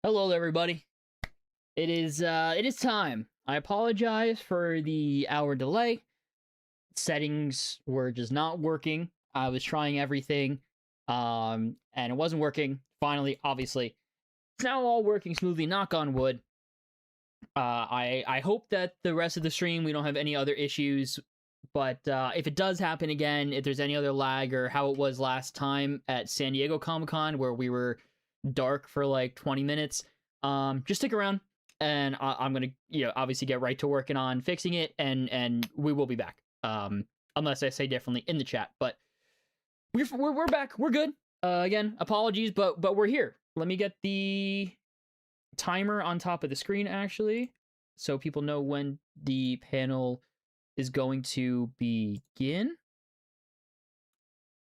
Hello, everybody. It is time. I apologize for the hour delay. Settings were just not working. I was trying everything, and it wasn't working. Finally, obviously, it's now all working smoothly. Knock on wood. I hope that the rest of the stream we don't have any other issues. But if it does happen again, if there's any other lag or how it was last time at San Diego Comic-Con where we were dark for like 20 minutes, just stick around and I'm gonna obviously get right to working on fixing it, and we will be back, unless I say differently in the chat. But we're back. We're good. Again, apologies, but we're here. Let me get the timer on top of the screen actually, so people know when the panel is going to begin.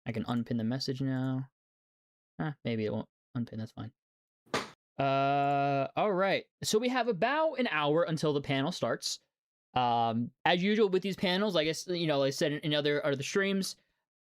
I can unpin the message now. Maybe it won't unpin, that's fine. All right. So we have about an hour until the panel starts. As usual with these panels, I guess, like I said in other streams,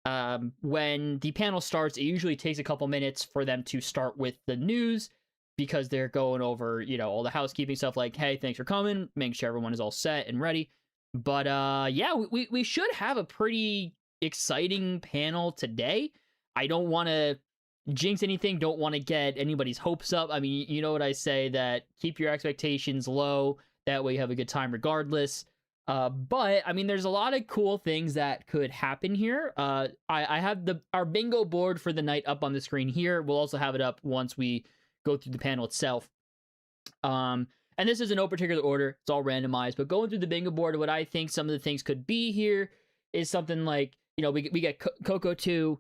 when the panel starts, it usually takes a couple minutes for them to start with the news, because they're going over, all the housekeeping stuff like, hey, thanks for coming, making sure everyone is all set and ready. But yeah, we should have a pretty exciting panel today. I don't want to jinx anything, don't want to get anybody's hopes up. I mean, you know what I say, that keep your expectations low, that way you have a good time regardless. But I mean, there's a lot of cool things that could happen here. I have our bingo board for the night up on the screen here. We'll also have it up once we go through the panel itself. And this is in no particular order, it's all randomized, but going through the bingo board, what I think some of the things could be here is something like, we get Coco 2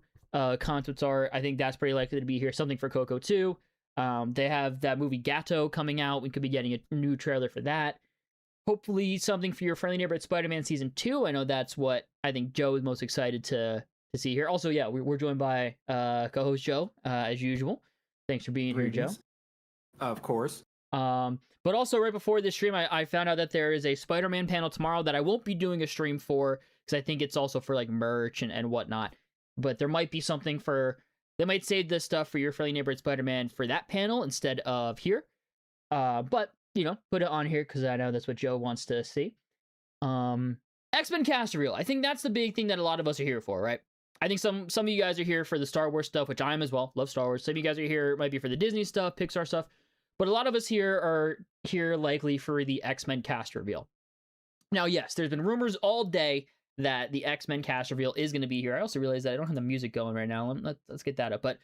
concepts art. I think that's pretty likely to be here. Something for Coco 2. They have that movie Gatto coming out. We could be getting a new trailer for that. Hopefully something for your Friendly Neighborhood Spider-Man Season 2. I know that's what I think Joe is most excited to see here. Also, yeah, we're joined by co-host Joe, as usual. Thanks for being here, Joe. Of course. But also right before this stream, I found out that there is a Spider-Man panel tomorrow that I won't be doing a stream for, because I think it's also for like merch and whatnot. But there might be something they might save this stuff for your Friendly Neighborhood Spider-Man for that panel instead of here. But, put it on here because I know that's what Joe wants to see. X-Men cast reveal. I think that's the big thing that a lot of us are here for, right? I think some of you guys are here for the Star Wars stuff, which I am as well. Love Star Wars. Some of you guys are here might be for the Disney stuff, Pixar stuff. But a lot of us here are here likely for the X-Men cast reveal. Now, yes, there's been rumors all day that the X-Men cast reveal is going to be here. I also realized that I don't have the music going right now. Let's get that up. But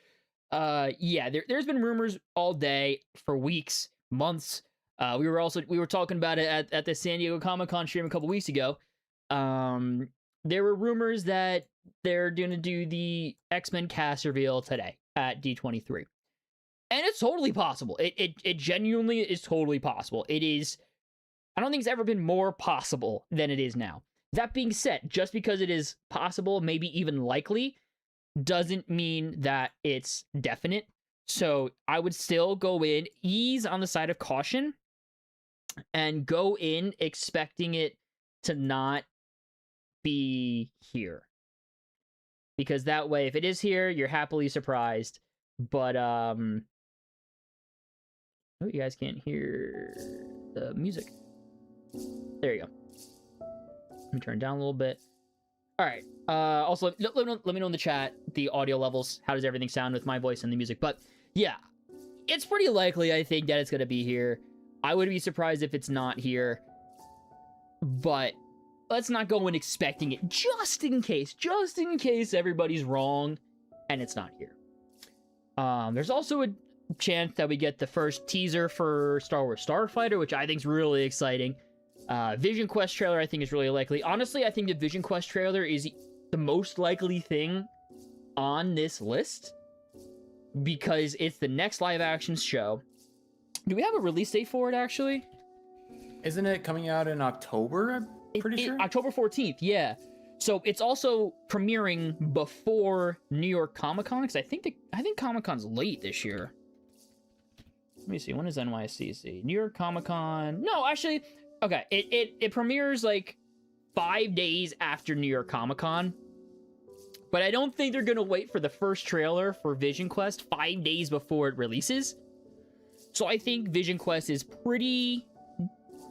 yeah, there's been rumors all day for weeks, months. We were talking about it at the San Diego Comic-Con stream a couple weeks ago. There were rumors that they're going to do the X-Men cast reveal today at D23. And it's totally possible. It genuinely is totally possible. It is, I don't think it's ever been more possible than it is now. That being said, just because it is possible, maybe even likely, doesn't mean that it's definite. So I would still go in, ease on the side of caution, and go in expecting it to not be here. Because that way, if it is here, you're happily surprised. But, oh, you guys can't hear the music. There you go. Let me turn it down a little bit. All right. Also, let me know in the chat the audio levels. How does everything sound with my voice and the music? But yeah, it's pretty likely, I think, that it's going to be here. I would be surprised if it's not here. But let's not go in expecting it, just in case everybody's wrong and it's not here. There's also a chance that we get the first teaser for Star Wars Starfighter, which I think is really exciting. VisionQuest trailer I think is really likely. Honestly, I think the VisionQuest trailer is the most likely thing on this list, because it's the next live action show. Do we have a release date for it, actually? Isn't it coming out in October, I'm pretty sure? October 14th, yeah. So it's also premiering before New York Comic-Con, because I think Comic-Con's late this year. Let me see, when is NYCC? New York Comic-Con... No, actually... Okay, it premieres like 5 days after New York Comic-Con. But I don't think they're going to wait for the first trailer for VisionQuest 5 days before it releases. So I think VisionQuest is pretty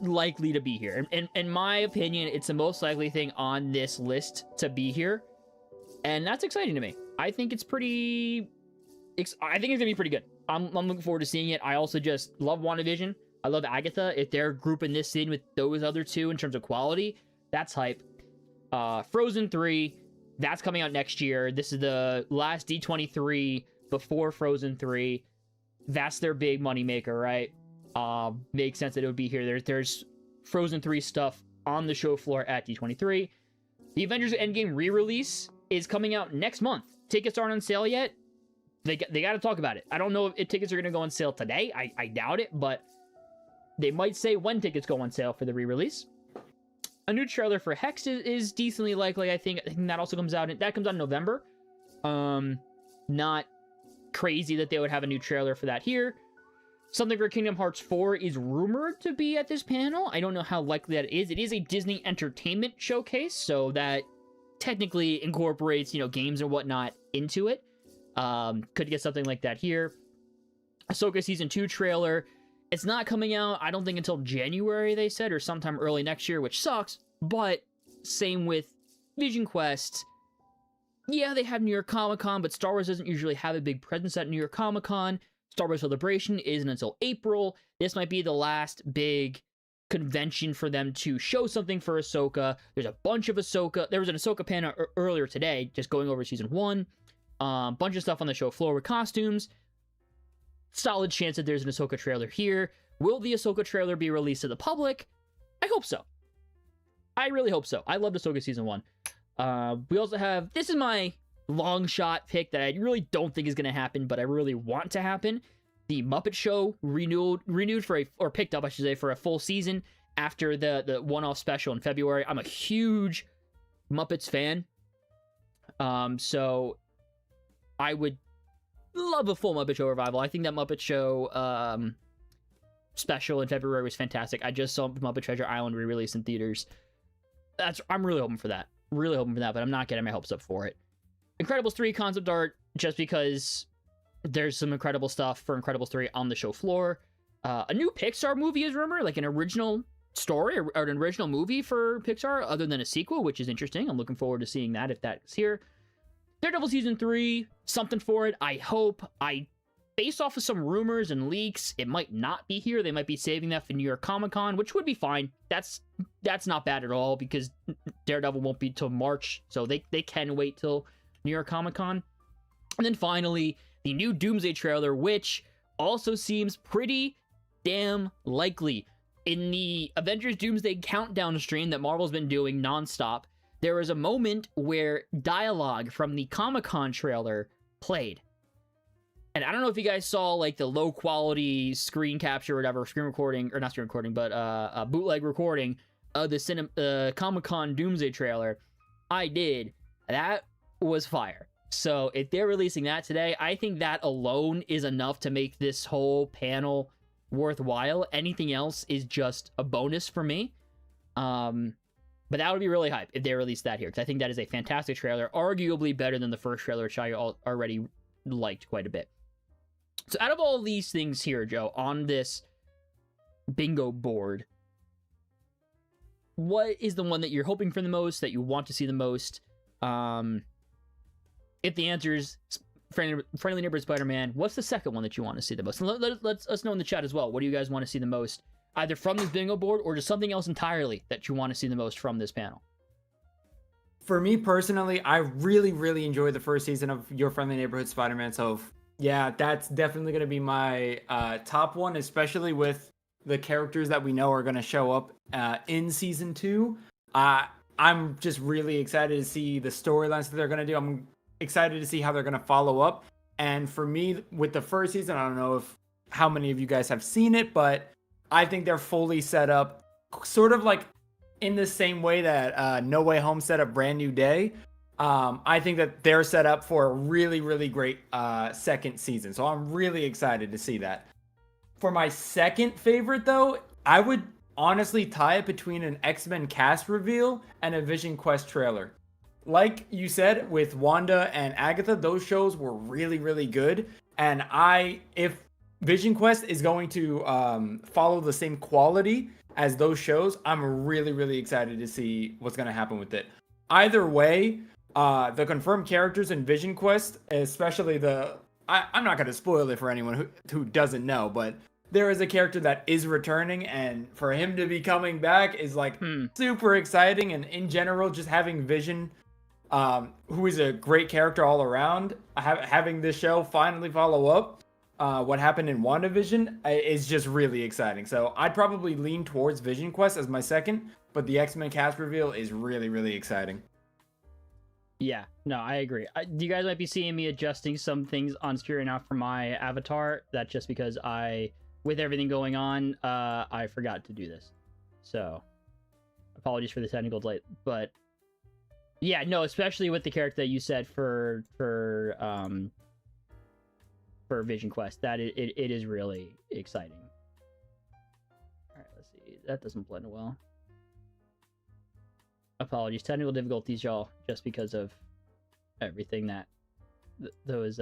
likely to be here. And in my opinion, it's the most likely thing on this list to be here. And that's exciting to me. I think it's pretty... I think it's gonna be pretty good. I'm looking forward to seeing it. I also just love WandaVision. I love Agatha. If they're grouping this in with those other two in terms of quality, that's hype. Frozen 3, that's coming out next year. This is the last D23 before Frozen 3. That's their big moneymaker, right? Makes sense that it would be here. There's Frozen 3 stuff on the show floor at D23. The Avengers Endgame re-release is coming out next month. Tickets aren't on sale yet. They got to talk about it. I don't know if tickets are going to go on sale today. I doubt it, but they might say when tickets go on sale for the re-release. A new trailer for Hex is decently likely. I think that also comes out. That comes out in November. Not crazy that they would have a new trailer for that here. Something for Kingdom Hearts 4 is rumored to be at this panel. I don't know how likely that is. It is a Disney Entertainment showcase, so that technically incorporates, games and whatnot into it. Could get something like that here. Ahsoka Season 2 trailer. It's not coming out, I don't think, until January, they said, or sometime early next year, which sucks. But same with VisionQuest. Yeah, they have New York Comic Con, but Star Wars doesn't usually have a big presence at New York Comic Con. Star Wars Celebration isn't until April. This might be the last big convention for them to show something for Ahsoka. There's a bunch of Ahsoka. There was an Ahsoka panel earlier today, just going over Season 1. Bunch of stuff on the show floor with costumes. Solid chance that there's an Ahsoka trailer here. Will the Ahsoka trailer be released to the public? I hope so. I really hope so. I loved Ahsoka Season 1. We also have... This is my long shot pick that I really don't think is going to happen, but I really want to happen. The Muppet Show renewed for or picked up, I should say, for a full season after the one-off special in February. I'm a huge Muppets fan. So I would love a full Muppet Show revival. I think that Muppet Show special in February was fantastic. I just saw Muppet Treasure Island re-release in theaters. I'm really hoping for that. Really hoping for that, but I'm not getting my hopes up for it. Incredibles 3 concept art, just because there's some incredible stuff for Incredibles 3 on the show floor. A new Pixar movie is rumored, like an original story or an original movie for Pixar, other than a sequel, which is interesting. I'm looking forward to seeing that if that's here. Daredevil Season 3, something for it, I hope. Based off of some rumors and leaks, it might not be here. They might be saving that for New York Comic Con, which would be fine. That's not bad at all, because Daredevil won't be till March, so they can wait till New York Comic Con. And then finally, the new Doomsday trailer, which also seems pretty damn likely. In the Avengers Doomsday Countdown stream that Marvel's been doing nonstop, there was a moment where dialogue from the Comic-Con trailer played. And I don't know if you guys saw, like, the low-quality screen capture or whatever, screen recording, or not screen recording, but a bootleg recording of the Comic-Con Doomsday trailer. I did. That was fire. So if they're releasing that today, I think that alone is enough to make this whole panel worthwhile. Anything else is just a bonus for me. But that would be really hype if they release that here, because I think that is a fantastic trailer, arguably better than the first trailer, which I already liked quite a bit. So out of all these things here, Joe, on this bingo board, what is the one that you're hoping for the most, that you want to see the most? If the answer is Friendly Neighborhood Spider-Man, what's the second one that you want to see the most? And let us know in the chat as well. What do you guys want to see the most, either from this bingo board or just something else entirely that you want to see the most from this panel? For me personally, I really, really enjoyed the first season of Your Friendly Neighborhood Spider-Man. So yeah, that's definitely going to be my top one, especially with the characters that we know are going to show up in season 2. I'm just really excited to see the storylines that they're going to do. I'm excited to see how they're going to follow up. And for me, with the first season, I don't know how many of you guys have seen it, but I think they're fully set up, sort of like in the same way that No Way Home set up Brand New Day. I think that they're set up for a really, really great second season. So I'm really excited to see that. For my second favorite, though, I would honestly tie it between an X-Men cast reveal and a VisionQuest trailer. Like you said, with Wanda and Agatha, those shows were really, really good. And if Vision Quest is going to follow the same quality as those shows, I'm really, really excited to see what's going to happen with it. Either way, the confirmed characters in Vision Quest, especially I'm not going to spoil it for anyone who doesn't know, but there is a character that is returning, and for him to be coming back is like super exciting. And in general, just having Vision, who is a great character all around, having this show finally follow up what happened in WandaVision is just really exciting. So I'd probably lean towards Vision Quest as my second, but the X-Men cast reveal is really, really exciting. Yeah, no, I agree. You guys might be seeing me adjusting some things on screen now for my avatar. That's just because with everything going on, I forgot to do this. So apologies for the technical delay. But yeah, no, especially with the character that you said for Vision Quest, that it is really exciting. All right, let's see. That doesn't blend well. Apologies, technical difficulties, y'all, just because of everything that those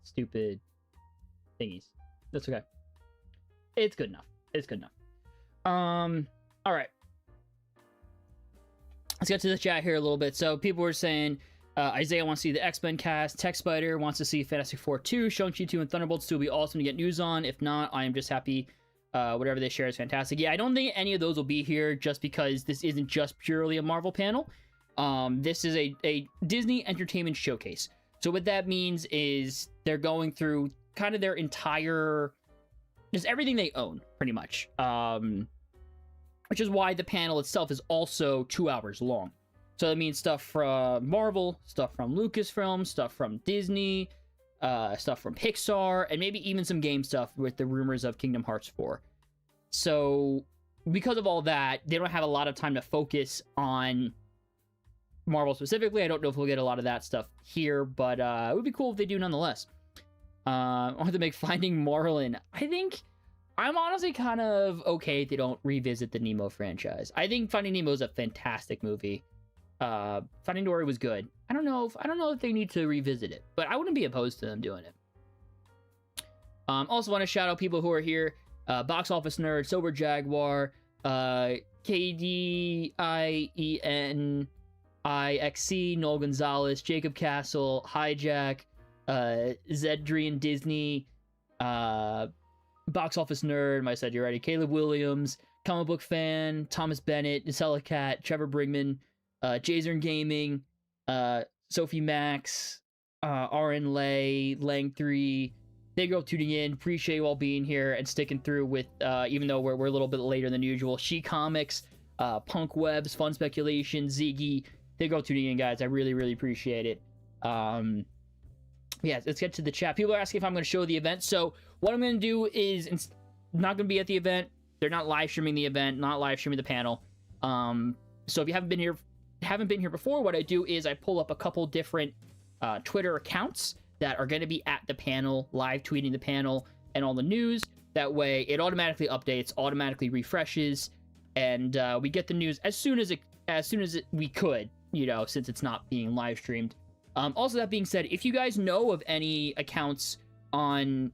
stupid thingies. That's okay. It's good enough. It's good enough. All right. Let's get to the chat here a little bit. So people were saying Isaiah wants to see the X-Men cast. Tech Spider wants to see Fantastic Four 2. Shang-Chi 2 and Thunderbolts 2 will be awesome to get news on. If not, I am just happy. Whatever they share is fantastic. Yeah, I don't think any of those will be here just because this isn't just purely a Marvel panel. This is a Disney Entertainment Showcase. So what that means is they're going through kind of their entire, just everything they own, pretty much. Which is why the panel itself is also 2 hours long. So that means stuff from Marvel, stuff from Lucasfilm, stuff from Disney, stuff from Pixar, and maybe even some game stuff with the rumors of Kingdom Hearts 4. So because of all that, they don't have a lot of time to focus on Marvel specifically. I don't know if we'll get a lot of that stuff here, but it would be cool if they do nonetheless. I want to make Finding Marlin. I think I'm honestly kind of okay if they don't revisit the Nemo franchise. I think Finding Nemo is a fantastic movie. Finding Dory was good. I don't know if they need to revisit it, but I wouldn't be opposed to them doing it. Also want to shout out people who are here. Box Office Nerd, Sober Jaguar, KDIENIXC, Noel Gonzalez, Jacob Castle, Hijack, Zedrian Disney, Box Office Nerd, I said you already, Caleb Williams, Comic Book Fan, Thomas Bennett, Nacella Cat, Trevor Brigman, Jason Gaming, Sophie Max, RN Lay, Lang3. Thank you all tuning in. Appreciate you all being here and sticking through with, even though we're a little bit later than usual. She Comics, Punk Webs, Fun Speculation, Ziggy. Thank you all tuning in, guys. I really, really appreciate it. Yeah, let's get to the chat. People are asking if I'm going to show the event. So what I'm going to do is not going to be at the event. They're not live streaming the event, not live streaming the panel. So if you haven't been here before, what I do is I pull up a couple different Twitter accounts that are going to be at the panel, live tweeting the panel and all the news. That way it automatically updates, automatically refreshes, and we get the news as soon as we could, since it's not being live streamed. Also, that being said, if you guys know of any accounts on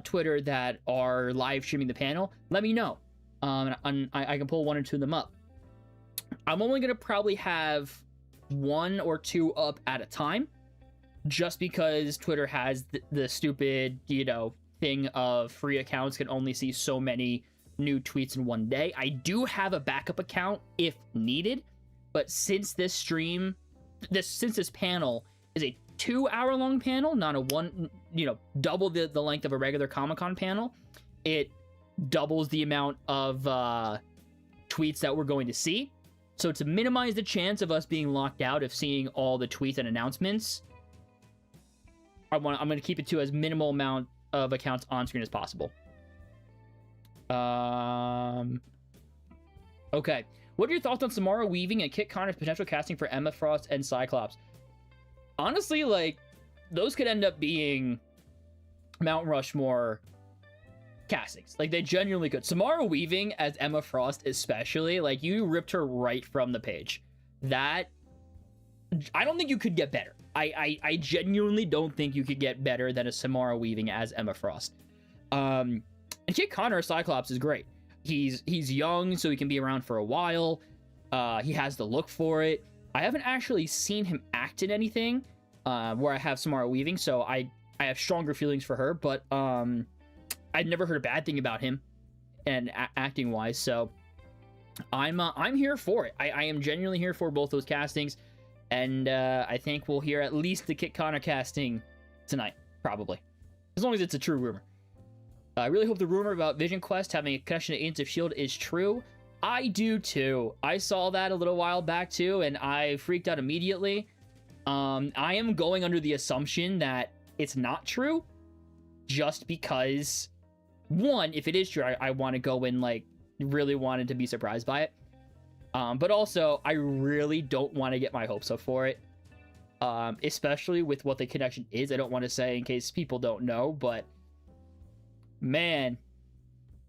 Twitter that are live streaming the panel, let me know. I can pull one or two of them up. I'm only going to probably have 1 or 2 up at a time, just because Twitter has the stupid, thing of free accounts can only see so many new tweets in one day. I do have a backup account if needed, but since this panel is a 2-hour-long panel, not a double the length of a regular Comic-Con panel, it doubles the amount of tweets that we're going to see. So to minimize the chance of us being locked out of seeing all the tweets and announcements, I'm going to keep it to as minimal amount of accounts on screen as possible. Okay. What are your thoughts on Samara Weaving and Kit Connor's potential casting for Emma Frost and Cyclops? Honestly, those could end up being Mount Rushmore castings. They genuinely could. Samara Weaving as Emma Frost especially, you ripped her right from the page. That, I don't think you could get better. I genuinely don't think you could get better than a Samara Weaving as Emma Frost. And Kit Connor as Cyclops is great. He's young, so he can be around for a while. He has the look for it. I haven't actually seen him act in anything where I have Samara Weaving, so I have stronger feelings for her, but I'd never heard a bad thing about him and acting wise, so I'm here for it. I am genuinely here for both those castings, and I think we'll hear at least the Kit Connor casting tonight, probably, as long as it's a true rumor. I really hope the rumor about VisionQuest having a connection to Agents of S.H.I.E.L.D. is true. I do too. I saw that a little while back too, and I freaked out immediately. I am going under the assumption that it's not true, just because, one, if it is true, I want to go in, like, really wanted to be surprised by it. But also, I really don't want to get my hopes up for it, especially with what the connection is. I don't want to say in case people don't know, but man,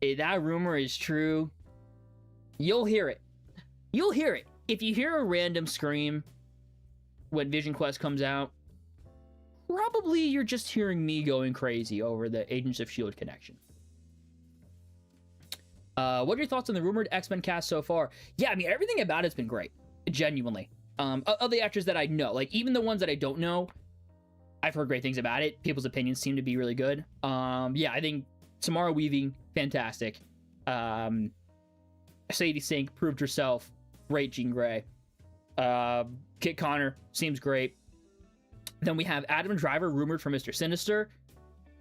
if that rumor is true, you'll hear it. You'll hear it. If you hear a random scream when VisionQuest comes out, probably you're just hearing me going crazy over the Agents of S.H.I.E.L.D. connection. What are your thoughts on the rumored X-Men cast so far? Yeah, I mean, everything about it's been great. Genuinely. Of the actors that I know, like, even the ones that I don't know, I've heard great things about it. People's opinions seem to be really good. Yeah, I think Samara Weaving, fantastic. Sadie Sink proved herself. Great Jean Grey. Kit Connor seems great. Then we have Adam Driver rumored for Mr. Sinister.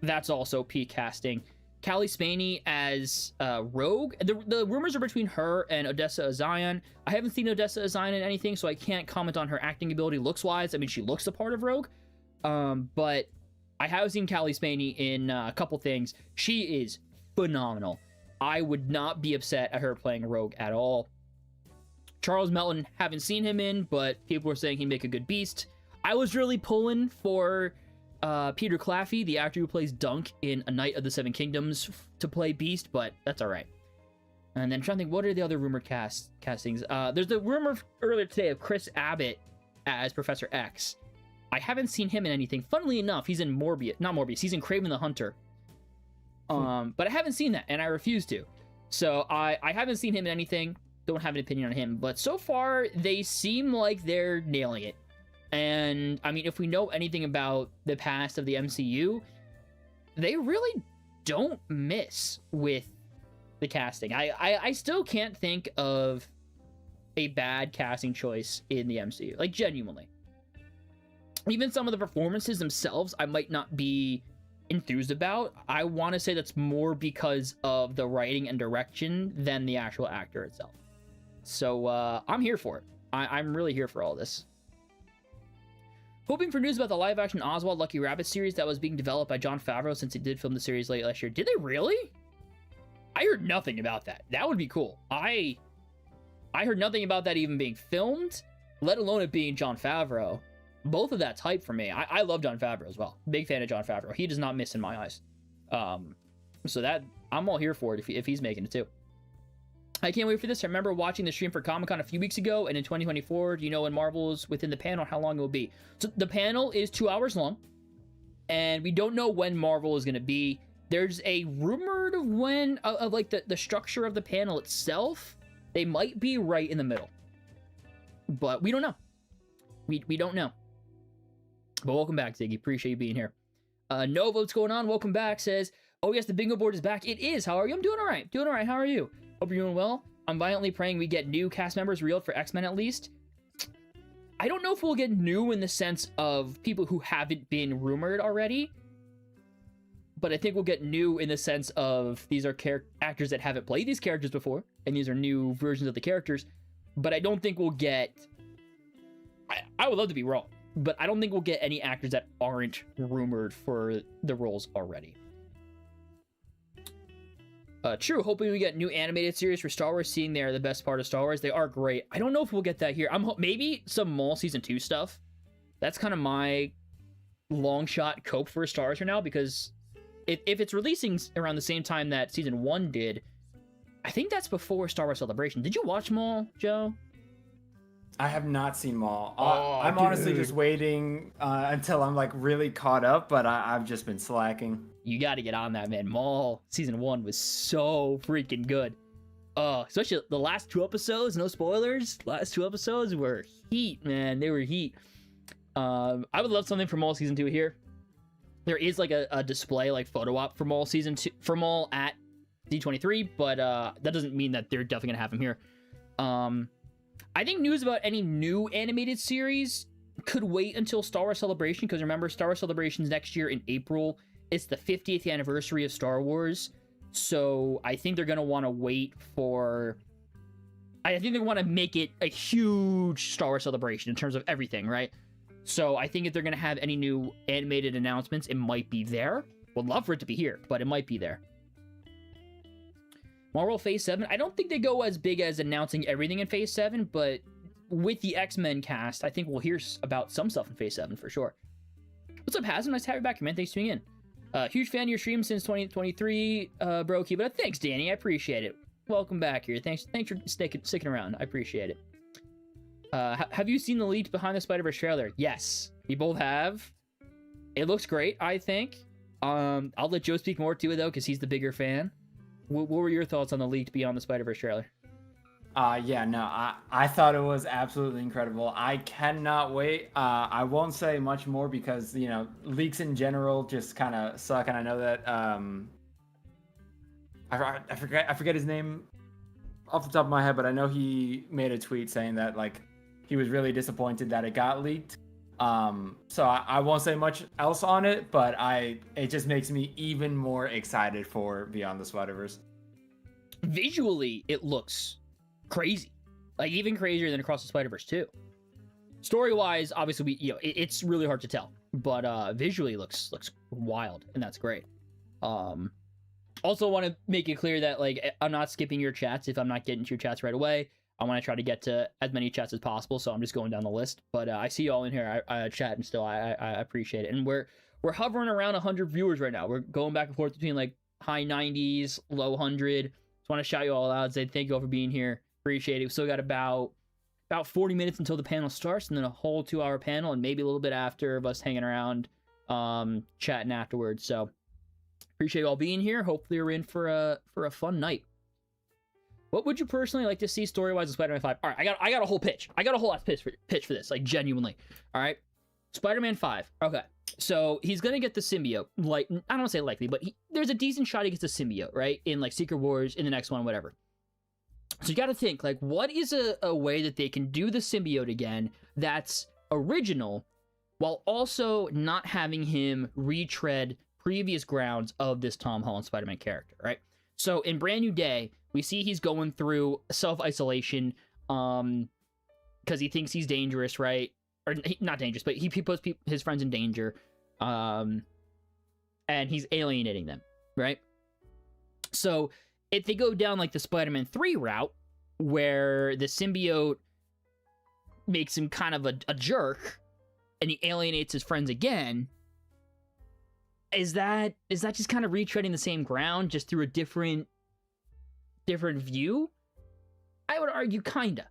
That's also peak casting. Callie Spaney as Rogue. The rumors are between her and Odessa Azion. I haven't seen Odessa Azion in anything, so I can't comment on her acting ability looks-wise. I mean, she looks the part of Rogue. But I have seen Callie Spaney in a couple things. She is phenomenal. I would not be upset at her playing Rogue at all. Charles Melton, haven't seen him in, but people were saying he'd make a good Beast. I was really pulling for Peter Claffey, the actor who plays Dunk in A Knight of the Seven Kingdoms, to play Beast, but that's all right. And then I'm trying to think, what are the other rumored castings? There's the rumor earlier today of Chris Abbott as Professor X. I haven't seen him in anything. Funnily enough, he's in not Morbius, he's in Kraven the Hunter. But I haven't seen that, and I refuse to. So I haven't seen him in anything. Don't have an opinion on him. But so far, they seem like they're nailing it. And, I mean, if we know anything about the past of the MCU, they really don't miss with the casting. I still can't think of a bad casting choice in the MCU. Like, genuinely. Even some of the performances themselves, I might not be enthused about. I want to say that's more because of the writing and direction than the actual actor itself. So, I'm here for it. I'm really here for all this. Hoping for news about the live-action Oswald Lucky Rabbit series that was being developed by Jon Favreau since he did film the series late last year. Did they really? I heard nothing about that. That would be cool. I heard nothing about that even being filmed, let alone it being Jon Favreau. Both of that's hype for me. I love Jon Favreau as well. Big fan of Jon Favreau. He does not miss in my eyes. So that, I'm all here for it if he's making it too. I can't wait for this. I remember watching the stream for Comic-Con a few weeks ago, and in 2024, do you know when Marvel's within the panel, how long it will be? So the panel is 2 hours long, and we don't know when Marvel is going to be. There's a rumored when, of like the structure of the panel itself. They might be right in the middle. But we don't know. We don't know. But welcome back, Ziggy. Appreciate you being here. Nova, what's going on? Welcome back. Says, oh yes, the bingo board is back. It is. How are you? I'm doing all right. Doing all right. How are you? Hope you're doing well. I'm violently praying we get new cast members reeled for X-Men at least. I don't know if we'll get new in the sense of people who haven't been rumored already. But I think we'll get new in the sense of these are actors that haven't played these characters before. And these are new versions of the characters. But I don't think we'll get... I would love to be wrong. But I don't think we'll get any actors that aren't rumored for the roles already. True, hoping we get new animated series for Star Wars, seeing they are the best part of Star Wars. They are great. I don't know if we'll get that here. Maybe some Maul Season 2 stuff. That's kind of my long shot cope for Star Wars right now, because if it's releasing around the same time that Season 1 did, I think that's before Star Wars Celebration. Did you watch Maul, Joe? I have not seen Maul. Oh, I'm honestly just dude. waiting until I'm like really caught up, but I've just been slacking. You got to get on that, man. Maul season 1 was so freaking good. Especially the last 2 episodes, no spoilers. Last 2 episodes were heat, man. They were heat. I would love something for Maul season 2 here. There is like a display, like photo op for Maul season 2, for Maul at D23, but that doesn't mean that they're definitely gonna have him here. I think news about any new animated series could wait until Star Wars Celebration, because remember, Star Wars Celebration's next year in April. It's the 50th anniversary of Star Wars, so I think they're gonna want to wait for. I think they want to make it a huge Star Wars Celebration in terms of everything, right? So I think if they're gonna have any new animated announcements, it might be there. Would love for it to be here, but it might be there. Marvel Phase 7, I don't think they go as big as announcing everything in Phase 7, but with the X-Men cast, I think we'll hear about some stuff in Phase 7 for sure. What's up, Hassan? Nice to have you back, man. Thanks for tuning in. Huge fan of your stream since 2023, bro. Keep it up. Thanks, Danny. I appreciate it. Welcome back here. Thanks for sticking around. I appreciate it. Have you seen the leaked Behind the Spider-Verse trailer? Yes, we both have. It looks great, I think. I'll let Joe speak more to it, though, because he's the bigger fan. What were your thoughts on the leaked Beyond the Spider-Verse trailer? Yeah, no, I thought it was absolutely incredible. I cannot wait. I won't say much more because, you know, leaks in general just kind of suck, and I know that I forget his name off the top of my head, but I know he made a tweet saying that like he was really disappointed that it got leaked. So I won't say much else on it, but it just makes me even more excited for Beyond the Spider-Verse. Visually, it looks crazy, like even crazier than Across the Spider-Verse 2. Story-wise, obviously, it's really hard to tell, but visually looks wild, and that's great. Also want to make it clear that like I'm not skipping your chats if I'm not getting to your chats right away. I want to try to get to as many chats as possible, so I'm just going down the list. But I see you all in here, I chat, and still I appreciate it. And we're hovering around 100 viewers right now. We're going back and forth between like high 90s, low 100. Just want to shout you all out and say thank you all for being here. Appreciate it. We still got about 40 minutes until the panel starts, and then a whole 2-hour panel, and maybe a little bit after of us hanging around, chatting afterwards. So appreciate you all being here. Hopefully you're in for a fun night. What would you personally like to see story-wise in Spider-Man 5? All right, I got a whole pitch. I got a whole last pitch for this, like genuinely. All right, Spider-Man 5. Okay, so he's gonna get the symbiote. Like, I don't want to say likely, but there's a decent shot he gets the symbiote, right? In like Secret Wars, in the next one, whatever. So you got to think, like, what is a way that they can do the symbiote again that's original, while also not having him retread previous grounds of this Tom Holland Spider-Man character, right? So in Brand New Day, we see he's going through self-isolation because he thinks he's dangerous, right? Or not dangerous, but he puts his friends in danger, and he's alienating them, right? So if they go down like the Spider-Man 3 route, where the symbiote makes him kind of a jerk, and he alienates his friends again, is that just kind of retreading the same ground, just through a different view? I would argue kinda.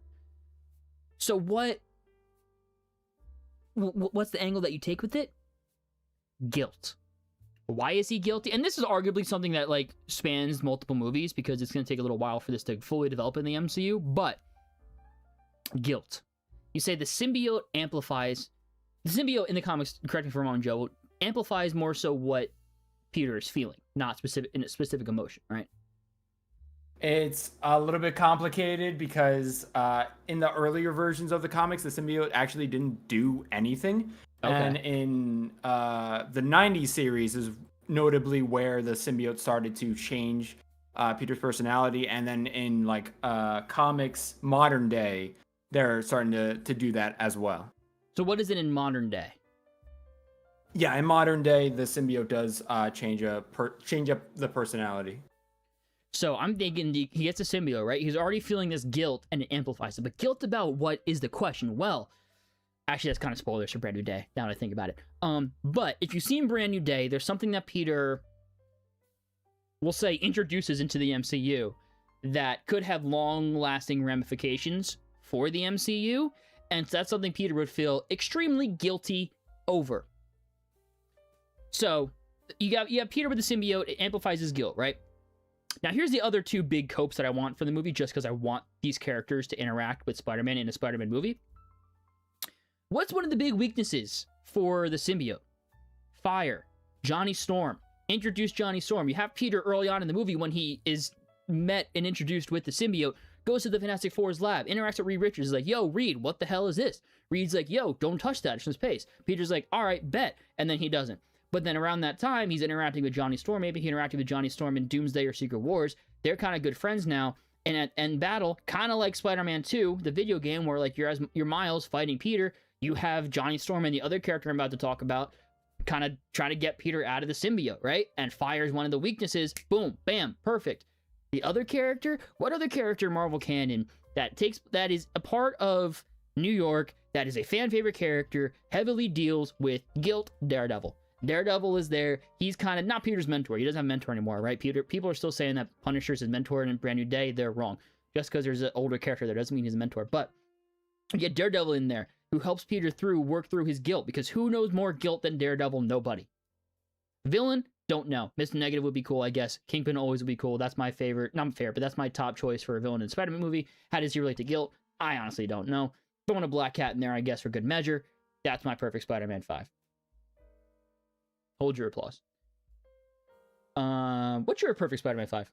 So what's the angle that you take with it? Guilt. Why is he guilty? And this is arguably something that like spans multiple movies, because it's going to take a little while for this to fully develop in the MCU, but guilt. You say the symbiote amplifies, the symbiote in the comics, correct me if I'm wrong, Joe, amplifies more so what Peter is feeling, not in a specific emotion, right? It's a little bit complicated because in the earlier versions of the comics, the symbiote actually didn't do anything. Okay. And in the 90s series is notably where the symbiote started to change Peter's personality. And then in like comics modern day, they're starting to do that as well. So what is it in modern day? Yeah, in modern day, the symbiote does change up the personality. So I'm thinking he gets a symbiote, right? He's already feeling this guilt, and it amplifies it. But guilt about what is the question? Well, actually, that's kind of spoilers for Brand New Day, now that I think about it. But if you've seen Brand New Day, there's something that Peter, we'll say, introduces into the MCU that could have long-lasting ramifications for the MCU. And that's something Peter would feel extremely guilty over. So you have Peter with the symbiote. It amplifies his guilt, right? Now here's the other two big copes that I want for the movie, just because I want these characters to interact with Spider-Man in a Spider-Man movie. What's one of the big weaknesses for the symbiote? Fire. Johnny Storm. Introduce Johnny Storm. You have Peter early on in the movie when he is met and introduced with the symbiote, goes to the Fantastic Four's lab, interacts with Reed Richards, is like, yo, Reed, what the hell is this? Reed's like, yo, don't touch that, it's from space. Peter's like, all right, bet. And then he doesn't. But then around that time, he's interacting with Johnny Storm. Maybe he interacted with Johnny Storm in Doomsday or Secret Wars. They're kind of good friends now. And at end battle, kind of like Spider-Man 2, the video game, where like you're Miles fighting Peter, you have Johnny Storm and the other character I'm about to talk about kind of trying to get Peter out of the symbiote, right? And Fire's one of the weaknesses. Boom, bam, perfect. The other character, what other character in Marvel canon that is a part of New York, that is a fan favorite character, heavily deals with guilt? Daredevil. Daredevil is there. He's kind of not Peter's mentor. He doesn't have a mentor anymore, right? People are still saying that Punisher's his mentor in Brand New Day. They're wrong. Just because there's an older character there doesn't mean he's a mentor. But you get Daredevil in there who helps Peter work through his guilt, because who knows more guilt than Daredevil? Nobody. Villain? Don't know. Mr. Negative would be cool, I guess. Kingpin always would be cool. That's my favorite. Not fair, but that's my top choice for a villain in a Spider-Man movie. How does he relate to guilt? I honestly don't know. Throwing a Black Cat in there, I guess, for good measure. That's my perfect Spider-Man 5. Hold your applause. What's your perfect Spider-Man 5?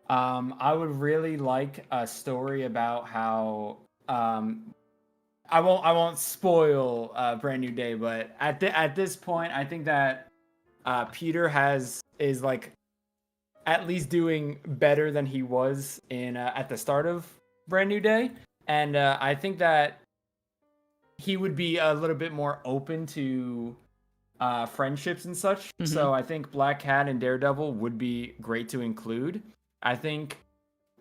I would really like a story about how I won't spoil Brand New Day, but at this point, I think that Peter is like at least doing better than he was in at the start of Brand New Day, and I think that he would be a little bit more open to friendships and such. Mm-hmm. So I think Black Cat and Daredevil would be great to include. I think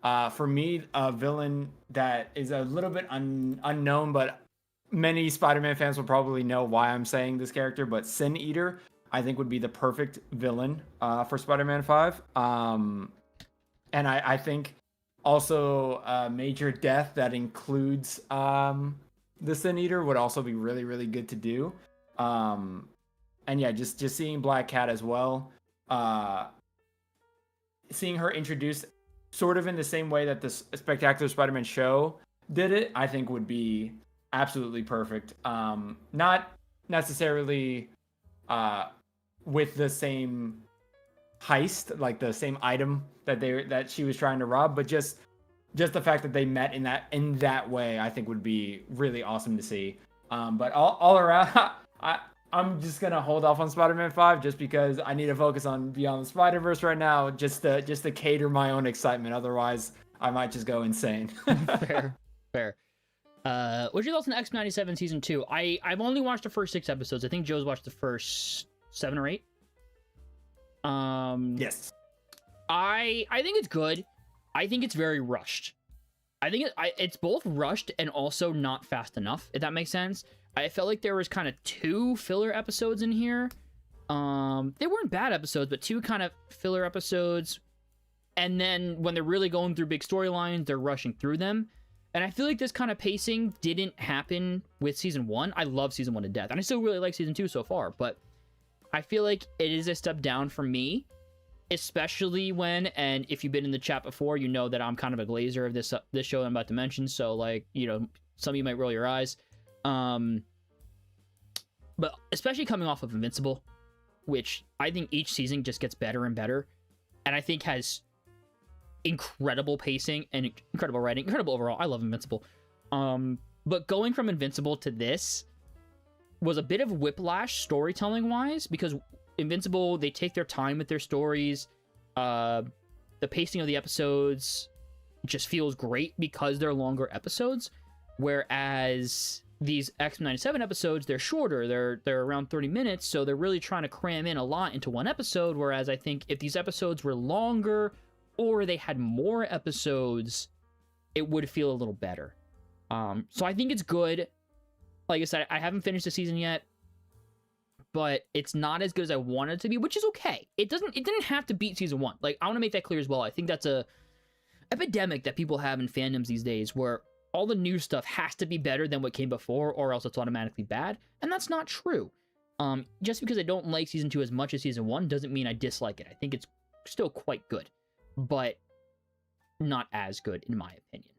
for me, a villain that is a little bit unknown, but many Spider-Man fans will probably know why I'm saying this character, but Sin Eater, I think, would be the perfect villain for Spider-Man 5. And I think also Major Death that includes the Sin Eater would also be really, really good to do. And yeah, just seeing Black Cat as well. Seeing her introduced sort of in the same way that the Spectacular Spider-Man show did it, I think would be absolutely perfect. Not necessarily with the same heist, like the same item that she was trying to rob, but just the fact that they met in that way, I think would be really awesome to see. But all around, I'm just gonna hold off on Spider-Man 5 just because I need to focus on Beyond the Spider-Verse right now, just to cater my own excitement. Otherwise, I might just go insane. Fair. What's your thoughts on X-97 season 2? I've only watched the first 6 episodes. I think Joe's watched the first 7 or 8. Yes. I think it's good. I think it's very rushed. I think it's both rushed and also not fast enough, if that makes sense. I felt like there was kind of 2 filler episodes in here. They weren't bad episodes, but 2 kind of filler episodes. And then when they're really going through big storylines, they're rushing through them. And I feel like this kind of pacing didn't happen with season 1. I love season 1 to death, and I still really like season 2 so far, but I feel like it is a step down for me, especially when, and if you've been in the chat before, you know that I'm kind of a glazer of this show I'm about to mention, so like, you know, some of you might roll your eyes. But especially coming off of Invincible, which I think each season just gets better and better, and I think has incredible pacing and incredible writing, incredible overall. I love Invincible. But going from Invincible to this was a bit of whiplash storytelling wise, because Invincible, they take their time with their stories. The pacing of the episodes just feels great because they're longer episodes, whereas these X-97 episodes, they're shorter. They're around 30 minutes, so they're really trying to cram in a lot into one episode, whereas I think if these episodes were longer or they had more episodes, it would feel a little better. So I think it's good. Like I said, I haven't finished the season yet, but it's not as good as I wanted it to be, which is okay. It didn't have to beat season 1. Like, I want to make that clear as well. I think that's a epidemic that people have in fandoms these days, where all the new stuff has to be better than what came before, or else it's automatically bad, and that's not true. Just because I don't like season 2 as much as season 1 doesn't mean I dislike it. I think it's still quite good, but not as good in my opinion.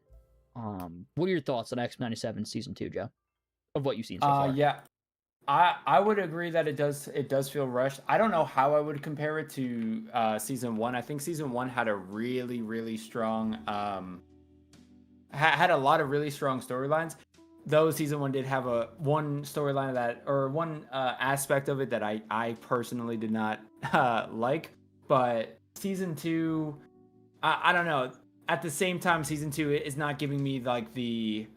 What are your thoughts on X-97 season 2, Joe? Of what you've seen so far? Yeah, I would agree that it does feel rushed. I don't know how I would compare it to season 1. I think season 1 had a really strong had a lot of really strong storylines. Though season 1 did have one storyline one aspect of it that I personally did not like. But season 2, I don't know. At the same time, season 2 is not giving me like the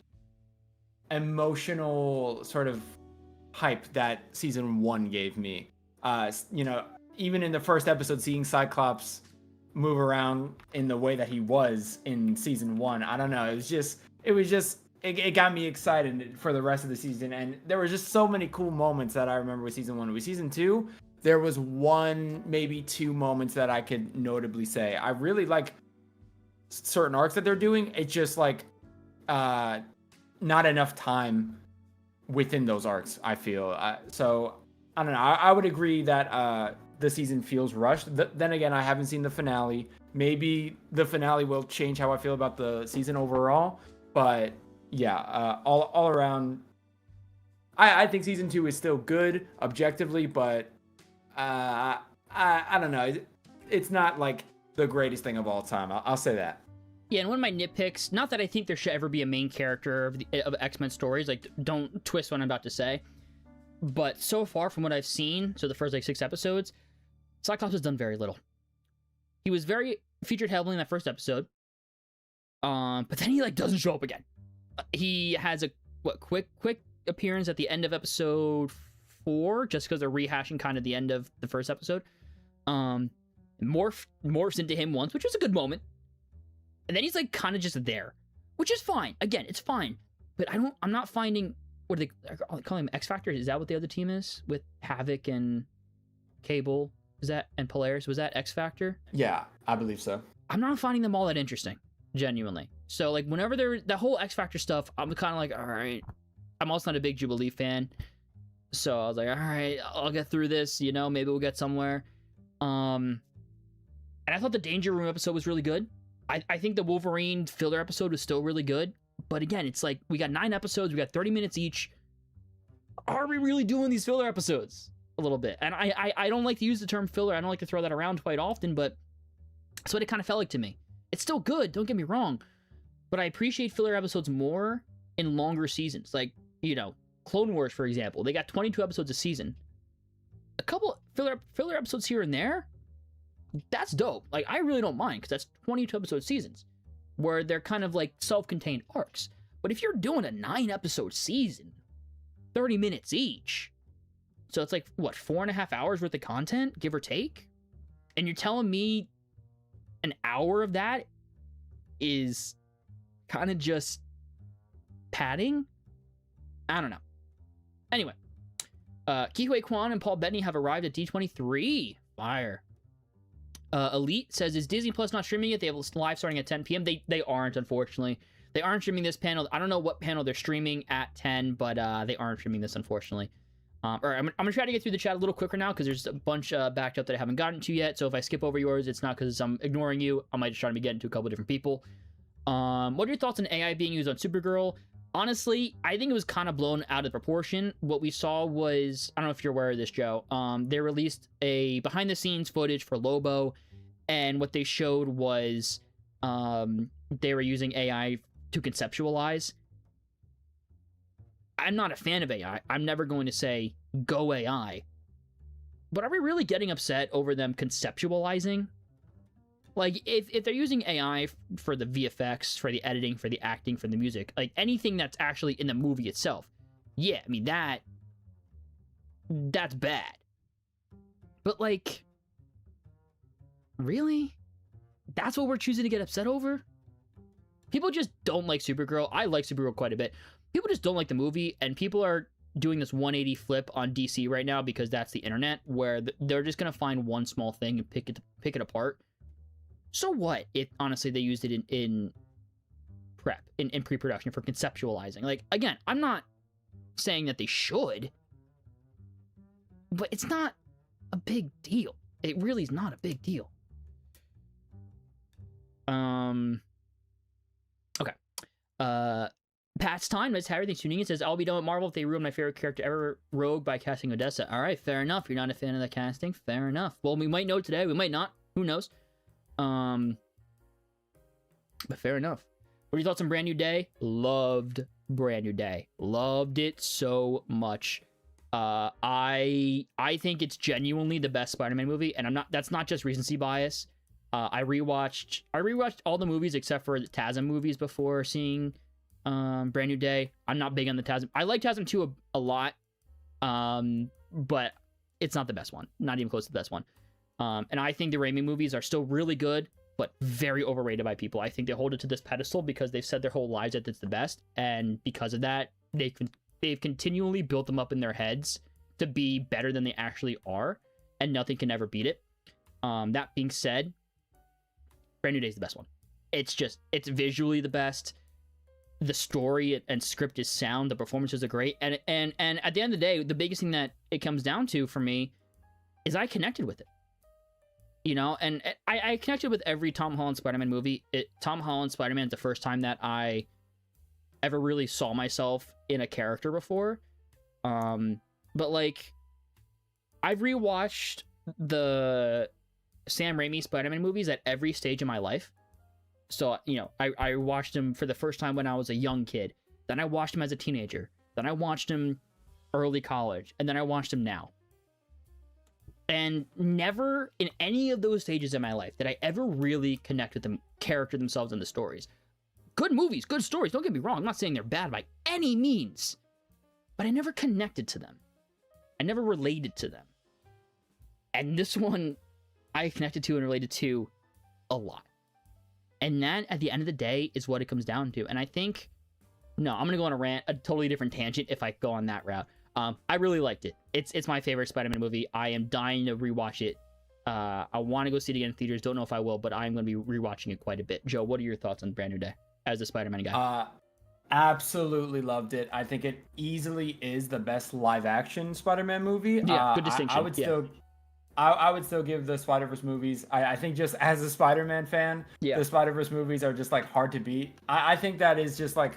emotional sort of hype that season 1 gave me. Even in the first episode, seeing Cyclops move around in the way that he was in season 1, I don't know. It got me excited for the rest of the season, and there were just so many cool moments that I remember with season 1. With season 2, there was one, maybe two moments that I could notably say I really like certain arcs that they're doing. It's just like not enough time within those arcs, I feel. So I don't know. I would agree that the season feels rushed. Then again, I haven't seen the finale. Maybe the finale will change how I feel about the season overall. But yeah, all around, I think season 2 is still good objectively, but I don't know. It's not like the greatest thing of all time. I'll say that. Yeah, and one of my nitpicks, not that I think there should ever be a main character of X-Men stories, like, don't twist what I'm about to say, but so far from what I've seen, so the first, 6 episodes, Cyclops has done very little. He was very featured heavily in that first episode, but then he, doesn't show up again. He has a, quick appearance at the end of episode 4, just because they're rehashing kind of the end of the first episode. Morphs into him once, which was a good moment. And then he's kind of just there, which is fine. Again, it's fine. But I'm not finding, what are they calling him, X Factor? Is that what the other team is? With Havoc and Cable? And Polaris? Was that X Factor? Yeah, I believe so. I'm not finding them all that interesting, genuinely. So, whenever the whole X Factor stuff, I'm kind of like, all right. I'm also not a big Jubilee fan. So I was like, all right, I'll get through this, maybe we'll get somewhere. And I thought the Danger Room episode was really good. I think the Wolverine filler episode was still really good. But again, it's we got 9 episodes, we got 30 minutes each. Are we really doing these filler episodes? A little bit. And I don't like to use the term filler. I don't like to throw that around quite often, but that's what it kind of felt like to me. It's still good, don't get me wrong. But I appreciate filler episodes more in longer seasons. Clone Wars, for example. They got 22 episodes a season. A couple filler episodes here and there, that's dope. I really don't mind, because that's 22 episode seasons where they're kind of self-contained arcs. But if you're doing a 9 episode season, 30 minutes each, so it's 4.5 hours worth of content, give or take, and you're telling me an hour of that is kind of just padding? I don't know. Anyway, Kihui Kwan and Paul Bettany have arrived at D23. Fire. Elite says, is Disney Plus not streaming it? They have live starting at 10 p.m. They aren't, unfortunately. They aren't streaming this panel. I don't know what panel they're streaming at 10, but they aren't streaming this, unfortunately. All right, I'm going to try to get through the chat a little quicker now, because there's a bunch backed up that I haven't gotten to yet. So if I skip over yours, it's not because I'm ignoring you. I might just try to be getting to a couple different people. What are your thoughts on AI being used on Supergirl? Honestly, I think it was kind of blown out of proportion. What we saw was, I don't know if you're aware of this, Joe. They released a behind-the-scenes footage for Lobo, and what they showed was they were using AI to conceptualize. I'm not a fan of AI. I'm never going to say, go AI. But are we really getting upset over them conceptualizing? If they're using AI for the VFX, for the editing, for the acting, for the music, anything that's actually in the movie itself, yeah, I mean, that's bad. But, really? That's what we're choosing to get upset over? People just don't like Supergirl. I like Supergirl quite a bit. People just don't like the movie, and people are doing this 180 flip on DC right now because that's the internet, where they're just going to find one small thing and pick it apart. So what if, honestly, they used it in prep, in pre-production, for conceptualizing. Like, again, I'm not saying that they should, but it's not a big deal. It really is not a big deal. Okay. Pat's Time, Miss Harry, thanks for tuning in, says, I'll be done with Marvel if they ruin my favorite character ever, Rogue, by casting Odessa. All right, fair enough. You're not a fan of that casting? Fair enough. Well, we might know today. We might not. Who knows? But fair enough. What are your thoughts on Brand New Day? Loved Brand New Day. Loved it so much. I think it's genuinely the best Spider-Man movie, and that's not just recency bias. I rewatched all the movies except for the TASM movies before seeing Brand New Day. I'm not big on the TASM. I like TASM 2 a lot, but it's not the best one. Not even close to the best one. And I think the Raimi movies are still really good, but very overrated by people. I think they hold it to this pedestal because they've said their whole lives that it's the best, and because of that, they've continually built them up in their heads to be better than they actually are, and nothing can ever beat it. That being said, Brand New Day is the best one. It's visually the best. The story and script is sound. The performances are great, and at the end of the day, the biggest thing that it comes down to for me is I connected with it. You know, and I connected with every Tom Holland Spider-Man movie. Tom Holland Spider-Man is the first time that I ever really saw myself in a character before. But like, I've rewatched the Sam Raimi Spider-Man movies at every stage of my life. So, you know, I watched them for the first time when I was a young kid. Then I watched them as a teenager. Then I watched them early college. And then I watched them now. And never in any of those stages in my life did I ever really connect with the character themselves and the stories. Good movies, good stories, don't get me wrong. I'm not saying they're bad by any means. But I never connected to them. I never related to them. And this one, I connected to and related to a lot. And that, at the end of the day, is what it comes down to. And I think... No, I'm going to go on a totally different tangent if I go on that route. I really liked it. It's my favorite Spider-Man movie. I am dying to rewatch it. I want to go see it again in theaters. Don't know if I will, but I'm going to be rewatching it quite a bit. Joe, what are your thoughts on Brand New Day as a Spider-Man guy? Absolutely loved it. I think it easily is the best live-action Spider-Man movie. Yeah, good distinction. I would still give the Spider-Verse movies. I think just as a Spider-Man fan, the Spider-Verse movies are just like hard to beat. I think that is just like,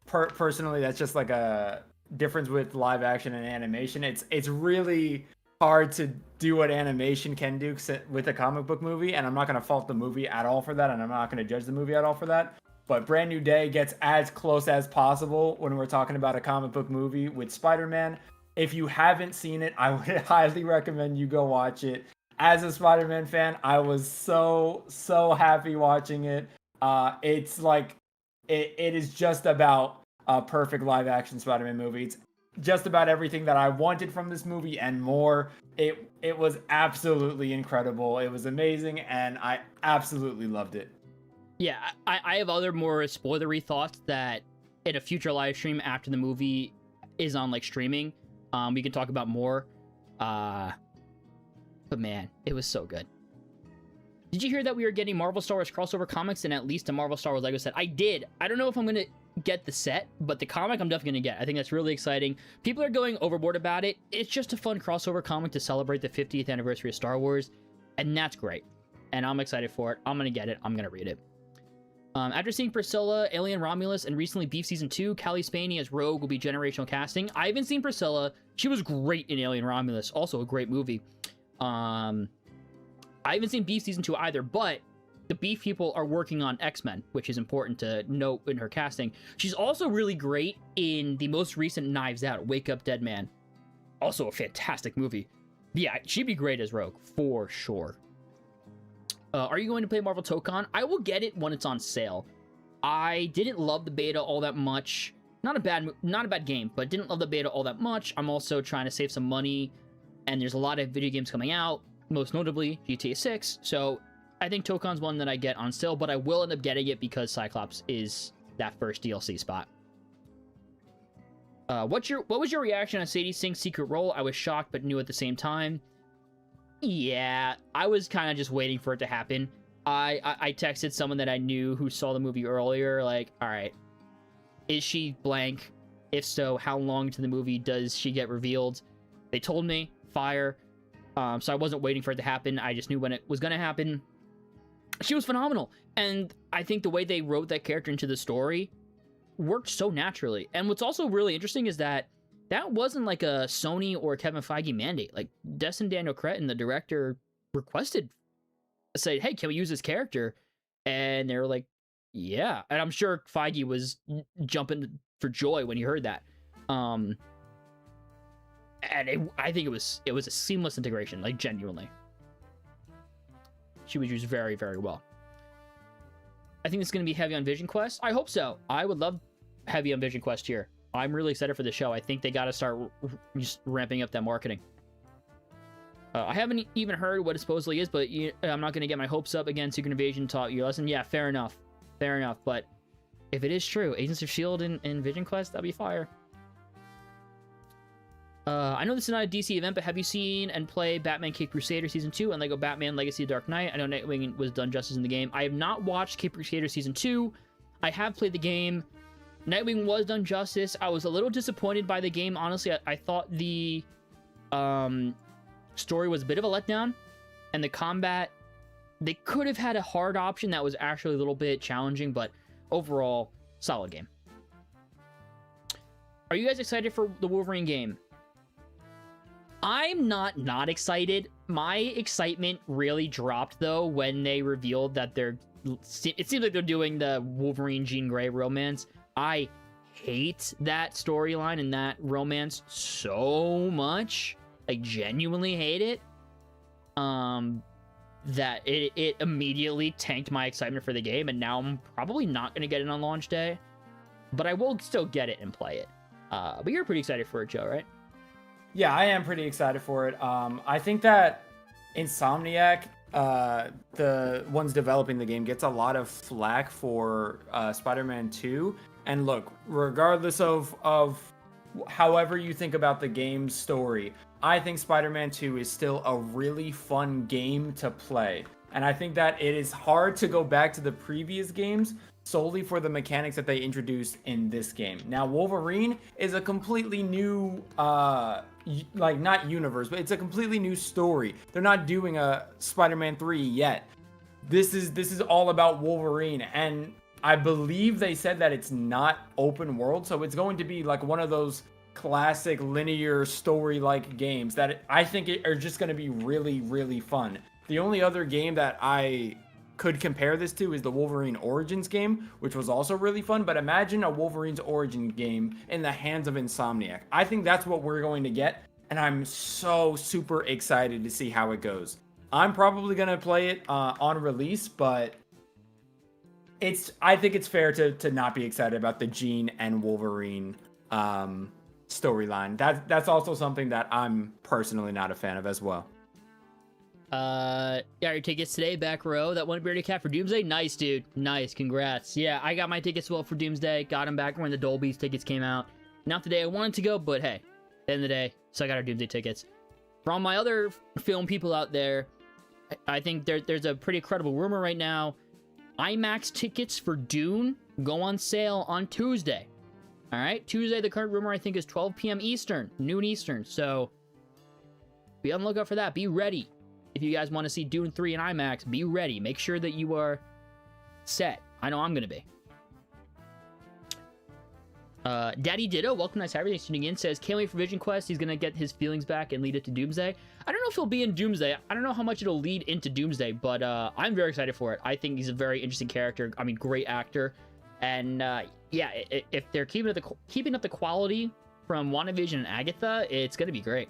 personally, that's just like a difference with live action and animation. It's really hard to do what animation can do with a comic book movie, and I'm not going to fault the movie at all for that, and I'm not going to judge the movie at all for that. But Brand New Day gets as close as possible when we're talking about a comic book movie with Spider-Man. If you haven't seen it, I would highly recommend you go watch it. As a Spider-Man fan, I was so happy watching it. It's like, it is just about a perfect live-action Spider-Man movie. It's just about everything that I wanted from this movie and more. It was absolutely incredible. It was amazing, and I absolutely loved it. Yeah, I have other more spoilery thoughts that in a future live stream after the movie is on like streaming, we can talk about more. But man, it was so good. Did you hear that we are getting Marvel Star Wars crossover comics and at least a Marvel Star Wars Lego set? I did. I don't know if I'm going to get the set, but the comic I'm definitely going to get. I think that's really exciting. People are going overboard about it. It's just a fun crossover comic to celebrate the 50th anniversary of Star Wars, and that's great. And I'm excited for it. I'm going to get it. I'm going to read it. After seeing Priscilla, Alien Romulus, and recently Beef Season 2, Callie Spaney as Rogue will be generational casting. I haven't seen Priscilla. She was great in Alien Romulus. Also a great movie. I haven't seen Beef Season 2 either, but the Beef people are working on X-Men, which is important to note in her casting. She's also really great in the most recent Knives Out, Wake Up Dead Man. Also a fantastic movie. Yeah, she'd be great as Rogue, for sure. Are you going to play Marvel Tokon? I will get it when it's on sale. I didn't love the beta all that much. Not a bad game, but didn't love the beta all that much. I'm also trying to save some money, and there's a lot of video games coming out, most notably GTA 6. So I think Tokon's one that I get on sale, but I will end up getting it because Cyclops is that first DLC spot. What was your reaction on Sadie Sink's secret role? I was shocked, but knew at the same time. Yeah, I was kind of just waiting for it to happen. I texted someone that I knew who saw the movie earlier, like, all right, is she blank? If so, how long into the movie does she get revealed? They told me, fire. So I wasn't waiting for it to happen. I just knew when it was going to happen. She was phenomenal. And I think the way they wrote that character into the story worked so naturally. And what's also really interesting is that wasn't like a Sony or Kevin Feige mandate. Like, Destin Daniel Cretton, the director, requested, said, hey, can we use this character? And they were like, yeah. And I'm sure Feige was jumping for joy when he heard that. And I think it was a seamless integration, like, genuinely. She was used very, very well. I think it's going to be heavy on VisionQuest. I hope so. I would love heavy on VisionQuest here. I'm really excited for the show. I think they got to start just ramping up that marketing. I haven't even heard what it supposedly is, but I'm not going to get my hopes up again. Secret Invasion taught you a lesson. Yeah, fair enough. Fair enough. But if it is true, Agents of S.H.I.E.L.D. in VisionQuest, that'd be fire. I know this is not a DC event, but have you seen and played Batman Cape Crusader Season 2 and Lego Batman Legacy of Dark Knight? I know Nightwing was done justice in the game. I have not watched Cape Crusader Season 2. I have played the game. Nightwing was done justice. I was a little disappointed by the game, honestly. I thought the story was a bit of a letdown, and the combat, they could have had a hard option that was actually a little bit challenging, but overall, solid game. Are you guys excited for the Wolverine game? I'm not excited. My excitement really dropped, though, when they revealed that it seems like they're doing the Wolverine Jean Grey romance. I hate that storyline and that romance so much. I genuinely hate it. That it immediately tanked my excitement for the game, and now I'm probably not going to get it on launch day. But I will still get it and play it. But you're pretty excited for it, Joe, right? Yeah, I am pretty excited for it. I think that Insomniac, the ones developing the game, gets a lot of flack for Spider-Man 2. And look, regardless of however you think about the game's story, I think Spider-Man 2 is still a really fun game to play. And I think that it is hard to go back to the previous games solely for the mechanics that they introduced in this game. Now, Wolverine is a completely new, like, not universe, but it's a completely new story. They're not doing a Spider-Man 3 yet. This is all about Wolverine, and I believe they said that it's not open world, so it's going to be like one of those classic linear story-like games that I think are just going to be really, really fun. The only other game that I could compare this to is the Wolverine Origins game, which was also really fun, but imagine a Wolverine's Origin game in the hands of Insomniac. I think that's what we're going to get, and I'm so super excited to see how it goes. I'm probably going to play it on release, but I think it's fair to not be excited about the Jean and Wolverine storyline. That's also something that I'm personally not a fan of as well. Got your tickets today, back row. That one bearded cat for Doomsday? Nice, dude. Nice, congrats. Yeah, I got my tickets well for Doomsday. Got them back when the Dolby's tickets came out. Not the day I wanted to go, but hey, at the end of the day, so I got our Doomsday tickets. For all my other film people out there, I think there's a pretty credible rumor right now. IMAX tickets for Dune go on sale on Tuesday. All right, Tuesday, the current rumor, I think, is 12 p.m. Eastern, noon Eastern. So be on the lookout for that. Be ready. If you guys want to see Dune 3 in IMAX, be ready. Make sure that you are set. I know I'm going to be. Daddy Ditto, welcome, nice everything tuning in, says, can't wait for VisionQuest. He's going to get his feelings back and lead it to Doomsday. I don't know if he'll be in Doomsday. I don't know how much it'll lead into Doomsday, but I'm very excited for it. I think he's a very interesting character. I mean, great actor. And yeah, if they're keeping up the quality from WandaVision and Agatha, it's going to be great.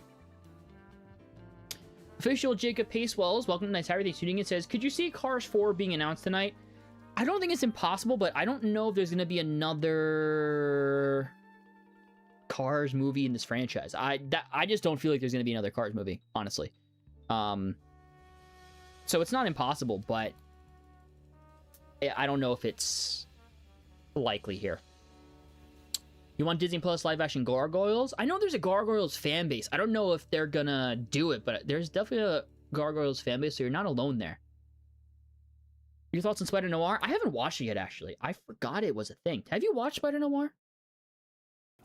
Official Jacob Pacewells, welcome to Nice Everything tuning in, says, could you see Cars 4 being announced tonight? I don't think it's impossible, but I don't know if there's going to be another Cars movie in this franchise. I just don't feel like there's going to be another Cars movie, honestly. So it's not impossible, but I don't know if it's likely here. You want Disney Plus live action Gargoyles? I know there's a Gargoyles fan base. I don't know if they're gonna do it, but there's definitely a Gargoyles fan base, so you're not alone there. Your thoughts on Spider Noir? I haven't watched it yet, actually. I forgot it was a thing. Have you watched Spider Noir?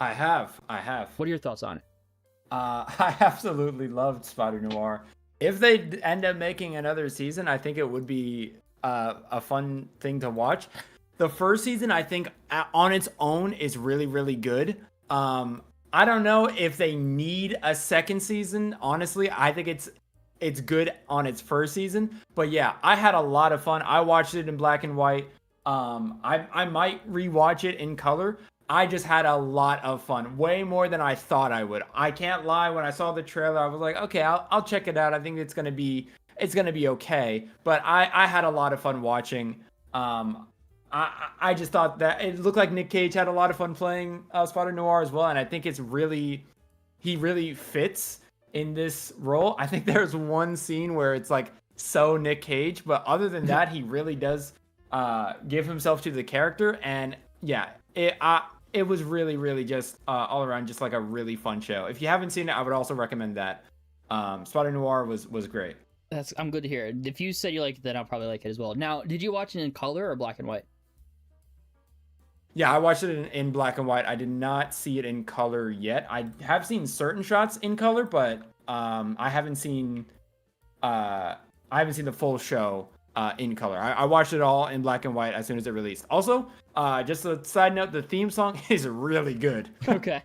I have. What are your thoughts on it? I absolutely loved Spider Noir. If they end up making another season, I think it would be a fun thing to watch. The first season, I think, on its own is really, really good. I don't know if they need a second season. Honestly, I think it's good on its first season. But yeah, I had a lot of fun. I watched it in black and white. I might rewatch it in color. I just had a lot of fun, way more than I thought I would. I can't lie. When I saw the trailer, I was like, okay, I'll check it out. I think it's gonna be okay. But I had a lot of fun watching. I just thought that it looked like Nick Cage had a lot of fun playing Spider Noir as well, and I think he really fits in this role. I think there's one scene where it's like so Nick Cage, but other than that, he really does give himself to the character, and yeah, it was really, really just all around just like a really fun show. If you haven't seen it, I would also recommend that. Spider Noir was great. I'm good to hear. If you said you liked it, then I'll probably like it as well. Now, did you watch it in color or black and white? Yeah, I watched it in black and white. I did not see it in color yet. I have seen certain shots in color, but I haven't seen the full show in color. I watched it all in black and white as soon as it released. Also, just a side note, the theme song is really good. Okay,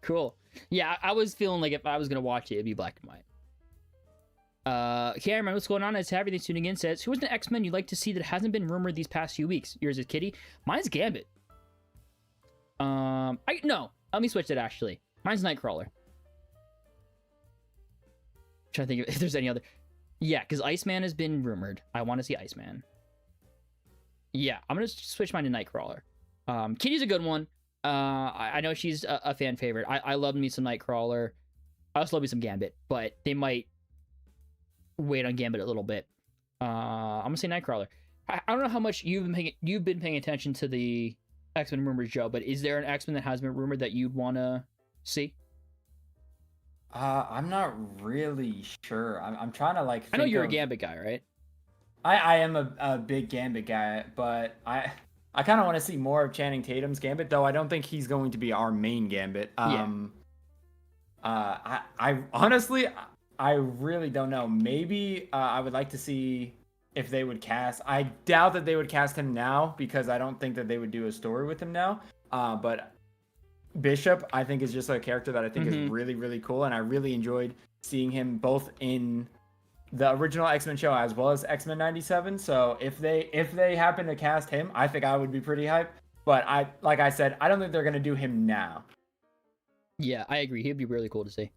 cool. Yeah, I was feeling like if I was gonna watch it, it'd be black and white. Cameron, what's going on? It's everything tuning in says, who is an X-Men you'd like to see that hasn't been rumored these past few weeks? Yours is Kitty. Mine's Gambit. No, let me switch it actually. Mine's Nightcrawler. Trying to think if there's any other. Yeah, because Iceman has been rumored. I want to see Iceman. Yeah, I'm gonna switch mine to Nightcrawler. Kitty's a good one. I know she's a fan favorite. I love me some Nightcrawler. I also love me some Gambit, but they might wait on Gambit a little bit. I'm gonna say Nightcrawler. I don't know how much you've been paying attention to the X-Men rumors, Joe, but is there an X-Men that has been rumored that you'd want to see? I'm not really sure. I'm trying to like. I know you're a Gambit guy, right? I am a big Gambit guy, but I kind of want to see more of Channing Tatum's Gambit, though I don't think he's going to be our main Gambit. I honestly, I really don't know. Maybe I would like to see if they would cast. I doubt that they would cast him now because I don't think that they would do a story with him now. But Bishop, I think, is just a character that I think is really, really cool, and I really enjoyed seeing him both in the original X-Men show as well as X-Men 97. So if they happen to cast him, I think I would be pretty hyped. But like I said, I don't think they're gonna do him now. Yeah, I agree. He'd be really cool to see.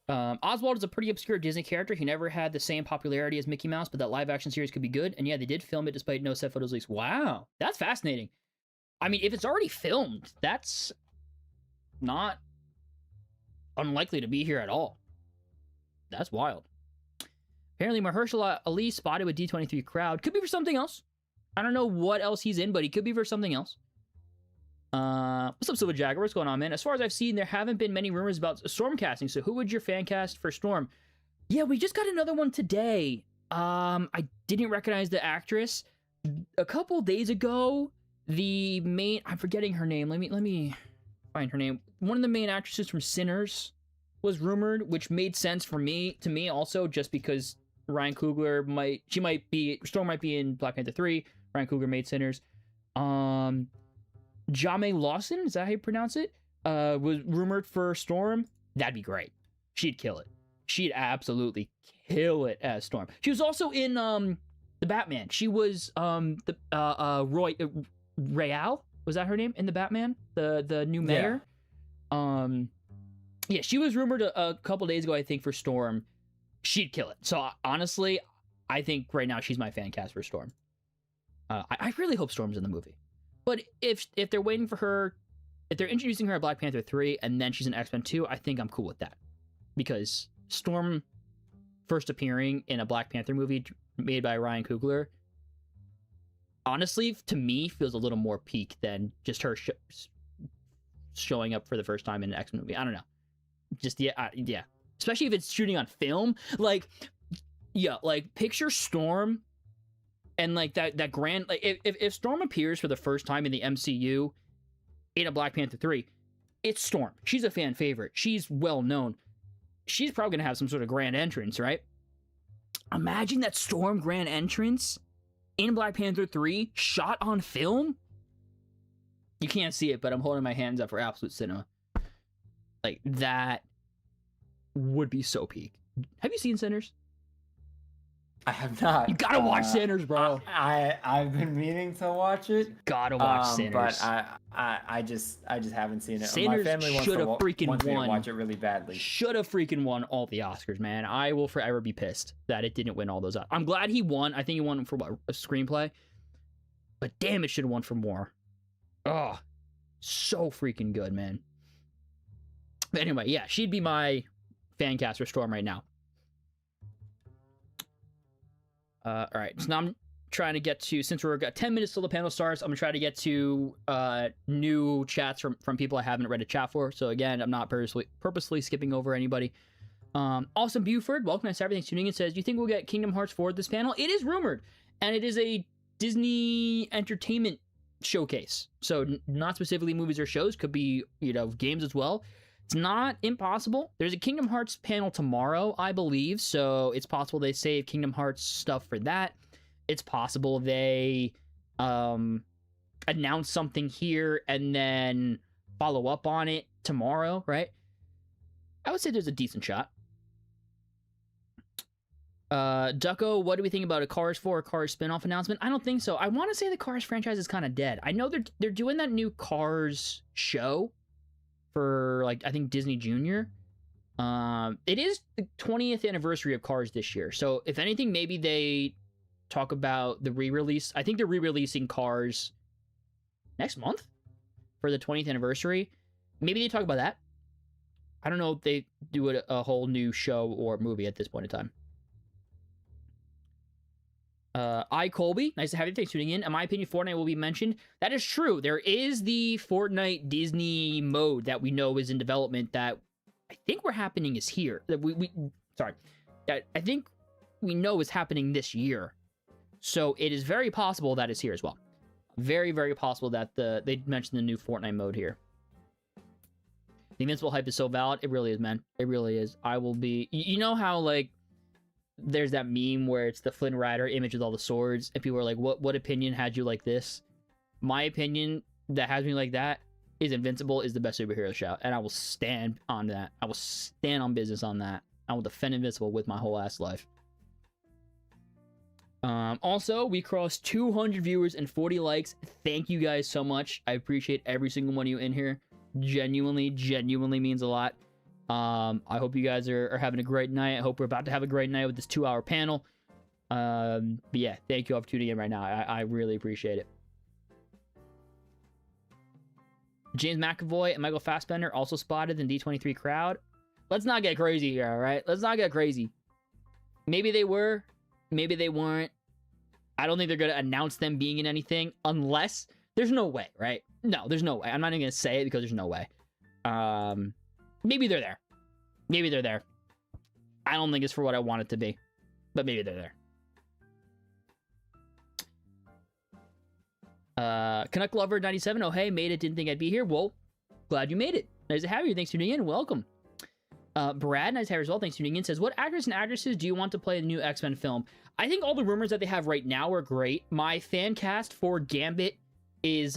Oswald is a pretty obscure Disney character. He never had the same popularity as Mickey Mouse, but that live action series could be good. And yeah, they did film it despite no set photos leaks. Wow, that's fascinating. I mean, if it's already filmed, that's not unlikely to be here at all. That's wild. Apparently, Mahershala Ali spotted with D23 crowd. Could be for something else. I don't know what else he's in, but he could be for something else. What's up, Silver Jagger? What's going on, man? As far as I've seen, there haven't been many rumors about Storm casting. So who would your fan cast for Storm? Yeah, we just got another one today. I didn't recognize the actress. A couple days ago, the main... I'm forgetting her name. Let me find her name. One of the main actresses from Sinners was rumored, which made sense to me also, just because Ryan Coogler Storm might be in Black Panther 3. Ryan Coogler made Sinners. Jame Lawson, is that how you pronounce it? Was rumored for Storm. That'd be great. She'd kill it. She'd absolutely kill it as Storm. She was also in the Batman. She was Royale, was that her name in the Batman? The new mayor. Yeah, she was rumored a couple days ago, I think, for Storm. She'd kill it. So honestly, I think right now she's my fan cast for Storm. I really hope Storm's in the movie. But if they're waiting for her, if they're introducing her at Black Panther 3 and then she's in X-Men 2, I think I'm cool with that. Because Storm first appearing in a Black Panther movie made by Ryan Coogler, honestly, to me, feels a little more peak than just her showing up for the first time in an X-Men movie. I don't know. Just, yeah. Especially if it's shooting on film. Like, picture Storm And like that grand, like if Storm appears for the first time in the MCU in a Black Panther 3, it's Storm. She's a fan favorite. She's well known. She's probably gonna have some sort of grand entrance, right? Imagine that Storm grand entrance in Black Panther 3 shot on film. You can't see it, but I'm holding my hands up for absolute cinema. Like, that would be so peak. Have you seen Sinners? I have not. You gotta watch Sinners, bro. I've been meaning to watch it. Gotta watch Sinners. But I just haven't seen it. Sinners My family wants me to watch it really badly. Should have freaking won all the Oscars, man. I will forever be pissed that it didn't win all those. I'm glad he won. I think he won for what, a screenplay. But damn, it should have won for more. Oh, so freaking good, man. But anyway, yeah, she'd be my fan cast for Storm right now. All right, so now I'm trying to get to, since we've got 10 minutes till the panel starts, I'm gonna try to get to new chats from people I haven't read a chat for. So again, I'm not purposely skipping over anybody. Awesome Buford, welcome to everything. Tuning in says, do you think we'll get Kingdom Hearts 4 at this panel? It is rumored, and it is a Disney Entertainment showcase. So not specifically movies or shows, could be, you know, games as well. It's not impossible. There's a Kingdom Hearts panel tomorrow, I believe, so it's possible they save Kingdom Hearts stuff for that. It's possible they announce something here and then follow up on it tomorrow, right? I would say there's a decent shot. Ducko, what do we think about a Cars 4 or Cars spin-off announcement? I don't think so. I want to say the Cars franchise is kind of dead. I know they're doing that new Cars show for, like, I think Disney Junior. It is the 20th anniversary of Cars this year, so if anything, maybe they talk about the re-release. I think they're re-releasing Cars next month for the 20th anniversary. Maybe they talk about that. I don't know if they do a whole new show or movie at this point in time. Colby, nice to have you. Thanks for tuning in. In my opinion, Fortnite will be mentioned. That is true. There is the Fortnite Disney mode that we know is in development that I think we're happening is here. That I think we know is happening this year. So it is very possible that it's here as well. Very, very possible that they mentioned the new Fortnite mode here. The Invincible hype is so valid. It really is, man. It really is. I will be... You know how, like, there's that meme where it's the Flynn Rider image with all the swords, and people are like, what opinion had you like this? My opinion that has me like that is Invincible is the best superhero shout, and I will stand on that. I will stand on business on that. I will defend Invincible with my whole ass life. Also, we crossed 200 viewers and 40 likes. Thank you guys so much. I appreciate every single one of you in here. Genuinely means a lot. I hope you guys are having a great night. I hope we're about to have a great night with this 2-hour panel. But yeah, thank you all for tuning in right now. I really appreciate it. James McAvoy and Michael Fassbender also spotted in D23 crowd. Let's not get crazy here, all right? Let's not get crazy. Maybe they were, maybe they weren't. I don't think they're going to announce them being in anything unless... There's no way, right? No, there's no way. I'm not even going to say it because there's no way. Maybe they're there. Maybe they're there. I don't think it's for what I want it to be. But maybe they're there. Canuck Lover 97. Oh, hey, made it. Didn't think I'd be here. Well, glad you made it. Nice to have you. Thanks for tuning in. Welcome. Brad, nice to have you as well. Thanks for tuning in. Says, what actors and actresses do you want to play the new X-Men film? I think all the rumors that they have right now are great. My fan cast for Gambit is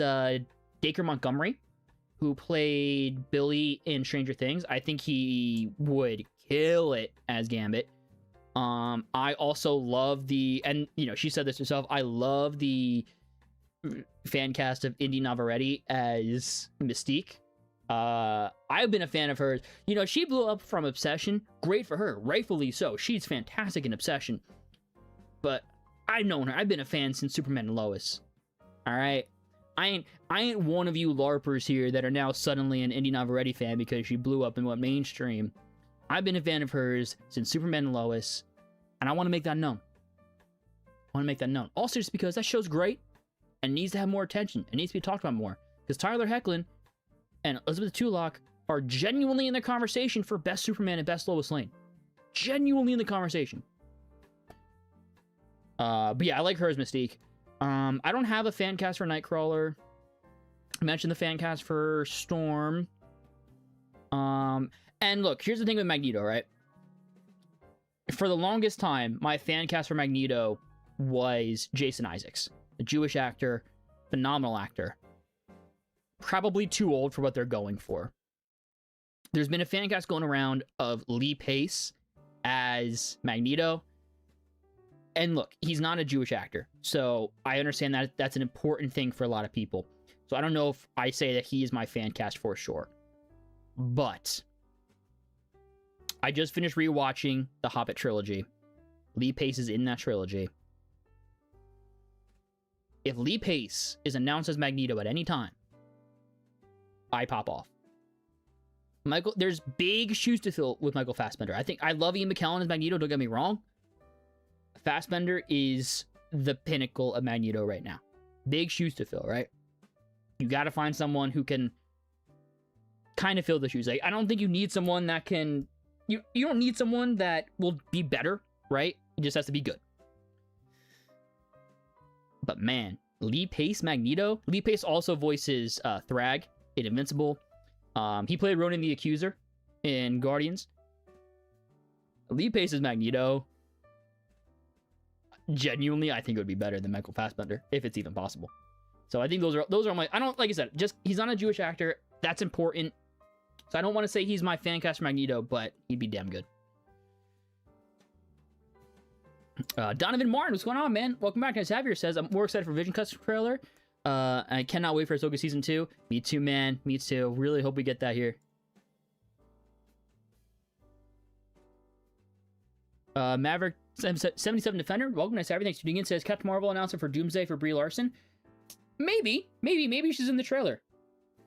Dacre Montgomery, who played Billy in Stranger Things. I think he would kill it as Gambit. I also love and you know, she said this herself, I love the fan cast of Indy Navarrete as Mystique. I've been a fan of hers. You know, she blew up from Obsession. Great for her, rightfully so. She's fantastic in Obsession. But I've known her. I've been a fan since Superman and Lois. All right. I ain't one of you LARPers here that are now suddenly an Indy Navarrete fan because she blew up and went mainstream. I've been a fan of hers since Superman and Lois, and I want to make that known. Also, just because that show's great and needs to have more attention. It needs to be talked about more. Because Tyler Hoechlin and Elizabeth Tulloch are genuinely in the conversation for Best Superman and Best Lois Lane. Genuinely in the conversation. But yeah, I like her as Mystique. I don't have a fan cast for Nightcrawler. I mentioned the fan cast for Storm. And look, here's the thing with Magneto, right? For the longest time, my fan cast for Magneto was Jason Isaacs, a Jewish actor, phenomenal actor. Probably too old for what they're going for. There's been a fan cast going around of Lee Pace as Magneto. And look, he's not a Jewish actor. So I understand that that's an important thing for a lot of people. So I don't know if I say that he is my fan cast for sure. But I just finished rewatching the Hobbit trilogy. Lee Pace is in that trilogy. If Lee Pace is announced as Magneto at any time, I pop off. There's big shoes to fill with Michael Fassbender. I love Ian McKellen as Magneto, don't get me wrong. Fassbender is the pinnacle of Magneto right now. Big shoes to fill, right? You got to find someone who can kind of fill the shoes. Like, I don't think you need someone that can... You don't need someone that will be better, right? It just has to be good. But man, Lee Pace, Magneto. Lee Pace also voices Thrag in Invincible. He played Ronan the Accuser in Guardians. Lee Pace as Magneto. Genuinely, I think it would be better than Michael Fassbender, if it's even possible. So I think those are my... I don't... Like I said, just... He's not a Jewish actor. That's important. So I don't want to say he's my fan cast for Magneto, but he'd be damn good. Donovan Martin, what's going on, man? Welcome back. Nice to have you. Says, I'm more excited for VisionQuest trailer. I cannot wait for Ahsoka Season 2. Me too, man. Me too. Really hope we get that here. Maverick 77 Defender, welcome. Nice to have you. Thanks for tuning in. Says, Captain Marvel announcer for Doomsday for Brie Larson. Maybe she's in the trailer.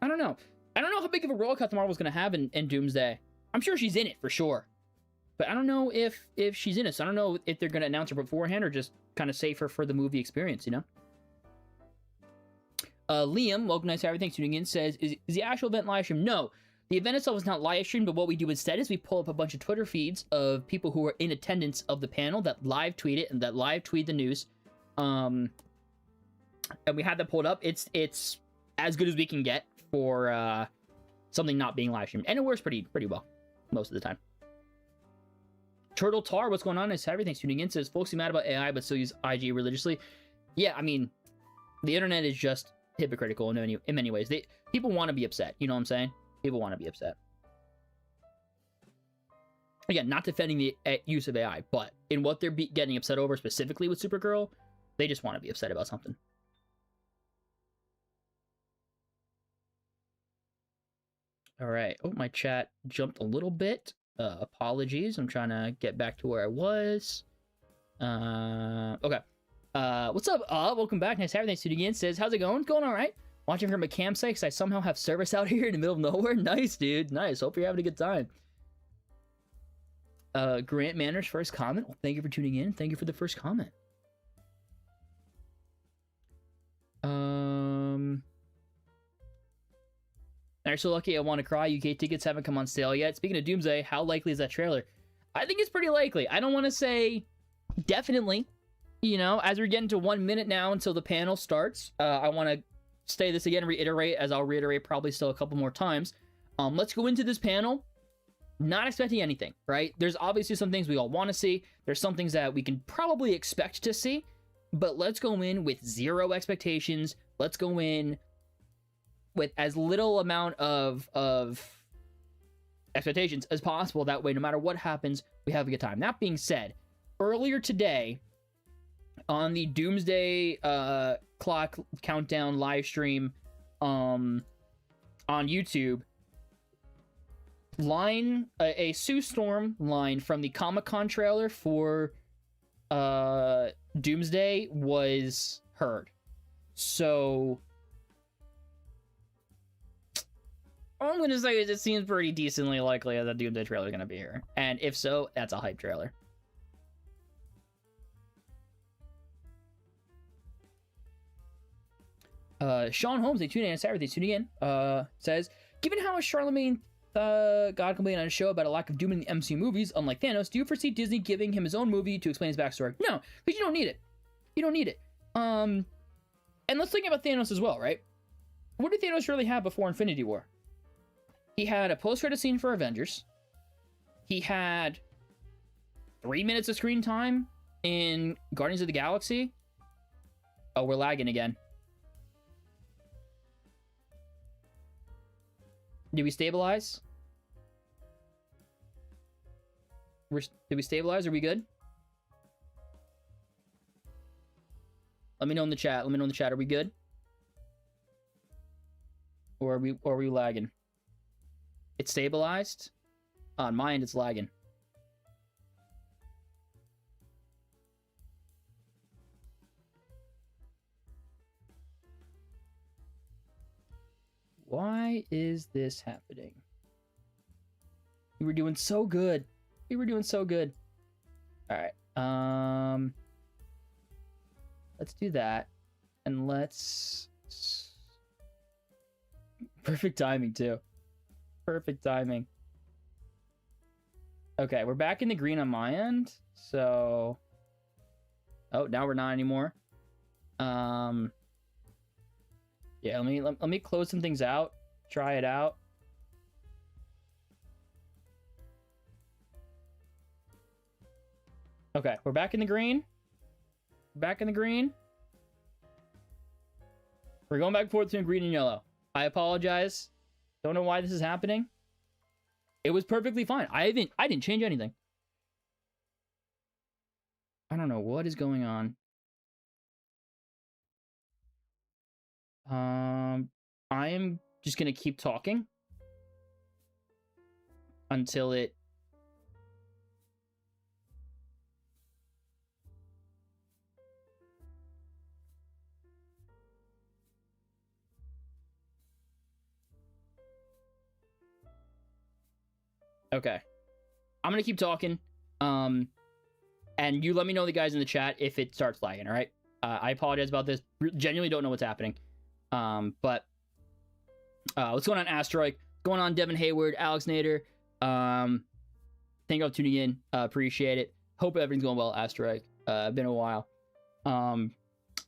I don't know. I don't know how big of a role Captain Marvel's going to have in Doomsday. I'm sure she's in it for sure. But I don't know if she's in it. So I don't know if they're going to announce her beforehand or just kind of save her for the movie experience, you know? Liam, welcome. Nice to have you. Thanks for tuning in. Says, is the actual event live stream? No. The event itself is not live streamed, but what we do instead is we pull up a bunch of Twitter feeds of people who are in attendance of the panel that live tweet it and that live tweet the news. And we had that pulled up. It's as good as we can get for something not being live streamed, and it works pretty well most of the time. Turtle Tar, what's going on? Nice to have you. Thanks for tuning in. Says, folks are mad about AI but still use IG religiously. Yeah, I mean, the internet is just hypocritical in many ways. People want to be upset. You know what I'm saying? People want to be upset. Again, not defending the use of AI, but in what they're getting upset over specifically with Supergirl, they just want to be upset about something. All right. Oh, my chat jumped a little bit. Apologies. I'm trying to get back to where I was. Okay. What's up? Welcome back. Nice to have you. Thanks for tuning in. Says, how's it going? Going all right. Watching from a campsite because I somehow have service out here in the middle of nowhere. Nice, dude. Nice. Hope you're having a good time. Grant Manners, first comment. Well, thank you for tuning in. Thank you for the first comment. I'm so lucky I want to cry. UK tickets haven't come on sale yet. Speaking of Doomsday, how likely is that trailer? I think it's pretty likely. I don't want to say definitely. You know, as we're getting to 1 minute now until the panel starts, I want to say this again, reiterate, as I'll reiterate probably still a couple more times. Let's go into this panel not expecting anything, right? There's obviously some things we all want to see. There's some things that we can probably expect to see, but let's go in with zero expectations. Let's go in with as little amount of expectations as possible. That way, no matter what happens, we have a good time. That being said, earlier today, on the Doomsday clock countdown live stream on YouTube, a Sue Storm line from the Comic-Con trailer for Doomsday was heard. So all I'm going to say is it seems pretty decently likely that the Doomsday trailer is going to be here. And if so, that's a hype trailer. Sean Holmes, they tune in on Saturday, tuning in, says, given how much Charlemagne God complained on his show about a lack of Doom in the MCU movies, unlike Thanos, do you foresee Disney giving him his own movie to explain his backstory? No, because you don't need it. You don't need it. And let's think about Thanos as well, right? What did Thanos really have before Infinity War? He had a post-credit scene for Avengers. He had 3 minutes of screen time in Guardians of the Galaxy. Oh, we're lagging again. Did we stabilize? Did we stabilize? Are we good? Let me know in the chat. Let me know in the chat. Are we good? Or are we lagging? It's stabilized. On my end, it's lagging. Why is this happening? We were doing so good. We were doing so good. All right. Let's do that. And let's... Perfect timing, too. Perfect timing. Okay, we're back in the green on my end. So... Oh, now we're not anymore. Yeah, let me close some things out. Try it out. Okay, we're back in the green. Back in the green. We're going back and forth between green and yellow. I apologize. Don't know why this is happening. It was perfectly fine. I didn't change anything. I don't know what is going on. I am just gonna keep talking until it... Okay. I'm gonna keep talking. And you let me know, the guys in the chat, if it starts lagging, all right? I apologize about this. Genuinely don't know what's happening. But what's going on, Asteroid? What's going on, Devin Hayward, Alex Nader? Thank you all for tuning in. Appreciate it. Hope everything's going well, Asteroid. Been a while. But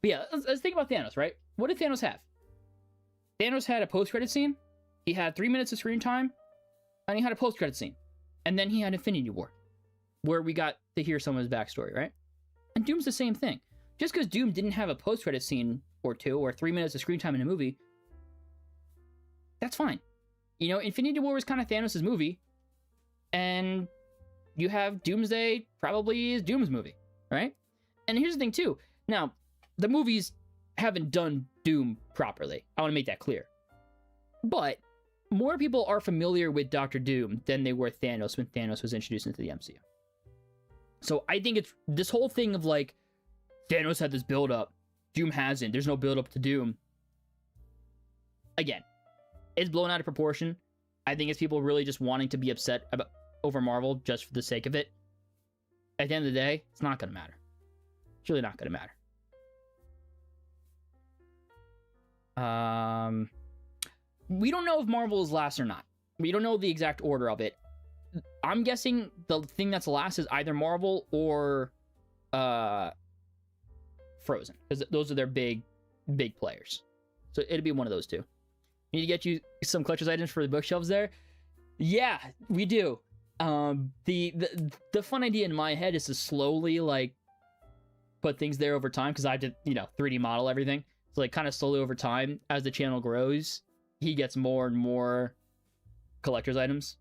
yeah, let's think about Thanos, right? What did Thanos have? Thanos had a post-credit scene. He had 3 minutes of screen time. And he had a post-credit scene. And then he had Infinity War, where we got to hear some of his backstory, right? And Doom's the same thing. Just because Doom didn't have a post-credit scene or two, or 3 minutes of screen time in a movie, that's fine. You know, Infinity War was kind of Thanos' movie, and you have Doomsday probably is Doom's movie, right? And here's the thing, too. Now, the movies haven't done Doom properly. I want to make that clear. But more people are familiar with Dr. Doom than they were Thanos when Thanos was introduced into the MCU. So I think it's this whole thing of like, Thanos had this build-up, Doom hasn't, there's no build-up to Doom. Again, it's blown out of proportion. I think it's people really just wanting to be upset about over Marvel just for the sake of it. At the end of the day, it's not going to matter. It's really not going to matter. We don't know if Marvel is last or not. We don't know the exact order of it. I'm guessing the thing that's last is either Marvel or Frozen, because those are their big players. So it'll be one of those two. Need to get you some collector's items for the bookshelves there. Yeah, we do. The fun idea in my head is to slowly like put things there over time, because I did 3D model everything. So like kind of slowly over time as the channel grows, he gets more and more collector's items.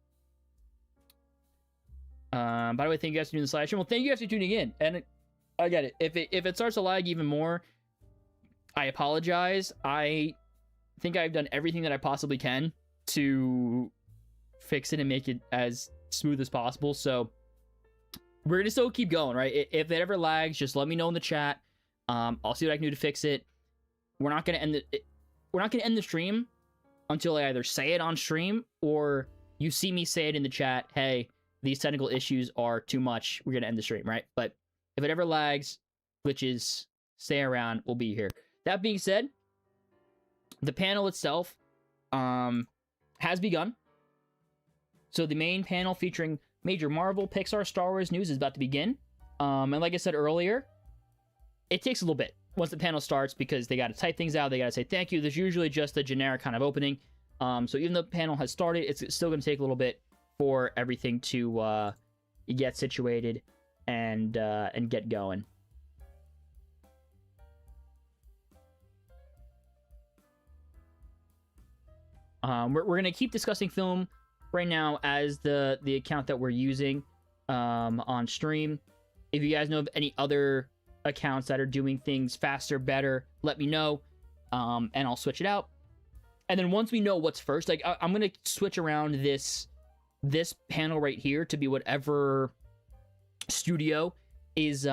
By the way, thank you guys for doing the slideshow. Well, thank you guys for tuning in. And I get it. If it starts to lag even more, I apologize. I think I've done everything that I possibly can to fix it and make it as smooth as possible. So we're gonna still keep going, right? If it ever lags, just let me know in the chat. I'll see what I can do to fix it. We're not gonna end the stream until I either say it on stream or you see me say it in the chat. Hey, these technical issues are too much. We're gonna end the stream, right? But if it ever lags, glitches, stay around. We'll be here. That being said, the panel itself has begun. So the main panel featuring major Marvel, Pixar, Star Wars news is about to begin. And like I said earlier, it takes a little bit once the panel starts because they got to type things out. They got to say thank you. There's usually just a generic kind of opening. So even though the panel has started, it's still going to take a little bit for everything to get situated and get going. We're going to keep discussing film right now as the account that we're using on stream. If you guys know of any other accounts that are doing things faster, better, let me know, and I'll switch it out. And then once we know what's first, like I'm going to switch around this panel right here to be whatever studio is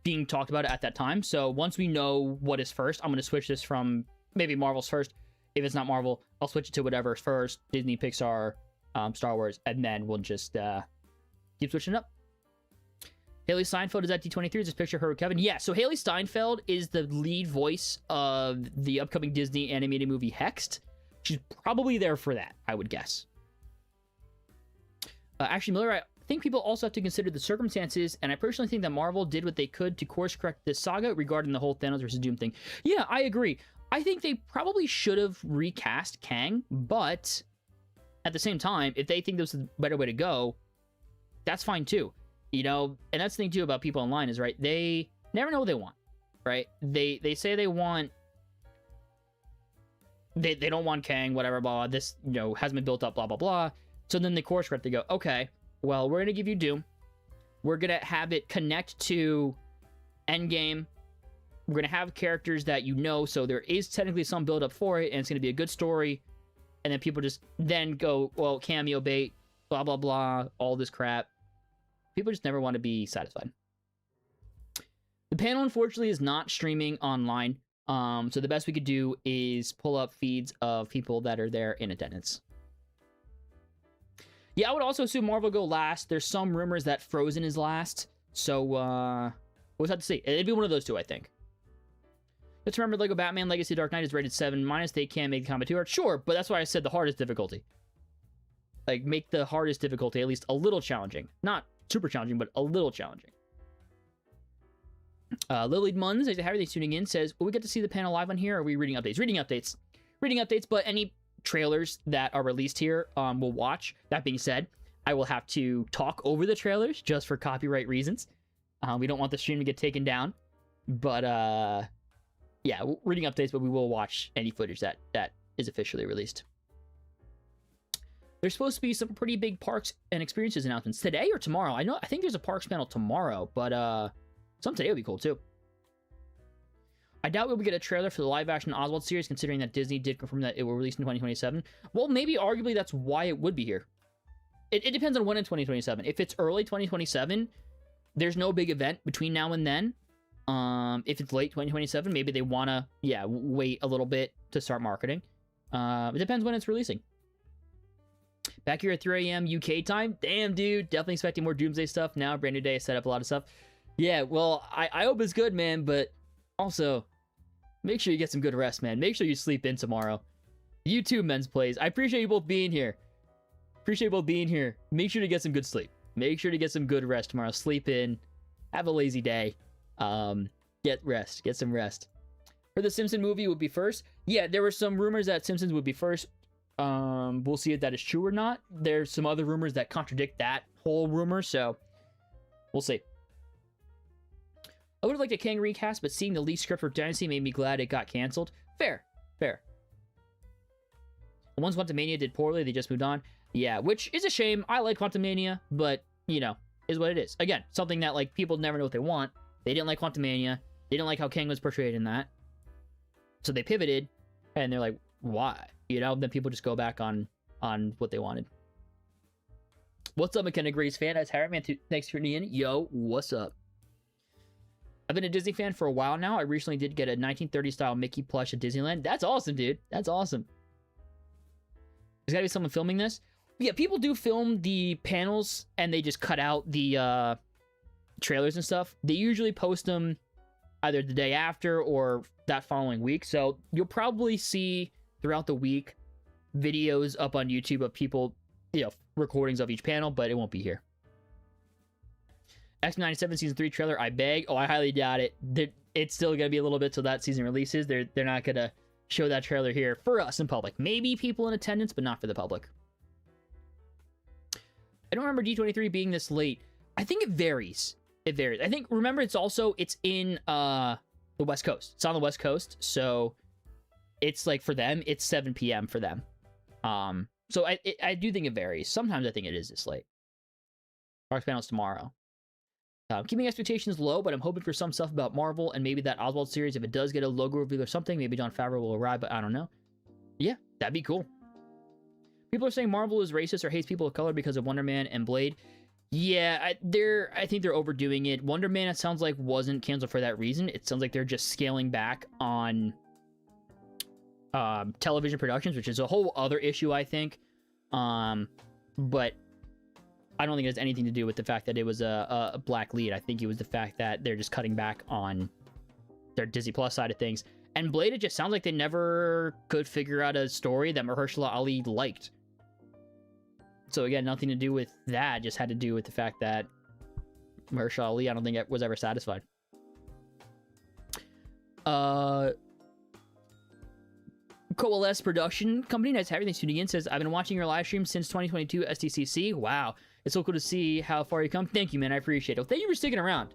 being talked about at that time. So once we know what is first, I'm going to switch this from maybe Marvel's first. If it's not Marvel, I'll switch it to whatever's first, Disney, Pixar, Star Wars, and then we'll just keep switching it up. Haley Steinfeld is at D23. Is this picture of her with Kevin? Yeah, so Haley Steinfeld is the lead voice of the upcoming Disney animated movie Hexed. She's probably there for that, I would guess. Actually, Miller, I think people also have to consider the circumstances, and I personally think that Marvel did what they could to course correct this saga regarding the whole Thanos versus Doom thing. Yeah, I agree. I think they probably should have recast Kang, but at the same time, if they think this is the better way to go, that's fine too. You know, and that's the thing too about people online is, right, they never know what they want, right? They say they want, they don't want Kang, whatever, blah, blah, this, you know, hasn't been built up, blah, blah, blah. So then they course correct, they go, okay, well, we're going to give you Doom. We're going to have it connect to Endgame. We're going to have characters that you know, so there is technically some build up for it, and it's going to be a good story. And then people just then go, well, cameo bait, blah, blah, blah, all this crap. People just never want to be satisfied. The panel, unfortunately, is not streaming online. So the best we could do is pull up feeds of people that are there in attendance. Yeah, I would also assume Marvel go last. There's some rumors that Frozen is last. So, we'll just have to see. It'd be one of those two, I think. Let's remember Lego Batman Legacy Dark Knight is rated 7-. They can make the combat 2 hard. Sure, but that's why I said the hardest difficulty. Like, make the hardest difficulty at least a little challenging. Not super challenging, but a little challenging. Lily Munns, how are they tuning in? Says, will we get to see the panel live on here, or are we reading updates? Reading updates. Reading updates, but any trailers that are released here, we'll watch. That being said, I will have to talk over the trailers just for copyright reasons. We don't want the stream to get taken down. But, yeah, reading updates, but we will watch any footage that is officially released. There's supposed to be some pretty big parks and experiences announcements today or tomorrow. I think there's a parks panel tomorrow, but some today would be cool too. I doubt we'll get a trailer for the live-action Oswald series, considering that Disney did confirm that it will release in 2027. Well, maybe arguably that's why it would be here. It depends on when in 2027. If it's early 2027, there's no big event between now and then. If it's late 2027, maybe they want to, wait a little bit to start marketing. It depends when it's releasing. Back here at 3 a.m. UK time. Damn, dude. Definitely expecting more Doomsday stuff now. Brand new day. I set up a lot of stuff. Yeah, well, I hope it's good, man. But also, make sure you get some good rest, man. Make sure you sleep in tomorrow. You too, Men's Plays. I appreciate you both being here. Make sure to get some good sleep. Make sure to get some good rest tomorrow. Sleep in. Have a lazy day. Get rest. Get some rest. For the Simpson movie would be first. Yeah, there were some rumors that Simpsons would be first. We'll see if that is true or not. There's some other rumors that contradict that whole rumor, so we'll see. I would have liked a Kang recast, but seeing the leaked script for Dynasty made me glad it got canceled. Fair. Once Quantumania did poorly, they just moved on. Yeah, which is a shame. I like Quantumania, but, you know, is what it is. Again, something that, like, people never know what they want. They didn't like Quantumania. They didn't like how Kang was portrayed in that. So they pivoted, and they're like, why? You know, then people just go back on what they wanted. What's up, McKenna Grace fan? That's Harry, man. Thanks for tuning in. Yo, what's up? I've been a Disney fan for a while now. I recently did get a 1930s style Mickey plush at Disneyland. That's awesome, dude. That's awesome. There's gotta be someone filming this. Yeah, people do film the panels and they just cut out the trailers and stuff. They usually post them either the day after or that following week. So you'll probably see throughout the week videos up on YouTube of people, you know, recordings of each panel, but it won't be here. X-Men 97 season 3 trailer, I beg. Oh, I highly doubt it. It's still gonna be a little bit till that season releases. They're not gonna show that trailer here for us in public. Maybe people in attendance, but not for the public. I don't remember D23 being this late. I think it varies. It varies. I think, remember, it's in the West Coast. It's on the West Coast, so it's like, for them, it's 7 p.m. for them. So I do think it varies. Sometimes I think it is this late. Parks panels tomorrow. Keeping expectations low, but I'm hoping for some stuff about Marvel and maybe that Oswald series. If it does get a logo reveal or something, maybe Jon Favreau will arrive, but I don't know. Yeah, that'd be cool. People are saying Marvel is racist or hates people of color because of Wonder Man and Blade. Yeah, I think they're overdoing it. Wonder Man, it sounds like, wasn't canceled for that reason. It sounds like they're just scaling back on television productions, which is a whole other issue, I think. But I don't think it has anything to do with the fact that it was a black lead. I think it was the fact that they're just cutting back on their Disney Plus side of things. And Blade, it just sounds like they never could figure out a story that Mahershala Ali liked. So again, nothing to do with that. Just had to do with the fact that Mahershala Ali, I don't think it was ever satisfied. Coalesce Production Company, nice to have everything tuning in, says, I've been watching your live stream since 2022 SDCC. Wow. It's so cool to see how far you come. Thank you, man. I appreciate it. Well, thank you for sticking around.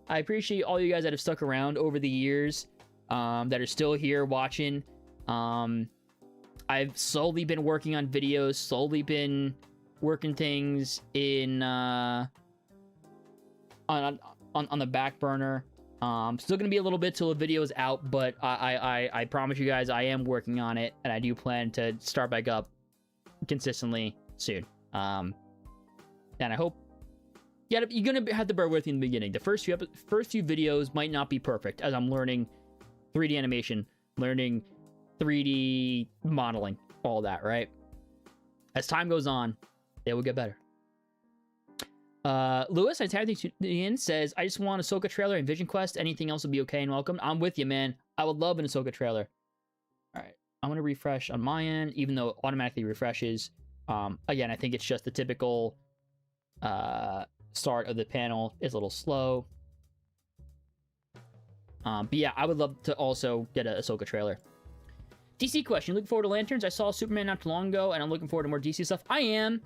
I appreciate all you guys that have stuck around over the years, that are still here watching. I've slowly been working on videos, slowly been working things in on the back burner. Still gonna be a little bit till the video's out, but I promise you guys I am working on it, and I do plan to start back up consistently soon. And I hope you're gonna have to bear with me in the beginning. The first few videos might not be perfect, as I'm learning 3D animation, learning 3D modeling, all that, right? As time goes on, they will get better. Lewis, I tagged in, says, I just want a Ahsoka trailer and VisionQuest. Anything else would be okay and welcome. I'm with you, man. I would love an Ahsoka trailer. All right, I'm gonna refresh on my end, even though it automatically refreshes. Again, I think it's just the typical start of the panel is a little slow. But yeah, I would love to also get a Ahsoka trailer. DC question, looking forward to Lanterns? I saw Superman not too long ago, and I'm looking forward to more DC stuff. I am.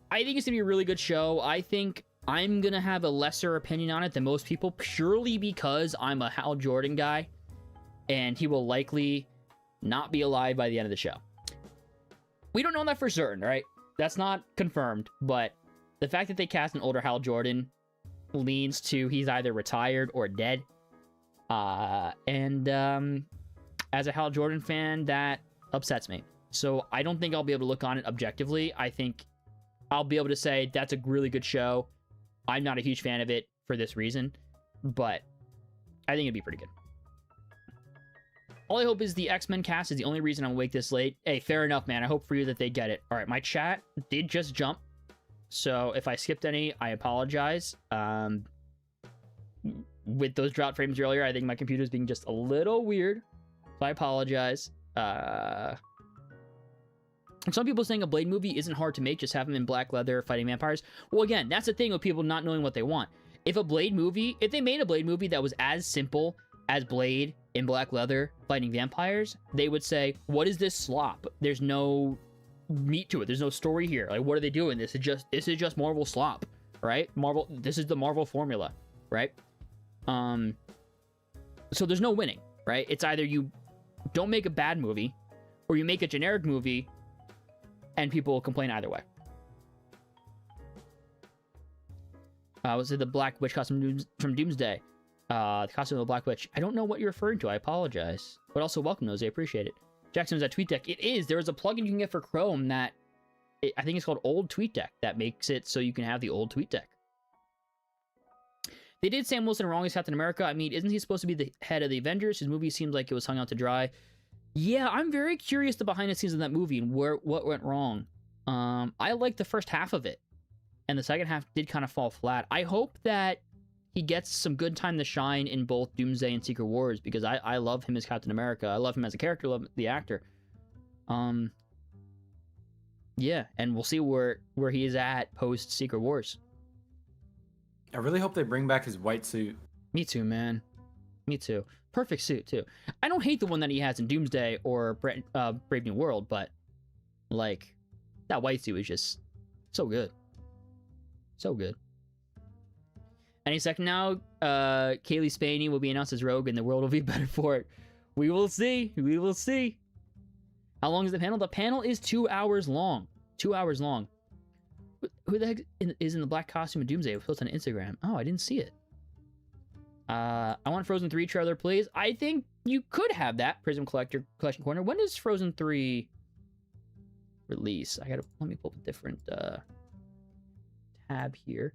I think it's gonna be a really good show. I think I'm gonna have a lesser opinion on it than most people, purely because I'm a Hal Jordan guy, and he will likely not be alive by the end of the show. We don't know that for certain, right? That's not confirmed, but the fact that they cast an older Hal Jordan leans to he's either retired or dead. As a Hal Jordan fan, that upsets me. So I don't think I'll be able to look on it objectively. I think I'll be able to say that's a really good show. I'm not a huge fan of it for this reason, but I think it'd be pretty good. All I hope is the X-Men cast is the only reason I'm awake this late. Hey, fair enough, man. I hope for you that they get it. All right, my chat did just jump, so if I skipped any, I apologize. With those drop frames earlier, I think my computer is being just a little weird, so I apologize. Some people saying a Blade movie isn't hard to make, just have him in black leather fighting vampires. Well, again, that's the thing with people not knowing what they want. If they made a Blade movie that was as simple as Blade in black leather fighting vampires, they would say, what is this slop? There's no meat to it. There's no story here. Like, what are they doing? This is just Marvel slop, right? This is the Marvel formula, right? So there's no winning, right? It's either you don't make a bad movie or you make a generic movie and people will complain either way. Was it the Black Witch costume from Doomsday? The costume of the Black Witch. I don't know what you're referring to. I apologize. But also, welcome those. I appreciate it. Jackson's at TweetDeck. It is. There is a plugin you can get for Chrome that I think it's called Old TweetDeck that makes it so you can have the old TweetDeck. They did Sam Wilson wrong as Captain America. I mean, isn't he supposed to be the head of the Avengers? His movie seems like it was hung out to dry. Yeah, I'm very curious the behind the scenes of that movie and what went wrong. I liked the first half of it, and the second half did kind of fall flat. I hope that he gets some good time to shine in both Doomsday and Secret Wars, because I love him as Captain America. I love him as a character, love the actor. Yeah, and we'll see where he is at post Secret Wars. I really hope they bring back his white suit. Me too, man. Me too. Perfect suit too. I don't hate the one that he has in Doomsday or Brave New World, but like that white suit is just so good. So good. Any second now, Kaylee Spaney will be announced as Rogue, and the world will be better for it. We will see. We will see. How long is the panel? The panel is 2 hours long. 2 hours long. Who the heck is in the black costume of Doomsday? It was posted on Instagram. Oh, I didn't see it. I want Frozen 3 trailer, please. I think you could have that. Prism Collection Corner. When does Frozen 3 release? Let me pull up a different tab here.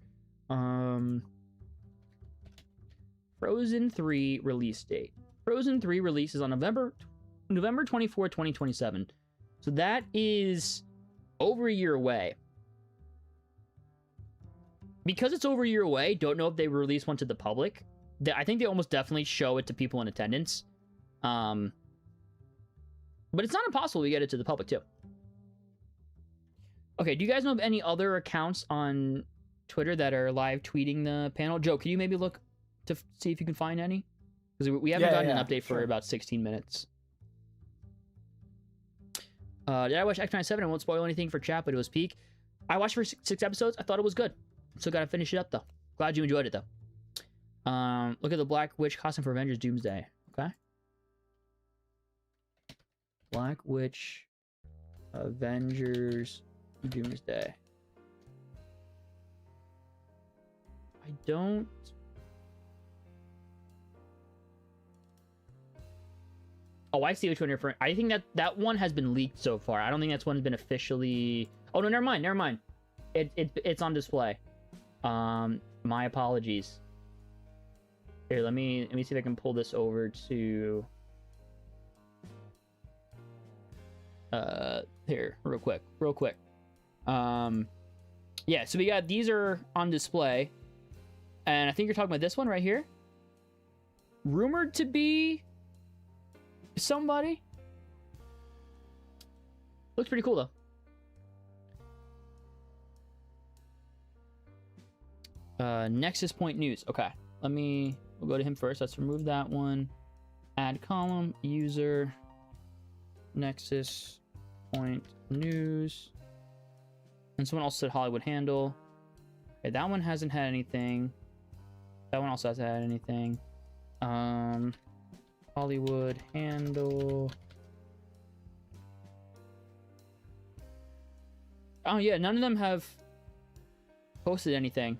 Frozen 3 release date. Frozen 3 releases on November 24, 2027. So that is over a year away. Because it's over a year away, don't know if they release one to the public. I think they almost definitely show it to people in attendance. But it's not impossible to get it to the public too. Okay, do you guys know of any other accounts on Twitter that are live tweeting the panel? Joe, can you maybe look to see if you can find any? Because we haven't gotten an update for about 16 minutes. Did I watch X-Men 7? I won't spoil anything for chat, but it was peak. I watched for 6 episodes. I thought it was good. Still gotta finish it up though. Glad you enjoyed it though. Look at the Black Witch costume for Avengers Doomsday. Okay. Black Witch Avengers Doomsday. I don't... Oh, I see which one you're referring. I think that one has been leaked so far. I don't think that's one has been officially... Oh, no, never mind. It's on display. My apologies. Here, let me see if I can pull this over to... here, real quick. Yeah, so we got... These are on display. And I think you're talking about this one right here. Rumored to be... somebody. Looks pretty cool though. Nexus Point News. Okay, we'll go to him first. Let's remove that one. Add column, user, Nexus Point News. And someone else said Hollywood Handle. Okay, that one hasn't had anything. That one also hasn't had anything. Hollywood Handle. Oh yeah, none of them have posted anything.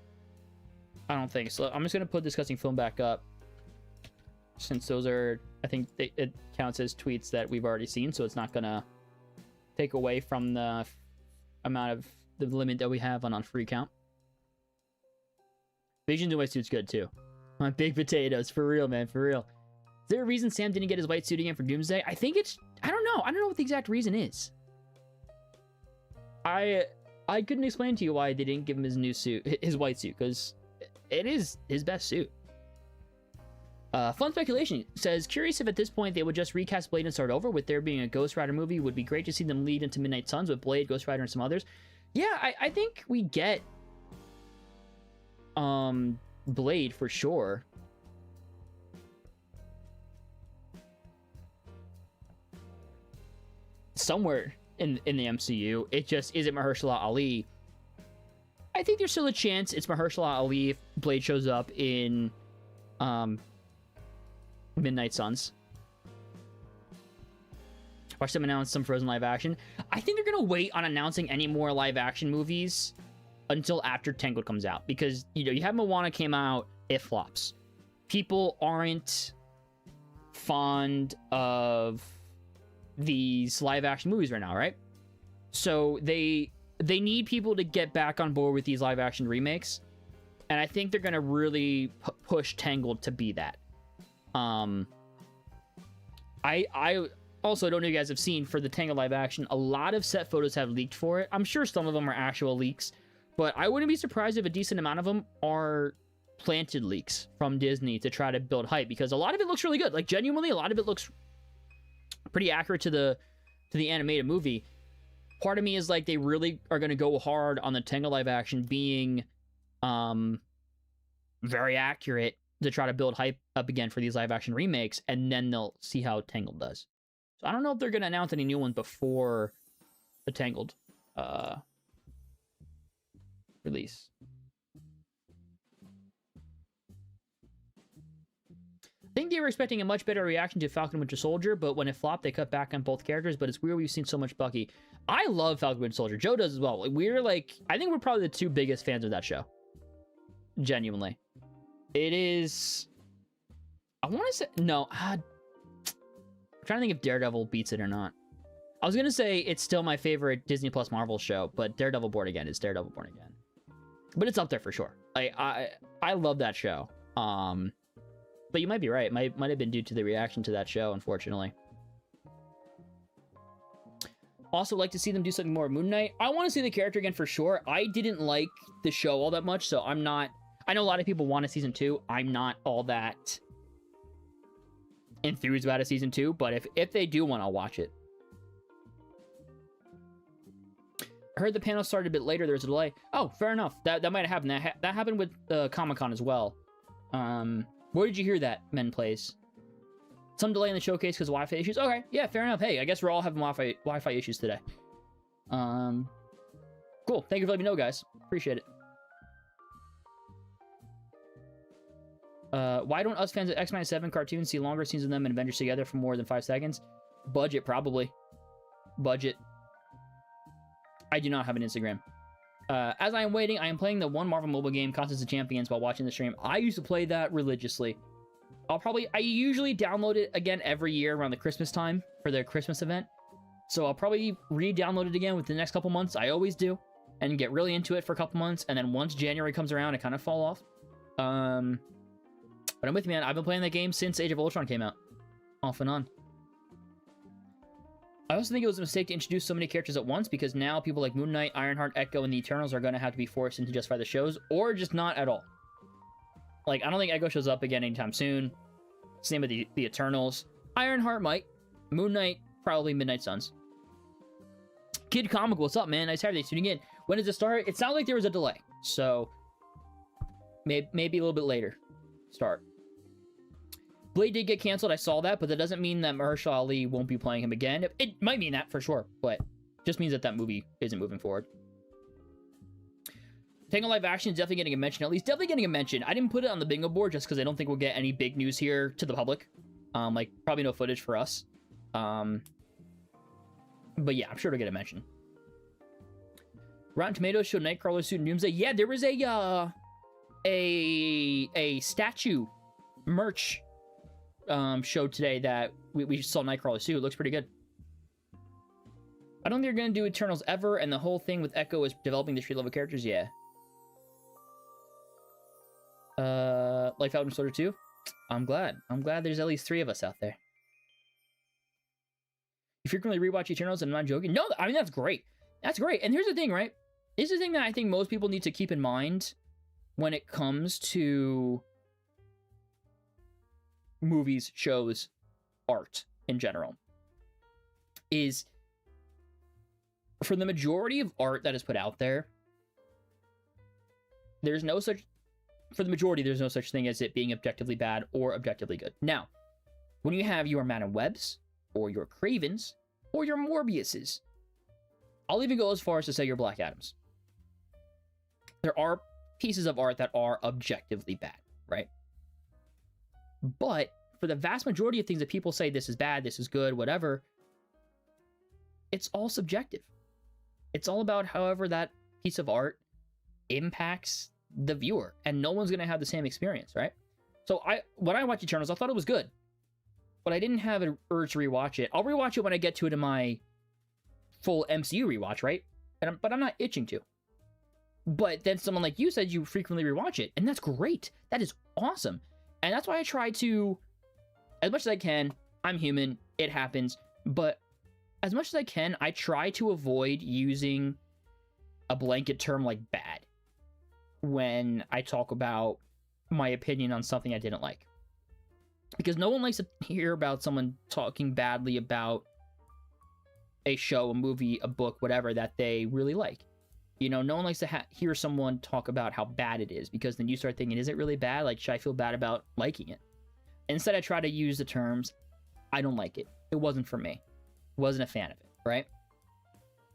I don't think so. I'm just gonna put Discussing Film back up, since those are, I think it counts as tweets that we've already seen, so it's not gonna take away from the amount of the limit that we have on free count. Vision's white suit's good too. My big potatoes, for real, man, for real. Is there a reason Sam didn't get his white suit again for Doomsday? I think it's... I don't know what the exact reason is. I couldn't explain to you why they didn't give him his new suit, his white suit, because it is his best suit. Fun Speculation says, curious if at this point they would just recast Blade and start over, with there being a Ghost Rider movie. Would be great to see them lead into Midnight Suns with Blade, Ghost Rider, and some others. Yeah, I think we get Blade for sure. Somewhere in the MCU. It just isn't Mahershala Ali. I think there's still a chance it's Mahershala Ali if Blade shows up in Midnight Suns. Watch them announce some Frozen live action. I think they're gonna wait on announcing any more live action movies until after Tangled comes out, because you have Moana came out, it flops. People aren't fond of these live action movies right now, right? So they need people to get back on board with these live action remakes, and I think they're gonna really push Tangled to be that. I also don't know if you guys have seen, for the Tangled live action, a lot of set photos have leaked for it. I'm sure some of them are actual leaks, but I wouldn't be surprised if a decent amount of them are planted leaks from Disney to try to build hype, because a lot of it looks really good. Like, genuinely, a lot of it looks pretty accurate to the animated movie. Part of me is like, they really are going to go hard on the Tangled live action being very accurate to try to build hype up again for these live action remakes, and then they'll see how Tangled does. So I don't know if they're going to announce any new ones before the Tangled release. I think they were expecting a much better reaction to Falcon Winter Soldier, but when it flopped, they cut back on both characters, but it's weird we've seen so much Bucky. I love Falcon Winter Soldier. Joe does as well. I think we're probably the two biggest fans of that show. Genuinely. It is... I want to say... No. I'm trying to think if Daredevil beats it or not. I was going to say it's still my favorite Disney Plus Marvel show, but Daredevil Born Again is Daredevil Born Again. But it's up there for sure. I love that show. But you might be right. It might have been due to the reaction to that show, unfortunately. Also, like to see them do something more with Moon Knight. I want to see the character again for sure. I didn't like the show all that much, so I'm not... I know a lot of people want a season 2. I'm not all that enthused about a season 2, but if they do one, I'll watch it. I heard the panel started a bit later. There's a delay. Oh, fair enough. That might have happened. That happened with Comic-Con as well. Where did you hear that, Men Plays? Some delay in the showcase because of Wi-Fi issues? Okay, yeah, fair enough. Hey, I guess we're all having Wi-Fi issues today. Cool. Thank you for letting me know, guys. Appreciate it. Why don't us fans of X-Men 7 cartoons see longer scenes of them and Avengers together for more than 5 seconds? Budget, probably. Budget. I do not have an Instagram. As I am waiting, I am playing the one Marvel mobile game, Contest of Champions, while watching the stream. I used to play that religiously. I usually download it again every year around the Christmas time for their Christmas event. So I'll probably re-download it again within the next couple months. I always do. And get really into it for a couple months. And then once January comes around, I kind of fall off. But I'm with you, man. I've been playing that game since Age of Ultron came out. Off and on. I also think it was a mistake to introduce so many characters at once, because now people like Moon Knight, Ironheart, Echo, and the Eternals are going to have to be forced into justify the shows, or just not at all. Like, I don't think Echo shows up again anytime soon. Same with the Eternals. Ironheart might. Moon Knight, probably Midnight Suns. Kid Comic, what's up, man? Nice to have you tuning in. When does it start? It sounds like there was a delay, so maybe a little bit later start. Blade did get canceled, I saw that, but that doesn't mean that Mahershala Ali won't be playing him again. It might mean that for sure, but just means that movie isn't moving forward. Tangled live action is definitely getting a mention, at least definitely getting a mention. I didn't put it on the bingo board just because I don't think we'll get any big news here to the public. Like, probably no footage for us. But yeah, I'm sure it'll get a mention. Rotten Tomatoes showed Nightcrawler suit in Doomsday. Yeah, there was a statue merch show today that we saw Nightcrawler suit. It looks pretty good. I don't think they're going to do Eternals ever, and the whole thing with Echo is developing the street-level characters, yeah. Like Falcon Soldier 2? I'm glad. I'm glad there's at least 3 of us out there. You frequently rewatch Eternals, and I'm not joking. No, I mean, that's great. That's great. And here's the thing, right? This is the thing that I think most people need to keep in mind when it comes to movies, shows, art in general. Is for the majority of art that is put out there, there's no such thing as it being objectively bad or objectively good. Now, when you have your Madame Webs, or your Cravens, or your Morbiuses, I'll even go as far as to say your Black Adams. There are pieces of art that are objectively bad, right? But for the vast majority of things that people say this is bad, this is good, whatever, it's all subjective. It's all about however that piece of art impacts the viewer, and no one's going to have the same experience, right? So when I watched Eternals, I thought it was good, but I didn't have an urge to rewatch it. I'll rewatch it when I get to it in my full MCU rewatch, right? But I'm not itching to. But then someone like you said you frequently rewatch it, and that's great. That is awesome. And that's why I try to, as much as I can, I'm human, it happens, but as much as I can, I try to avoid using a blanket term like bad when I talk about my opinion on something I didn't like. Because no one likes to hear about someone talking badly about a show, a movie, a book, whatever, that they really like. You know, no one likes to hear someone talk about how bad it is, because then you start thinking, is it really bad? Like, should I feel bad about liking it? Instead, I try to use the terms, I don't like it. It wasn't for me. Wasn't a fan of it, right?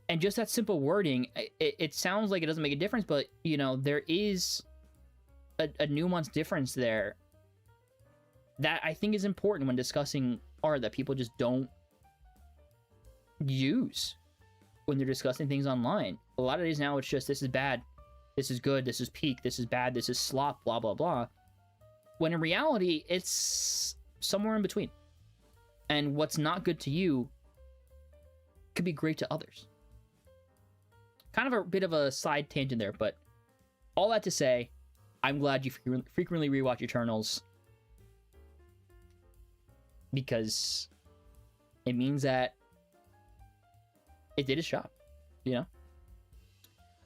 And just that simple wording, it sounds like it doesn't make a difference, but, you know, there is a nuanced difference there that I think is important when discussing art that people just don't use when they're discussing things online. A lot of days now, it's just, this is bad, this is good, this is peak, this is bad, this is slop, blah, blah, blah. When in reality, it's somewhere in between. And what's not good to you could be great to others. Kind of a bit of a side tangent there, but all that to say, I'm glad you frequently rewatch Eternals, because it means that it did its job, you know?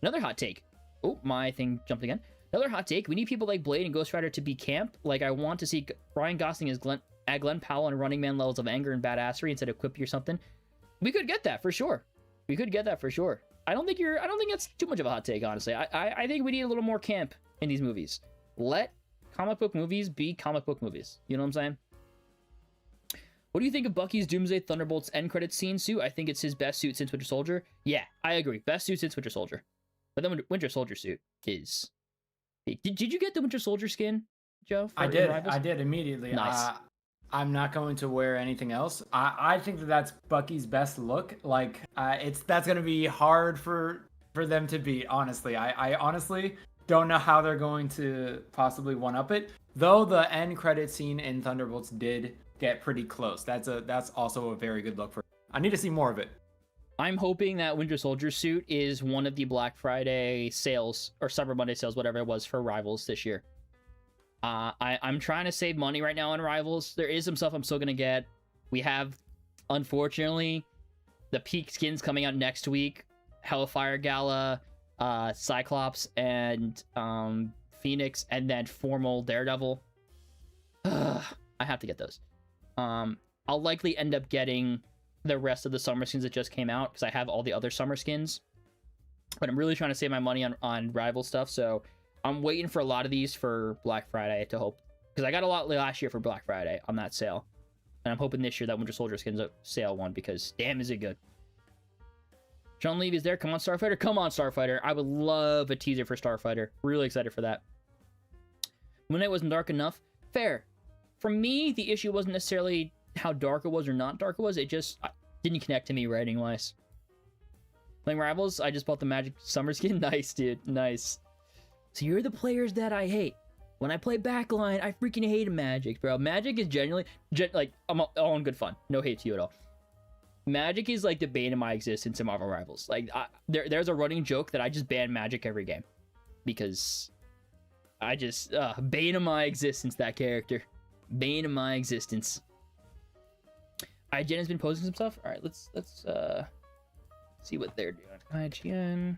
Another hot take. Oh, my thing jumped again. Another hot take. We need people like Blade and Ghost Rider to be camp. Like, I want to see Ryan Gosling as Glenn Powell and Running Man levels of anger and badassery instead of quippy or something. We could get that for sure. We could get that for sure. I don't think that's too much of a hot take, honestly. I think we need a little more camp in these movies. Let comic book movies be comic book movies. You know what I'm saying? What do you think of Bucky's Doomsday Thunderbolts end credits scene suit? I think it's his best suit since Winter Soldier. Yeah, I agree. Best suit since Winter Soldier. But then Winter Soldier suit is... Did you get the Winter Soldier skin, Joe? I did immediately. Nice. I'm not going to wear anything else. I think that's Bucky's best look. Like, that's going to be hard for them to beat, honestly. I honestly don't know how they're going to possibly one-up it. Though the end credit scene in Thunderbolts did get pretty close. That's also a very good look for. I need to see more of it. I'm hoping that Winter Soldier suit is one of the Black Friday sales or Cyber Monday sales, whatever it was, for Rivals this year. I'm trying to save money right now on Rivals. There is some stuff I'm still gonna get. We have, unfortunately, the peak skins coming out next week. Hellfire Gala, Cyclops, and Phoenix, and then formal Daredevil. I have to get those. I'll likely end up getting the rest of the summer skins that just came out, because I have all the other summer skins. But I'm really trying to save my money on Rival stuff, so I'm waiting for a lot of these for Black Friday to hope, because I got a lot last year for Black Friday on that sale, and I'm hoping this year that Winter Soldier skins a sale one, because damn is it good. John Levy is there. Come on, Starfighter. Come on, Starfighter. I would love a teaser for Starfighter. Really excited for that. Moon Knight wasn't dark enough. Fair. For me, the issue wasn't necessarily how dark it was or not dark it was. It just didn't connect to me writing wise. Playing Rivals, I just bought the Magic Summer skin. Nice, dude. Nice. So you're the players that I hate. When I play backline, I freaking hate Magic, bro. Magic is genuinely, like, I'm all in good fun. No hate to you at all. Magic is like the bane of my existence in Marvel Rivals. Like, there's a running joke that I just ban Magic every game, because I just bane of my existence, that character. Bane of my existence. IGN has been posting some stuff. All right, let's see what they're doing. IGN.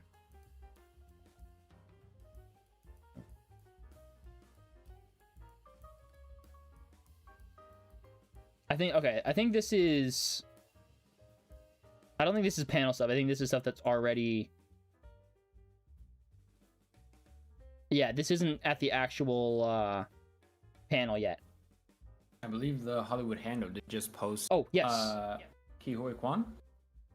I think this is... I don't think this is panel stuff. I think this is stuff that's already... Yeah, this isn't at the actual panel yet. I believe the Hollywood Handle did just post. Oh, yes. Ki Hoi Kwan?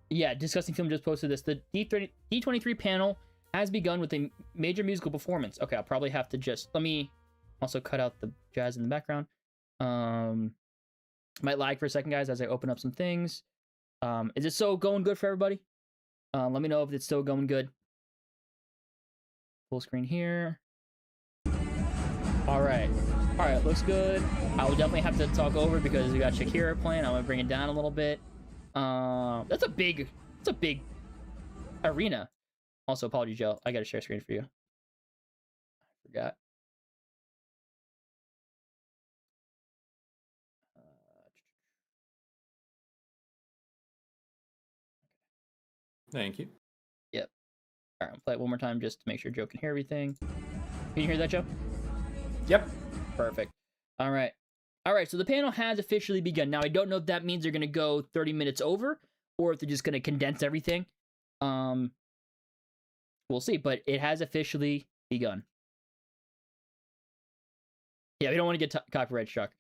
Yeah, Disgusting Film just posted this. The D23 panel has begun with a major musical performance. Okay, I'll probably have to just... Let me also cut out the jazz in the background. Might lag for a second, guys, as I open up some things. Is it still going good for everybody? Let me know if it's still going good. Full screen here. All right, looks good. I will definitely have to talk over because we got Shakira playing. I'm gonna bring it down a little bit. That's a big arena. Also, apologies, Joe. I gotta share screen for you. I forgot. Thank you. Yep. All right, I'll play it one more time just to make sure Joe can hear everything. Can you hear that, Joe? Yep. Perfect. All right. So the panel has officially begun. Now, I don't know if that means they're going to go 30 minutes over or if they're just going to condense everything. We'll see, but it has officially begun. Yeah, we don't want to get copyright struck.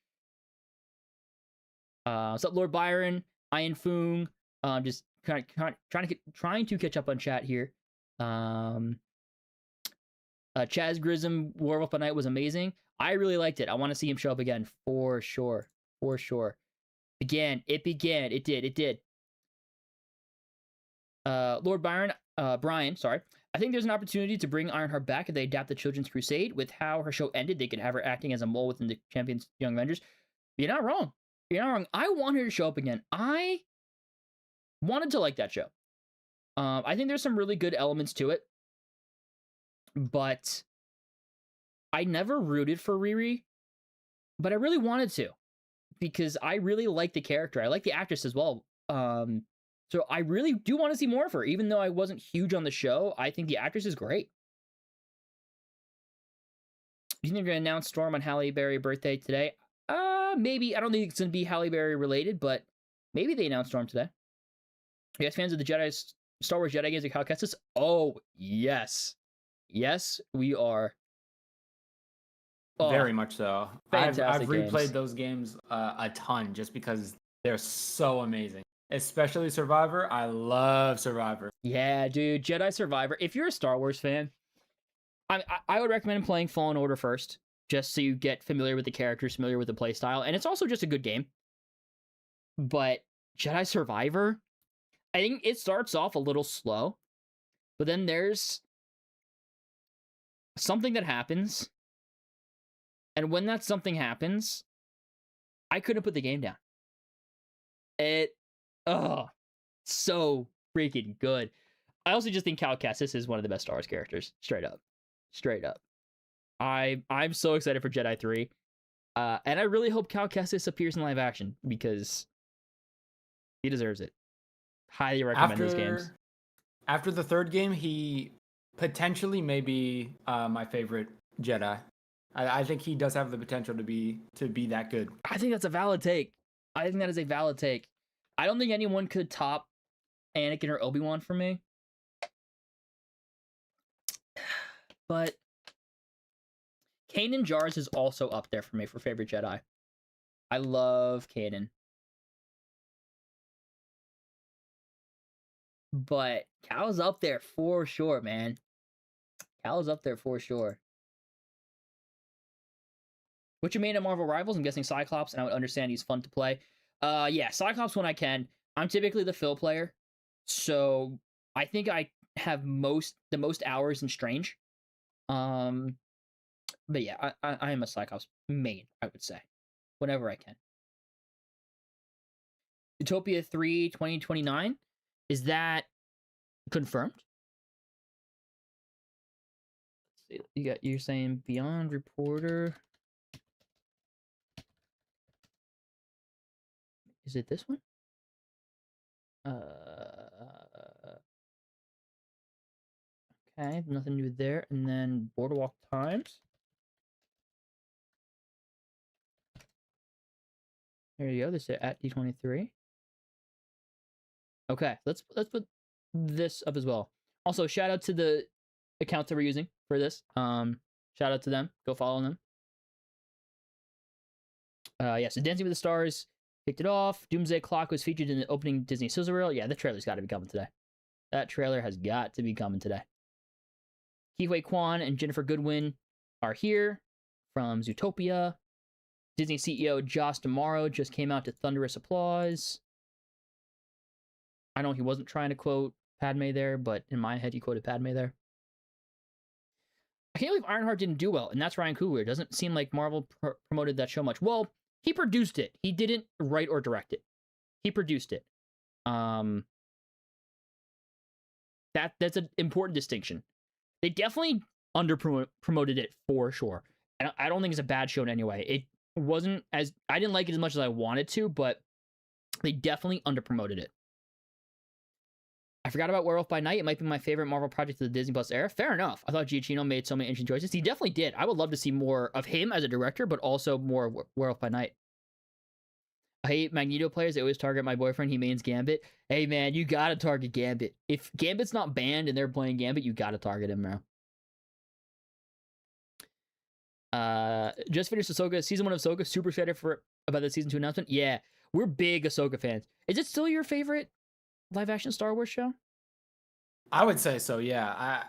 What's up, Lord Byron? Ian Foong. Just trying to catch up on chat here. Chaz Grism, Werewolf by Night was amazing. I really liked it. I want to see him show up again for sure. For sure. It did. Lord Byron, Brian, sorry. I think there's an opportunity to bring Ironheart back if they adapt the Children's Crusade. With how her show ended, they could have her acting as a mole within the Champions Young Avengers. You're not wrong. I want her to show up again. I wanted to like that show. I think there's some really good elements to it. But I never rooted for Riri. But I really wanted to. Because I really like the character. I like the actress as well. So I really do want to see more of her. Even though I wasn't huge on the show, I think the actress is great. You think they're going to announce Storm on Halle Berry's birthday today? Maybe. I don't think it's going to be Halle Berry related, but maybe they announced Storm today. You guys fans of the Star Wars Jedi games like Cal Kestis? Oh, yes. Yes, we are. Oh, very much so. I've replayed games. Those games a ton just because they're so amazing. Especially Survivor. I love Survivor. Yeah, dude. Jedi Survivor. If you're a Star Wars fan, I would recommend playing Fallen Order first, just so you get familiar with the characters, familiar with the playstyle, and it's also just a good game. But Jedi Survivor, I think it starts off a little slow, but then there's something that happens, and when that something happens, I couldn't put the game down. So freaking good. I also just think Cal Kestis is one of the best Star Wars characters. Straight up. I'm so excited for Jedi 3. And I really hope Cal Kestis appears in live action because he deserves it. Highly recommend those games. After the third game, he potentially may be my favorite Jedi. I think he does have the potential to be that good. I think that's a valid take. I think that is a valid take. I don't think anyone could top Anakin or Obi-Wan for me. But Kanan Jarrus is also up there for me for favorite Jedi. I love Kanan. But Cal's up there for sure, man. Cal's up there for sure. What's your main at Marvel Rivals? I'm guessing Cyclops, and I would understand he's fun to play. Yeah, Cyclops when I can. I'm typically the fill player, so I think I have the most hours in Strange. But yeah, I am a Cyclops main, I would say, whenever I can. Utopia 3 2029, is that confirmed? Let's see, you're saying Beyond Reporter. Is it this one? Okay, nothing new there. And then Boardwalk Times. There you go. They say at D23. Okay, let's put this up as well. Also, shout out to the accounts that we're using for this. Shout out to them. Go follow them. Yeah, so Dancing with the Stars kicked it off. Doomsday Clock was featured in the opening Disney Sizzle Reel. Yeah, the trailer's got to be coming today. That trailer has got to be coming today. Kihui Kwan and Jennifer Goodwin are here from Zootopia. Disney CEO Josh D'Amaro just came out to thunderous applause. I know he wasn't trying to quote Padme there, but in my head he quoted Padme there. I can't believe Ironheart didn't do well, and that's Ryan Coogler. It doesn't seem like Marvel promoted that show much. Well, he produced it. He didn't write or direct it. He produced it. That's an important distinction. They definitely promoted it for sure. And I don't think it's a bad show in any way. It wasn't as... I didn't like it as much as I wanted to, but they definitely underpromoted it. I forgot about Werewolf by Night. It might be my favorite Marvel project of the Disney Plus era. Fair enough. I thought Giacchino made so many interesting choices. He definitely did. I would love to see more of him as a director, but also more of Werewolf by Night. I hate Magneto players. They always target my boyfriend. He mains Gambit. Hey, man, you gotta target Gambit. If Gambit's not banned and they're playing Gambit, you gotta target him, bro. Just finished Ahsoka. Season 1 of Ahsoka. Super excited about the Season 2 announcement. Yeah, we're big Ahsoka fans. Is it still your favorite live-action Star Wars show? I would say so, yeah.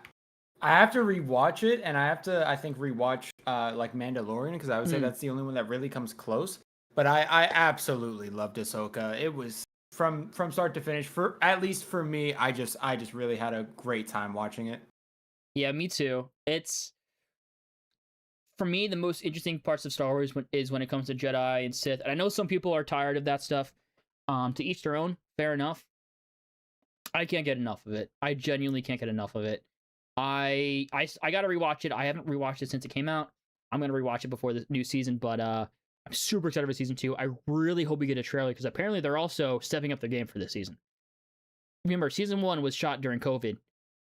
I have to rewatch it, and I have to, I think, rewatch like Mandalorian, because I would say that's the only one that really comes close. But I absolutely loved Ahsoka. It was from start to finish, for at least for me, I just really had a great time watching it. Yeah, me too. It's, for me, the most interesting parts of Star Wars is when it comes to Jedi and Sith. And I know some people are tired of that stuff. To each their own. Fair enough. I can't get enough of it. I genuinely can't get enough of it. I gotta rewatch it. I haven't rewatched it since it came out. I'm gonna rewatch it before the new season, but I'm super excited for season 2. I really hope we get a trailer, because apparently they're also stepping up their game for this season. Remember, season 1 was shot during COVID,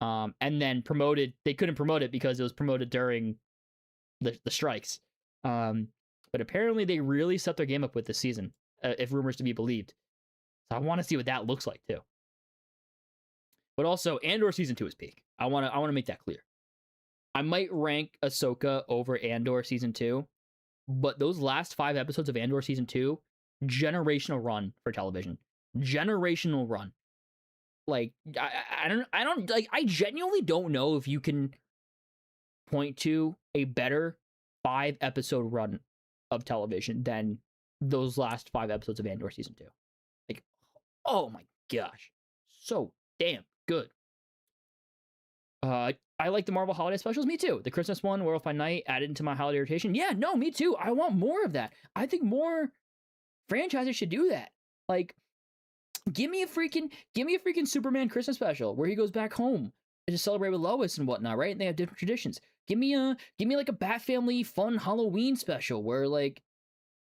and then promoted. They couldn't promote it because it was promoted during the strikes. But apparently they really stepped their game up with this season, if rumors to be believed. So I want to see what that looks like too. But also, Andor season 2 is peak. I want to make that clear. I might rank Ahsoka over Andor season 2, but those last 5 episodes of Andor season 2, generational run for television. Generational run. Like, I don't like, I genuinely don't know if you can point to a better 5-episode run of television than those last 5 episodes of Andor season 2. Like, oh my gosh, so damn good. I like the Marvel holiday specials. Me too. The Christmas one, Werewolf by Night, added into my holiday rotation. Yeah, no, me too. I want more of that. I think more franchises should do that. Like, give me a freaking Superman Christmas special where he goes back home to celebrate with Lois and whatnot, right? And they have different traditions. Give me like a Bat Family fun Halloween special where, like,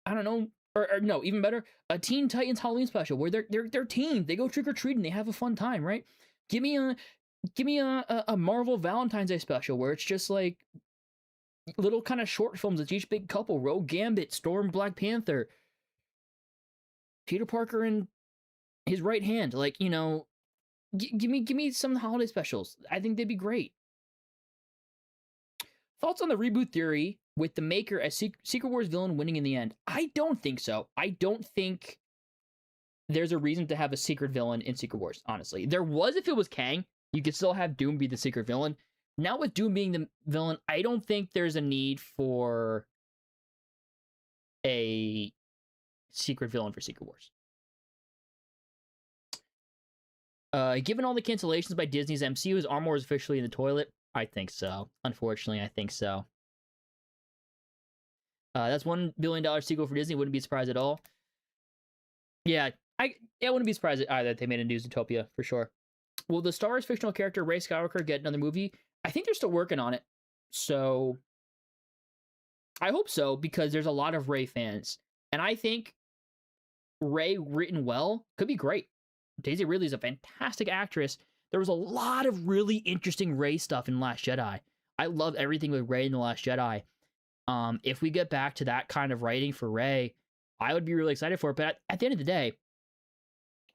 I don't know, or no, even better, a Teen Titans Halloween special where they're teens, they go trick or treating, they have a fun time, right? Give me a Marvel Valentine's Day special where it's just like little kind of short films with each big couple: Rogue Gambit, Storm, Black Panther, Peter Parker and his right hand. Like, you know, give me some holiday specials. I think they'd be great. Thoughts on the reboot theory with the Maker as Secret Wars villain winning in the end? I don't think so. I don't think there's a reason to have a secret villain in Secret Wars, honestly. There was if it was Kang. You could still have Doom be the secret villain. Now with Doom being the villain, I don't think there's a need for a secret villain for Secret Wars. Given all the cancellations by Disney's MCU, is Armor is officially in the toilet? I think so. Unfortunately, I think so. That's $1 billion sequel for Disney. Wouldn't be surprised at all. Yeah, I wouldn't be surprised either that they made a new Zootopia, for sure. Will the Star Wars fictional character Rey Skywalker get another movie? I think they're still working on it. So I hope so, because there's a lot of Rey fans. And I think Rey written well could be great. Daisy Ridley is a fantastic actress. There was a lot of really interesting Rey stuff in Last Jedi. I love everything with Rey in The Last Jedi. If we get back to that kind of writing for Rey, I would be really excited for it. But at the end of the day,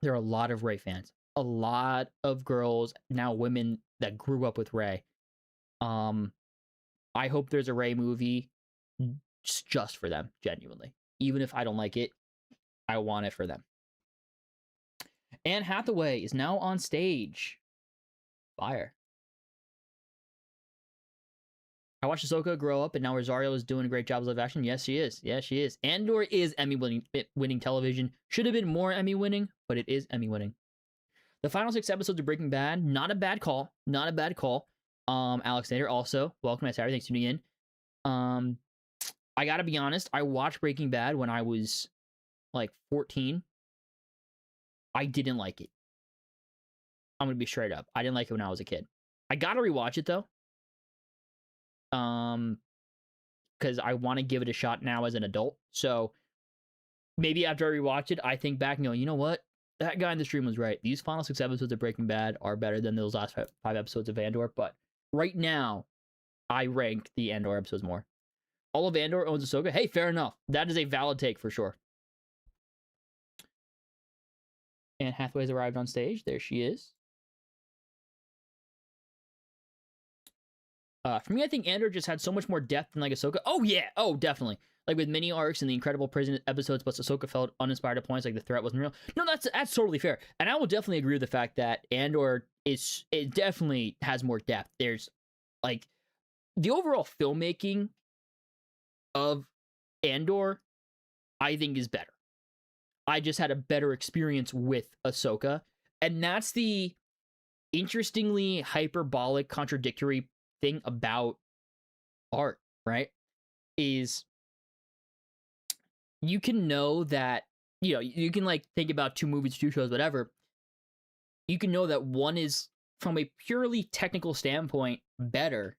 there are a lot of Rey fans. A lot of girls, now women, that grew up with Rey. I hope there's a Rey movie just for them, genuinely. Even if I don't like it, I want it for them. Anne Hathaway is now on stage. Fire. I watched Ahsoka grow up, and now Rosario is doing a great job as live action. Yes, she is. Yes, she is. Andor is Emmy-winning television. Should have been more Emmy-winning, but it is Emmy-winning. The final 6 episodes of Breaking Bad, not a bad call. Not a bad call. Alexander, also, welcome to Saturday. Thanks for tuning in. I gotta be honest, I watched Breaking Bad when I was, like, 14. I didn't like it. I'm gonna be straight up. I didn't like it when I was a kid. I gotta rewatch it, though. Because I want to give it a shot now as an adult. So, maybe after I rewatch it, I think back and go, you know what? That guy in the stream was right. These final 6 episodes of Breaking Bad are better than those last 5 episodes of Andor. But right now, I rank the Andor episodes more. All of Andor owns Ahsoka. Hey, fair enough. That is a valid take for sure. Anne Hathaway's arrived on stage. There she is. For me, I think Andor just had so much more depth than like Ahsoka. Oh yeah, oh definitely. Like with mini arcs and the incredible prison episodes, but Ahsoka felt uninspired at points. Like the threat wasn't real. No, that's totally fair, and I will definitely agree with the fact that Andor it definitely has more depth. There's like the overall filmmaking of Andor, I think is better. I just had a better experience with Ahsoka, and that's the interestingly hyperbolic, contradictory thing about art, right? Is you can know that, you can like think about two movies, two shows, whatever. You can know that one is from a purely technical standpoint better,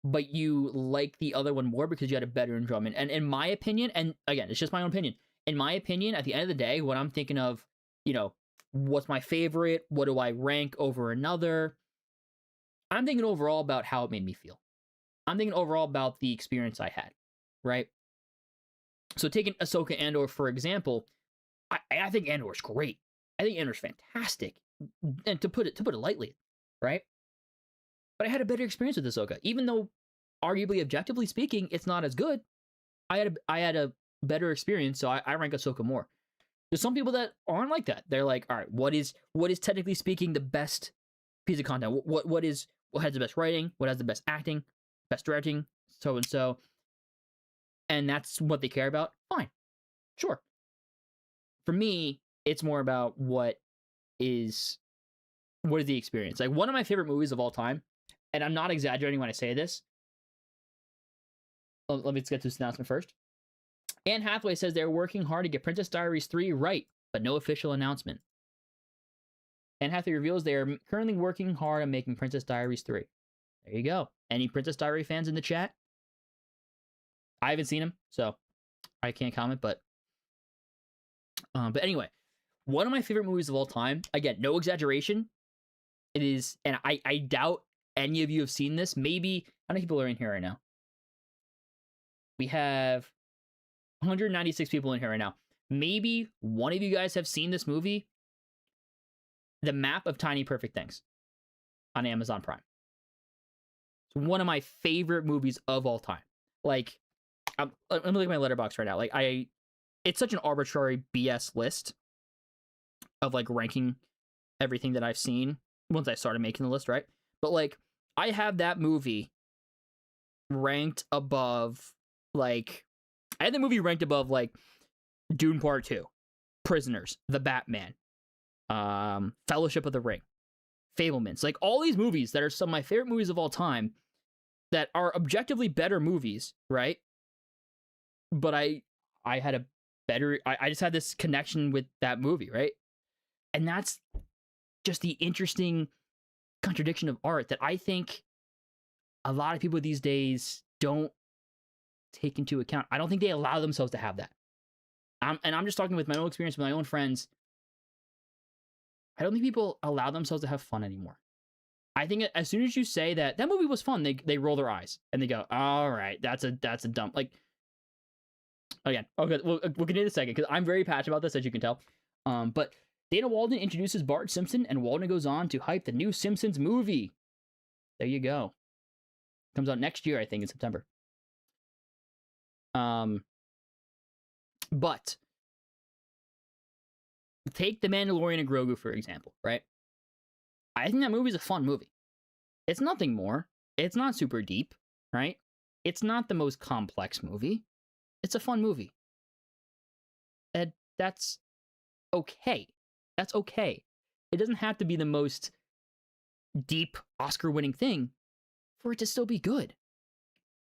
but you like the other one more because you had a better enjoyment. And in my opinion, and again, it's just my own opinion. In my opinion, at the end of the day, when I'm thinking of, what's my favorite, what do I rank over another, I'm thinking overall about how it made me feel. I'm thinking overall about the experience I had, right? So taking Ahsoka Andor, for example, I think Andor's great. I think Andor's fantastic. And to put it lightly, right? But I had a better experience with Ahsoka. Even though, arguably, objectively speaking, it's not as good, I had a better experience, so I rank Ahsoka more. There's some people that aren't like that. They're like, all right, what is technically speaking the best piece of content? What has the best writing? What has the best acting? Best directing? So and so. And that's what they care about. Fine. Sure. For me, it's more about what is the experience. Like one of my favorite movies of all time, and I'm not exaggerating when I say this. Let me get to this announcement first. Anne Hathaway says they're working hard to get Princess Diaries 3 right, but no official announcement. Anne Hathaway reveals they are currently working hard on making Princess Diaries 3. There you go. Any Princess Diary fans in the chat? I haven't seen them, so I can't comment, but anyway, one of my favorite movies of all time, again, no exaggeration, it is, and I doubt any of you have seen this. Maybe, how many people are in here right now? We have 196 people in here right now. Maybe one of you guys have seen this movie, The Map of Tiny Perfect Things, on Amazon Prime. It's one of my favorite movies of all time. Like, I'm looking at my letterbox right now. Like, it's such an arbitrary BS list of like ranking everything that I've seen once I started making the list, right? But like, I have that movie ranked above, like, I had the movie ranked above like Dune Part 2, Prisoners, The Batman, Fellowship of the Ring, Fablemans. Like all these movies that are some of my favorite movies of all time that are objectively better movies, right? But I had a better, I just had this connection with that movie, right? And that's just the interesting contradiction of art that I think a lot of people these days don't take into account. I don't think they allow themselves to have that. And I'm just talking with my own experience with my own friends. I don't think people allow themselves to have fun anymore. I think as soon as you say that movie was fun, they roll their eyes and they go, all right, that's a dumb, like, again, okay, we'll get into in a second because I'm very passionate about this, as you can tell. But Dana Walden introduces Bart Simpson, and Walden goes on to hype the new Simpsons movie. There you go. Comes out next year, I think, in September. But take The Mandalorian and Grogu, for example, right? I think that movie's a fun movie. It's nothing more. It's not super deep, right? It's not the most complex movie. It's a fun movie. And that's okay. That's okay. It doesn't have to be the most deep Oscar-winning thing for it to still be good.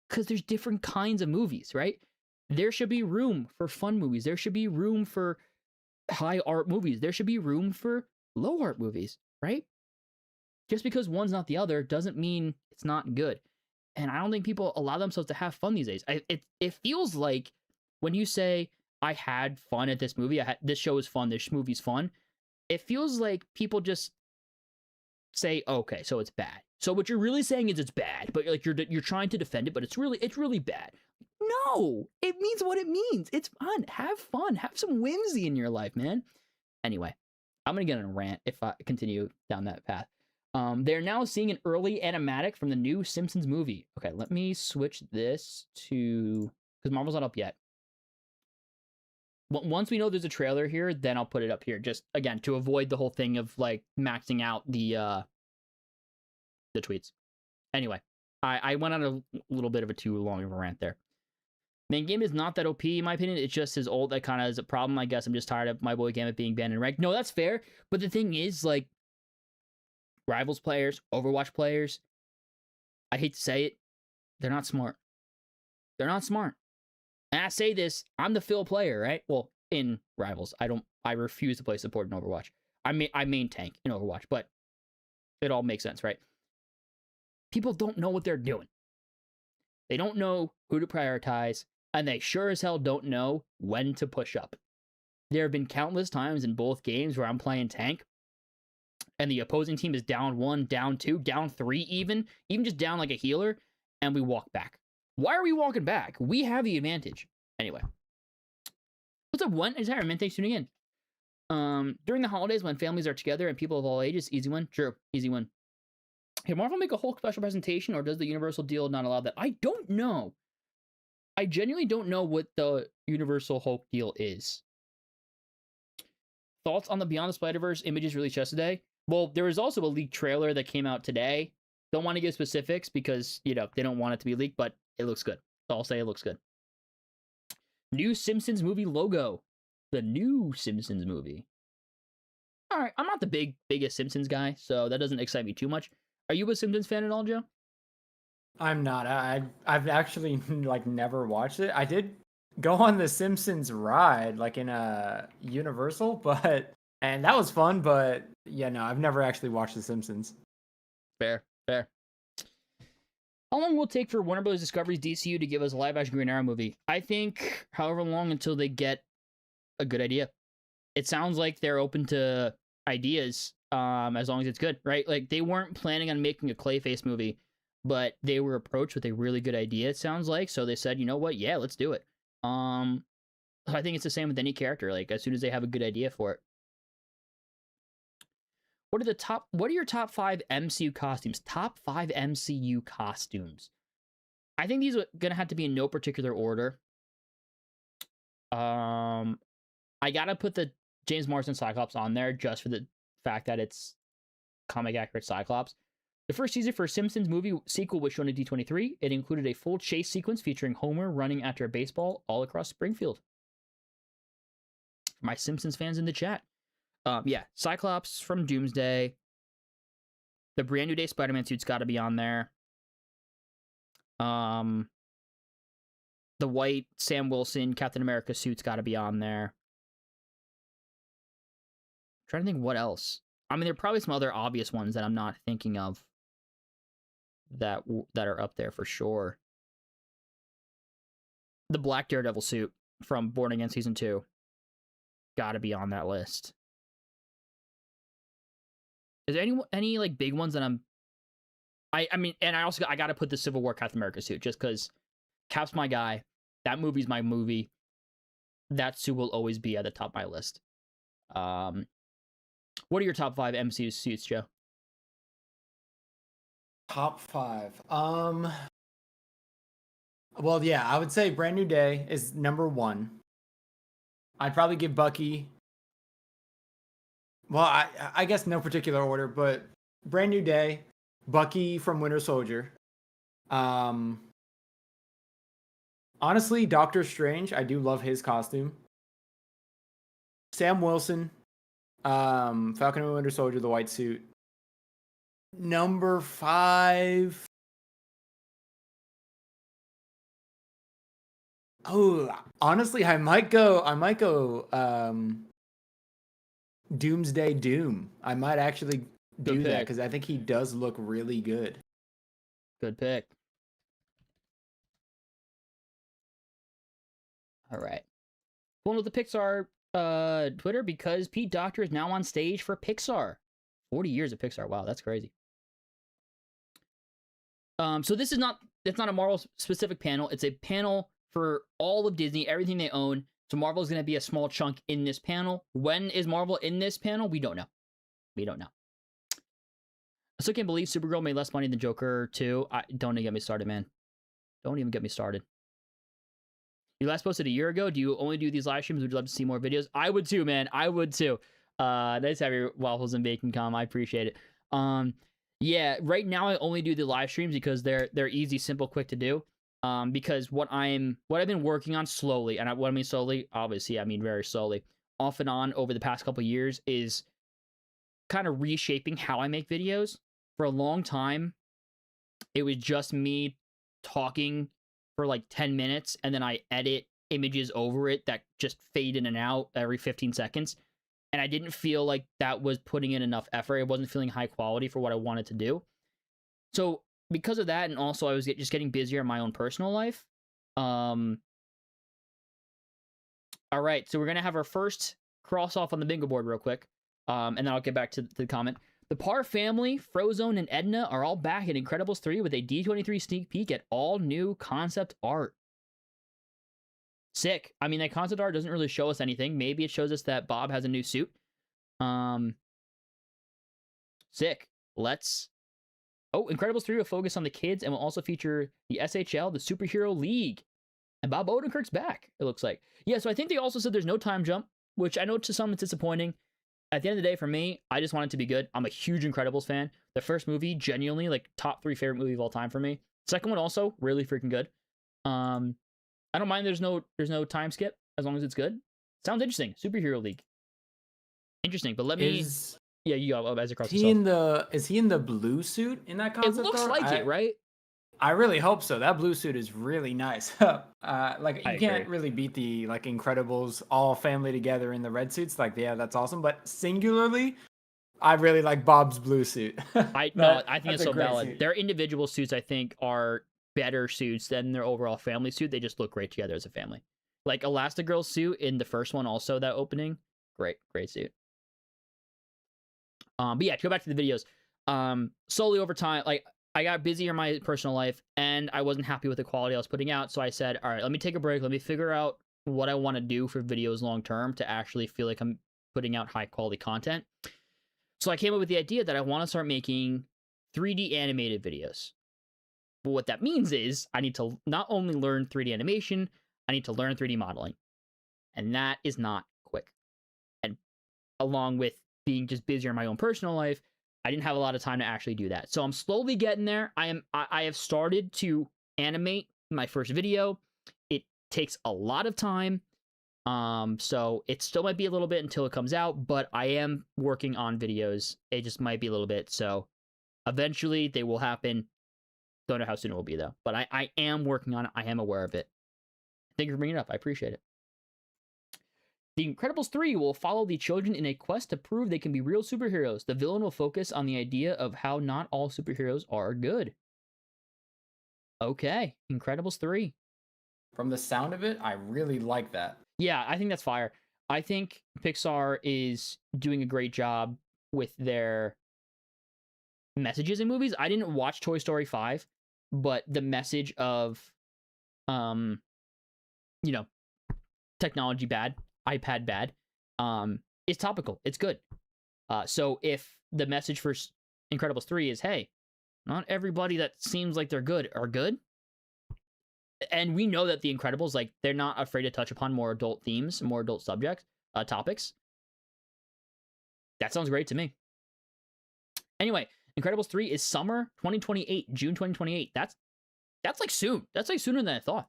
Because there's different kinds of movies, right? There should be room for fun movies. There should be room for high art movies. There should be room for low art movies, right? Just because one's not the other doesn't mean it's not good. And I don't think people allow themselves to have fun these days. It feels like when you say, I had fun at this movie, this show is fun, this movie's fun, it feels like people just say, okay, so it's bad. So what you're really saying is it's bad, but like you're trying to defend it, but it's really bad. No, it means what it means. It's fun. Have fun. Have some whimsy in your life, man. Anyway, I'm gonna get on a rant if I continue down that path. They're now seeing an early animatic from the new Simpsons movie. Okay, let me switch this to because Marvel's not up yet. Once we know there's a trailer here, then I'll put it up here. Just again to avoid the whole thing of like maxing out the tweets. Anyway, I went on a little bit of a too long of a rant there. Main game is not that OP in my opinion. It's just his ult that kind of is a problem. I guess I'm just tired of my boy Gambit being banned in ranked. No, that's fair. But the thing is, like, Rivals players, Overwatch players, I hate to say it, they're not smart. They're not smart. And I say this, I'm the fill player, right? Well, in Rivals, I refuse to play support in Overwatch. I main tank in Overwatch, but it all makes sense, right? People don't know what they're doing. They don't know who to prioritize, and they sure as hell don't know when to push up. There have been countless times in both games where I'm playing tank, and the opposing team is down 1, down 2, down 3 even just down like a healer, and we walk back. Why are we walking back? We have the advantage. Anyway. What's up, one? Is Harriman? Thanks for tuning in. During the holidays when families are together and people of all ages, easy win. True, easy win. Can Marvel make a Hulk special presentation, or does the Universal deal not allow that? I don't know. I genuinely don't know what the Universal Hulk deal is. Thoughts on the Beyond the Spider-Verse images released yesterday? Well, there was also a leaked trailer that came out today. Don't want to give specifics because, you know, they don't want it to be leaked, but it looks good. I'll say it looks good. New Simpsons movie logo. The new Simpsons movie. All right, I'm not the biggest Simpsons guy, so that doesn't excite me too much. Are you a Simpsons fan at all, Joe? I'm not. I've actually like never watched it. I did go on the Simpsons ride, like in a Universal, and that was fun. But yeah, no, I've never actually watched the Simpsons. Fair. How long will it take for Warner Bros. Discovery's DCU to give us a live-action Green Arrow movie? I think however long until they get a good idea. It sounds like they're open to ideas, as long as it's good, right? Like, they weren't planning on making a Clayface movie, but they were approached with a really good idea, it sounds like, so they said, you know what, yeah, let's do it. I think it's the same with any character, like, as soon as they have a good idea for it. What are your top 5 MCU costumes? Top 5 MCU costumes. I think these are gonna have to be in no particular order. I gotta put the James Marsden Cyclops on there just for the fact that it's comic accurate Cyclops. The first teaser for Simpsons movie sequel was shown at D23. It included a full chase sequence featuring Homer running after a baseball all across Springfield. For my Simpsons fans in the chat. Yeah, Cyclops from Doomsday. The Brand New Day Spider-Man suit's got to be on there. The white Sam Wilson Captain America suit's got to be on there. I'm trying to think what else. I mean, there are probably some other obvious ones that I'm not thinking of that are up there for sure. The black Daredevil suit from Born Again Season 2. Got to be on that list. Is there any like big ones that I mean, and I gotta put the Civil War Captain America suit just because Cap's my guy. That movie's my movie. That suit will always be at the top of my list. What are your top 5 MCU suits, Joe? Top 5. Well, yeah, I would say Brand New Day is number 1. I'd probably give Bucky. Well, I guess no particular order, but Brand New Day, Bucky from Winter Soldier. Honestly, Doctor Strange, I do love his costume. Sam Wilson, Falcon and Winter Soldier, the white suit. Number 5. Oh, honestly, I might go Doomsday Doom. I might actually do that because I think he does look really good. Good pick. All right. Going with the Pixar Twitter because Pete Docter is now on stage for Pixar. 40 years of Pixar. Wow, that's crazy. So it's not a Marvel specific panel. It's a panel for all of Disney, everything they own. So Marvel is going to be a small chunk in this panel. When is Marvel in this panel? We don't know. We don't know. I still can't believe Supergirl made less money than Joker 2. Don't even get me started, man. Don't even get me started. You last posted a year ago. Do you only do these live streams? Would you love to see more videos? I would too, man. I would too. Nice to have your waffles and bacon com. I appreciate it. Yeah, right now I only do the live streams because they're easy, simple, quick to do. Because what I've been working on slowly, and what I mean slowly, obviously I mean very slowly, off and on over the past couple years, is kind of reshaping how I make videos. For a long time, it was just me talking for like 10 minutes, and then I edit images over it that just fade in and out every 15 seconds. And I didn't feel like that was putting in enough effort. It wasn't feeling high quality for what I wanted to do. So because of that, and also I was just getting busier in my own personal life. All right, so we're going to have our first cross off on the bingo board real quick. And then I'll get back to the comment. The Parr family, Frozone, and Edna are all back at Incredibles 3 with a D23 sneak peek at all new concept art. Sick. I mean, that concept art doesn't really show us anything. Maybe it shows us that Bob has a new suit. Sick. Let's... Oh, Incredibles 3 will focus on the kids and will also feature the SHL, the Superhero League. And Bob Odenkirk's back, it looks like. Yeah, so I think they also said there's no time jump, which I know to some it's disappointing. At the end of the day, for me, I just want it to be good. I'm a huge Incredibles fan. The first movie, genuinely, like, top 3 favorite movie of all time for me. Second one also, really freaking good. I don't mind there's no time skip, as long as it's good. Sounds interesting. Superhero League. Interesting, but let me... Yeah, you go, as across the Is he in the blue suit in that concept art? It looks like it, right? I really hope so. That blue suit is really nice. Like, you can't really beat the, like, Incredibles all family together in the red suits. Like, yeah, that's awesome. But singularly, I really like Bob's blue suit. I think it's so valid. Suit. Their individual suits, I think, are better suits than their overall family suit. They just look great together as a family. Like Elastigirl's suit in the first one, also that opening, great suit. But yeah, to go back to the videos. Slowly over time, like, I got busier in my personal life, and I wasn't happy with the quality I was putting out, so I said, all right, let me take a break, let me figure out what I want to do for videos long term to actually feel like I'm putting out high quality content. So I came up with the idea that I want to start making 3D animated videos. But what that means is I need to not only learn 3D animation, I need to learn 3D modeling. And that is not quick. And along with being just busier in my own personal life, I didn't have a lot of time to actually do that. So I'm slowly getting there. I have started to animate my first video. It takes a lot of time. So it still might be a little bit until it comes out, but I am working on videos. It just might be a little bit. So eventually they will happen. Don't know how soon it will be though, but I am working on it. I am aware of it. Thank you for bringing it up. I appreciate it. The Incredibles 3 will follow the children in a quest to prove they can be real superheroes. The villain will focus on the idea of how not all superheroes are good. Okay, Incredibles 3. From the sound of it, I really like that. Yeah, I think that's fire. I think Pixar is doing a great job with their messages in movies. I didn't watch Toy Story 5, but the message of, technology bad, iPad bad, is topical. It's good. So if the message for Incredibles 3 is, hey, not everybody that seems like they're good are good. And we know that the Incredibles, like, they're not afraid to touch upon more adult themes, more adult subjects, topics. That sounds great to me. Anyway, Incredibles 3 is summer 2028, June 2028. That's like soon. That's like sooner than I thought.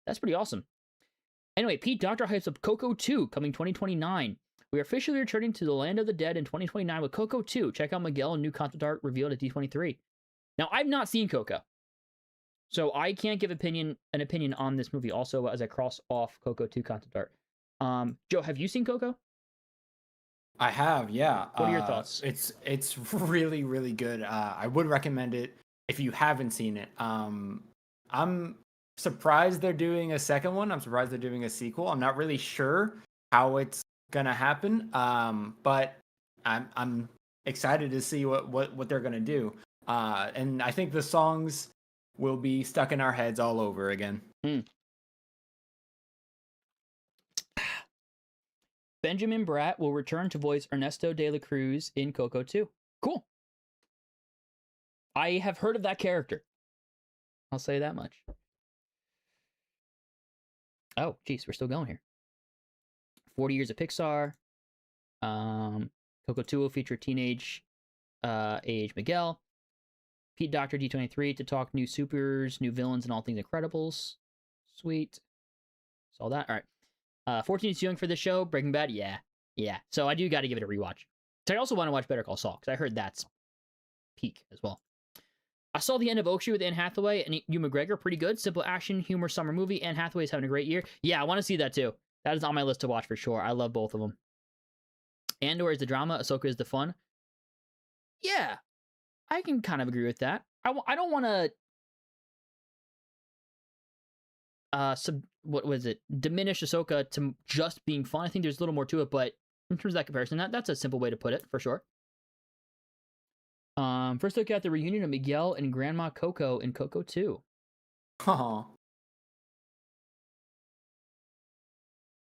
That's pretty awesome. Anyway, Pete Docter hypes up Coco 2 coming 2029. We are officially returning to the land of the dead in 2029 with Coco 2. Check out Miguel and new concept art revealed at D23. Now, I've not seen Coco, so I can't give an opinion on this movie also as I cross off Coco 2 concept art. Joe, have you seen Coco? I have, yeah. What are your thoughts? It's really, really good. I would recommend it if you haven't seen it. I'm surprised they're doing a second one. I'm surprised they're doing a sequel. I'm not really sure how it's gonna happen. But I'm excited to see what they're gonna do. And I think the songs will be stuck in our heads all over again. Benjamin Bratt will return to voice Ernesto de la Cruz in Coco 2. Cool. I have heard of that character. I'll say that much. Oh, geez, we're still going here. 40 Years of Pixar. Coco 2 will feature teenage age Miguel. Pete Doctor D23 to talk new supers, new villains, and all things Incredibles. Sweet. Saw that. All right. 14 is too young for this show. Breaking Bad, yeah. So I do got to give it a rewatch. So I also want to watch Better Call Saul because I heard that's peak as well. I saw the end of Oak Street with Anne Hathaway and Hugh McGregor. Pretty good. Simple action, humor, summer movie. Anne Hathaway is having a great year. Yeah, I want to see that too. That is on my list to watch for sure. I love both of them. Andor is the drama. Ahsoka is the fun. Yeah, I can kind of agree with that. I don't want to what was it? Diminish Ahsoka to just being fun. I think there's a little more to it, but in terms of that comparison, that's a simple way to put it for sure. First look at the reunion of Miguel and Grandma Coco in Coco 2. Oh.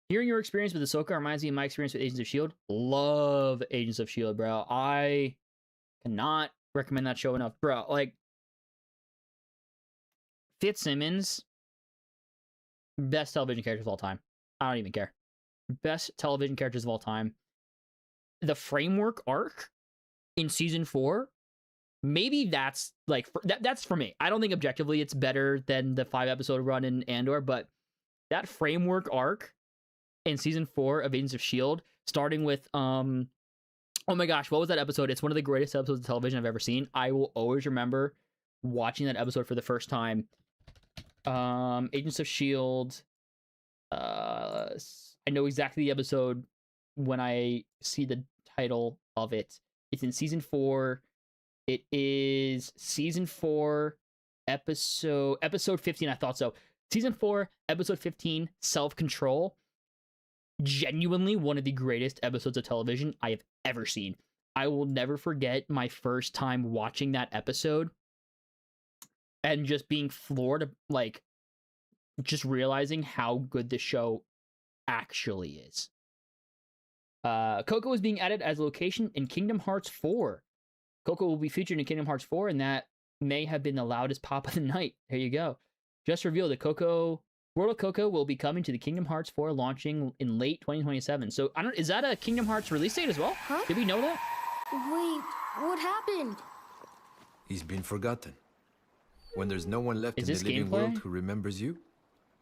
Hearing your experience with Ahsoka reminds me of my experience with Agents of S.H.I.E.L.D. Love Agents of S.H.I.E.L.D., bro. I cannot recommend that show enough. Bro, like, Fitzsimmons, best television characters of all time. I don't even care. Best television characters of all time. The Framework arc in season 4, maybe that's like that's for me. I don't think objectively it's better than the 5-episode run in Andor, but that Framework arc in season 4 of Agents of S.H.I.E.L.D., starting with oh my gosh, what was that episode? It's one of the greatest episodes of television I've ever seen. I will always remember watching that episode for the first time. Agents of S.H.I.E.L.D. I know exactly the episode when I see the title of it. It's in season 4. It is season 4, episode 15. I thought so. Season 4, episode 15, Self-Control. Genuinely one of the greatest episodes of television I have ever seen. I will never forget my first time watching that episode and just being floored, like, just realizing how good the show actually is. Coco is being added as a location in Kingdom Hearts 4. Coco will be featured in Kingdom Hearts 4, and that may have been the loudest pop of the night. There you go. Just revealed that World of Coco will be coming to the Kingdom Hearts 4, launching in late 2027. So is that a Kingdom Hearts release date as well? Huh? Did we know that? Wait, what happened? He's been forgotten. When there's no one left Is in this the living gameplay? world who remembers you,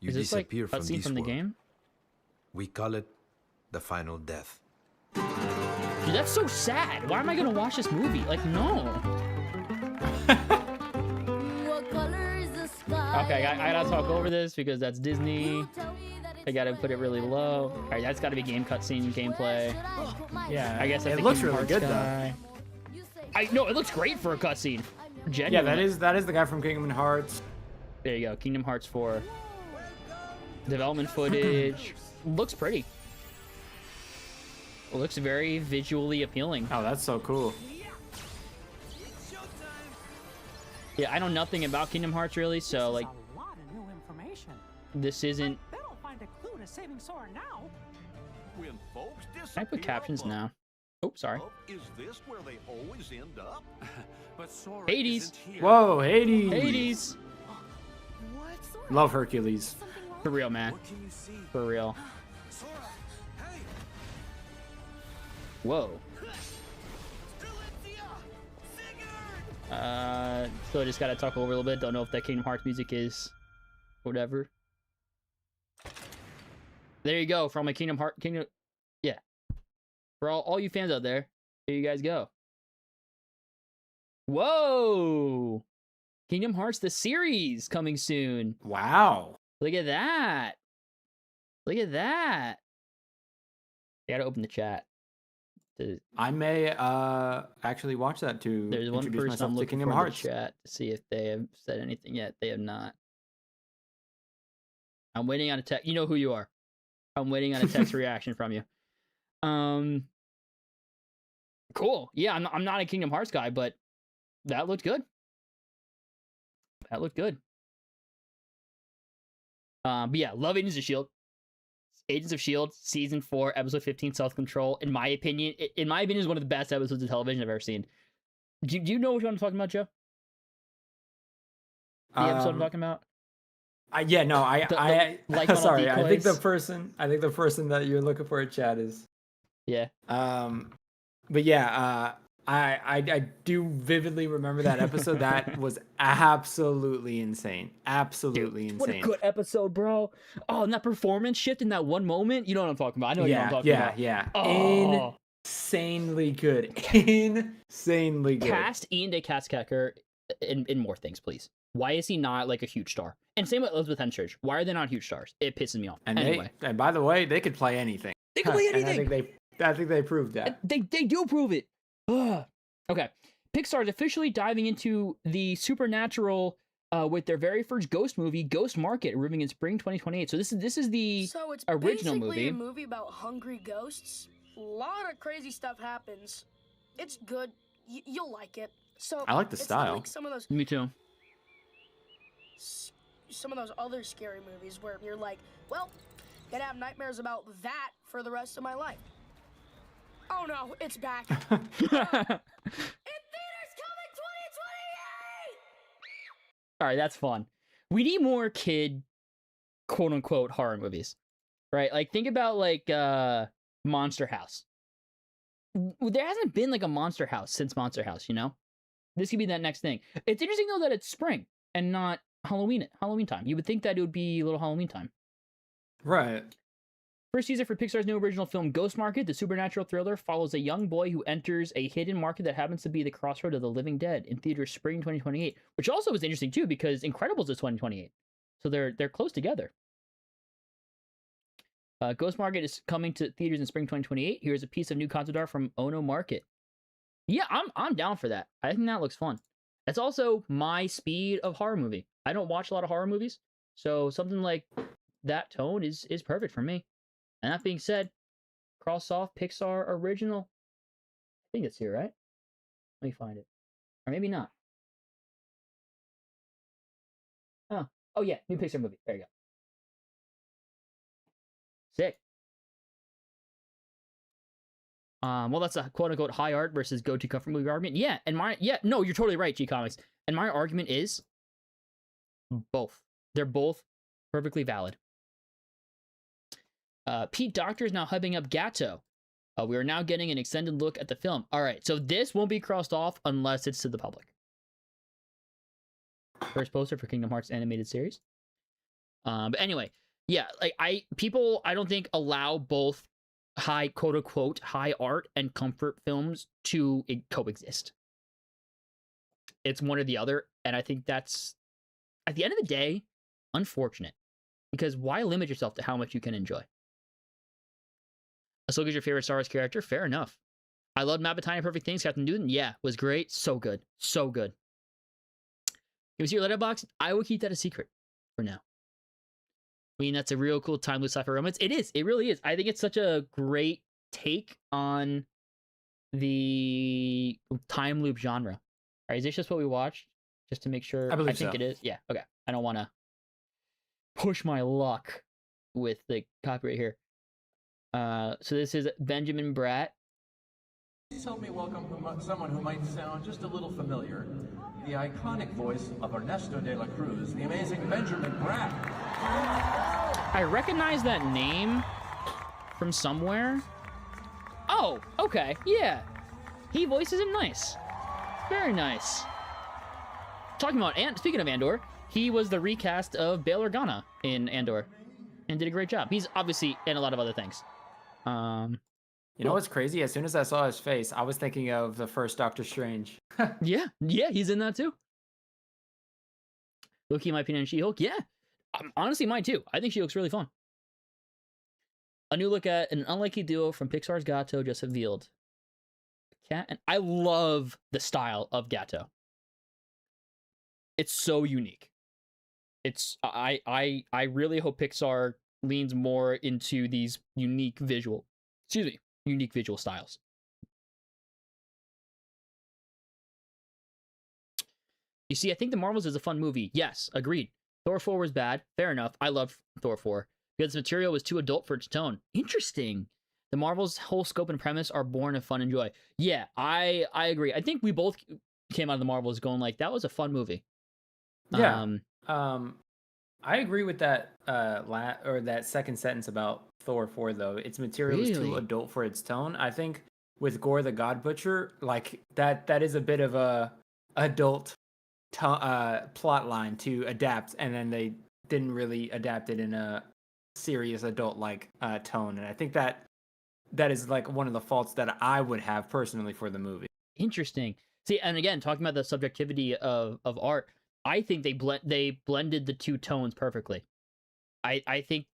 you Is this like disappear a from cutscene this from the world. game? We call it the final death. Dude, that's so sad. Why am I gonna watch this movie? Like, no. What color is the sky? Okay, I gotta talk over this because that's Disney. You tell me that it's I gotta put it really low. All right, that's gotta be game cutscene gameplay. Should I put my Yeah, I guess that's it the looks Kingdom really Hearts good guy. You say No, it looks great for a cutscene. Yeah, Genuinely. that is the guy from Kingdom Hearts. There you go. Kingdom Hearts 4. Development footage. Looks pretty. Looks very visually appealing. Oh, that's so cool. Yeah, I know nothing about Kingdom Hearts really, so like A lot of new information. this isn't. They don't find a clue to saving Sora now. When folks Can I put captions now? Oh, sorry. Is this where they always end up? But Sora Hades. isn't here. Whoa, Hades. Hades. what? Love Hercules. Something wrong? For real, man. What can you see? For real. Sora, hey! Whoa. So I just gotta talk over a little bit. Don't know if that Kingdom Hearts music is whatever. There you go. For all my yeah. For all you fans out there, here you guys go. Whoa! Kingdom Hearts the series coming soon. Wow. Look at that. Look at that. I gotta open the chat. I may actually watch that to There's one introduce person myself I'm to looking Kingdom for in the Hearts. chat to see if they have said anything yet. They have not. I'm waiting on a text. You know who you are. I'm waiting on a text reaction from you. Cool. Yeah, I'm not a Kingdom Hearts guy, but that looked good. That looked good. But yeah, love Agents of S.H.I.E.L.D. Agents of S.H.I.E.L.D. Season 4, Episode 15, Self-Control, in my opinion, is one of the best episodes of television I've ever seen. Do you know what I'm talking about, Joe? The episode I'm talking about? Yeah, no, like funnel sorry. I think the decoys. person that you're looking for in chat is. Yeah. But yeah, I do vividly remember that episode. That was absolutely insane. Absolutely Dude, what a insane. good episode, bro. Oh, and that performance shift in that one moment. You know what I'm talking about. I know you know what I'm talking about. Yeah. Oh. Insanely good. Insanely good. Cast Ian De Katzkecker in more things, please. Why is he not like a huge star? And same with Elizabeth Henstridge. Why are they not huge stars? It pisses me off. And anyway, and by the way, they could play anything. they can play And anything. I think they proved that. They do prove it. Ugh. Okay. Pixar is officially diving into the supernatural with their very first ghost movie, Ghost Market, arriving in spring 2028. So this is the So it's original basically movie. a movie about hungry ghosts. A lot of crazy stuff happens. It's good. You'll like it. So I like the it's style. Not like some of Me too. those other scary movies where you're like, well, gonna have nightmares about that for the rest of my life. Oh no, it's back. In theaters coming 2028! All right, that's fun. We need more kid, quote unquote, horror movies, right? Like think about like Monster House. There hasn't been like a Monster House since Monster House, you know? This could be that next thing. It's interesting though that it's spring and not Halloween time. You would think that it would be a little Halloween time. Right. First teaser for Pixar's new original film, Ghost Market, the supernatural thriller, follows a young boy who enters a hidden market that happens to be the crossroad of the living dead in theaters spring 2028, which also was interesting too because Incredibles is 2028, so they're close together. Ghost Market is coming to theaters in spring 2028. Here's a piece of new concept art from Ono Market. Yeah, I'm down for that. I think that looks fun. That's also my speed of horror movie. I don't watch a lot of horror movies, so something like that tone is perfect for me. And that being said, cross off Pixar original. I think it's here, right? Let me find it. Or maybe not. Oh yeah, new Pixar movie. There you go. Sick. Well, that's a quote unquote high art versus go to comfort movie argument. Yeah, no, you're totally right, G Comics. And my argument is both. They're both perfectly valid. Pete Docter is now hyping up Gatto. We are now getting an extended look at the film. All right, so this won't be crossed off unless it's to the public. First poster for Kingdom Hearts animated series. But anyway, yeah, like I don't think allow both high quote unquote high art and comfort films to coexist. It's one or the other, and I think that's at the end of the day unfortunate because why limit yourself to how much you can enjoy? Ahsoka's your favorite Star Wars character? Fair enough. I loved Matt Botany, Perfect Things. Captain Newton, yeah, was great. So good. So good. Can we see your letterbox? I will keep that a secret for now. I mean, that's a real cool timeless sci-fi romance. It is. It really is. I think it's such a great take on the time loop genre. All right, is this just what we watched? Just to make sure. I think so. it is. Yeah, okay. I don't want to push my luck with the copyright here. So this is Benjamin Bratt. Please help me welcome someone who might sound just a little familiar. The iconic voice of Ernesto de la Cruz, the amazing Benjamin Bratt. I recognize that name from somewhere. Oh, okay, yeah. He voices him nice. Very nice. Talking about, speaking of Andor, he was the recast of Bail Organa in Andor and did a great job. He's obviously in a lot of other things. You know what's crazy? As soon as I saw his face, I was thinking of the first Doctor Strange. Yeah, he's in that too. Loki, in my opinion, She-Hulk, yeah. Honestly, mine too. I think she looks really fun. A new look at an unlikely duo from Pixar's Gatto just revealed. Cat and I love the style of Gatto. It's so unique. It's I really hope Pixar leans more into these unique visual styles. You see, I think The Marvels is a fun movie. Yes, agreed. Thor 4 was bad. Fair enough. I love Thor 4. because the material was too adult for its tone. Interesting. The Marvel's whole scope and premise are born of fun and joy. Yeah, I agree. I think we both came out of the Marvels going like, that was a fun movie. Yeah. I agree with that that second sentence about Thor 4 though. Its material is too adult for its tone. I think with Gore the God Butcher, like that is a bit of a adult plot line to adapt, and then they didn't really adapt it in a serious adult like tone. And I think that is like one of the faults that I would have personally for the movie. Interesting. See, and again, talking about the subjectivity of art, I think they blended the two tones perfectly. I think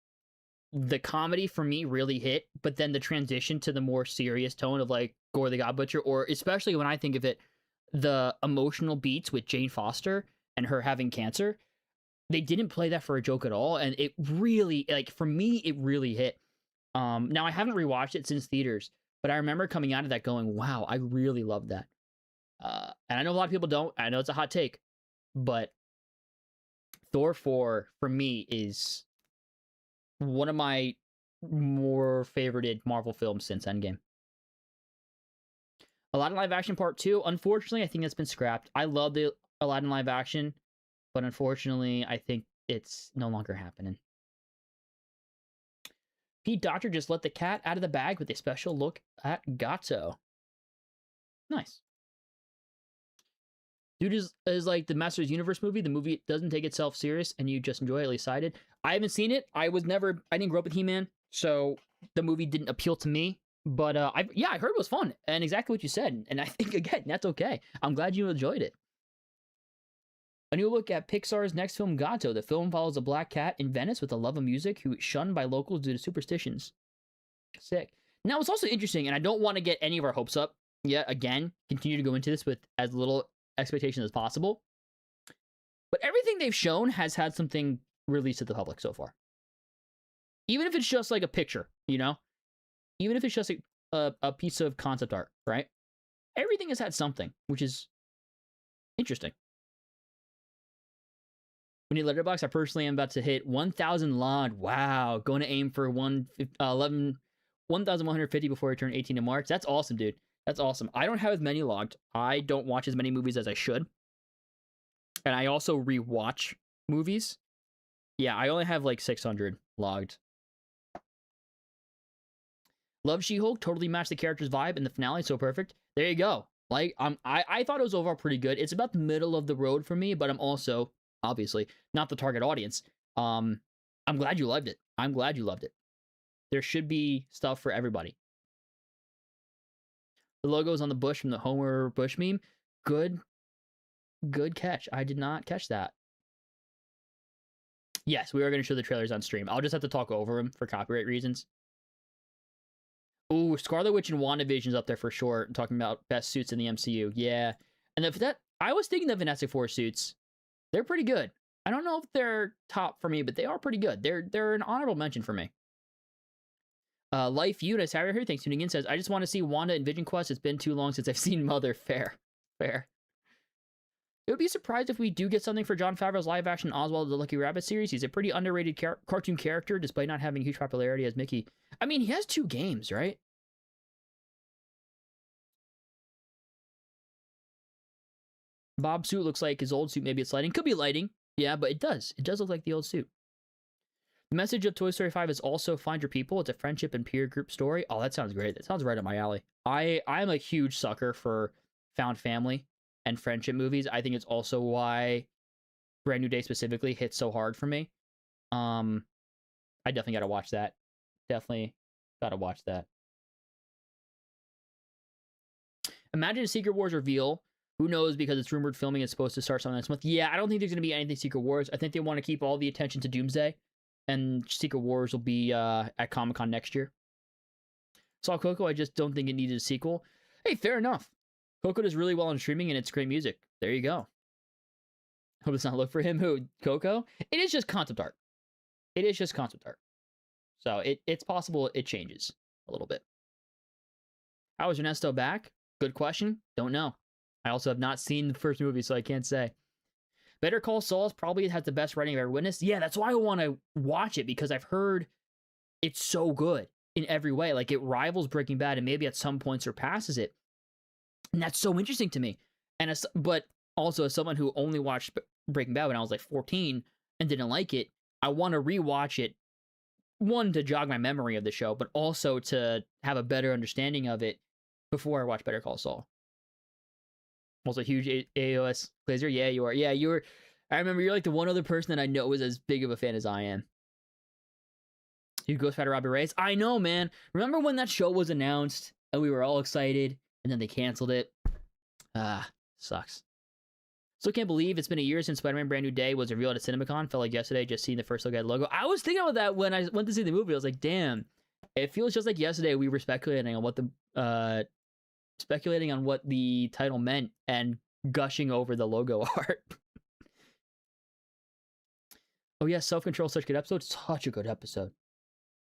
the comedy for me really hit, but then the transition to the more serious tone of like Gore the God Butcher, or especially when I think of it, the emotional beats with Jane Foster and her having cancer, they didn't play that for a joke at all, and it really, like, for me, it really hit. Now I haven't rewatched it since theaters, but I remember coming out of that going, wow, I really love that. And I know a lot of people don't. I know it's a hot take, but Thor 4 for me is one of my more favorited Marvel films since Endgame. Aladdin live action part 2, unfortunately, I think that's been scrapped. I love the Aladdin live action, but unfortunately, I think it's no longer happening. Pete Docter just let the cat out of the bag with a special look at Gato. Nice. Dude is like the Masters Universe movie. The movie doesn't take itself serious, and you just enjoy it. At least I did. I haven't seen it. I didn't grow up with He-Man, so the movie didn't appeal to me. But I heard it was fun, and exactly what you said. And I think, again, that's okay. I'm glad you enjoyed it. A new look at Pixar's next film, Gato. The film follows a black cat in Venice with a love of music who is shunned by locals due to superstitions. Sick. Now, it's also interesting, and I don't want to get any of our hopes up yet. Again, continue to go into this with as little expectation as possible. But everything they've shown has had something released to the public so far. Even if it's just like a picture, you know? Even if it's just a piece of concept art, right? Everything has had something, which is interesting. We need Letterboxd. I personally am about to hit 1,000 logged. Wow. Going to aim for 1,150 before I turn 18 in March. That's awesome, dude. That's awesome. I don't have as many logged. I don't watch as many movies as I should. And I also rewatch movies. Yeah, I only have like 600 logged. Love She-Hulk. Totally matched the character's vibe in the finale. So perfect. There you go. Like, I thought it was overall pretty good. It's about the middle of the road for me, but I'm also, obviously, not the target audience. I'm glad you loved it. I'm glad you loved it. There should be stuff for everybody. The logo is on the bush from the Homer Bush meme. Good catch. I did not catch that. Yes, we are going to show the trailers on stream. I'll just have to talk over them for copyright reasons. Ooh, Scarlet Witch and WandaVision's up there for sure. Talking about best suits in the MCU. Yeah. And if that, I was thinking the Fantastic Four suits. They're pretty good. I don't know if they're top for me, but they are pretty good. They're an honorable mention for me. Life You, nice having her here. Thanks for tuning in. Says, I just want to see Wanda in VisionQuest. It's been too long since I've seen Mother. Fair. It would be surprised if we do get something for Jon Favreau's live-action Oswald the Lucky Rabbit series. He's a pretty underrated cartoon character, despite not having huge popularity as Mickey. I mean, he has 2 games, right? Bob's suit looks like his old suit. Maybe it's lighting. Could be lighting. Yeah, but it does. It does look like the old suit. The message of Toy Story 5 is also find your people. It's a friendship and peer group story. Oh, that sounds great. That sounds right up my alley. I'm a huge sucker for found family and friendship movies. I think it's also why Brand New Day specifically hits so hard for me. I definitely got to watch that. Definitely got to watch that. Imagine a Secret Wars reveal. Who knows, because it's rumored filming is supposed to start sometime this month. Yeah, I don't think there's going to be anything Secret Wars. I think they want to keep all the attention to Doomsday. And Secret Wars will be at Comic-Con next year. Saw Coco, I just don't think it needed a sequel. Hey, fair enough. Coco does really well on streaming, and it's great music. There you go. Hope it's not look for him. Who? Coco? It is just concept art. It is just concept art. So it's possible it changes a little bit. How is Ernesto back? Good question. Don't know. I also have not seen the first movie, so I can't say. Better Call Saul probably has the best writing I've ever witnessed. Yeah, that's why I want to watch it, because I've heard It's so good in every way. Like, it rivals Breaking Bad and maybe at some point surpasses it. And that's so interesting to me. But also, as someone who only watched Breaking Bad when I was like 14 and didn't like it, I want to rewatch it. One, to jog my memory of the show, but also to have a better understanding of it before I watch Better Call Saul. Also, huge AOS Glazer. Yeah, you are. Yeah, you were. I remember you're like the one other person that I know is as big of a fan as I am. You Ghost Rider Robbie Reyes. I know, man. Remember when that show was announced and we were all excited and then they canceled it? Sucks. Still can't believe it's been a year since Spider-Man Brand New Day was revealed at CinemaCon. Felt like yesterday just seeing the first look at the logo. I was thinking about that when I went to see the movie. I was like, damn. It feels just like yesterday we were speculating on what the title meant and gushing over the logo art. Oh yeah, Self-Control, such a good episode. Such a good episode.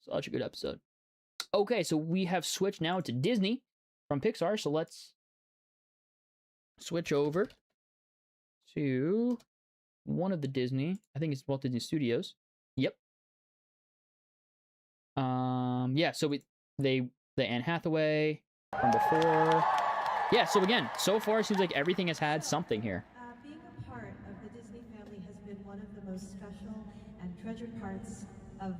Such a good episode. Okay, so we have switched now to Disney from Pixar. So let's switch over to one of the Disney. I think it's Walt Disney Studios. Yep. Yeah, so the Anne Hathaway from before. Yeah, so again, so far it seems like everything has had something here. Being a part of the Disney family has been one of the most special and treasured parts of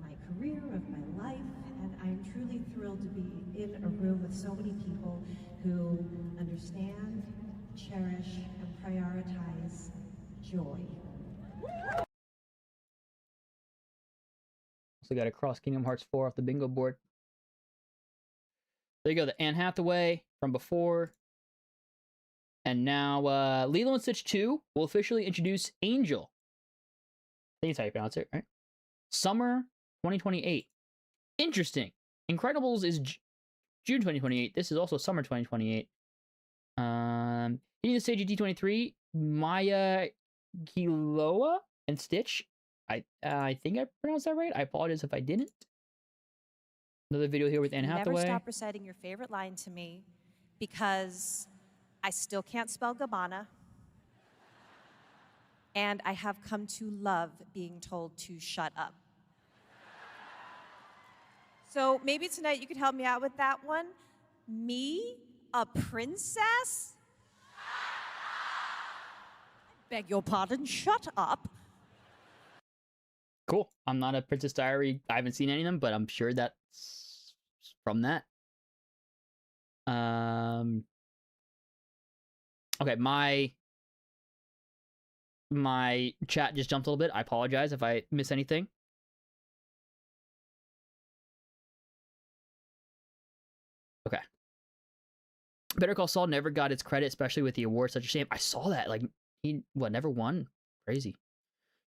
my career, of my life, and I'm truly thrilled to be in a room with so many people who understand, cherish, and prioritize joy. So got a Cross Kingdom Hearts 4 off the bingo board. There you go, the Anne Hathaway from before. And now Lilo & Stitch 2 will officially introduce Angel. I think that's how you pronounce it, right? Summer 2028. Interesting. Incredibles is June 2028. This is also summer 2028. Hitting the stage at D23, Maya Giloa and Stitch. I think I pronounced that right. I apologize if I didn't. Another video here with Anne Hathaway. Never stop reciting your favorite line to me because I still can't spell Gabbana. And I have come to love being told to shut up. So maybe tonight you could help me out with that one. Me, a princess? Beg your pardon, shut up. Cool. I'm not a Princess Diary. I haven't seen any of them, but I'm sure that's from that. Okay, my chat just jumped a little bit. I apologize if I miss anything. Okay. Better Call Saul never got its credit, especially with the award. Such a shame. I saw that. Like, he never won. Crazy.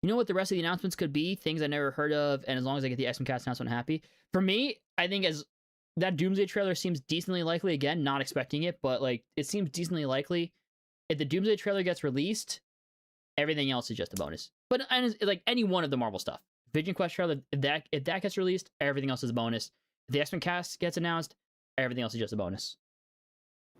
You know what the rest of the announcements could be? Things I never heard of, and as long as I get the X-Men cast announcement, I'm happy. For me, I think as that Doomsday trailer seems decently likely. Again, not expecting it, but like it seems decently likely. If the Doomsday trailer gets released, everything else is just a bonus. But like any one of the Marvel stuff, VisionQuest trailer, if that gets released, everything else is a bonus. If the X-Men cast gets announced, everything else is just a bonus.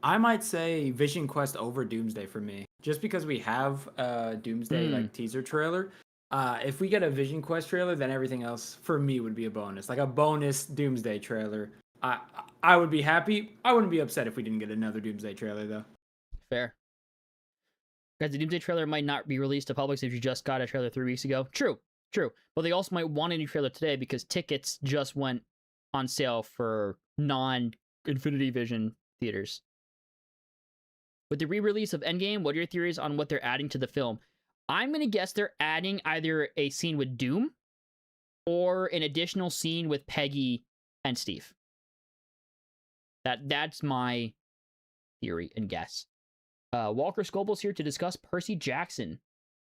I might say VisionQuest over Doomsday for me, just because we have a Doomsday like teaser trailer. If we get a VisionQuest trailer, then everything else for me would be a bonus, like a bonus Doomsday trailer. I would be happy. I wouldn't be upset if we didn't get another Doomsday trailer though. Fair. Guys, the Doomsday trailer might not be released to public if you just got a trailer 3 weeks ago. True. But they also might want a new trailer today because tickets just went on sale for non-Infinity Vision theaters. With the re-release of Endgame, what are your theories on what they're adding to the film? I'm going to guess they're adding either a scene with Doom or an additional scene with Peggy and Steve. That's my theory and guess. Walker Scoble's here to discuss Percy Jackson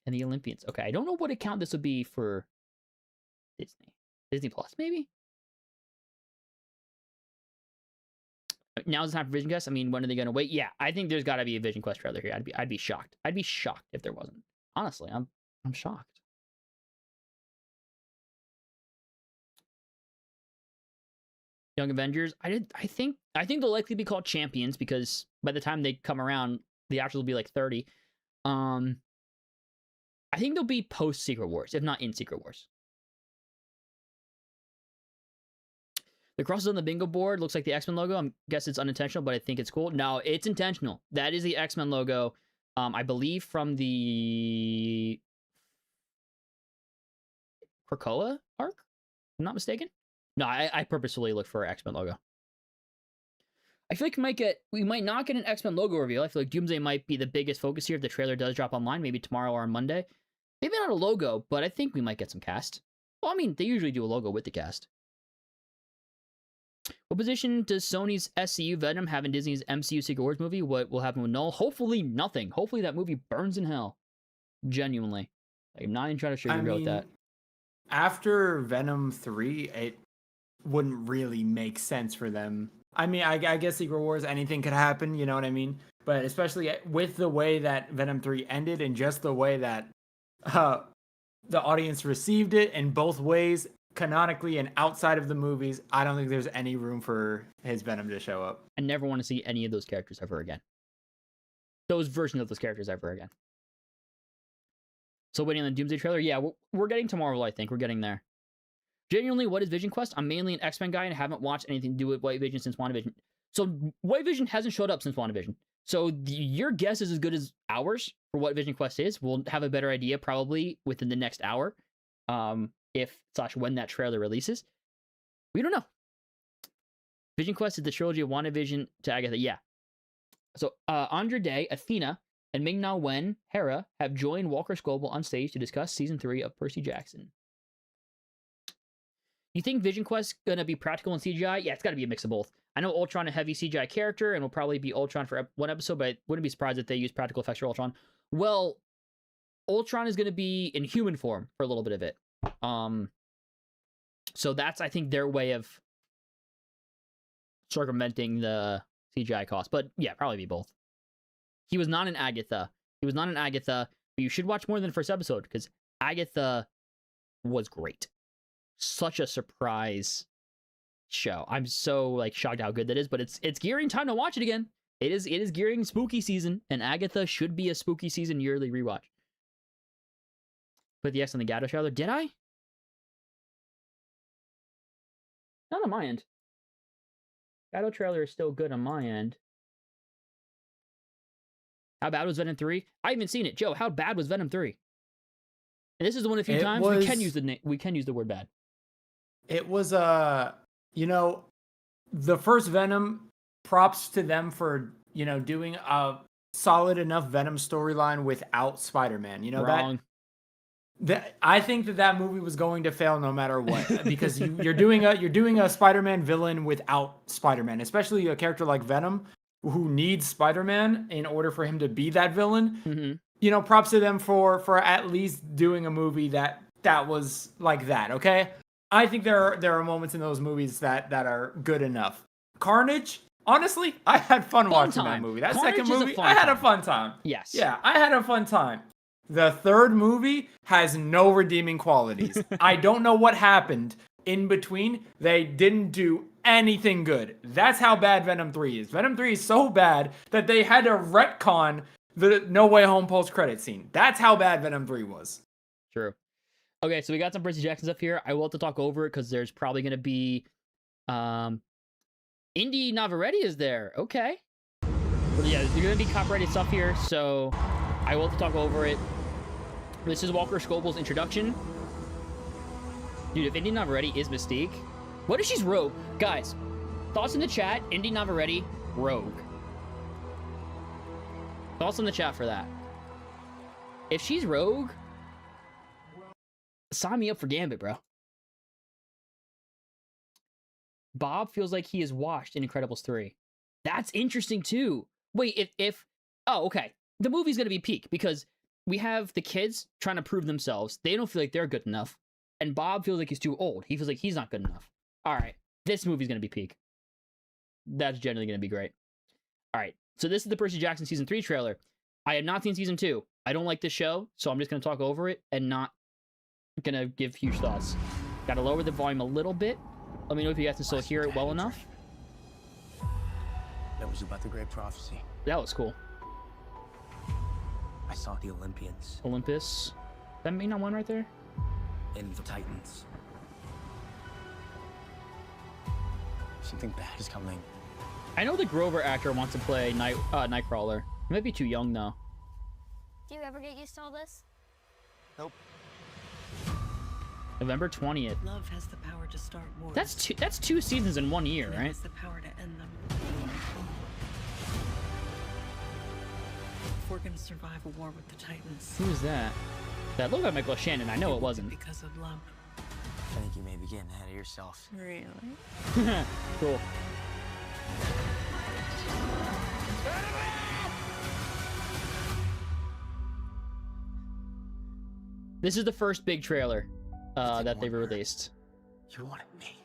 and the Olympians. Okay, I don't know what account this would be for Disney. Disney Plus, maybe? Now's the time for VisionQuest. I mean, when are they going to wait? Yeah, I think there's got to be a VisionQuest trailer here. I'd be shocked. I'd be shocked if there wasn't. Honestly, I'm shocked. Young Avengers. I think they'll likely be called Champions because by the time they come around, the actors will be like 30. I think they'll be post Secret Wars, if not in Secret Wars. The crosses on the bingo board looks like the X-Men logo. I guess it's unintentional, but I think it's cool. No, it's intentional. That is the X-Men logo. I believe from the Krakoa arc, if I'm not mistaken. No, I purposefully look for an X-Men logo. I feel like we might not get an X-Men logo reveal. I feel like Doomsday might be the biggest focus here if the trailer does drop online, maybe tomorrow or on Monday. Maybe not a logo, but I think we might get some cast. Well, I mean, they usually do a logo with the cast. What position does Sony's SCU Venom have in Disney's MCU Secret Wars movie? What will happen with Null? Hopefully nothing. Hopefully that movie burns in hell. Genuinely. I'm not even trying to sugarcoat that. After Venom 3, it wouldn't really make sense for them. I mean, I guess Secret Wars, anything could happen, you know what I mean? But especially with the way that Venom 3 ended and just the way that the audience received it in both ways, canonically and outside of the movies, I don't think there's any room for his Venom to show up. I never want to see any of those characters ever again. Those versions of those characters ever again. So waiting on the Doomsday trailer? Yeah, we're getting to Marvel, I think. We're getting there. Genuinely, what is VisionQuest? I'm mainly an X-Men guy and haven't watched anything to do with White Vision since WandaVision. So White Vision hasn't showed up since WandaVision. So your guess is as good as ours for what VisionQuest is. We'll have a better idea probably within the next hour. When that trailer releases. We don't know. VisionQuest is the trilogy of WandaVision to Agatha. Yeah. So Andra Day, Athena, and Ming-Na Wen, Hera, have joined Walker Scobell on stage to discuss Season 3 of Percy Jackson. You think VisionQuest gonna be practical and CGI? Yeah, it's gotta be a mix of both. I know Ultron a heavy CGI character, and will probably be Ultron for one episode, but I wouldn't be surprised if they use practical effects for Ultron. Well, Ultron is gonna be in human form for a little bit of it. So that's, I think, their way of circumventing the CGI cost. But yeah, probably be both. He was not in Agatha. But you should watch more than the first episode, because Agatha was great. Such a surprise show. I'm so shocked how good that is, but it's gearing time to watch it again. It is gearing spooky season, and Agatha should be a spooky season yearly rewatch. Put the X on the Gato trailer. Did I? Not on my end. Gato trailer is still good on my end. How bad was Venom 3? I haven't seen it. Joe, how bad was Venom 3? And this is the one a few times we can use the word bad. It was the first Venom, props to them for, doing a solid enough Venom storyline without Spider-Man. Wrong. That I think that movie was going to fail no matter what, because you're doing a Spider-Man villain without Spider-Man, especially a character like Venom who needs Spider-Man in order for him to be that villain. Mm-hmm. Props to them for at least doing a movie that was like that. Okay, I think there are moments in those movies that are good enough. Carnage, honestly, I had fun watching that movie. That Carnage second movie, I had a fun time. Yes. Yeah, I had a fun time. The third movie has no redeeming qualities. I don't know what happened in between. They didn't do anything good. That's how bad Venom 3 is. Venom 3 is so bad that they had to retcon the No Way Home post-credit scene. That's how bad Venom 3 was. True. Okay, so we got some Percy Jackson stuff here. I will have to talk over it because there's probably going to be... Indy Navarrete is there. Okay. But yeah, there's going to be copyrighted stuff here, so I will have to talk over it. This is Walker Scobell's introduction. Dude, if Indy Navarrete is Mystique, what if she's Rogue? Guys, thoughts in the chat, Indy Navarrete, Rogue. Thoughts in the chat for that. If she's Rogue, sign me up for Gambit, bro. Bob feels like he is washed in Incredibles 3. That's interesting, too. Wait, if... Oh, okay. The movie's gonna be peak, because we have the kids trying to prove themselves. They don't feel like they're good enough. And Bob feels like he's too old. He feels like he's not good enough. All right. This movie's going to be peak. That's generally going to be great. All right. So this is the Percy Jackson Season 3 trailer. I have not seen Season 2. I don't like this show, so I'm just going to talk over it and not going to give huge thoughts. Got to lower the volume a little bit. Let me know if you guys can still hear it well enough. That was about the great prophecy. That was cool. I saw the Olympians. Olympus. That may not one right there? And the Titans. Something bad is coming. I know the Grover actor wants to play Nightcrawler. He might be too young though. Do you ever get used to all this? Nope. November 20th. Love has the power to start wars. That's two seasons in 1 year, It right? has the power to end them. If we're gonna survive a war with the Titans. Who is that? That looked like Michael Shannon. I know it wasn't. Because of love. I think you may be getting ahead of yourself. Really? Cool. This is the first big trailer that they've released. You wanted me.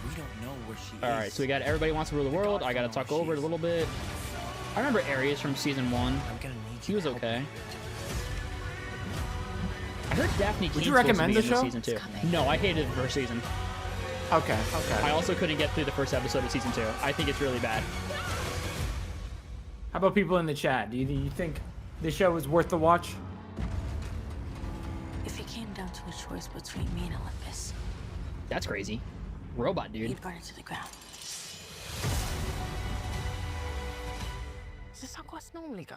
We don't know where she is. All right, so we got Everybody Wants to Rule the World. I got to talk over it a little bit. I remember Aries from season 1. I'm gonna need He you was to help okay. me. I heard Daphne Keane's Would you supposed to recommend be the in this show? season 2. No, I hated the first season. Okay. I also couldn't get through the first episode of season 2. I think it's really bad. How about people in the chat? Do you think this show is worth the watch? If it came down to a choice between me and Olympus, That's crazy. Robot dude. you'd burn it to the ground. Is this how quests normally go?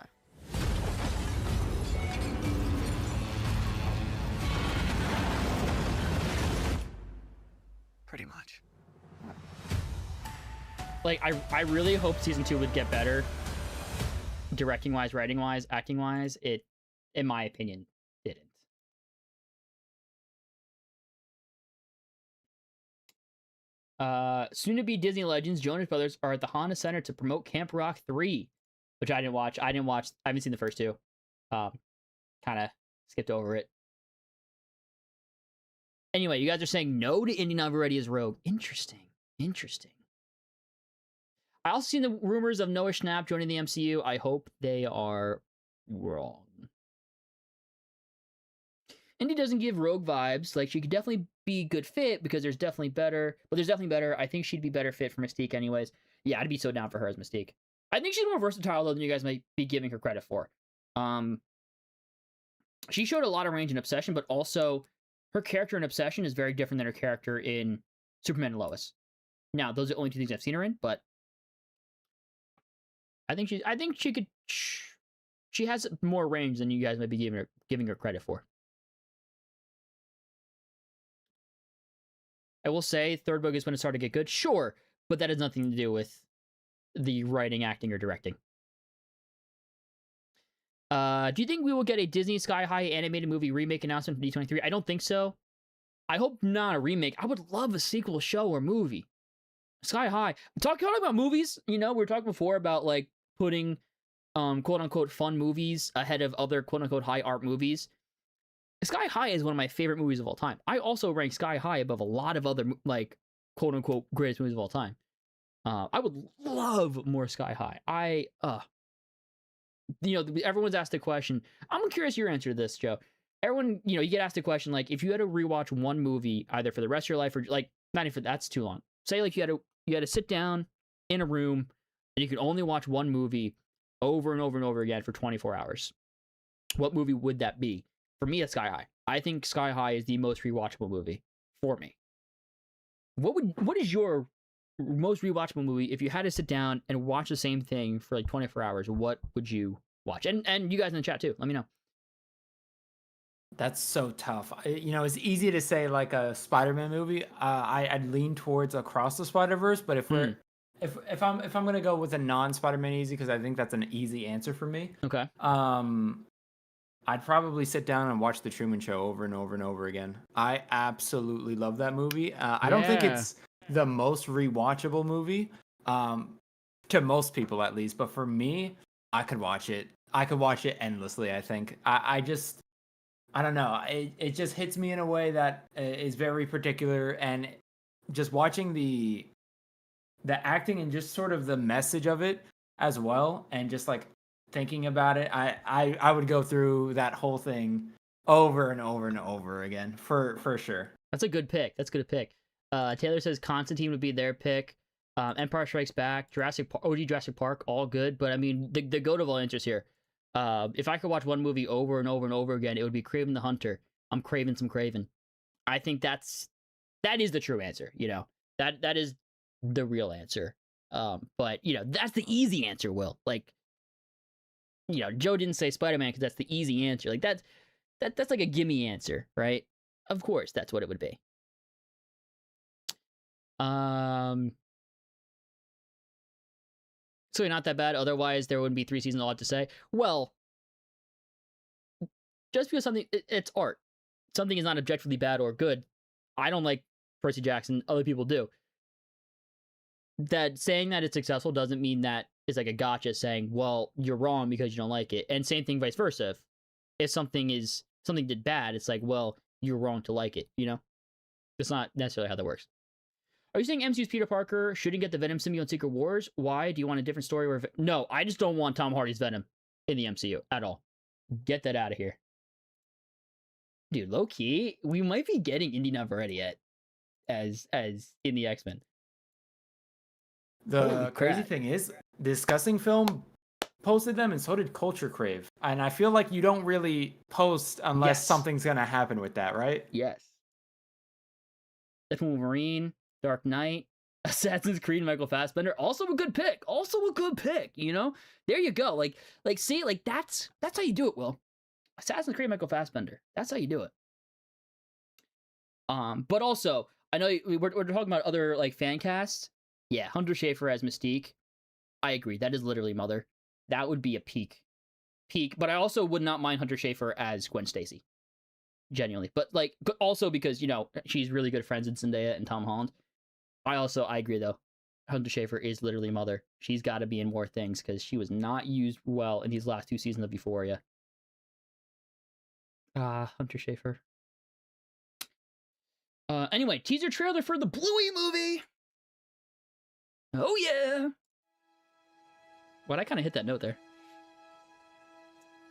Pretty much. Like, I really hope season 2 would get better. Directing wise, writing wise, acting wise. It, in my opinion, didn't. Soon to be Disney Legends, Jonas Brothers are at the Honda Center to promote Camp Rock 3, which I didn't watch. I haven't seen the first 2. Kind of skipped over it. Anyway, you guys are saying no to Indy already as Rogue. Interesting. I also seen the rumors of Noah Schnapp joining the MCU. I hope they are wrong. Indy doesn't give Rogue vibes. Like, she could definitely be a good fit because there's definitely better. I think she'd be better fit for Mystique anyways. Yeah, I'd be so down for her as Mystique. I think she's more versatile though than you guys might be giving her credit for. She showed a lot of range in Obsession, but also her character in Obsession is very different than her character in Superman and Lois. Now, those are the only 2 things I've seen her in, but I think she has more range than you guys might be giving her credit for. I will say third book is when it started to get good, sure, but that has nothing to do with the writing, acting, or directing. Do you think we will get a Disney Sky High animated movie remake announcement from D23? I don't think so. I hope not a remake. I would love a sequel show or movie. Sky High. Talking about movies, we were talking before about like putting quote unquote fun movies ahead of other quote unquote high art movies. Sky High is one of my favorite movies of all time. I also rank Sky High above a lot of other like quote unquote greatest movies of all time. I would love more Sky High. Everyone's asked the question. I'm curious your answer to this, Joe. Everyone, you get asked the question like, if you had to rewatch one movie either for the rest of your life or like not even that's too long. Say like you had to sit down in a room and you could only watch one movie over and over and over again for 24 hours. What movie would that be? For me, it's Sky High. I think Sky High is the most rewatchable movie for me. What is your most rewatchable movie if you had to sit down and watch the same thing for like 24 hours? What would you watch? And you guys in the chat too. Let me know. That's so tough. It's easy to say like a Spider-Man movie. I'd lean towards Across the Spider-Verse, but if I'm gonna go with a non-Spider-Man easy, because I think that's an easy answer for me. Okay. I'd probably sit down and watch The Truman Show over and over and over again. I absolutely love that movie. I don't think it's the most rewatchable movie, to most people at least, but for me, I could watch it. I could watch it endlessly. I think. I don't know. It just hits me in a way that is very particular, and just watching the acting and just sort of the message of it as well, and just like thinking about it, I would go through that whole thing over and over and over again for sure. That's a good pick. Taylor says Constantine would be their pick. Empire Strikes Back, OG Jurassic Park, all good. But I mean, the goat of all answers here. If I could watch one movie over and over and over again, it would be Kraven the Hunter. I'm craving some Kraven. I think that's That is the true answer, you know. That is the real answer. But you know, that's the easy answer, Will. Like, you know, Joe didn't say Spider-Man because that's the easy answer. Like that's like a gimme answer, right? Of course, that's what it would be. So not that bad. Otherwise, there wouldn't be 3 seasons. A lot to say. Well, just because it's art. Something is not objectively bad or good. I don't like Percy Jackson. Other people do. That saying that it's successful doesn't mean that it's like a gotcha saying, well, you're wrong because you don't like it. And same thing vice versa. If something did bad, it's like, well, you're wrong to like it, you know? It's not necessarily how that works. Are you saying MCU's Peter Parker shouldn't get the Venom symbiote in Secret Wars? Why? Do you want a different story where... No, I just don't want Tom Hardy's Venom in the MCU at all. Get that out of here. Dude, low-key, we might be getting Indy Navarrete as in the X-Men. The crazy thing is, Discussing Film posted them, and so did Culture Crave. And I feel like you don't really post unless something's going to happen with that, right? Yes. Deadpool Wolverine, Dark Knight, Assassin's Creed, Michael Fassbender. Also a good pick. You know? There you go. Like, see, like, that's how you do it, Will. Assassin's Creed, Michael Fassbender. That's how you do it. But also, I know we're talking about other, like, fan casts. Yeah, Hunter Schafer as Mystique. I agree. That is literally Mother. That would be a peak. But I also would not mind Hunter Schafer as Gwen Stacy. Genuinely. But also because, you know, she's really good friends with Zendaya and Tom Holland. I agree, though. Hunter Schafer is literally Mother. She's got to be in more things because she was not used well in these last 2 seasons of Euphoria. Hunter Schafer. Anyway, teaser trailer for the Bluey movie. Oh, yeah. What? I kind of hit that note there.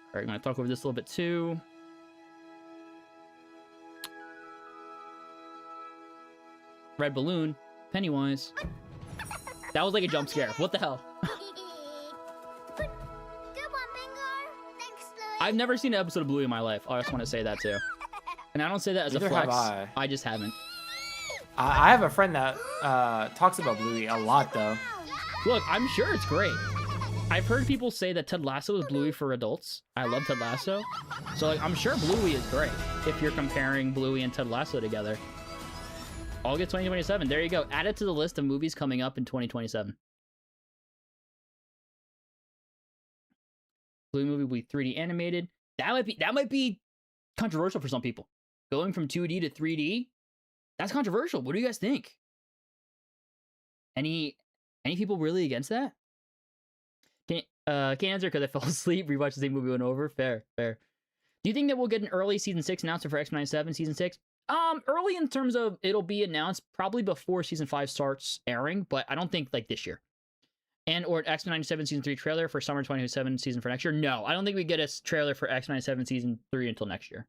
All right, I'm going to talk over this a little bit, too. Red balloon. Pennywise. That was like a jump scare. What the hell? I've never seen an episode of Bluey in my life. I just want to say that, too. And I don't say that as a flex. I just haven't. I have a friend that talks about Bluey a lot, though. Look, I'm sure it's great. I've heard people say that Ted Lasso is Bluey for adults. I love Ted Lasso. So, like, I'm sure Bluey is great if you're comparing Bluey and Ted Lasso together. August 2027. There you go. Add it to the list of movies coming up in 2027. Bluey movie will be 3D animated. That might be controversial for some people. Going from 2D to 3D. That's controversial. What do you guys think? Any people really against that? Can't answer because I fell asleep. Rewatched the same movie went over. Fair. Do you think that we'll get an early season 6 announcement for X-Men 97 season 6? Early in terms of it'll be announced probably before season 5 starts airing, but I don't think like this year. And or an X-Men 97 season 3 trailer for summer 2027 season for next year. No, I don't think we get a trailer for X-Men 97 season 3 until next year.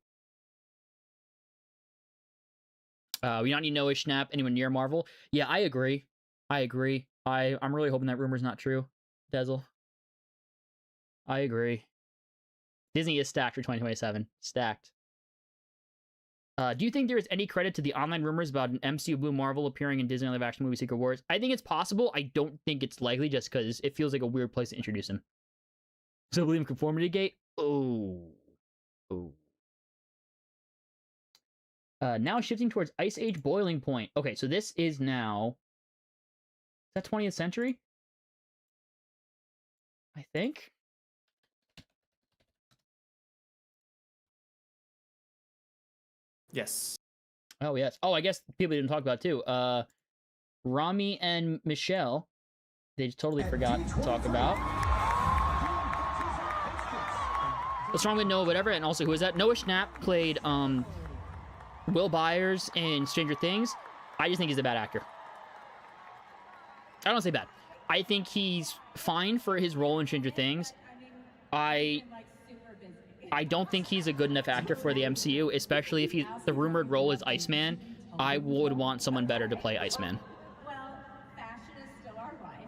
We don't need Noah Schnapp anywhere near Marvel. Yeah, I agree. I'm really hoping that rumor's not true, Dezel. I agree. Disney is stacked for 2027. Stacked. Do you think there is any credit to the online rumors about an MCU Blue Marvel appearing in Disney live-action movie Secret Wars? I think it's possible. I don't think it's likely just because it feels like a weird place to introduce him. So I believe in Conformity Gate? Oh. Now shifting towards Ice Age Boiling Point. Okay, so this is now... Is that 20th century? I think. Yes. Oh, yes. Oh, I guess people didn't talk about it too. Rami and Michelle, they just totally forgot to talk about. What's wrong with Noah, whatever, and also who is that? Noah Schnapp played Will Byers in Stranger Things. I just think he's a bad actor. I don't say bad. I think he's fine for his role in Stranger Things. I don't think he's a good enough actor for the MCU, especially if the rumored role is Iceman. I would want someone better to play Iceman. Well, fashion is still our life,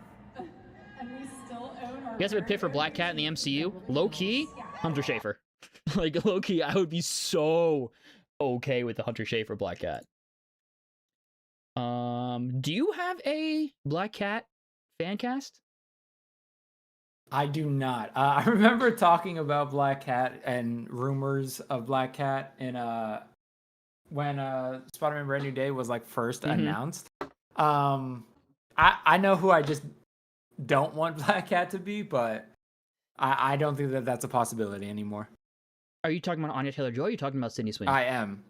and we still own our... You guys have a pick for Black Cat in the MCU? Low-key, Hunter Schafer. Like, low-key, I would be so okay with the Hunter Schafer Black Cat. Do you have a Black Cat fan cast? I do not. I remember talking about Black Cat and rumors of Black Cat in when Spider-Man Brand New Day was like first announced. I know who I just don't want Black Cat to be, but I don't think that that's a possibility anymore. Are you talking about Anya Taylor-Joy? Or are you talking about Sydney Sweeney? I am.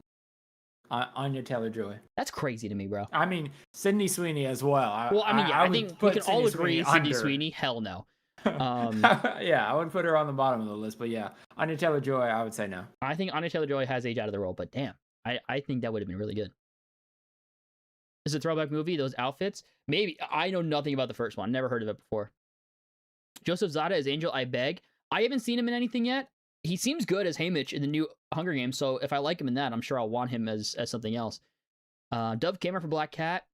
Anya Taylor-Joy. That's crazy to me, bro. I mean, Sydney Sweeney as well. I think we can all agree Sydney under. Sweeney. Hell no. Yeah, I would put her on the bottom of the list, but yeah, Anya Taylor-Joy, I would say no. I think Anya Taylor-Joy has aged out of the role, but damn, I think that would have been really good. Is it a throwback movie? Those outfits? Maybe. I know nothing about the first one. Never heard of it before. Joseph Zada as Angel, I beg. I haven't seen him in anything yet. He seems good as Haymitch in the new Hunger Games, so if I like him in that, I'm sure I'll want him as something else. Dove Cameron for Black Cat.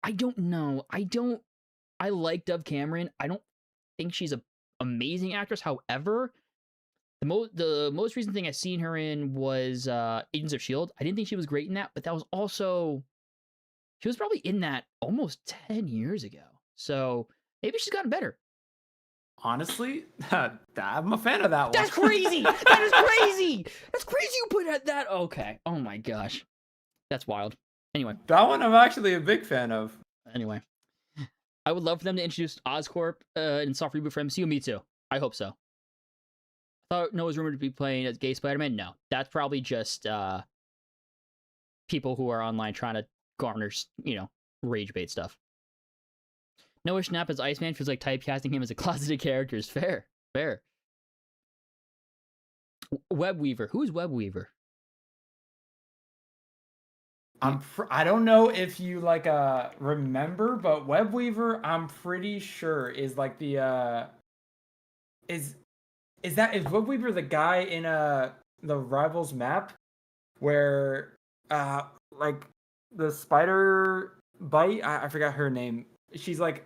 I don't know. I like Dove Cameron. I don't think she's an amazing actress. However, the most recent thing I've seen her in was Agents of S.H.I.E.L.D. I didn't think she was great in that, but that was also... She was probably in that almost 10 years ago. So maybe she's gotten better. Honestly, I'm a fan of that one. That's crazy. That is crazy. That's crazy you put that. Okay. Oh my gosh. That's wild. Anyway. That one I'm actually a big fan of. Anyway. I would love for them to introduce Oscorp in soft reboot for MCU. Me too. I hope so. I thought Noah's rumored to be playing as gay Spider-Man. No. That's probably just people who are online trying to garner, rage bait stuff. Noah Schnapp as Iceman feels like typecasting him as a closeted character is fair. Fair. Webweaver. Who's Webweaver? I don't know if you remember, but Webweaver, I'm pretty sure is like the is Webweaver the guy in the Rivals map where the spider bite, I forgot her name. She's like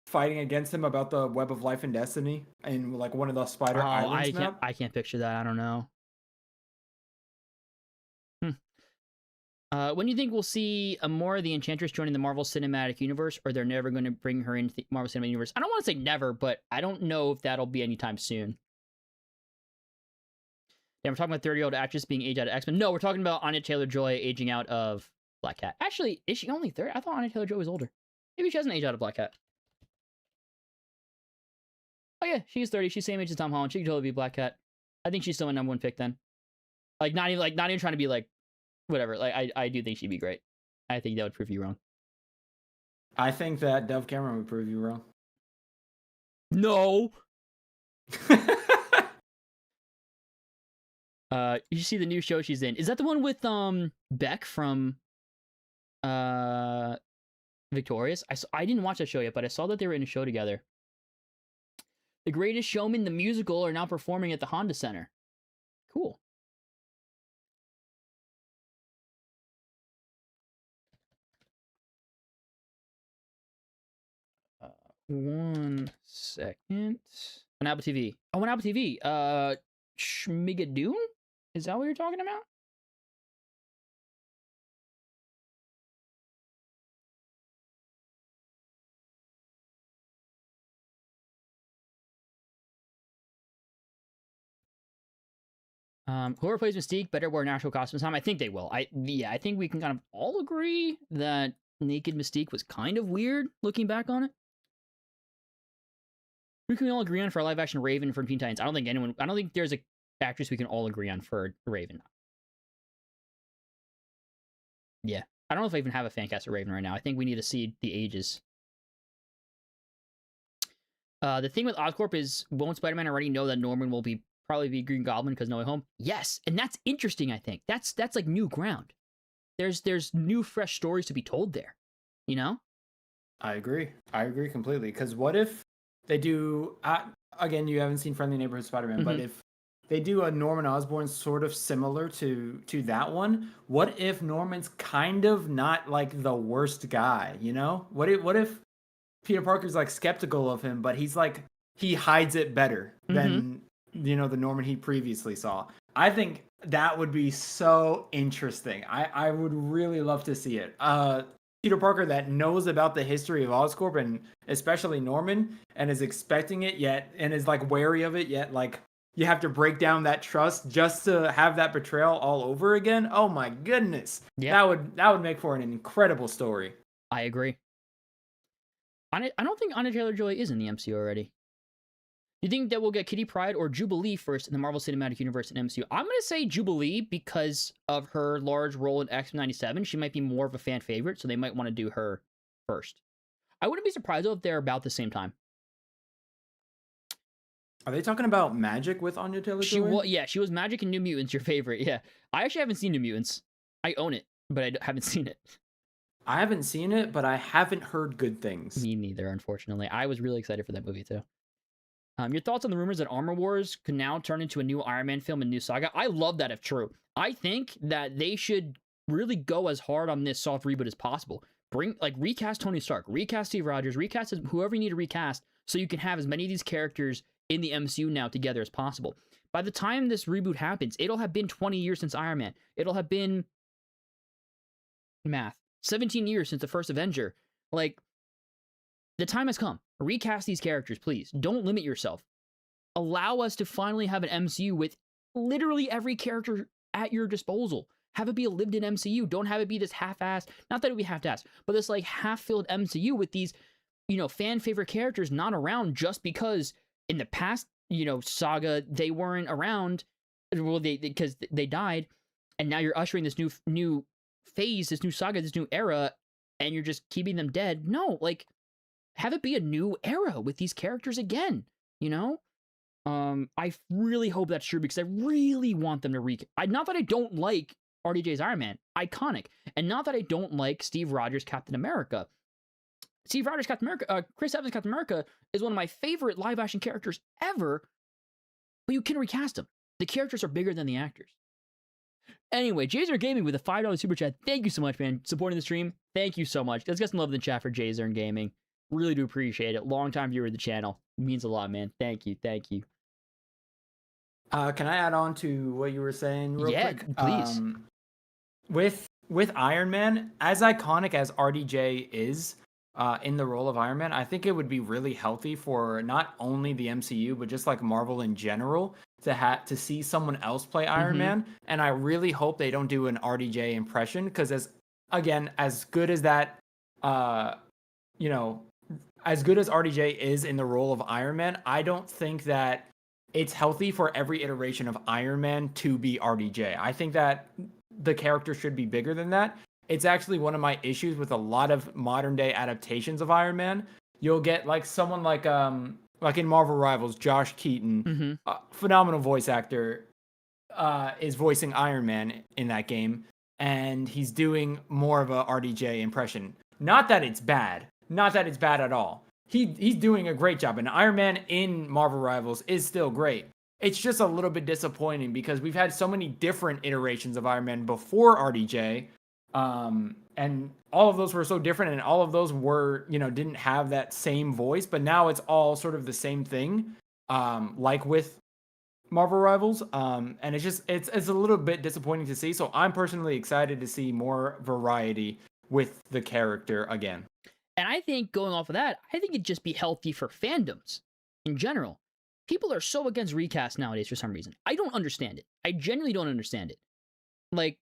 fighting against him about the web of life and destiny and like one of the spider islands map. I can't picture that. I don't know. When do you think we'll see more of the Enchantress joining the Marvel Cinematic Universe, or they're never going to bring her into the Marvel Cinematic Universe? I don't want to say never, but I don't know if that'll be anytime soon. Yeah, we're talking about 30-year-old actress being aged out of X-Men. No, we're talking about Anya Taylor-Joy aging out of Black Cat. Actually, is she only 30? I thought Anya Taylor-Joy was older. Maybe she hasn't aged out of Black Cat. Oh yeah, she's 30. She's the same age as Tom Holland. She could totally be Black Cat. I think she's still my number one pick then. Not even trying to be whatever. I do think she'd be great. I think that would prove you wrong. I think that Dove Cameron would prove you wrong. No. You see the new show she's in. Is that the one with Beck from Victorious? I didn't watch that show yet, but I saw that they were in a show together. The Greatest Showman, the musical, are now performing at the Honda Center. Cool. One second. On Apple TV. Oh, on Apple TV. Schmigadoon? Is that what you're talking about? Whoever plays Mystique better wear natural costumes. I think they will. I think we can kind of all agree that naked Mystique was kind of weird looking back on it. Who can we all agree on for a live action Raven from Teen Titans? I don't think there's a actress we can all agree on for Raven. Yeah. I don't know if I even have a fan cast of Raven right now. I think we need to see the ages. The thing with Oscorp is, won't Spider-Man already know that Norman will probably be Green Goblin because No Way Home? Yes, and that's interesting, I think. That's like new ground. There's new, fresh stories to be told there. You know? I agree completely. Because what if they do... again, you haven't seen Friendly Neighborhood Spider-Man, but if they do a Norman Osborn sort of similar to that one, what if Norman's kind of not like the worst guy, you know? What if Peter Parker's like skeptical of him, but he's like, he hides it better than, the Norman he previously saw? I think that would be so interesting. I would really love to see it. Peter Parker that knows about the history of Oscorp and especially Norman and is expecting it yet and is like wary of it yet like you have to break down that trust just to have that betrayal all over again. Oh my goodness. Yeah. That would make for an incredible story. I agree. I don't think Anya Taylor-Joy is in the MCU already. Do you think that we'll get Kitty Pryde or Jubilee first in the Marvel Cinematic Universe and MCU? I'm going to say Jubilee because of her large role in X-Men 97. She might be more of a fan favorite, so they might want to do her first. I wouldn't be surprised, though, if they're about the same time. Are they talking about Magic with Anya Taylor-Joy? She was Magic and New Mutants, your favorite. Yeah. I actually haven't seen New Mutants. I own it, but I haven't seen it. I haven't seen it, but I haven't heard good things. Me neither, unfortunately. I was really excited for that movie, too. Your thoughts on the rumors that Armor Wars could now turn into a new Iron Man film and new saga? I love that if true. I think that they should really go as hard on this soft reboot as possible. Recast Tony Stark, recast Steve Rogers, recast whoever you need to recast so you can have as many of these characters in the MCU now together as possible. By the time this reboot happens, it'll have been 20 years since Iron Man. It'll have been 17 years since the first Avenger. Like, the time has come. Recast these characters, please. Don't limit yourself. Allow us to finally have an MCU with literally every character at your disposal. Have it be a lived-in MCU. Don't have it be this half-assed, not that it would be half-assed, but this like half-filled MCU with these, fan-favorite characters not around just because in the past, saga, they weren't around. Well, because they died, and now you're ushering this new phase, this new saga, this new era, and you're just keeping them dead. No, like, have it be a new era with these characters again, I really hope that's true because I really want them to not that I don't like RDJ's Iron Man, iconic, and not that I don't like Steve Rogers Captain America. Steve Rogers Captain America, Chris Evans Captain America is one of my favorite live-action characters ever, but you can recast them. The characters are bigger than the actors. Anyway, Jazer Gaming with a $5 super chat. Thank you so much, man. Supporting the stream. Thank you so much. Let's get some love in the chat for Jazer and Gaming. Really do appreciate it. Long-time viewer of the channel. It means a lot, man. Thank you. Thank you. Can I add on to what you were saying real quick? Please. With Iron Man, as iconic as RDJ is in the role of Iron Man, I think it would be really healthy for not only the MCU, but just like Marvel in general to see someone else play Iron Man. And I really hope they don't do an RDJ impression because as good as that, as good as RDJ is in the role of Iron Man, I don't think that it's healthy for every iteration of Iron Man to be RDJ. I think that the character should be bigger than that. It's actually one of my issues with a lot of modern day adaptations of Iron Man. You'll get like someone like in Marvel Rivals, Josh Keaton, phenomenal voice actor, is voicing Iron Man in that game, and he's doing more of a RDJ impression. Not that it's bad. Not that it's bad at all. He's doing a great job, and Iron Man in Marvel Rivals is still great. It's just a little bit disappointing because we've had so many different iterations of Iron Man before RDJ, and all of those were so different, and all of those were, didn't have that same voice, but now it's all sort of the same thing, like with Marvel Rivals, and it's a little bit disappointing to see. So I'm personally excited to see more variety with the character again. And I think going off of that, I think it'd just be healthy for fandoms in general. People are so against recast nowadays for some reason. I don't understand it. I genuinely don't understand it. Like,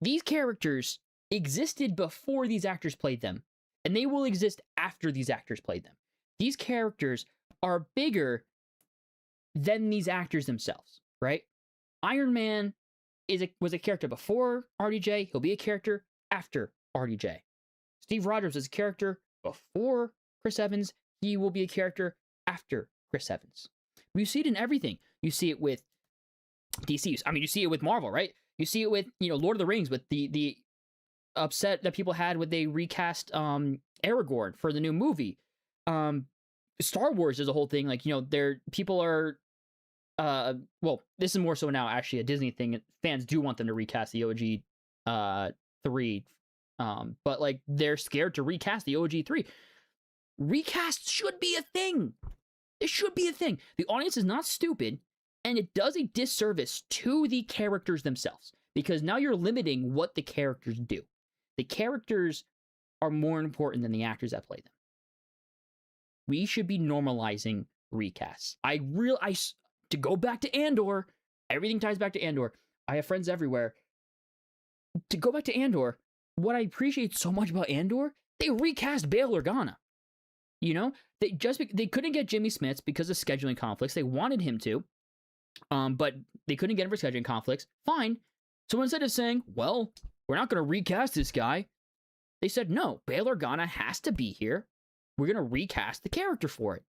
these characters existed before these actors played them, and they will exist after these actors played them. These characters are bigger than these actors themselves, right? Iron Man was a character before RDJ. He'll be a character after RDJ. Steve Rogers was a character before Chris Evans. He will be a character after Chris Evans. You see it in everything. You see it with DC. I mean, you see it with Marvel, right? You see it with, Lord of the Rings, with the upset that people had when they recast Aragorn for the new movie. Star Wars is a whole thing. Like, people are, well, this is more so now actually a Disney thing. Fans do want them to recast the OG 3. But like they're scared to recast the OG 3. Recast should be a thing. It should be a thing. The audience is not stupid, and it does a disservice to the characters themselves because now you're limiting what the characters do. The characters are more important than the actors that play them. We should be normalizing recasts. To go back to Andor, everything ties back to Andor. I have friends everywhere. To go back to Andor, what I appreciate so much about Andor, they recast Bail Organa. You know, they couldn't get Jimmy Smits because of scheduling conflicts. They wanted him to, but they couldn't get him for scheduling conflicts. Fine. So instead of saying, well, we're not going to recast this guy, they said, no, Bail Organa has to be here. We're going to recast the character for it.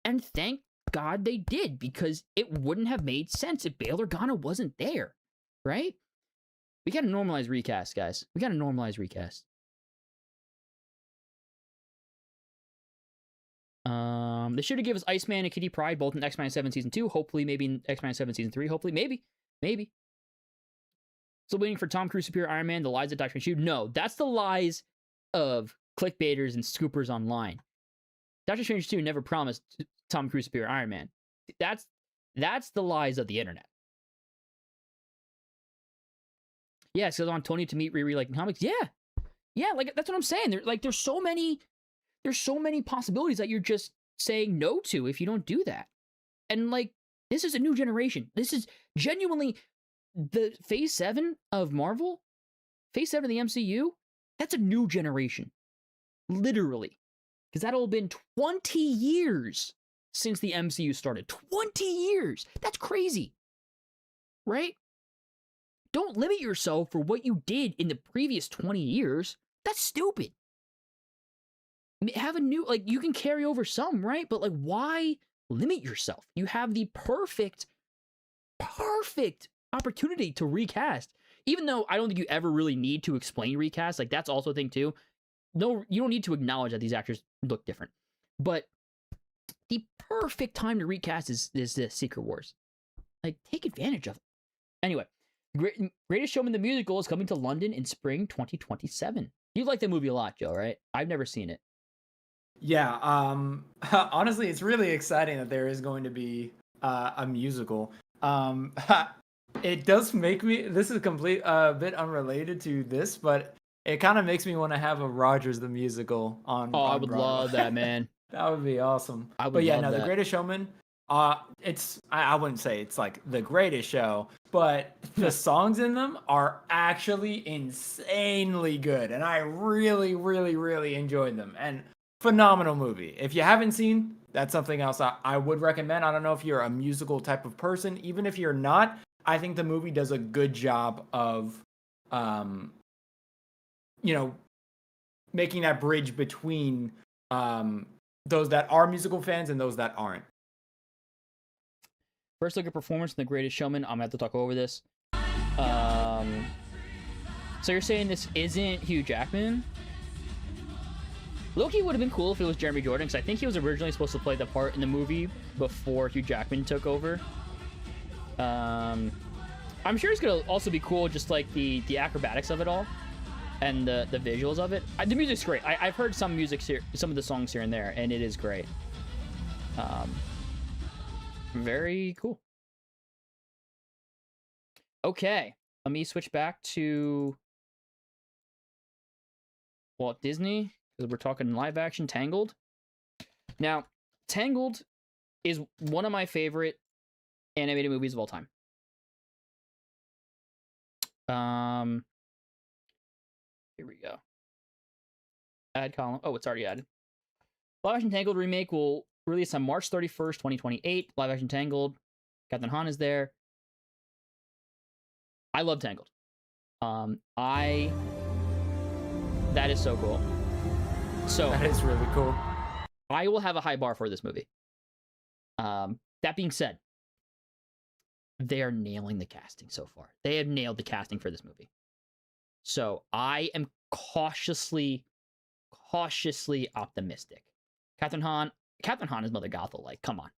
And thank God they did, because it wouldn't have made sense if Bail Organa wasn't there, right? We got to normalize recast, guys. We got to normalize recast. They should have given us Iceman and Kitty Pryde both in X-Men 7 Season 2. Hopefully, maybe in X-Men 7 Season 3. Hopefully, maybe. Still waiting for Tom Cruise Superior Iron Man, the lies of Dr. Strange. No, that's the lies of clickbaiters and scoopers online. Doctor Strange 2 never promised Tom Cruise Superior Iron Man. That's the lies of the internet. Yeah, it says on Tony to meet Riri like in comics. Yeah, like that's what I'm saying. There's so many possibilities that you're just saying no to if you don't do that. And like, this is a new generation. This is genuinely the Phase 7 of Marvel, Phase 7 of the MCU. That's a new generation, literally, because that'll have been 20 years since the MCU started. 20 years. That's crazy, right? Don't limit yourself for what you did in the previous 20 years. That's stupid. Have a new, like, you can carry over some, right? But like, why limit yourself? You have the perfect opportunity to recast. Even though I don't think you ever really need to explain recast. Like, that's also a thing too. No, you don't need to acknowledge that these actors look different. But the perfect time to recast is the Secret Wars. Like, take advantage of it. Anyway, Greatest Showman the Musical is coming to London in spring 2027. You like the movie a lot, Joe, right? I've never seen it. Yeah, honestly, it's really exciting that there is going to be a musical. It does make me, this is a bit unrelated to this, but it kind of makes me want to have a Rogers the Musical on I would Broadway. love that, man. That would be awesome. I would But yeah, love no, that. The Greatest Showman, I wouldn't say it's like the greatest show, but the songs in them are actually insanely good, and I really, really, really enjoyed them. And phenomenal movie. If you haven't seen, that's something else I would recommend. I don't know if you're a musical type of person. Even if you're not, I think the movie does a good job of, making that bridge between those that are musical fans and those that aren't. First look at performance in The Greatest Showman. I'm gonna have to talk over this. So you're saying this isn't Hugh Jackman? Loki would have been cool if it was Jeremy Jordan, because I think he was originally supposed to play the part in the movie before Hugh Jackman took over. I'm sure it's gonna also be cool, just like the acrobatics of it all and the visuals of it. The music's great. I've heard some music here, some of the songs here and there, and it is great. Very cool. Okay, let me switch back to Walt Disney, because we're talking live action Tangled. Now, Tangled is one of my favorite animated movies of all time. Here we go. Add column. Oh, it's already added. Live action Tangled remake will release on March 31st, 2028. Live action Tangled. Catherine Hahn is there. I love Tangled. That is so cool. So that is really cool. I will have a high bar for this movie. That being said, they are nailing the casting so far. They have nailed the casting for this movie. So I am cautiously optimistic. Catherine Hahn is Mother Gothel. Like, come on.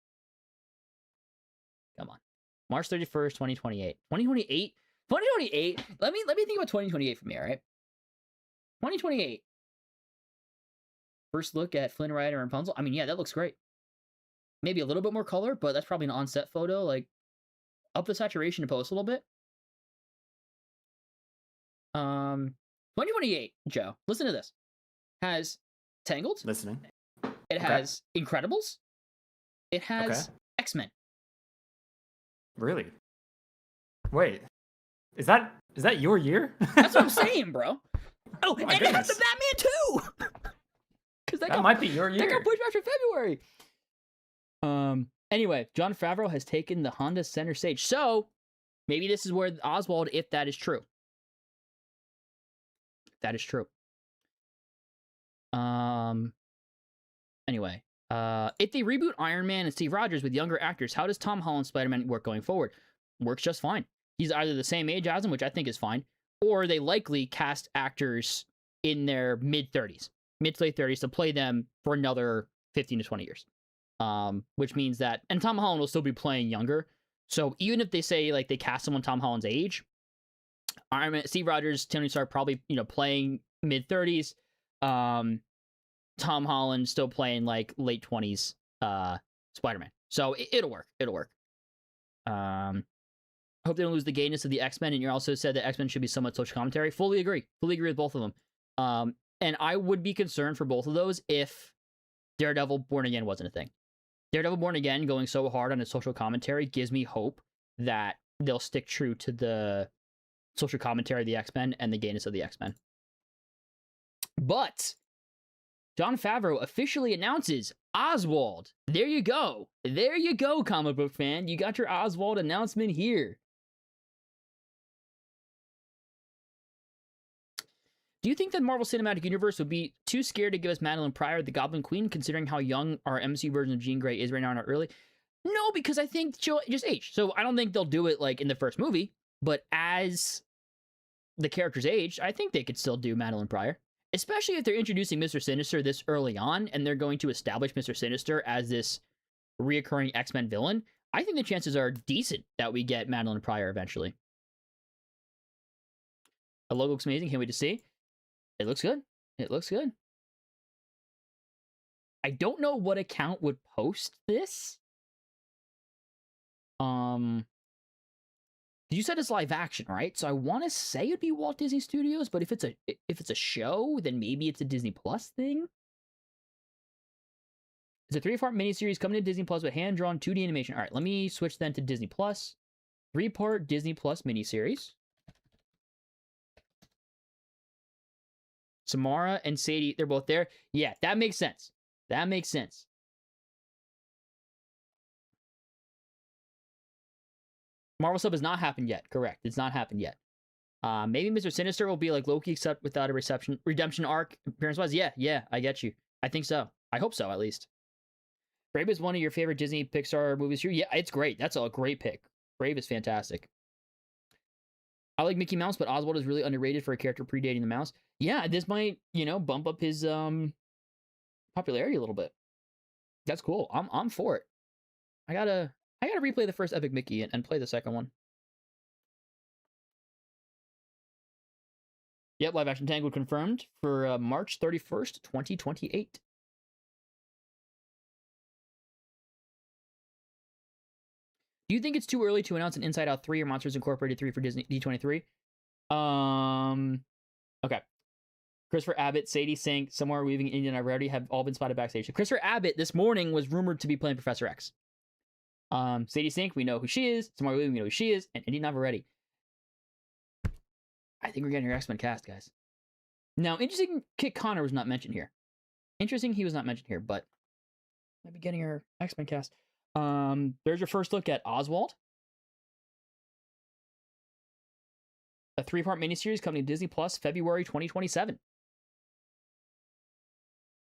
March 31st, 2028. 2028? 2028? Let me think about 2028 for me, all right? 2028. First look at Flynn Rider and Rapunzel. I mean, yeah, that looks great. Maybe a little bit more color, but that's probably an on-set photo. Like, up the saturation to post a little bit. 2028, Joe. Listen to this. has Tangled. Listening. It has Incredibles. It has X-Men. Really? Wait. Is that your year? That's what I'm saying, bro. Oh, my and goodness. it has the Batman too. Because that might be your year. That got pushed back to February. Anyway, Jon Favreau has taken the Honda center stage. So maybe this is where Oswald, if that is true. That is true. Anyway, if they reboot Iron Man and Steve Rogers with younger actors, how does Tom Holland's Spider-Man work going forward? Works just fine. He's either the same age as him, which I think is fine, or they likely cast actors in their mid-30s, mid to late 30s to play them for another 15 to 20 years. Which means that, and Tom Holland will still be playing younger. So even if they say like they cast someone Tom Holland's age, Iron Man, Steve Rogers, Tony Stark probably playing mid-30s. Tom Holland still playing like late 20s Spider-Man. So it'll work. It'll work. I hope they don't lose the gayness of the X-Men. And you also said that X-Men should be somewhat social commentary. Fully agree. Fully agree with both of them. And I would be concerned for both of those if Daredevil Born Again wasn't a thing. Daredevil Born Again going so hard on its social commentary gives me hope that they'll stick true to the social commentary of the X-Men and the gayness of the X-Men. But Jon Favreau officially announces Oswald. There you go. There you go, comic book fan. You got your Oswald announcement here. Do you think that Marvel Cinematic Universe would be too scared to give us Madeline Pryor, the Goblin Queen, considering how young our MCU version of Jean Grey is right now in our early? No, because I think she'll just age. So I don't think they'll do it like in the first movie, but as the characters age, I think they could still do Madeline Pryor. Especially if they're introducing Mr. Sinister this early on, and they're going to establish Mr. Sinister as this reoccurring X-Men villain. I think the chances are decent that we get Madeline Pryor eventually. The logo looks amazing. Can't wait to see. It looks good. It looks good. I don't know what account would post this. You said it's live action, right? So I want to say it'd be Walt Disney Studios, but if it's a show, then maybe it's a Disney Plus thing. It's a 3-part miniseries coming to Disney Plus with hand-drawn 2D animation. All right, let me switch then to Disney Plus. 3-part Disney Plus miniseries. Samara and Sadie, they're both there. Yeah, that makes sense. That makes sense. Marvel Sub has not happened yet. Correct. It's not happened yet. Maybe Mr. Sinister will be like Loki, except without a redemption arc appearance-wise. Yeah, I get you. I think so. I hope so, at least. Brave is one of your favorite Disney Pixar movies here. Yeah, it's great. That's a great pick. Brave is fantastic. I like Mickey Mouse, but Oswald is really underrated for a character predating the mouse. Yeah, this might, bump up his popularity a little bit. That's cool. I'm for it. I gotta replay the first Epic Mickey and play the second one. Yep, live action Tangled confirmed for March 31st, 2028. Do you think it's too early to announce an Inside Out 3 or Monsters Incorporated 3 for Disney D23? Okay. Christopher Abbott, Sadie Sink, Somewhere Weaving, Indian Navarrete have all been spotted backstage. So Christopher Abbott this morning was rumored to be playing Professor X. Sadie Sink, we know who she is. Somewhere Weaving, we know who she is. And Indian Navarrete. I think we're getting her X-Men cast, guys. Now, interesting, Kit Connor was not mentioned here. Interesting he was not mentioned here, but might be getting her X-Men cast. There's your first look at Oswald. A 3-part miniseries coming to Disney Plus February 2027.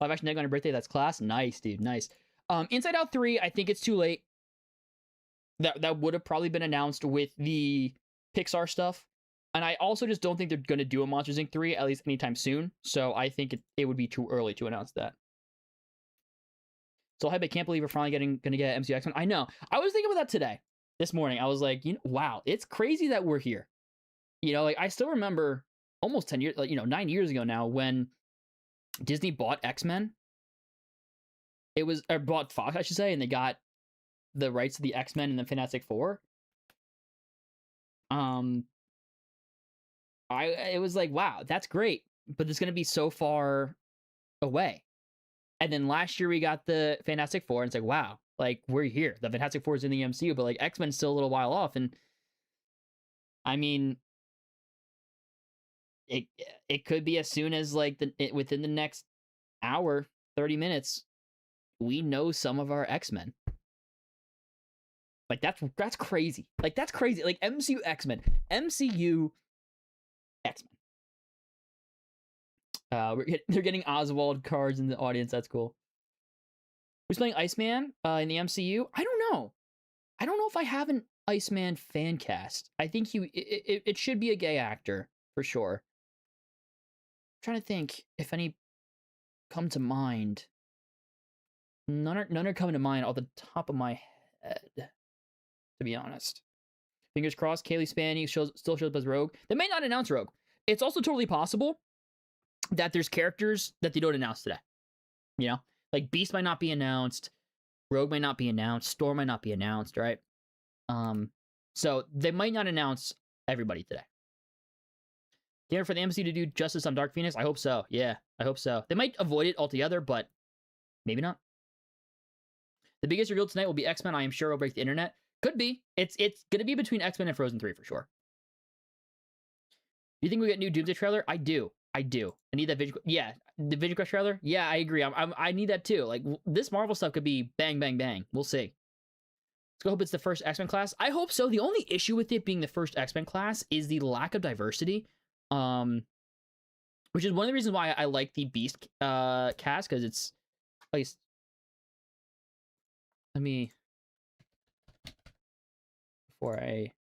Live action egg on your birthday, that's class. Nice, dude, nice. Inside Out 3, I think it's too late. That would have probably been announced with the Pixar stuff. And I also just don't think they're going to do a Monsters Inc. 3, at least anytime soon. So I think it would be too early to announce that. So I can't believe we're finally going to get MCU X-Men. I know. I was thinking about that this morning. I was like, wow, it's crazy that we're here. I still remember almost 10 years, 9 years ago now when Disney bought X-Men. Or bought Fox, I should say, and they got the rights to the X-Men and the Fantastic Four. It was like, wow, that's great. But it's going to be so far away. And then last year we got the Fantastic Four, and it's like, wow, like we're here. The Fantastic Four is in the MCU, but like X-Men's still a little while off. And I mean, it could be as soon as like within the next hour, 30 minutes, we know some of our X-Men. Like that's crazy. Like that's crazy. Like MCU X-Men. MCU X-Men. They're getting Oswald cards in the audience. That's cool. Who's playing Iceman in the MCU? I don't know. I don't know if I have an Iceman fan cast. I think it should be a gay actor for sure. I'm trying to think if any come to mind. None are coming to mind off the top of my head, to be honest. Fingers crossed, Kaylee Spanny still shows up as Rogue. They may not announce Rogue. It's also totally possible that there's characters that they don't announce today. You know? Like Beast might not be announced, Rogue might not be announced, Storm might not be announced, right? So they might not announce everybody today. Here for the MCU to do justice on Dark Phoenix? I hope so. Yeah, I hope so. They might avoid it altogether, but maybe not. The biggest reveal tonight will be X-Men. I am sure will break the internet. Could be. It's gonna be between X-Men and Frozen 3 for sure. Do you think we get a new Doomsday trailer? I do. I need that Vision. Yeah, the VisionQuest trailer. Yeah, I agree. I need that too. Like this Marvel stuff could be bang, bang, bang. We'll see. Let's go. Hope it's the first X-Men class. I hope so. The only issue with it being the first X-Men class is the lack of diversity. Which is one of the reasons why I like the Beast cast, because it's at least. Let me. Before I.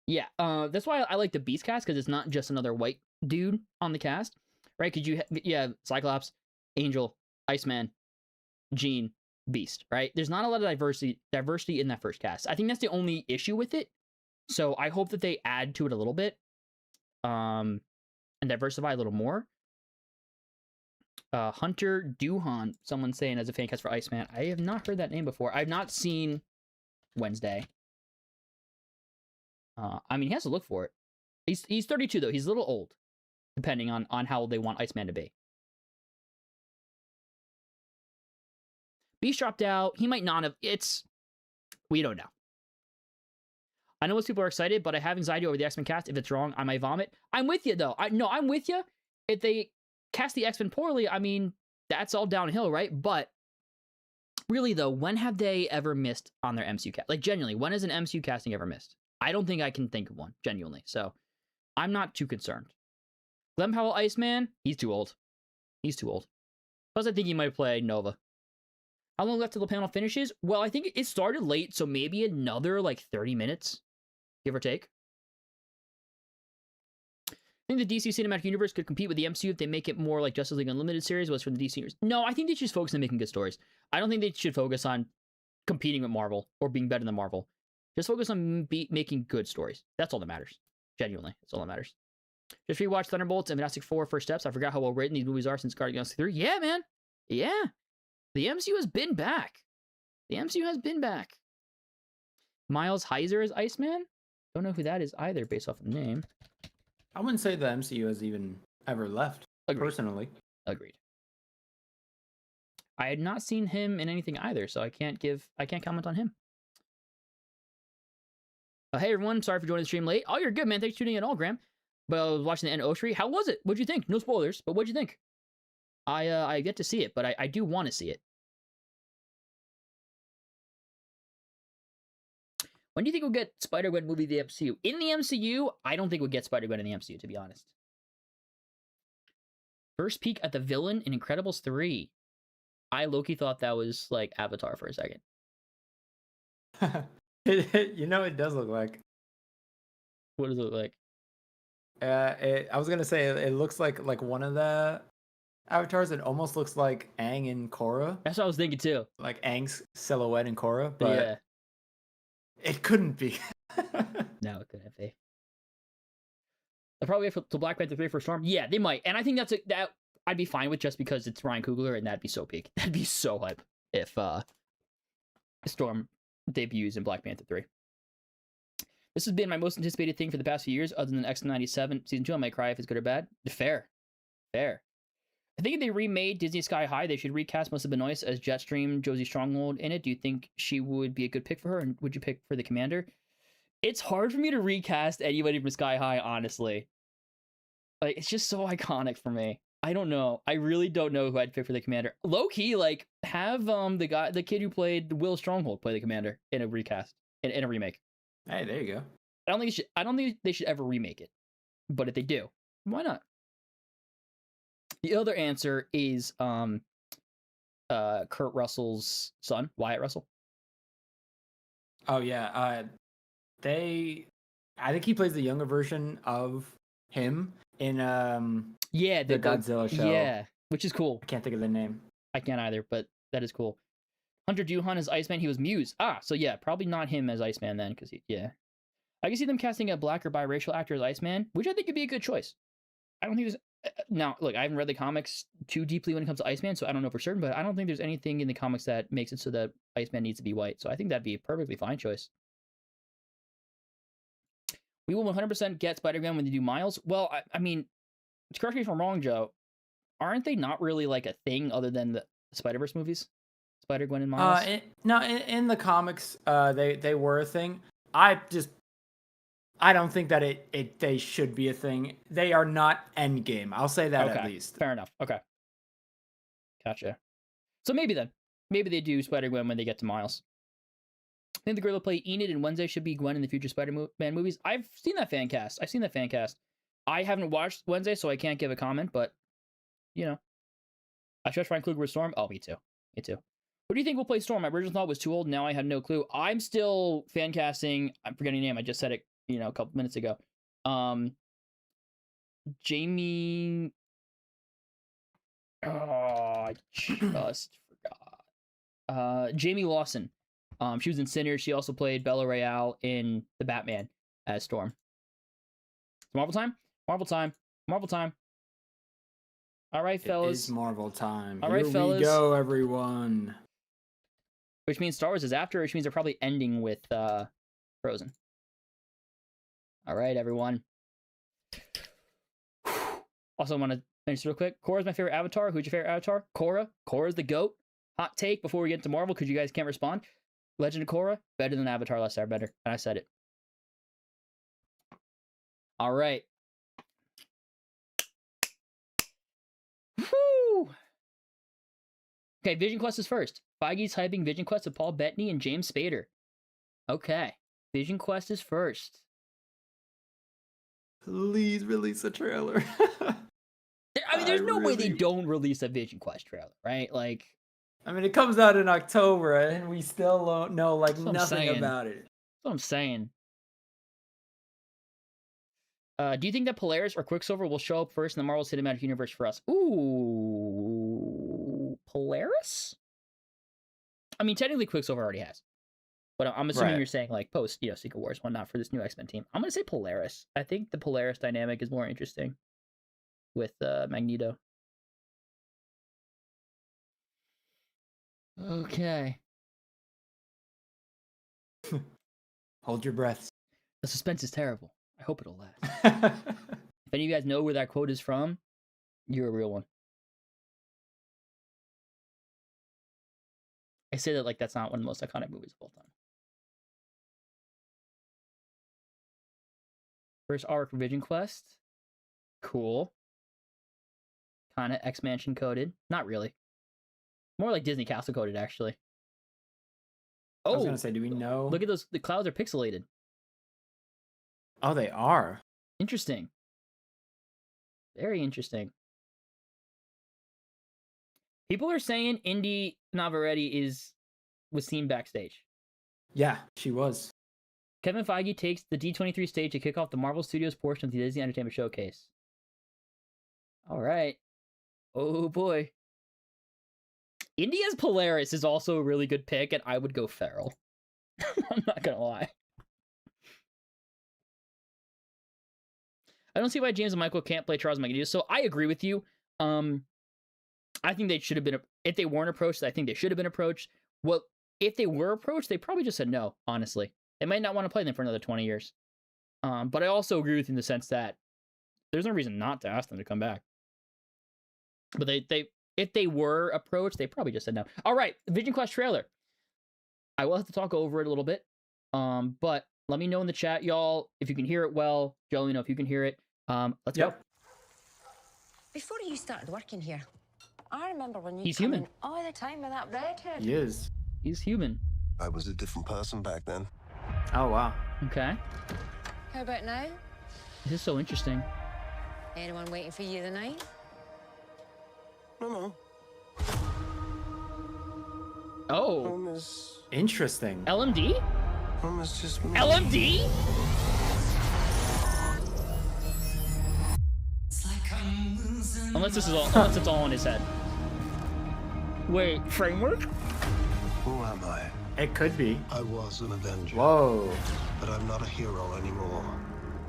Yeah, that's why I like the Beast cast, because it's not just another white dude on the cast, right? Because you have Cyclops, Angel, Iceman, Jean, Beast, right? There's not a lot of diversity in that first cast. I think that's the only issue with it. So I hope that they add to it a little bit, and diversify a little more. Hunter Duhan, someone saying as a fan cast for Iceman. I have not heard that name before. I've not seen Wednesday. I mean, he has to look for it. He's 32 though. He's a little old, depending on how old they want Iceman to be. Beast dropped out. He might not have. We don't know. I know most people are excited, but I have anxiety over the X-Men cast. If it's wrong, I might vomit. I'm with you though. I'm with you. If they cast the X-Men poorly, I mean, that's all downhill, right? But really though, when have they ever missed on their MCU cast? Like genuinely, when has an MCU casting ever missed? I don't think I can think of one, genuinely. So, I'm not too concerned. Glenn Powell Iceman, he's too old. He's too old. Plus, I think he might play Nova. How long left till the panel finishes? Well, I think it started late, so maybe another, 30 minutes, give or take. I think the DC Cinematic Universe could compete with the MCU if they make it more like Justice League Unlimited series was for the DC Universe. No, I think they should just focus on making good stories. I don't think they should focus on competing with Marvel or being better than Marvel. Just focus on making good stories. That's all that matters. Genuinely, that's all that matters. Just rewatch Thunderbolts and Fantastic Four First Steps. I forgot how well written these movies are since Guardians of the Galaxy 3. Yeah, man. Yeah. The MCU has been back. The MCU has been back. Miles Heiser is Iceman? Don't know who that is either based off of the name. I wouldn't say the MCU has even ever left, personally. Agreed. I had not seen him in anything either, so I can't comment on him. Hey everyone, sorry for joining the stream late. Oh, you're good, man. Thanks for tuning in all, Graham. But I was watching the end of O3. How was it? What'd you think? No spoilers, but what'd you think? I get to see it, but I do want to see it. When do you think we'll get Spider-Gwen movie in the MCU? In the MCU, I don't think we'll get Spider-Gwen in the MCU, to be honest. First peek at the villain in Incredibles 3. I low-key thought that was like Avatar for a second. You know, it does look like. What does it look like? I was gonna say it looks like one of the avatars. It almost looks like Aang and Korra. That's what I was thinking too. Like Aang's silhouette and Korra, but yeah, it couldn't be. No, it couldn't be. They'll probably wait till Black Panther 3 for Storm. Yeah, they might, and I think that I'd be fine with just because it's Ryan Coogler, and that'd be so peak. That'd be so hype if Storm debuts in Black Panther 3. This has been my most anticipated thing for the past few years, other than X-97 Season 2. I might cry if it's good or bad. Fair. I think if they remade Disney Sky High, they should recast Melissa Benoist as Jetstream, Josie Stronghold in it. Do you think she would be a good pick for her? And would you pick for the Commander? It's hard for me to recast anybody from Sky High, honestly. Like, it's just so iconic for me. I don't know. I really don't know who I'd pick for the Commander. Low key, like, have the kid who played Will Stronghold play the Commander in a recast, in a remake. Hey, there you go. I don't think they should ever remake it. But if they do, why not? The other answer is Kurt Russell's son, Wyatt Russell. Oh yeah. I think he plays the younger version of him in the Godzilla show. Yeah, which is cool. I can't think of the name. I can't either, but that is cool. Hunter Duhan as Iceman, he was Muse. So yeah, probably not him as Iceman then, because I can see them casting a black or biracial actor as Iceman, which I think could be a good choice. I don't think there's... Now, look, I haven't read the comics too deeply when it comes to Iceman, so I don't know for certain, but I don't think there's anything in the comics that makes it so that Iceman needs to be white, so I think that'd be a perfectly fine choice. We will 100% get Spider-Man when they do Miles. Well, I mean, correct me if I'm wrong, Joe, aren't they not really like a thing other than the Spider-Verse movies? Spider-Gwen and Miles? In the comics, they were a thing. I don't think that they should be a thing. They are not Endgame. I'll say that at least. Fair enough. Okay. Gotcha. So maybe then. Maybe they do Spider-Gwen when they get to Miles. I think the girl that play Enid and Wednesday should be Gwen in the future Spider-Man movies. I've seen that fan cast. I haven't watched Wednesday, so I can't give a comment, but, you know. I trust Ryan Coogler with Storm. Oh, me too. Who do you think will play Storm? My original thought was too old. Now I have no clue. I'm still fan casting. I'm forgetting the name. I just said it, a couple minutes ago. Jamie. Oh, I just forgot. Jamie Lawson. She was in Sinners. She also played Bella Real in The Batman as Storm. Marvel time. All right, fellas. It is Marvel time. All right, Here fellas. we go, everyone. Which means Star Wars is after, which means they're probably ending with Frozen. All right, everyone. Also, I want to finish real quick. Korra's my favorite avatar. Who's your favorite avatar? Korra. Korra's the GOAT. Hot take before we get into Marvel, because you guys can't respond. Legend of Korra, better than Avatar Last Airbender. And I said it. All right. Woo! Okay, VisionQuest is first. Feige's hyping VisionQuest with Paul Bettany and James Spader. Okay. VisionQuest is first. Please release a trailer. I mean, there's no way they don't release a VisionQuest trailer, right? Like, I mean, it comes out in October, and we still don't know nothing about it. That's what I'm saying. Do you think that Polaris or Quicksilver will show up first in the Marvel Cinematic Universe for us? Ooh, Polaris? I mean, technically Quicksilver already has. But I'm assuming you're saying, like, post, Secret Wars, whatnot for this new X-Men team. I'm going to say Polaris. I think the Polaris dynamic is more interesting with Magneto. Okay. Hold your breaths. The suspense is terrible. I hope it'll last. If any of you guys know where that quote is from, you're a real one. I say that like that's not one of the most iconic movies of all time. First arc for VisionQuest. Cool. Kind of X-Mansion coded. Not really. More like Disney Castle coded, actually. I was going to say, do we know? Look at those. The clouds are pixelated. Oh, they are. Interesting. Very interesting. People are saying Indy Navarrete was seen backstage. Yeah, she was. Kevin Feige takes the D23 stage to kick off the Marvel Studios portion of the Disney Entertainment Showcase. All right. Oh boy. Indy as Polaris is also a really good pick, and I would go Feral. I'm not gonna lie. I don't see why James and Michael can't play Charles Magneto. So I agree with you. I think they should have been, if they weren't approached, I think they should have been approached. What if they were approached, they probably just said no, honestly. They might not want to play them for another 20 years. But I also agree with you in the sense that there's no reason not to ask them to come back. But they if they were approached, they probably just said no. All right, VisionQuest trailer. I will have to talk over it a little bit. But let me know in the chat, y'all, if you can hear it well. Joe, let me know if you can hear it. Let's go. Before you started working here, I remember when you He's come human. in all the time with that redhead. He is. He's human. I was a different person back then. Oh, wow. Okay. How about now? This is so interesting. Anyone waiting for you tonight? No. Oh. Interesting. LMD? Is just LMD? Unless it's all in his head. Wait, framework? Who am I? It could be. I was an Avenger. Whoa. But I'm not a hero anymore.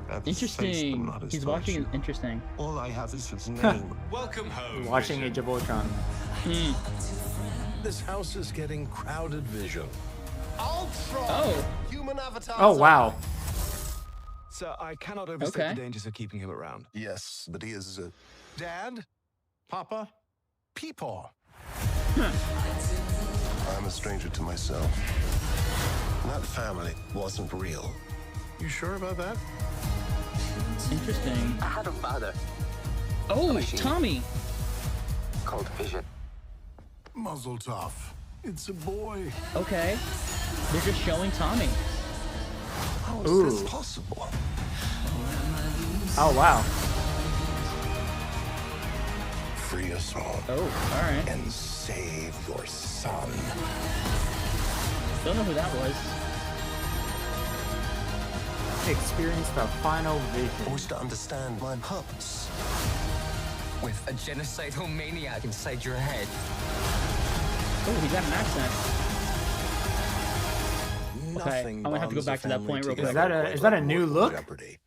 I've faced Interesting. them not as He's watching virtue. it. Interesting. All I have is his name. Welcome home. Watching Vision. Age of Ultron. This house is getting crowded, Vision. Ultron! Oh. Human avatars. Oh, wow. Sir, I cannot overstate the dangers of keeping him around. Yes, but he is Dad? Papa? Peepaw? I'm a stranger to myself. That family wasn't real. You sure about that? Interesting. I had a father Oh, Tommy. called Vision. Muzzle tough. It's a boy. Okay. They're just showing Tommy. How is Ooh. this possible? Oh, wow. Free us all. Oh, all right. And save your son. Don't know who that was. Experience the final I vision. wish to understand my purpose. With a genocidal maniac inside your head. Oh, he got an accent. Okay, Nothing I'm gonna have to go bonds a back to that family point real together quick. Is that a like new mortal look? Jeopardy.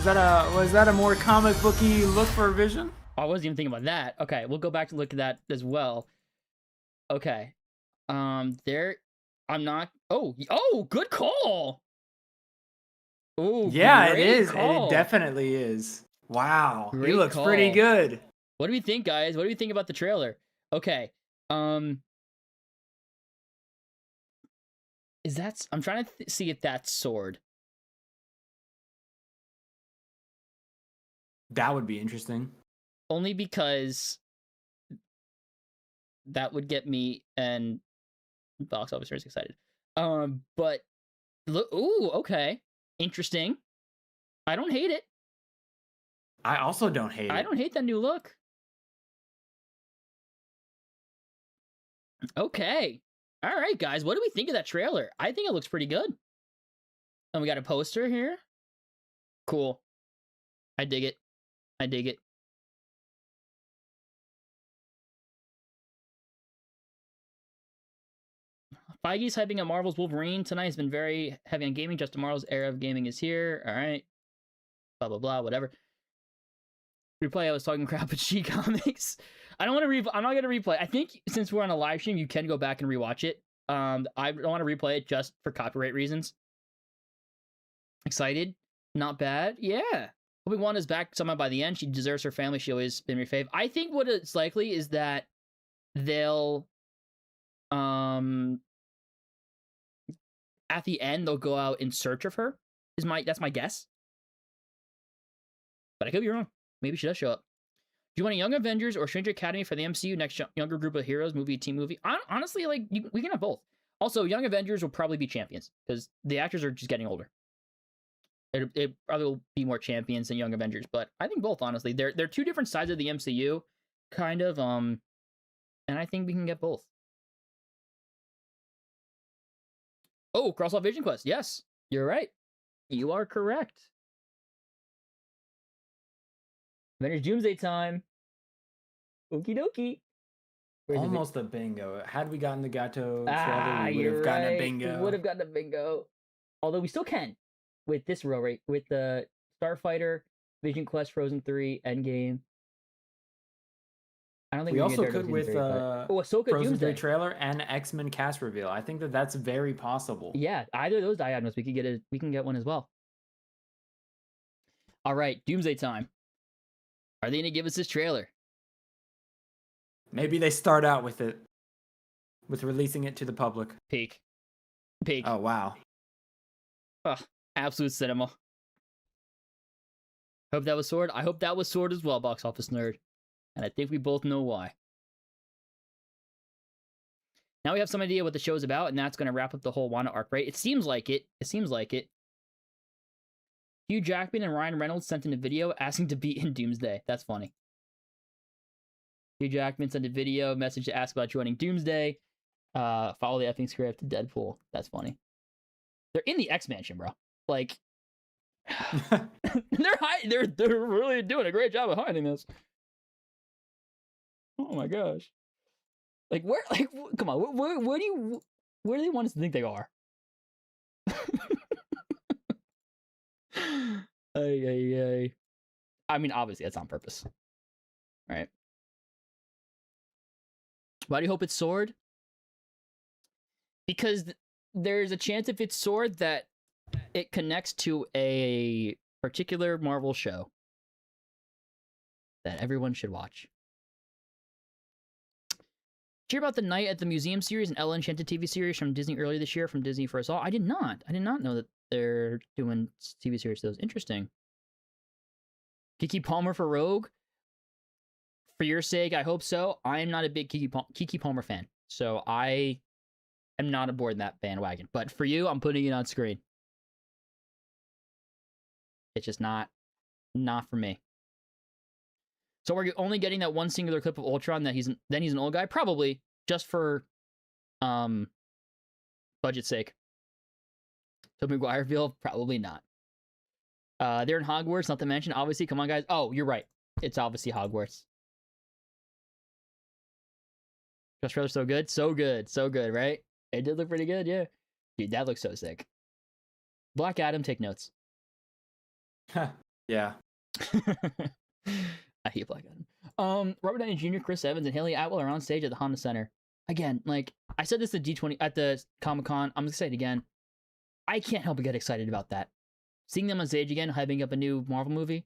Was that a more comic booky look for Vision? I wasn't even thinking about that. Okay, we'll go back to look at that as well. Okay. There. I'm not. Oh, good call. Oh, Yeah, it great is. call. It definitely is. Wow. He Great looks pretty call. good. What do we think, guys? What do we think about the trailer? Okay. Is that? I'm trying to see if that's sword. That would be interesting. Only because that would get me and box office is excited. But look, ooh, okay, interesting. I don't hate it. I also don't hate it. I don't hate that new look. Okay, all right, guys, what do we think of that trailer? I think it looks pretty good. And we got a poster here. Cool. I dig it. I dig it. Feige's hyping up Marvel's Wolverine tonight. Has been very heavy on gaming. Just tomorrow's era of gaming is here. All right. Blah, blah, blah, whatever. Replay, I was talking crap with She Comics. I don't want to I'm not going to replay. I think since we're on a live stream, you can go back and rewatch it. I don't want to replay it just for copyright reasons. Excited? Not bad. Yeah. Obi-Wan is back somehow by the end. She deserves her family. She always been my fave. I think what it's likely is that they'll at the end they'll go out in search of her. That's my guess. But I could be wrong. Maybe she does show up. Do you want a Young Avengers or Stranger Academy for the MCU next younger group of heroes team movie? Honestly, like we can have both. Also, Young Avengers will probably be champions because the actors are just getting older. It probably will be more champions than Young Avengers, but I think both. Honestly, they're two different sides of the MCU, kind of. And I think we can get both. Oh, cross off VisionQuest. Yes, you're right. You are correct. Avengers Doomsday time. Okie dokie. Almost a bingo. Had we gotten the Gato trailer, we would have gotten a bingo. We would have gotten a bingo. Although we still can with this row rate, with the Starfighter, VisionQuest, Frozen 3, Endgame. I don't think we can also get could Daredevil with Doomsday, but... Ahsoka Frozen Doomsday 3 trailer and X-Men cast reveal. I think that that's very possible. Yeah, either of those diagonals, we could get we can get one as well. All right, Doomsday time. Are they gonna give us this trailer? Maybe they start out with it, with releasing it to the public. Peak. Oh wow. Ugh, absolute cinema. Hope that was Sword. I hope that was Sword as well, Box Office Nerd. And I think we both know why. Now we have some idea what the show's about, and that's going to wrap up the whole Wanda arc, right? It seems like it. It seems like it. Hugh Jackman and Ryan Reynolds sent in a video asking to be in Doomsday. That's funny. Hugh Jackman sent a video message to ask about joining Doomsday. Follow the effing script to Deadpool. That's funny. They're in the X-Mansion, bro. Like, they're really doing a great job of hiding this. Oh my gosh. Like, where, like, come on, where do they want us to think they are? Ay. I mean, obviously, that's on purpose. Right? Why do you hope it's Sword? Because there's a chance if it's Sword that it connects to a particular Marvel show that everyone should watch. Did you hear about the Night at the Museum series and Ella Enchanted TV series from Disney earlier this year from Disney for us all? I did not. I did not know that they're doing TV series to those. Interesting. Kiki Palmer for Rogue? For your sake, I hope so. I am not a big Kiki Palmer fan, so I am not aboard that bandwagon. But for you, I'm putting it on screen. It's just not for me. So are you only getting that one singular clip of Ultron that he's an old guy? Probably, just for budget's sake. Tobey Maguire feel? Probably not. They're in Hogwarts, not to mention, obviously, come on guys. Oh, you're right. It's obviously Hogwarts. Just trailer so good? So good, right? It did look pretty good, yeah. Dude, that looks so sick. Black Adam, take notes. Yeah. I hate Black Adam. Robert Downey Jr., Chris Evans, and Haley Atwell are on stage at the Honda Center. Again, like, I said this at D20 at the Comic-Con. I'm gonna say it again. I can't help but get excited about that. Seeing them on stage again, hyping up a new Marvel movie,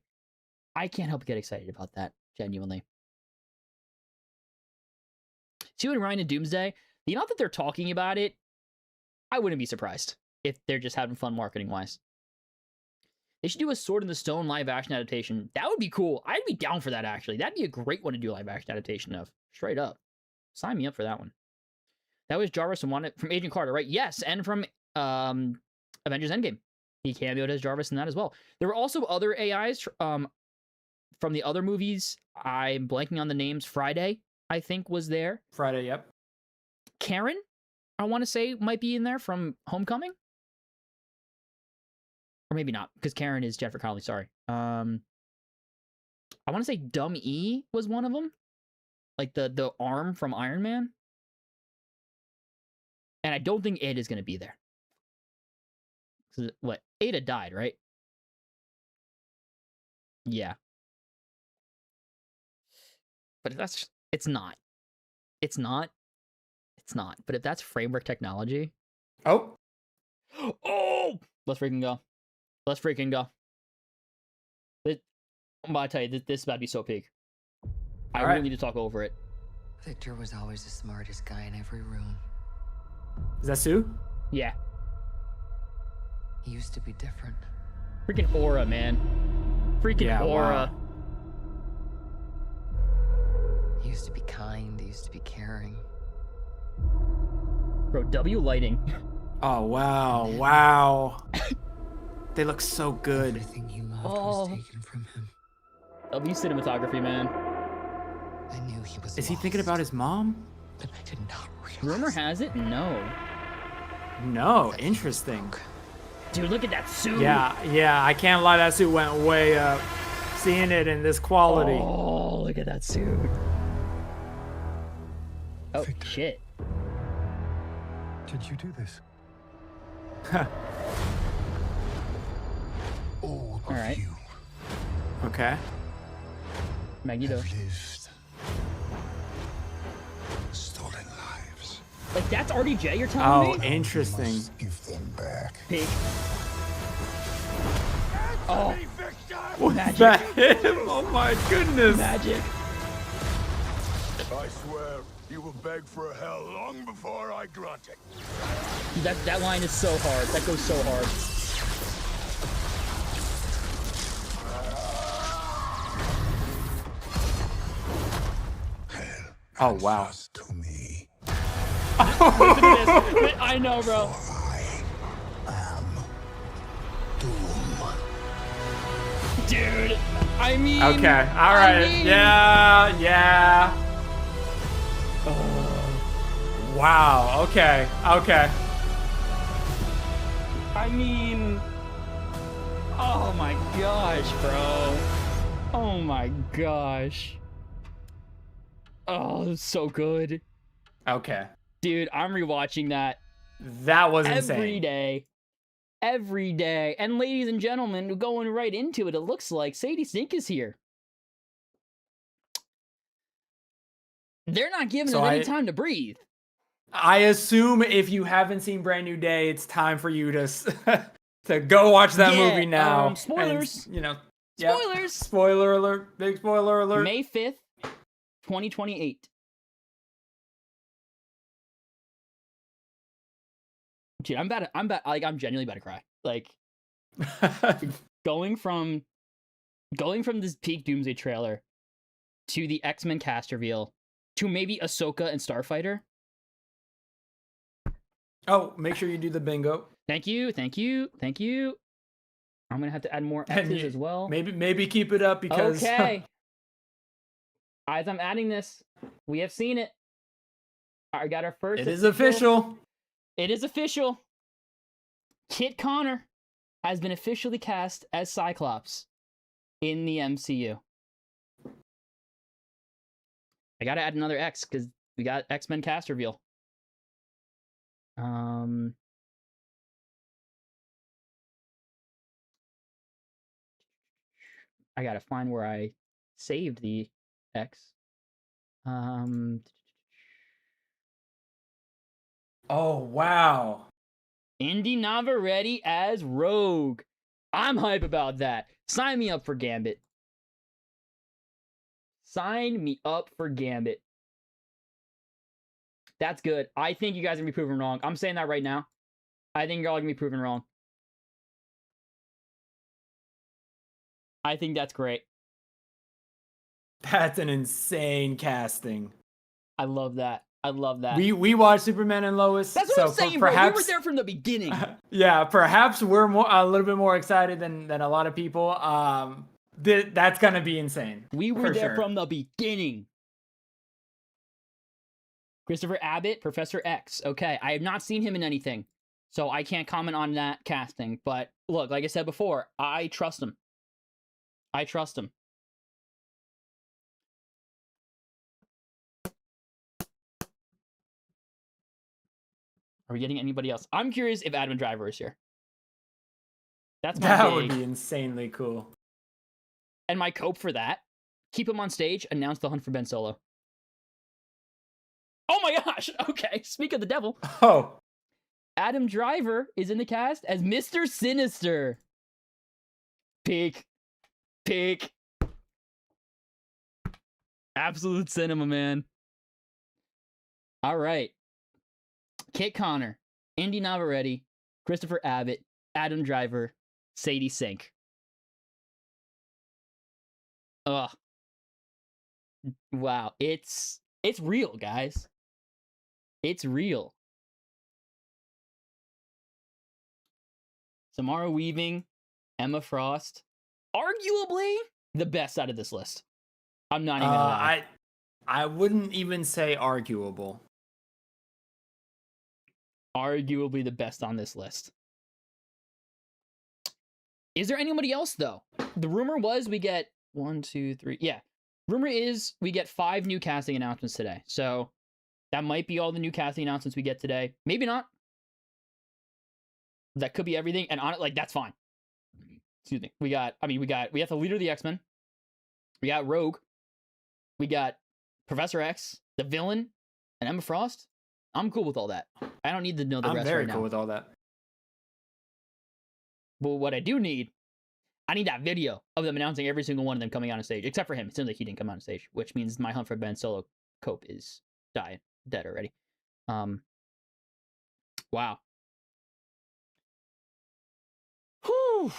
I can't help but get excited about that, genuinely. Sue and Ryan in Doomsday, the amount that they're talking about it, I wouldn't be surprised if they're just having fun marketing-wise. They should do a Sword in the Stone live-action adaptation. That would be cool. I'd be down for that, actually. That'd be a great one to do a live-action adaptation of. Straight up. Sign me up for that one. That was Jarvis from Agent Carter, right? Yes, and from Avengers Endgame. He cameoed as Jarvis in that as well. There were also other AIs from the other movies. I'm blanking on the names. Friday, I think, was there. Friday, yep. Karen, I want to say, might be in there from Homecoming. Or maybe not, because Karen is Jennifer Connelly, sorry. I want to say Dumb E was one of them. Like the arm from Iron Man. And I don't think Ada is going to be there. What? Ada died, right? Yeah. But if that's... It's not. It's not. It's not. But if that's framework technology... Oh! Oh! Let's freaking go. Let's freaking go. I'm about to tell you, this is about to be so peak. I really need to talk over it. Victor was always the smartest guy in every room. Is that Sue? Yeah. He used to be different. Freaking aura, man. Freaking aura. Wow. He used to be kind. He used to be caring. Bro, W lighting. Oh, wow. Wow. They look so good. Everything he loved was taken from him. W cinematography, man. I knew he was Is he thinking about his mom? But I did not realize. Rumor has it, no. No, interesting. Dude, look at that suit. Yeah, I can't lie, that suit went way up. Seeing it in this quality. Oh, look at that suit. Oh, Victor, shit. Did you do this? All right. you Okay. Magneto. have lived Like, that's RDJ you're telling Oh, me? interesting. Give them back. Pig. Oh. Was Magic. that him? Oh my goodness. Magic. I swear, you will beg for hell long before I grant it. That line is so hard. That goes so hard. Oh wow. To me. Listen to this. I know, bro. Dude, I mean. Okay. All right. I mean, Yeah. Wow. Okay. Okay. I mean. Oh my gosh, bro. Oh my gosh. Oh, so good. Okay. Dude, I'm rewatching that That was insane. every day. Every day. And ladies and gentlemen, going right into it, it looks like Sadie Sink is here. They're not giving So it any I- time to breathe. I assume if you haven't seen Brand New Day, it's time for you to to go watch that Yeah, movie now. spoilers. And, you know. Yep. Spoilers. Spoiler alert. Big spoiler alert. May 5th, 2028. Dude, I'm genuinely about to cry. Like, going from this peak Doomsday trailer to the X-Men cast reveal to maybe Ahsoka and Starfighter. Oh, make sure you do the bingo. Thank you. I'm gonna have to add more X's as well. Maybe keep it up because Okay. As I'm adding this, we have seen it. I got our first. it is official. It is official. Kit Connor has been officially cast as Cyclops in the MCU. I gotta add another X because we got X-Men cast reveal. I gotta find where I saved the X. Oh wow. Indy Navarrete as Rogue. I'm hype about that. Sign me up for Gambit. Sign me up for Gambit. That's good. I think you guys are gonna be proven wrong. I'm saying that right now. I think you're all gonna be proven wrong. I think that's great. That's an insane casting. I love that. I love that. We watched Superman and Lois. That's what so I'm saying, perhaps, bro. We were there from the beginning. Yeah, perhaps we're a little bit more excited than a lot of people. That's gonna be insane. We were for there sure. from the beginning. Christopher Abbott, Professor X. Okay, I have not seen him in anything, so I can't comment on that casting. But look, like I said before, I trust him. I trust him. Are we getting anybody else? I'm curious if Adam Driver is here. That's my That big. would be insanely cool. And my cope for that, keep him on stage, announce the hunt for Ben Solo. Oh my gosh! Okay, speak of the devil. Oh. Adam Driver is in the cast as Mr. Sinister. Peak. Absolute cinema, man. All right. Kit Connor, Indy Navarrete, Christopher Abbott, Adam Driver, Sadie Sink. Ugh. Wow. It's real, guys. It's real. Samara Weaving, Emma Frost, arguably the best out of this list. I'm not even gonna lie. I wouldn't even say arguable. Arguably the best on this list. Is there anybody else though? The rumor was we get 1, 2, 3. Yeah. Rumor is we get 5 new casting announcements today. So that might be all the new casting announcements we get today. Maybe not. That could be everything. And on it, like, that's fine. Excuse me. We have the leader of the X-Men. We got Rogue. We got Professor X, the villain, and Emma Frost. I'm cool with all that. I don't need to know the I'm rest very right cool now. with all that. But what I do need, I need that video of them announcing every single one of them coming on stage, except for him. It seems like he didn't come on stage, which means my hunt for Ben Solo cope is dead already. Wow. Whew.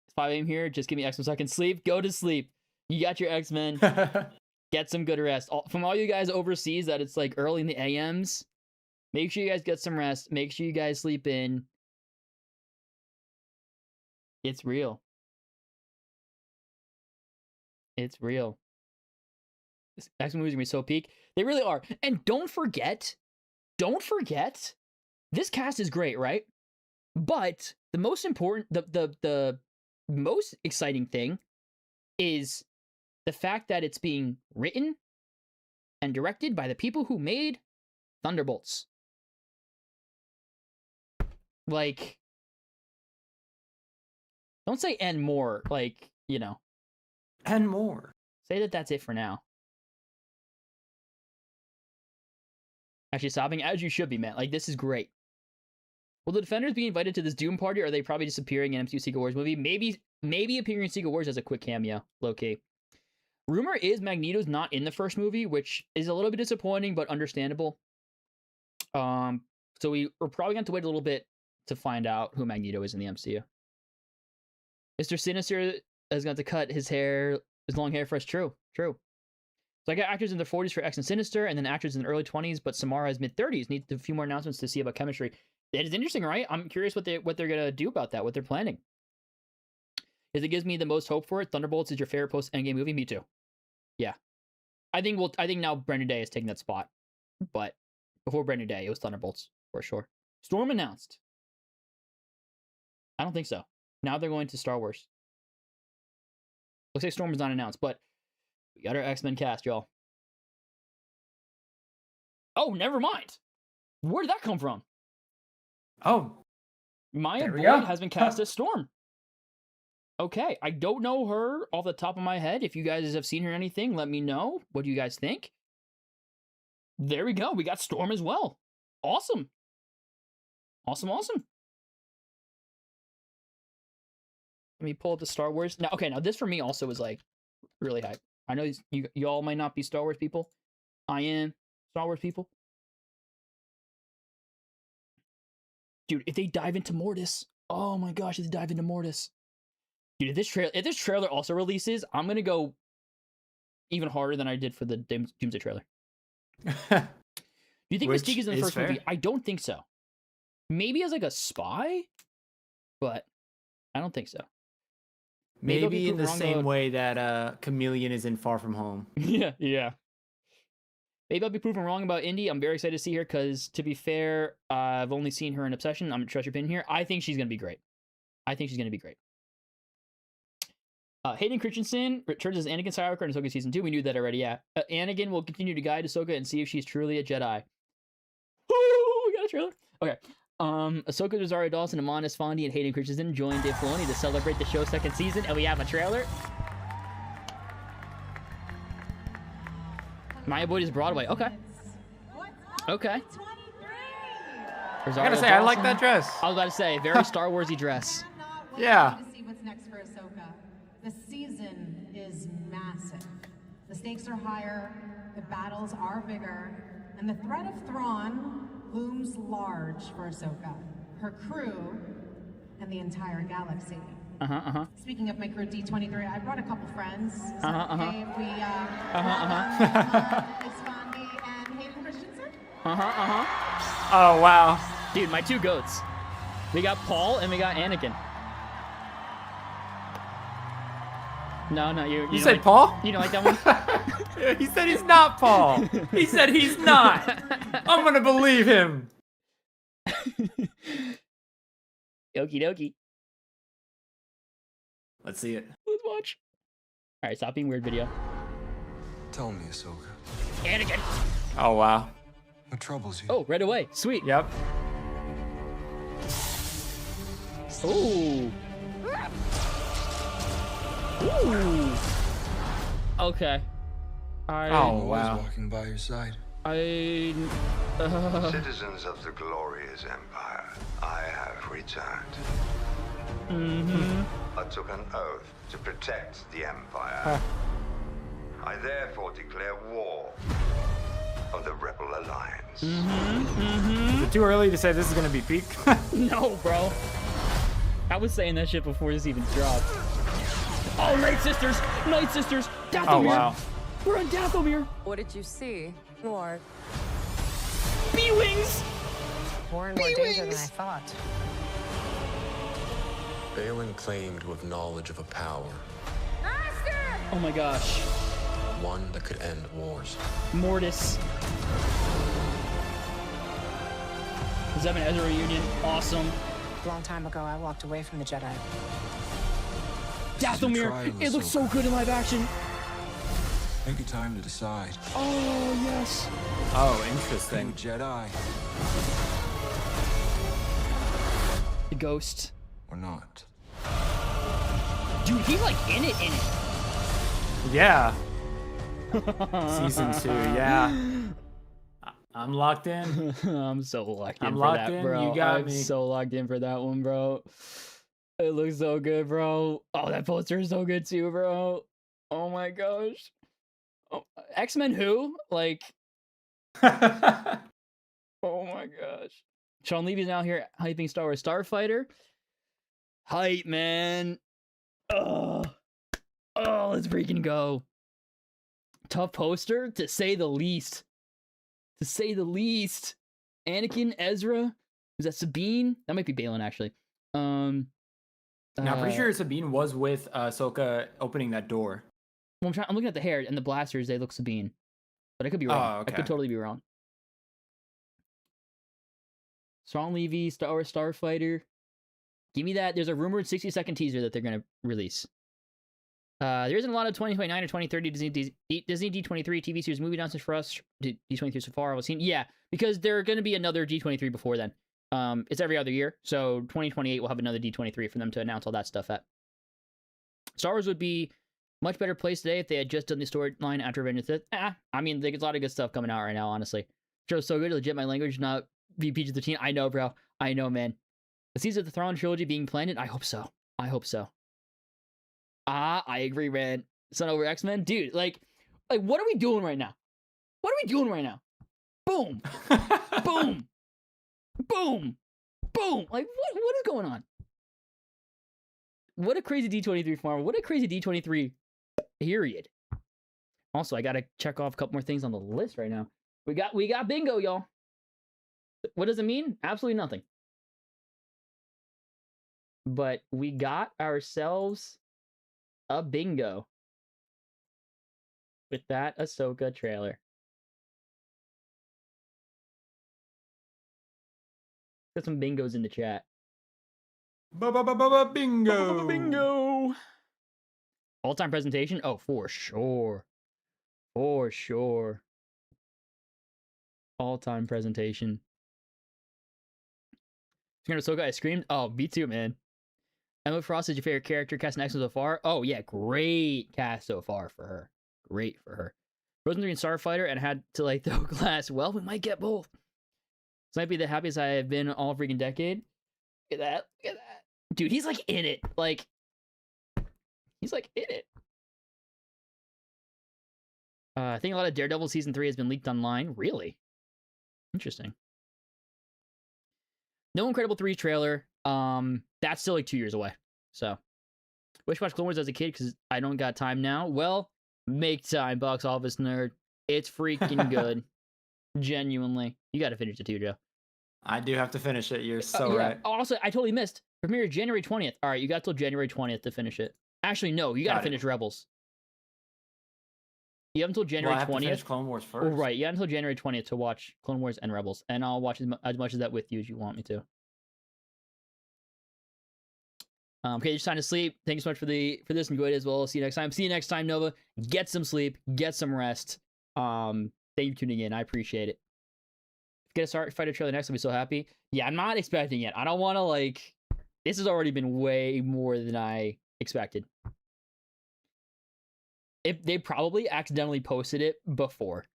It's 5 a.m. here. Just give me X-Men so I can sleep. Go to sleep. You got your X-Men. Get some good rest. From all you guys overseas that it's like early in the AMs, make sure you guys get some rest. Make sure you guys sleep in. It's real. It's real. X-Men movies are gonna be so peak. They really are. And don't forget, this cast is great, right? But the most important, the most exciting thing is the fact that it's being written and directed by the people who made Thunderbolts. Like, don't say and more, like, you know. And more. Say that that's it for now. Actually, sobbing as you should be, man. Like, this is great. Will the Defenders be invited to this Doom party, or are they probably just appearing in MCU Secret Wars movie? Maybe appearing in Secret Wars as a quick cameo, low-key. Rumor is Magneto's not in the first movie, which is a little bit disappointing, but understandable. So we're probably going to wait a little bit to find out who Magneto is in the MCU. Mr. Sinister is going to cut his long hair for us. True. So I got actors in their 40s for X and Sinister, and then actors in the early 20s, but Samara is mid-30s. Needs a few more announcements to see about chemistry. It is interesting, right? I'm curious what they're gonna do about that, what they're planning. If it gives me the most hope for it, Thunderbolts is your favorite post-Endgame movie? Me too. Yeah. I think now Brand New Day is taking that spot. But before Brand New Day, it was Thunderbolts, for sure. Storm announced. I don't think so. Now they're going to Star Wars. Looks like Storm is not announced, but we got our X-Men cast, y'all. Oh, never mind. Where did that come from? Oh. Maya Boyd has been cast as Storm. Okay, I don't know her off the top of my head. If you guys have seen her in anything, let me know. What do you guys think? There we go. We got Storm as well. Awesome. Awesome. Let me pull up the Star Wars. Now, okay, now this for me also is like really hype. I know you all might not be Star Wars people. I am Star Wars people. Dude, if they dive into Mortis, oh my gosh, if they dive into Mortis. Dude, if this trailer also releases, I'm gonna go even harder than I did for the Doomsday trailer. Do you think Mystique is in the first movie? I don't think so. Maybe as like a spy, but I don't think so. Maybe in the same way that Chameleon is in Far From Home. Yeah. Maybe I'll be proven wrong about Indy. I'm very excited to see her because, to be fair, I've only seen her in Obsession. I'm going to trust your opinion here. I think she's going to be great. Hayden Christensen returns as Anakin Skywalker in Ahsoka Season 2. We knew that already, yeah. Anakin will continue to guide Ahsoka and see if she's truly a Jedi. Woo! We got a trailer. Okay. Ahsoka, Rosario Dawson, Amon Esfandi, and Hayden Christensen joined Dave Filoni to celebrate the show's second season, and we have a trailer. Maya Boyd is Broadway. Okay. I gotta say, I like that dress. I was about to say, very Star Warsy dress. Yeah. To see what's next for Ahsoka. The season is massive. The stakes are higher, the battles are bigger, and the threat of Thrawn looms large for Ahsoka, her crew, and the entire galaxy. Speaking of my crew, D23, I brought a couple friends. Is it okay if we, Esfandi and Hayden Christensen? Oh, wow. Dude, my two goats. We got Paul and we got Anakin. No, you said like, Paul? You don't like that one? He said he's not Paul. He said he's not. I'm gonna believe him. Okie dokie. Let's see it. Let's watch. Alright, stop being weird, video. Tell me, Ahsoka. Anakin! Oh, wow. What troubles you? Oh, right away. Sweet. Yep. Ooh. Ooh. Okay. I'm always walking by your side. Citizens of the glorious empire, I have returned. I took an oath to protect the empire. I therefore declare war on the Rebel Alliance. Is it too early to say this is gonna be peak? No, bro. I was saying that shit before this even dropped. Oh, Night Sisters! Night Sisters! Dathomir! Oh, wow. We're on Dathomir! What did you see? More. B-Wings! More and more danger than I thought. Balin claimed to have knowledge of a power. Oh my gosh. One that could end wars. Mortis. Zeb and Ezra reunion. Awesome. A long time ago, I walked away from the Jedi. Dathomir! It looks so good in live action. Take your time to decide. Oh, yes. Oh, interesting. Jedi. The ghost. Or not. Dude, he's like in it. Yeah. Season 2, yeah. I'm locked in. I'm so locked in I'm for locked that, in. bro. You got I'm me. so locked in for that one, bro. It looks so good, bro. Oh, that poster is so good too, bro. Oh my gosh. Oh, X-Men who? Like, oh my gosh. Sean Levy's now here hyping Star Wars Starfighter. Hype, man. Oh, let's freaking go. Tough poster, to say the least. To say the least. Anakin, Ezra. Is that Sabine? That might be Balin, actually. No, I'm pretty sure Sabine was with Ahsoka opening that door. Well, I'm looking at the hair and the blasters. They look Sabine, but I could be wrong. Oh, okay. I could totally be wrong. Sean Levy, Star Wars Starfighter. Give me that. There's a rumored 60-second teaser that they're gonna release. There isn't a lot of 2029 or 2030 Disney D23 TV series movie announcements for us. D23 so far, I was seeing. Yeah, because there's going to be another D23 before then. It's every other year, so 2028 will have another D23 for them to announce all that stuff at. Star Wars would be much better place today if they had just done the storyline after Revenge of the Sith. I mean, there's a lot of good stuff coming out right now, honestly. Show's so good, legit, my language not be PG-13. I know, bro. I know, man. The Seeds of the Throne trilogy being planned? I hope so. I hope so. I agree, man. Son over X-Men? Dude, like, what are we doing right now? What are we doing right now? Boom. Boom. Boom. Boom. Like, what is going on? What a crazy D23 farm. What a crazy D23 period. Also, I gotta check off a couple more things on the list right now. We got bingo, y'all. What does it mean? Absolutely nothing. But we got ourselves a bingo with that Ahsoka trailer. Got some bingos in the chat. Bingo! Bingo! All-time presentation? Oh, for sure. For sure. All-time presentation. You're gonna Ahsoka, I screamed. Oh, me too, man. Emma Frost is your favorite character cast in X-Men so far? Oh, yeah, great cast so far for her. Great for her. Frozen 3 and Starfighter, and had to, like, throw glass. Well, we might get both. This might be the happiest I have been all freaking decade. Look at that. Look at that. Dude, he's, like, in it. Like, he's, like, in it. I think a lot of Daredevil Season 3 has been leaked online. Really? Interesting. No Incredible 3 trailer. That's still like 2 years away. So, wish I watched Clone Wars as a kid because I don't got time now. Well, make time, box office nerd. It's freaking good. Genuinely. You gotta finish it too, Joe. I do have to finish it. You're so right. Also, I totally missed. Premiere January 20th. All right, you got till January 20th to finish it. Actually, no, you gotta finish Rebels. You have until January 20th. I have to finish Clone Wars first. Oh, right, you have until January 20th to watch Clone Wars and Rebels, and I'll watch as much of that with you as you want me to. Okay, just time to sleep. Thank you so much for this. Enjoyed it as well. See you next time. See you next time, Nova. Get some sleep. Get some rest. Thank you for tuning in. I appreciate it. Get a Starfighter trailer next. I'll be so happy. Yeah, I'm not expecting it. I don't want to, like... This has already been way more than I expected. If they probably accidentally posted it before.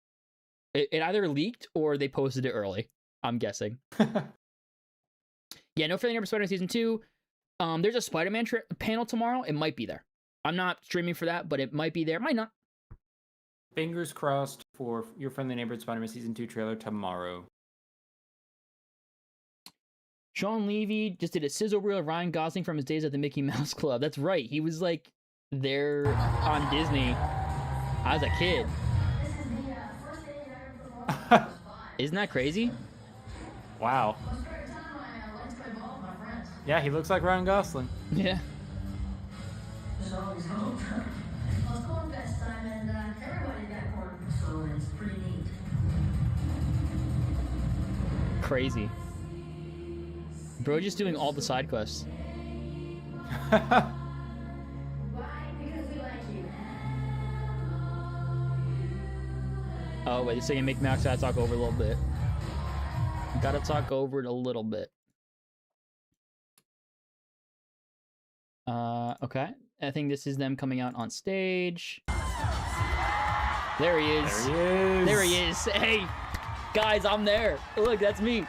It either leaked or they posted it early. I'm guessing. Yeah, no Friendly Neighborhood Spider-Man Season 2. There's a Spider-Man panel tomorrow. It might be there. I'm not streaming for that, but it might be there. Might not. Fingers crossed for Your Friendly Neighborhood Spider-Man Season 2 trailer tomorrow. Sean Levy just did a sizzle reel of Ryan Gosling from his days at the Mickey Mouse Club. That's right. He was like there on Disney as a kid. Isn't that crazy? Wow. Yeah, he looks like Ryan Gosling. Yeah. Crazy. Bro, just doing all the side quests. Oh, wait, so you make Max gotta talk over a little bit. Gotta talk over it a little bit. Okay. I think this is them coming out on stage. There he is. There he is. There he is. Hey, guys, I'm there. Look, that's me.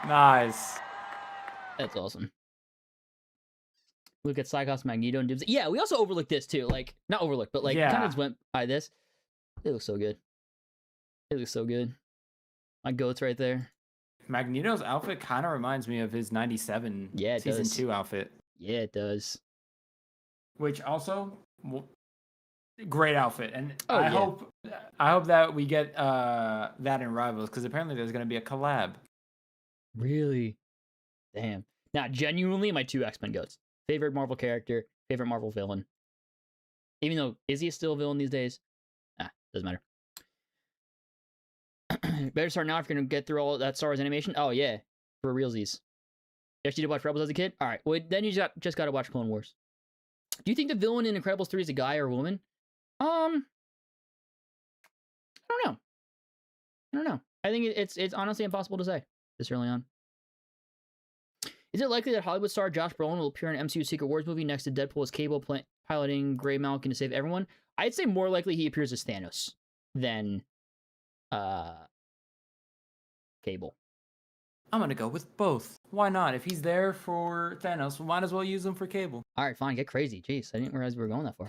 Nice. That's awesome. Look at Cyclops, Magneto, and Doomsday. Yeah, we also overlooked this too. Like, not overlooked, but like, kind of just went by this. It looks so good. It looks so good. My goat's right there. Magneto's outfit kind of reminds me of his 97 Season 2 outfit. Yeah, it does. Which also, great outfit. And I hope that we get that in Rivals, because apparently there's going to be a collab. Really? Damn. Now, genuinely, my 2 X-Men goats. Favorite Marvel character, favorite Marvel villain. Even though, is he still a villain these days? Doesn't matter. Better start now if you're going to get through all that Star Wars animation. Oh, yeah. For realsies. You actually did watch Rebels as a kid? Alright, well, then you just got to watch Clone Wars. Do you think the villain in Incredibles 3 is a guy or a woman? I don't know. I think it's honestly impossible to say this early on. Is it likely that Hollywood star Josh Brolin will appear in MCU Secret Wars movie next to Deadpool as Cable piloting Grey Malkin to save everyone? I'd say more likely he appears as Thanos than Cable. I'm going to go with both. Why not? If he's there for Thanos, we might as well use him for Cable. All right, fine. Get crazy. Jeez, I didn't realize we were going that far.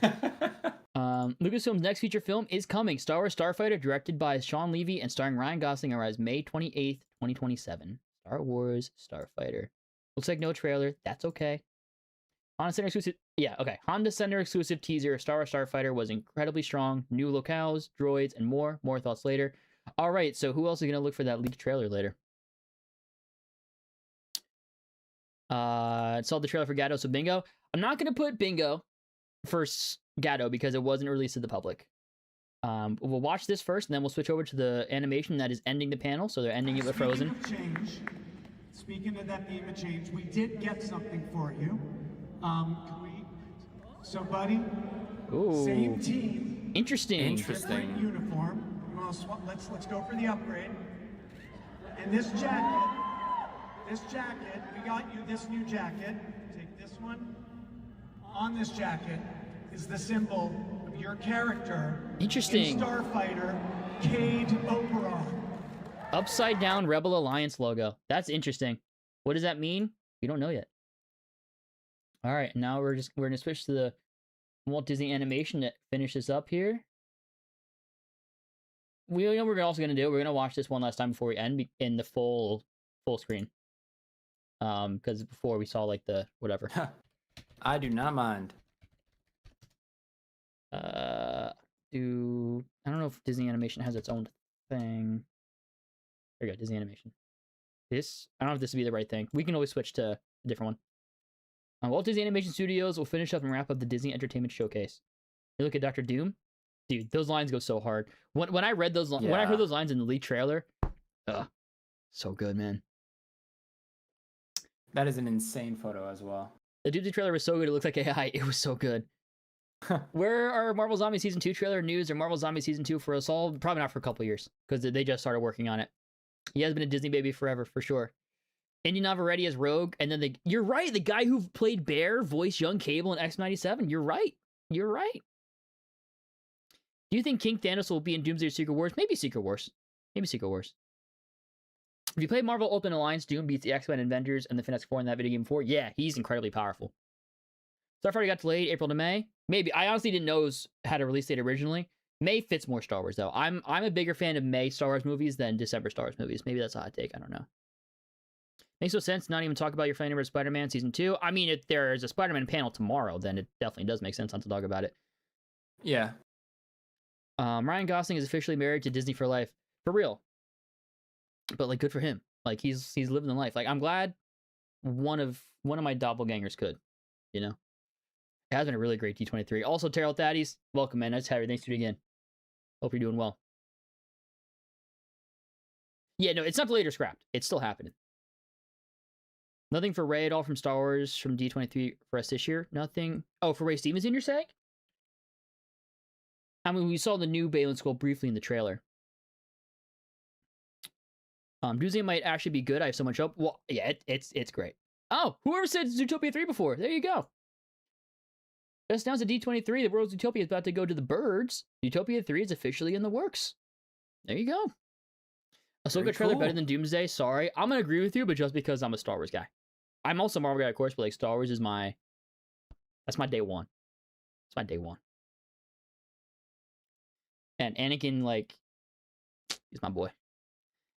Lucasfilm's next feature film is coming. Star Wars Starfighter, directed by Sean Levy and starring Ryan Gosling, arrives May 28th, 2027. Star Wars Starfighter. Looks like no trailer. That's okay. Honda Center exclusive. Yeah, okay. Honda Center exclusive teaser. Star Wars Starfighter was incredibly strong. New locales, droids, and more. More thoughts later. All right, so who else is going to look for that leaked trailer later? Saw the trailer for Gatto, so Bingo. I'm not going to put Bingo for Gatto because it wasn't released to the public. We'll watch this first, and then we'll switch over to the animation that is ending the panel. So they're ending it with Frozen. Speaking of that theme of change, we did get something for you. So, buddy, Ooh. same team. Interesting. Different uniform. Let's go for the upgrade. And this jacket, we got you this new jacket. Take this one. On this jacket is the symbol of your character. Interesting. In Starfighter, Cade Oberon. Upside down Rebel Alliance logo. That's interesting. What does that mean? We don't know yet. All right, now we're gonna switch to the Walt Disney animation to finish this up here. We know what we're also gonna do. We're gonna watch this one last time before we end in the full screen. Because before we saw like the whatever. I do not mind. I don't know if Disney Animation has its own thing. There you go, Disney Animation. I don't know if this would be the right thing. We can always switch to a different one. Walt Disney Animation Studios will finish up and wrap up the Disney Entertainment Showcase. You look at Dr. Doom, dude. Those lines go so hard. When I read those, when I heard those lines in the lead trailer, so good, man. That is an insane photo as well. The Doomsday trailer was so good. It looks like AI. It was so good. Where are Marvel Zombie Season 2 trailer news or Marvel Zombie Season 2 for us all? Probably not for a couple years because they just started working on it. He has been a Disney baby forever, for sure. Indy Navarrete as Rogue, and then you're right, the guy who played Bear voiced young Cable in X-97. You're right. Do you think King Thanos will be in Doomsday or Secret Wars? Maybe Secret Wars. Maybe Secret Wars. If you play Marvel Ultimate Alliance, Doom beats the X-Men and Avengers and the Fantastic Four in that video game before. Yeah, he's incredibly powerful. Starfighter got delayed April to May. Maybe. I honestly didn't know it had a release date originally. May fits more Star Wars, though. I'm a bigger fan of May Star Wars movies than December Star Wars movies. Maybe that's a hot take. I don't know. Makes no sense not even talk about your favorite Spider-Man Season 2. I mean, if there's a Spider-Man panel tomorrow, then it definitely does make sense not to talk about it. Yeah. Ryan Gosling is officially married to Disney for life. For real. But, like, good for him. Like, he's living the life. Like, I'm glad one of my doppelgangers could, you know? It has been a really great D23. Also, Terrell Thaddeus, welcome, man. Nice to have you. Thanks for doing it again. Hope you're doing well. Yeah, no, it's not delayed or scrapped. It's still happening. Nothing for Ray at all from Star Wars from D23 for us this year. Nothing. Oh, for Ray Stevenson, you're saying? I mean, we saw the new Balin Skull briefly in the trailer. Doomsday might actually be good. I have so much hope. Well, yeah, it's great. Oh, whoever said Zootopia 3 before? There you go. Just announced at D23, the world's Zootopia is about to go to the birds. Zootopia 3 is officially in the works. There you go. Ahsoka trailer better than Doomsday. Sorry. I'm going to agree with you, but just because I'm a Star Wars guy. I'm also a Marvel guy, of course, but like Star Wars is that's my day one. It's my day one. And Anakin, like, he's my boy.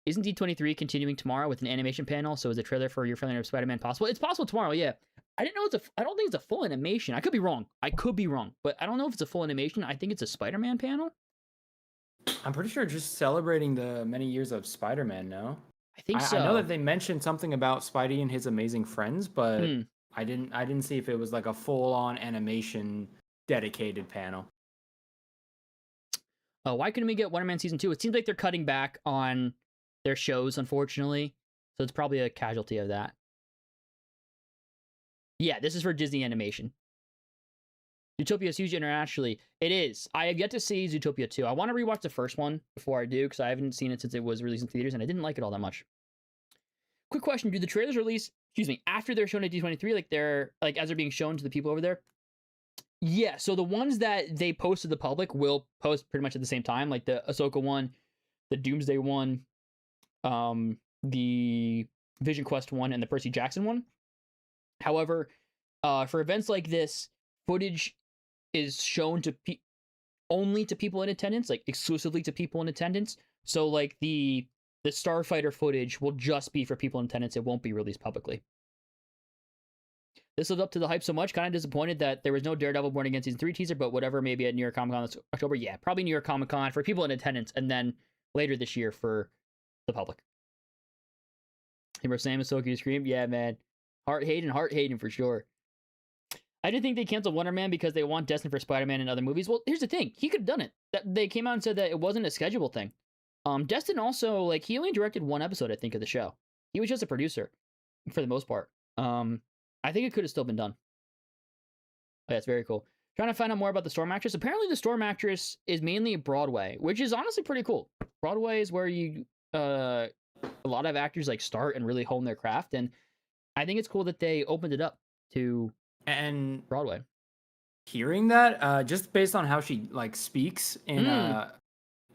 Isn't D23 continuing tomorrow with an animation panel? So is the trailer for Your Friendly Neighborhood Spider-Man possible? It's possible tomorrow, yeah. I didn't know I don't think it's a full animation. I could be wrong. But I don't know if it's a full animation. I think it's a Spider-Man panel. I'm pretty sure just celebrating the many years of Spider-Man, no? I think so. I know that they mentioned something about Spidey and his amazing friends, but I didn't see if it was like a full-on animation dedicated panel. Why couldn't we get Wonder Man Season 2? It seems like they're cutting back on their shows, unfortunately. So it's probably a casualty of that. Yeah, this is for Disney Animation. Zootopia is huge internationally. It is. I have yet to see Zootopia 2. I want to rewatch the first one before I do, because I haven't seen it since it was released in theaters, and I didn't like it all that much. Quick question. Do the trailers release, after they're shown at D23, like as they're being shown to the people over there? Yeah, so the ones that they post to the public will post pretty much at the same time, like the Ahsoka one, the Doomsday one, the VisionQuest one, and the Percy Jackson one. However, for events like this, footage is shown to only to people in attendance, like exclusively to people in attendance. So like the Starfighter footage will just be for people in attendance. It won't be released publicly. This lived up to the hype so much. Kind of disappointed that there was no Daredevil Born Again Season 3 teaser, but whatever, maybe at New York Comic Con this October. Yeah, probably New York Comic Con for people in attendance, and then later this year for the public. Remember Sam Ahsoka scream? Yeah, man. Heart hating for sure. I didn't think they canceled Wonder Man because they want Destin for Spider-Man and other movies. Well, here's the thing. He could have done it. They came out and said that it wasn't a schedule thing. Destin also, like, he only directed one episode, I think, of the show. He was just a producer for the most part. I think it could have still been done. Oh, yeah, it's very cool. Trying to find out more about the Storm Actress. Apparently the Storm Actress is mainly Broadway, which is honestly pretty cool. Broadway is where a lot of actors like start and really hone their craft, and I think it's cool that they opened it up to Broadway. Hearing that, just based on how she like speaks in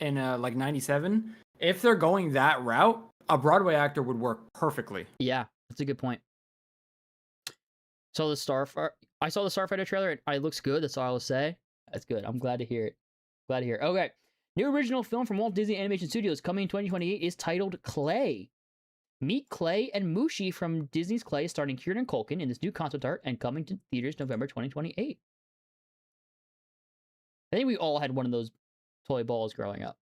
like 97, if they're going that route, a Broadway actor would work perfectly. Yeah, that's a good point. I saw the Starfighter trailer. It looks good. That's all I will say. That's good. I'm glad to hear it. Okay. New original film from Walt Disney Animation Studios coming in 2028 is titled Clay. Meet Clay and Mushi from Disney's Clay, starring Kieran Culkin in this new concept art and coming to theaters November 2028. I think we all had one of those toy balls growing up.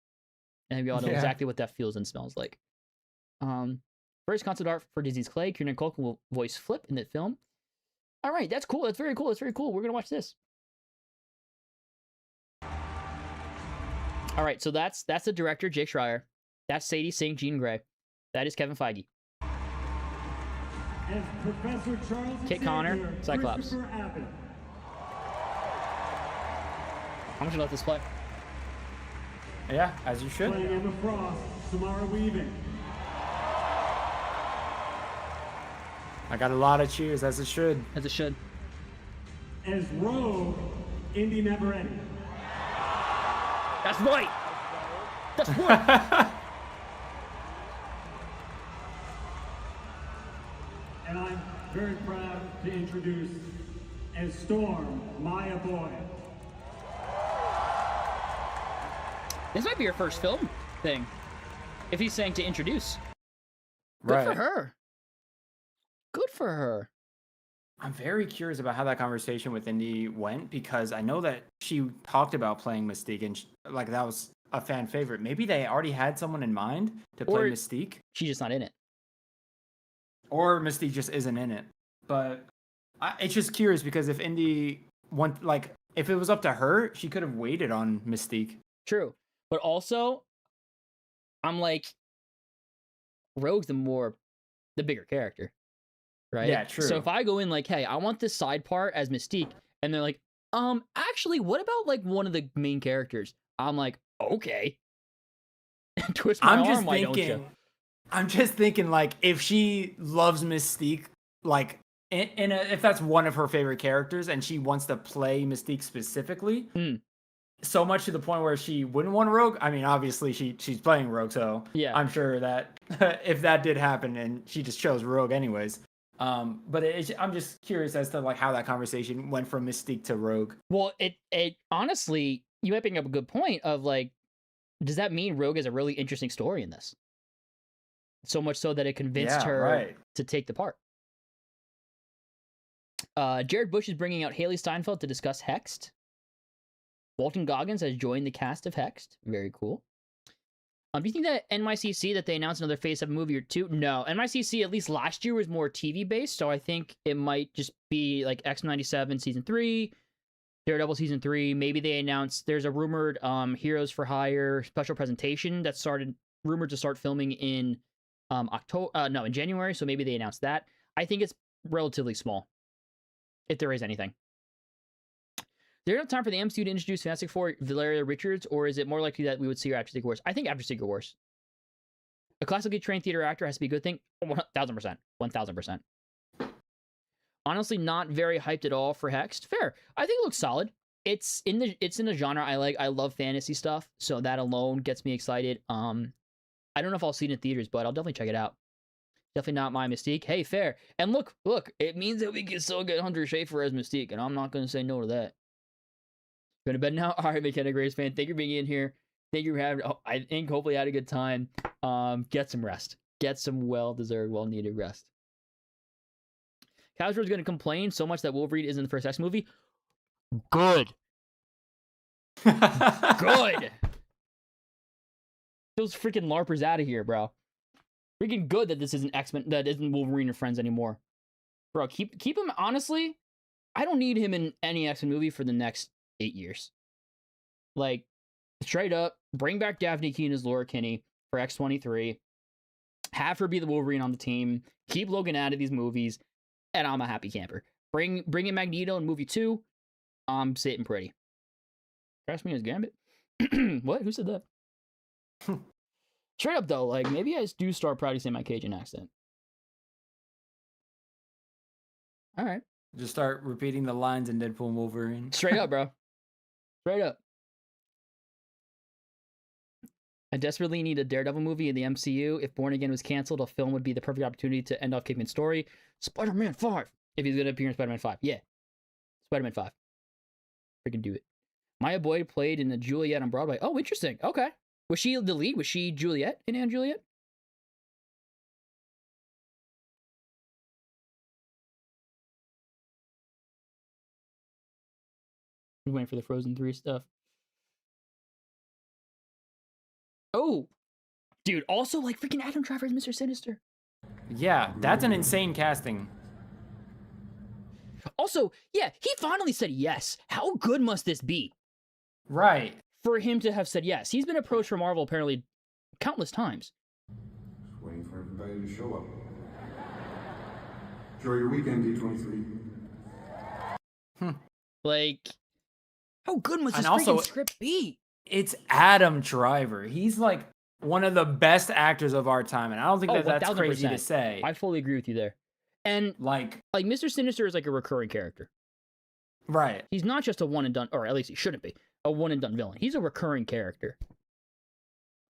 And we all know exactly what that feels and smells like. First concept art for Disney's Clay. Kieran Culkin will voice Flip in the film. All right, that's cool. That's very cool. We're going to watch this. All right, so that's the director, Jake Schreier. That's Sadie Sink, Jean Grey. That is Kevin Feige. Kit Connor, Cyclops. I'm just gonna let this play. Yeah, as you should. Playing Emma Frost, Samara Weaving. I got a lot of cheers, as it should. As it should. As Rogue, Indy Neveretti. That's right. That's right. And I'm very proud to introduce as Storm, Maya Boy. This might be her first film thing. If he's saying to introduce. Good Right. for her. Good for her. I'm very curious about how that conversation with Indy went because I know that she talked about playing Mystique and like that was a fan favorite. Maybe they already had someone in mind to play Or Mystique, she's just not in it. or Mystique just isn't in it. But it's just curious because if Indy if it was up to her, she could have waited on Mystique. True. But also, I'm like, Rogue's the bigger character. Right? Yeah, true. So if I go in like, hey, I want this side part as Mystique, and they're like, actually, what about like one of the main characters? I'm like, okay. Twist my arm, why don't you? I'm just thinking, like, if she loves Mystique, like, if that's one of her favorite characters, and she wants to play Mystique specifically, so much to the point where she wouldn't want Rogue. I mean, obviously she's playing Rogue, so yeah, I'm sure that if that did happen, and she just chose Rogue anyways. But I'm just curious as to like how that conversation went from Mystique to Rogue. Well, it honestly, you might bring up a good point of like, does that mean Rogue has a really interesting story in this? So much so that it convinced her to take the part. Jared Bush is bringing out Haley Steinfeld to discuss Hexed. Walton Goggins has joined the cast of Hexed. Very cool. Do you think that NYCC, that they announced another Phase 7 movie or two? No. NYCC, at least last year, was more TV-based, so I think it might just be like X-97 Season 3, Daredevil Season 3. Maybe they announced there's a rumored Heroes for Hire special presentation that rumored to start filming in in January, so maybe they announced that. I think it's relatively small, if there is anything. Is there enough time for the MCU to introduce Fantastic Four Valeria Richards, or is it more likely that we would see her after Secret Wars? I think after Secret Wars. A classically trained theater actor has to be a good thing. 1,000%. 1,000%. Honestly, not very hyped at all for Hexed. Fair. I think it looks solid. It's in the genre I like. I love fantasy stuff, so that alone gets me excited. I don't know if I'll see it in theaters, but I'll definitely check it out. Definitely not my Mystique. Hey, fair. And look, it means that we can still get Hunter Schafer as Mystique, and I'm not going to say no to that. Going to bed now? All right, McKenna Grace fan. Thank you for being in here. Thank you for having, I think hopefully you had a good time. Get some rest. Get some well-deserved, well-needed rest. Cowsworth's going to complain so much that Wolverine isn't the first X movie. Good. Good. Those freaking LARPers out of here, bro. Freaking good that this isn't X-Men, that isn't Wolverine and Friends anymore. Bro, keep him, honestly, I don't need him in any X-Men movie for the next 8 years. Like, straight up, bring back Daphne Keane as Laura Kinney for X-23. Have her be the Wolverine on the team. Keep Logan out of these movies, and I'm a happy camper. Bring in Magneto in movie 2. I'm sitting pretty. Trust me as Gambit. What? Who said that? Straight up though, like maybe I do start practicing my Cajun accent. All right. Just start repeating the lines in Deadpool and Wolverine. Straight up, bro. Straight up. I desperately need a Daredevil movie in the MCU. If Born Again was canceled, a film would be the perfect opportunity to end off Kingpin's story. Spider-Man 5. If he's going to appear in Spider-Man 5. Yeah. Spider-Man 5. Freaking do it. Maya Boyd played in the Juliet on Broadway. Oh, interesting. Okay. Was she the lead? Was she Juliet in Anne Juliet? I'm waiting for the Frozen 3 stuff. Oh, dude. Also, like, freaking Adam Driver is Mr. Sinister. Yeah, that's an insane casting. Also, yeah, he finally said yes. How good must this be? Right. For him to have said yes. He's been approached for Marvel apparently countless times. Just waiting for everybody to show up. Enjoy your weekend, D23. Like, how good must this freaking script be? It's Adam Driver. He's like one of the best actors of our time, and I don't think that's crazy to say. I fully agree with you there. And like Mr. Sinister is like a recurring character. Right. He's not just a one and done, or at least he shouldn't be. a one and done villain. He's a recurring character.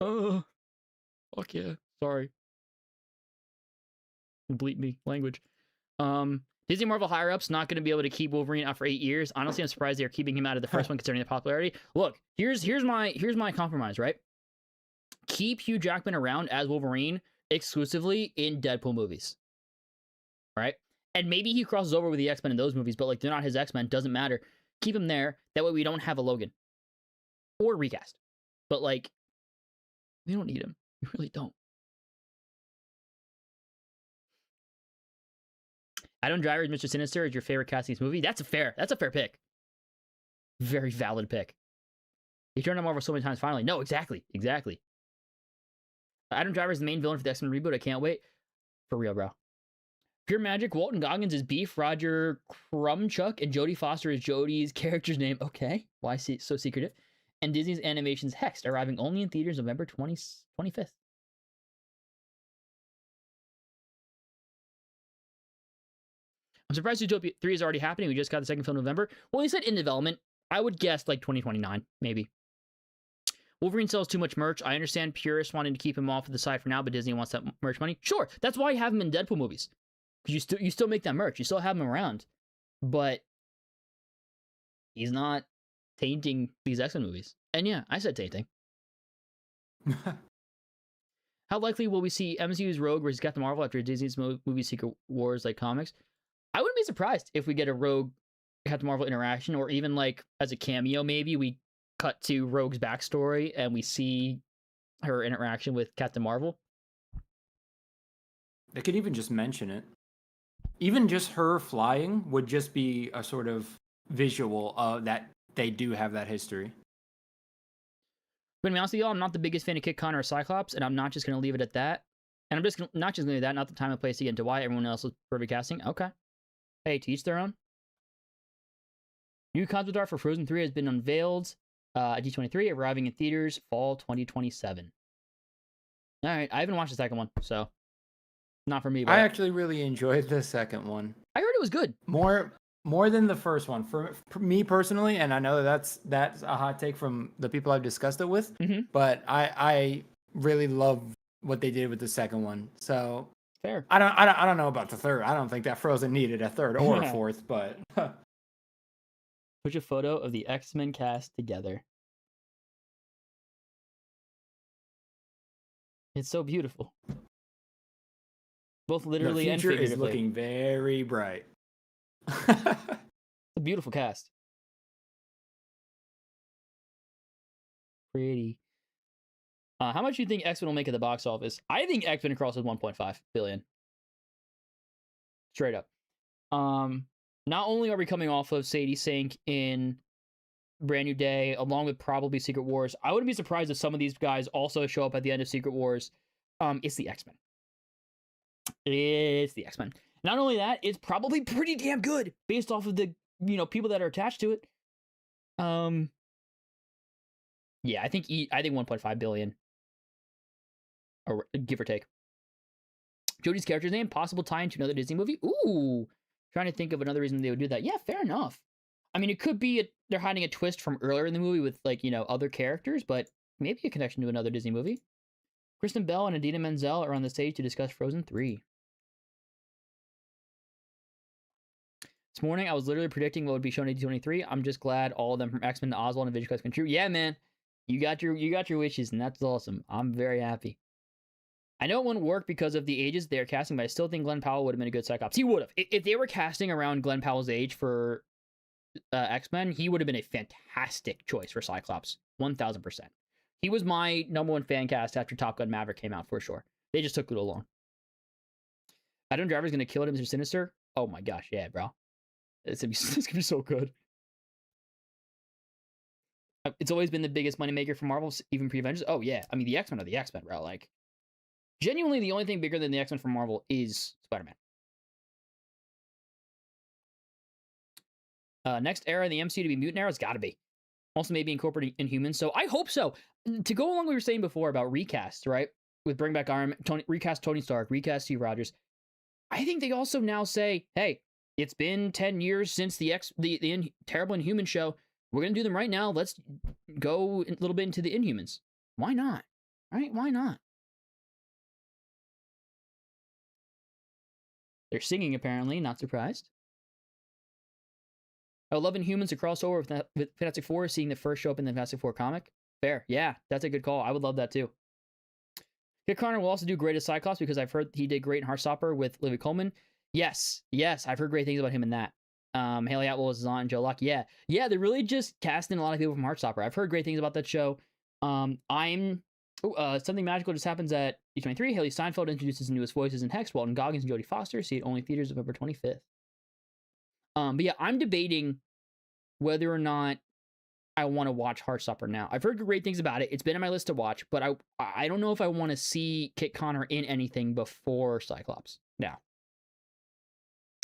Oh, fuck yeah. Sorry. Bleep me. Language. Disney Marvel higher-ups not going to be able to keep Wolverine out for 8 years. Honestly, I'm surprised they're keeping him out of the first one considering the popularity. Look, here's my compromise, right? Keep Hugh Jackman around as Wolverine exclusively in Deadpool movies. Right? And maybe he crosses over with the X-Men in those movies, but like they're not his X-Men, doesn't matter. Keep him there. That way we don't have a Logan. Or recast. But like, we don't need him. We really don't. Adam Driver's Mr. Sinister is your favorite casting movie. That's a fair pick. Very valid pick. He turned on Marvel so many times finally. No, exactly. Adam Driver's the main villain for the X-Men reboot. I can't wait. For real, bro. Pure Magic, Walton Goggins is Beef, Roger Crumchuck, and Jodie Foster is Jodie's character's name. Okay. Why so secretive? And Disney's Animation's Hexed, arriving only in theaters November 25th. I'm surprised Zootopia 3 is already happening. We just got the second film in November. Well, he said in development. I would guess like 2029, maybe. Wolverine sells too much merch. I understand purists wanting to keep him off of the side for now, but Disney wants that merch money. Sure, that's why you have him in Deadpool movies. Because you still make that merch. You still have him around. But he's not tainting these X-Men movies. And yeah, I said tainting. How likely will we see MCU's Rogue versus Captain Marvel after Disney's movie Secret Wars like comics? I wouldn't be surprised if we get a Rogue Captain Marvel interaction, or even like as a cameo, maybe we cut to Rogue's backstory and we see her interaction with Captain Marvel. They could even just mention it. Even just her flying would just be a sort of visual that they do have that history. But to be honest with y'all, I'm not the biggest fan of Kit Connor or Cyclops, and I'm not just going to leave it at that. And I'm just not just going to do that, not the time and place to get into why everyone else is perfect casting. Okay. Hey, to each their own. New concept art for Frozen 3 has been unveiled at D23, arriving in theaters fall 2027. All right, I haven't watched the second one, so not for me. But I actually really enjoyed the second one. I heard it was good. More than the first one. For me personally, and I know that's a hot take from the people I've discussed it with, but I really love what they did with the second one. So fair. I don't know about the third. I don't think that Frozen needed a third or a fourth, but put a photo of the X-Men cast together. It's so beautiful. Both literally and figuratively. The future is looking very bright. It's a beautiful cast. Pretty. How much do you think X-Men will make at the box office? I think X-Men crosses 1.5 billion. Straight up. Not only are we coming off of Sadie Sink in Brand New Day, along with probably Secret Wars, I wouldn't be surprised if some of these guys also show up at the end of Secret Wars. It's the X-Men. It's the X-Men. Not only that, it's probably pretty damn good based off of the people that are attached to it. Yeah, I think 1.5 billion, or give or take. Jodie's character's name, possible tie into another Disney movie. Ooh, trying to think of another reason they would do that. Yeah, fair enough. I mean, it could be they're hiding a twist from earlier in the movie with other characters, but maybe a connection to another Disney movie. Kristen Bell and Idina Menzel are on the stage to discuss Frozen 3. This morning, I was literally predicting what would be shown at D23. I'm just glad all of them from X-Men to Oswald and VisionQuest come true. Yeah, man. You got your wishes, and that's awesome. I'm very happy. I know it wouldn't work because of the ages they're casting, but I still think Glenn Powell would have been a good Cyclops. He would have. If they were casting around Glenn Powell's age for X-Men, he would have been a fantastic choice for Cyclops. 1,000%. He was my number one fan cast after Top Gun Maverick came out, for sure. They just took it along. Adam Driver's going to kill it, Mr. Sinister? Oh my gosh, yeah, bro. It's gonna be so good. It's always been the biggest moneymaker for Marvel, even pre-Avengers. Oh yeah, I mean the X-Men are the X-Men, bro. Like, genuinely, the only thing bigger than the X-Men for Marvel is Spider-Man. Next era in the MCU to be mutant era, it's got to be. Also, maybe incorporating Inhumans. So I hope so. To go along with what we were saying before about recasts, right? With bring back Iron Man, recast Tony Stark, recast Steve Rogers. I think they also now say, hey, it's been 10 years since the Terrible Inhuman show. We're going to do them right now. Let's go a little bit into the Inhumans. Why not? Right? Why not? They're singing, apparently. Not surprised. I love Inhumans, a crossover with Fantastic Four, seeing the first show up in the Fantastic Four comic. Fair. Yeah, that's a good call. I would love that, too. Kit Connor will also do great as Cyclops because I've heard he did great in Heartstopper with Olivia Colman. Yes, I've heard great things about him in that. Haley Atwell is Zahn and Joe Locke. Yeah, they're really just casting a lot of people from Heartstopper. I've heard great things about that show. Something magical just happens at D23. Haley Steinfeld introduces the newest voices in Hex, Walton Goggins and Jodie Foster. See it only theaters November 25th. But yeah, I'm debating whether or not I want to watch Heartstopper now. I've heard great things about it. It's been on my list to watch, but I don't know if I want to see Kit Connor in anything before Cyclops now.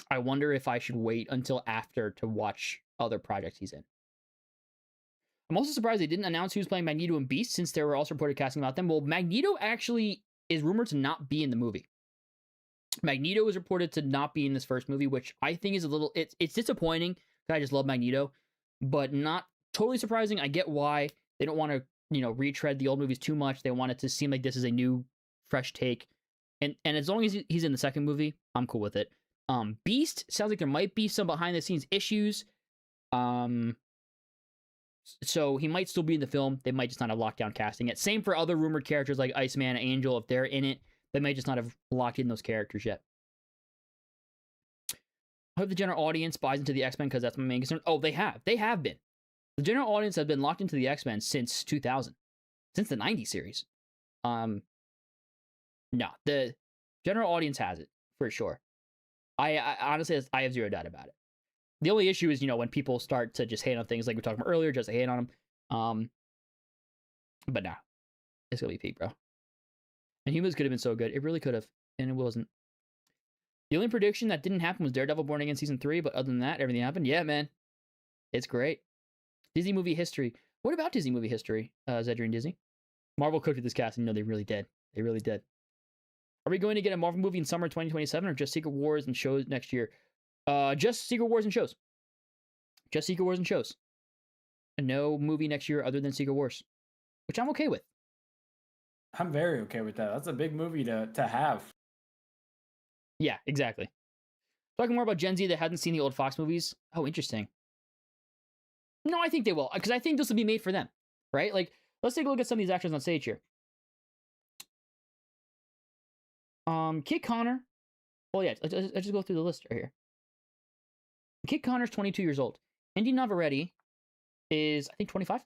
I wonder if I should wait until after to watch other projects he's in. I'm also surprised they didn't announce who's playing Magneto and Beast, since there were also reported casting about them. Well, Magneto actually is rumored to not be in the movie. Magneto is reported to not be in this first movie, which I think is a little... It's disappointing. I just love Magneto, but not totally surprising. I get why they don't want to, retread the old movies too much. They want it to seem like this is a new, fresh take. And as long as he's in the second movie, I'm cool with it. Beast sounds like there might be some behind the scenes issues. So he might still be in the film. They might just not have locked down casting it. Same for other rumored characters like Iceman, Angel. If they're in it, they might just not have locked in those characters yet. I hope the general audience buys into the X-Men because that's my main concern. Oh, they have. They have been. The general audience has been locked into the X-Men since 2000. Since the 90s series. No, the general audience has it, for sure. I honestly, I have zero doubt about it. The only issue is, when people start to just hate on things like we talked about earlier, just hate on them. But nah, it's gonna be peak, bro. And Humans could have been so good. It really could have, and it wasn't. The only prediction that didn't happen was Daredevil Born Again Season 3, but other than that, everything happened. Yeah, man. It's great. Disney movie history. What about Disney movie history, Zedrian and Disney? Marvel cooked with this cast, and they really did. They really did. Are we going to get a Marvel movie in summer 2027 or just Secret Wars and shows next year? Just Secret Wars and shows. Just Secret Wars and shows. And no movie next year other than Secret Wars, which I'm okay with. I'm very okay with that. That's a big movie to have. Yeah, exactly. Talking more about Gen Z that hasn't seen the old Fox movies. Oh, interesting. No, I think they will, because I think this will be made for them, right? Like, let's take a look at some of these actors on stage here. Kit Connor. Well, yeah, let's just go through the list right here. Kit Connor's 22 years old. Indy Navarrete is, I think, 25.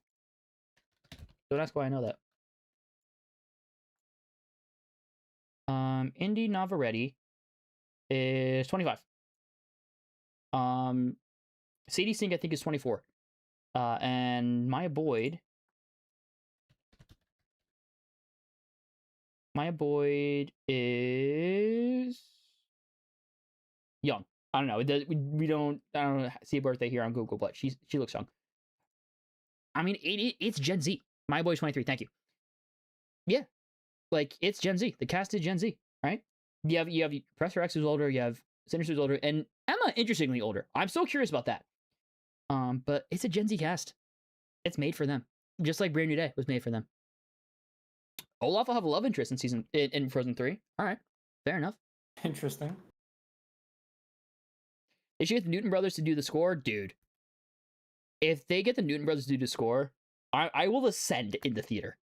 Don't ask why I know that. Indy Navarrete is 25. Sadie Sink, I think, is 24. And Maya Boyd is young. I don't know. We don't. I don't see a birthday here on Google, but she looks young. I mean, it's Gen Z. Maya Boyd's 23. Thank you. Yeah, like it's Gen Z. The cast is Gen Z, right? You have Professor X who's older. You have Sinister who's older, and Emma, interestingly, older. I'm so curious about that. But it's a Gen Z cast. It's made for them, just like Brand New Day was made for them. Olaf will have a love interest in Frozen 3. All right, fair enough. Interesting. They should get the Newton Brothers to do the score, dude. If they get the Newton Brothers to do the score, I will ascend in the theater.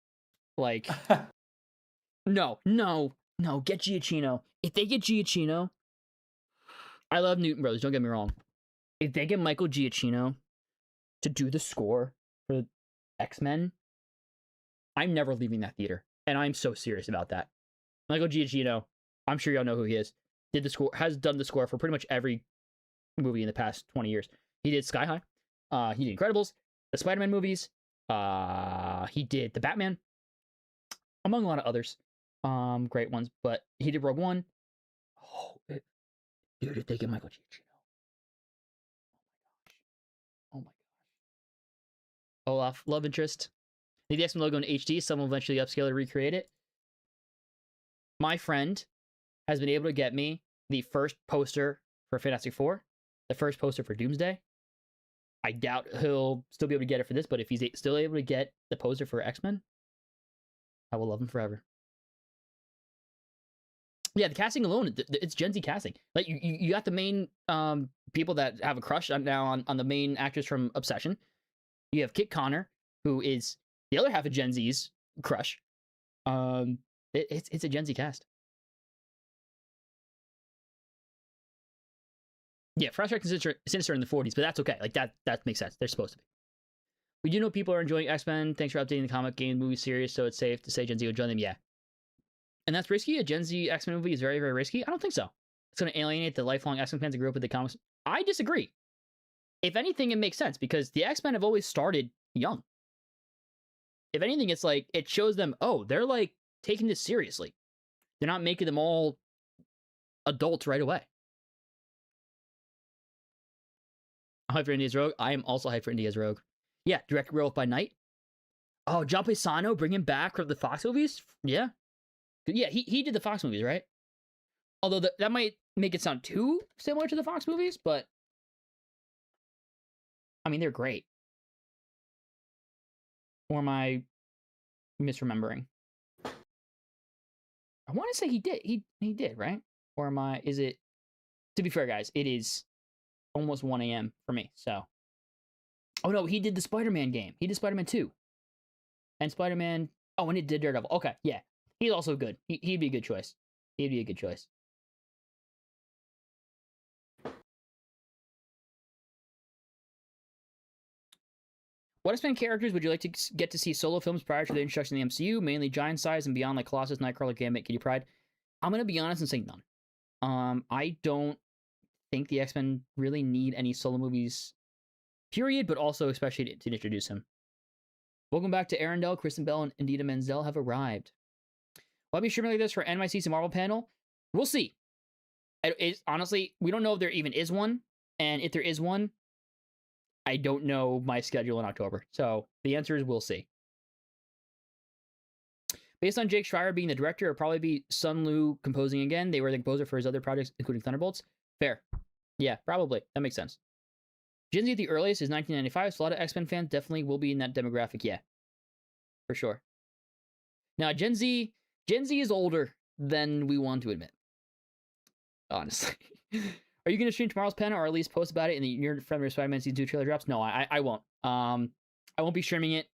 Like, no, get Giacchino. If they get Giacchino, I love Newton Brothers, don't get me wrong. If they get Michael Giacchino to do the score for X-Men, I'm never leaving that theater. And I'm so serious about that. Michael Giacchino, I'm sure y'all know who he is. Has done the score for pretty much every movie in the past 20 years. He did Sky High. He did Incredibles, the Spider-Man movies. He did the Batman, among a lot of others. Great ones. But he did Rogue One. Oh, dude, if they get Michael Giacchino. Oh my gosh. Olaf, love interest. Need the X-Men logo in HD. Some will eventually upscale to recreate it. My friend has been able to get me the first poster for Fantastic Four, the first poster for Doomsday. I doubt he'll still be able to get it for this, but if he's still able to get the poster for X-Men, I will love him forever. Yeah, the casting alone, it's Gen Z casting. Like, you got the main people that have a crush now on the main actress from Obsession. You have Kit Connor, who is the other half of Gen Z's crush. It's a Gen Z cast. Yeah, Flashback and Sinister in the 40s, but that's okay. Like, that makes sense. They're supposed to be. We do know people are enjoying X-Men. Thanks for updating the comic, game, movie series, so it's safe to say Gen Z would join them. Yeah. And that's risky? A Gen Z X-Men movie is very, very risky? I don't think so. It's going to alienate the lifelong X-Men fans that grew up with the comics. I disagree. If anything, it makes sense, because the X-Men have always started young. If anything, it's like, it shows them, oh, they're, like, taking this seriously. They're not making them all adults right away. I'm hyped for India's Rogue. I am also hyped for India's Rogue. Yeah, direct Werewolf by Night. Oh, John Pisano, bring him back from the Fox movies? Yeah. Yeah, he did the Fox movies, right? Although that might make it sound too similar to the Fox movies, but I mean, they're great. Or am I misremembering? I want to say he did. He did, right? Or am I, is it, to be fair, guys, it is almost 1 a.m. for me, so. Oh, no, he did the Spider-Man game. He did Spider-Man 2. And Spider-Man, oh, and he did Daredevil. Okay, yeah. He's also good. He'd be a good choice. He'd be a good choice. What X-Men characters would you like to get to see solo films prior to the introduction of the MCU? Mainly giant size and beyond, like Colossus, Nightcrawler, Gambit, Kitty Pryde. I'm going to be honest and say none. I don't think the X-Men really need any solo movies, period, but also especially to introduce him. Welcome back to Arendelle. Kristen Bell and Idina Menzel have arrived. Will I be streaming like this for NYC's Marvel panel? We'll see. Honestly, we don't know if there even is one, and if there is one, I don't know my schedule in October. So the answer is we'll see. Based on Jake Schreier being the director, it'll probably be Sun Lu composing again. They were the composer for his other projects, including Thunderbolts. Fair. Yeah, probably. That makes sense. Gen Z at the earliest is 1995, so a lot of X-Men fans definitely will be in that demographic. Yeah, for sure. Now, Gen Z is older than we want to admit. Honestly. Are you going to stream tomorrow's panel, or at least post about it in the Your Friendly Spider-Man Season 2 trailer drops? No, I won't. I won't be streaming it.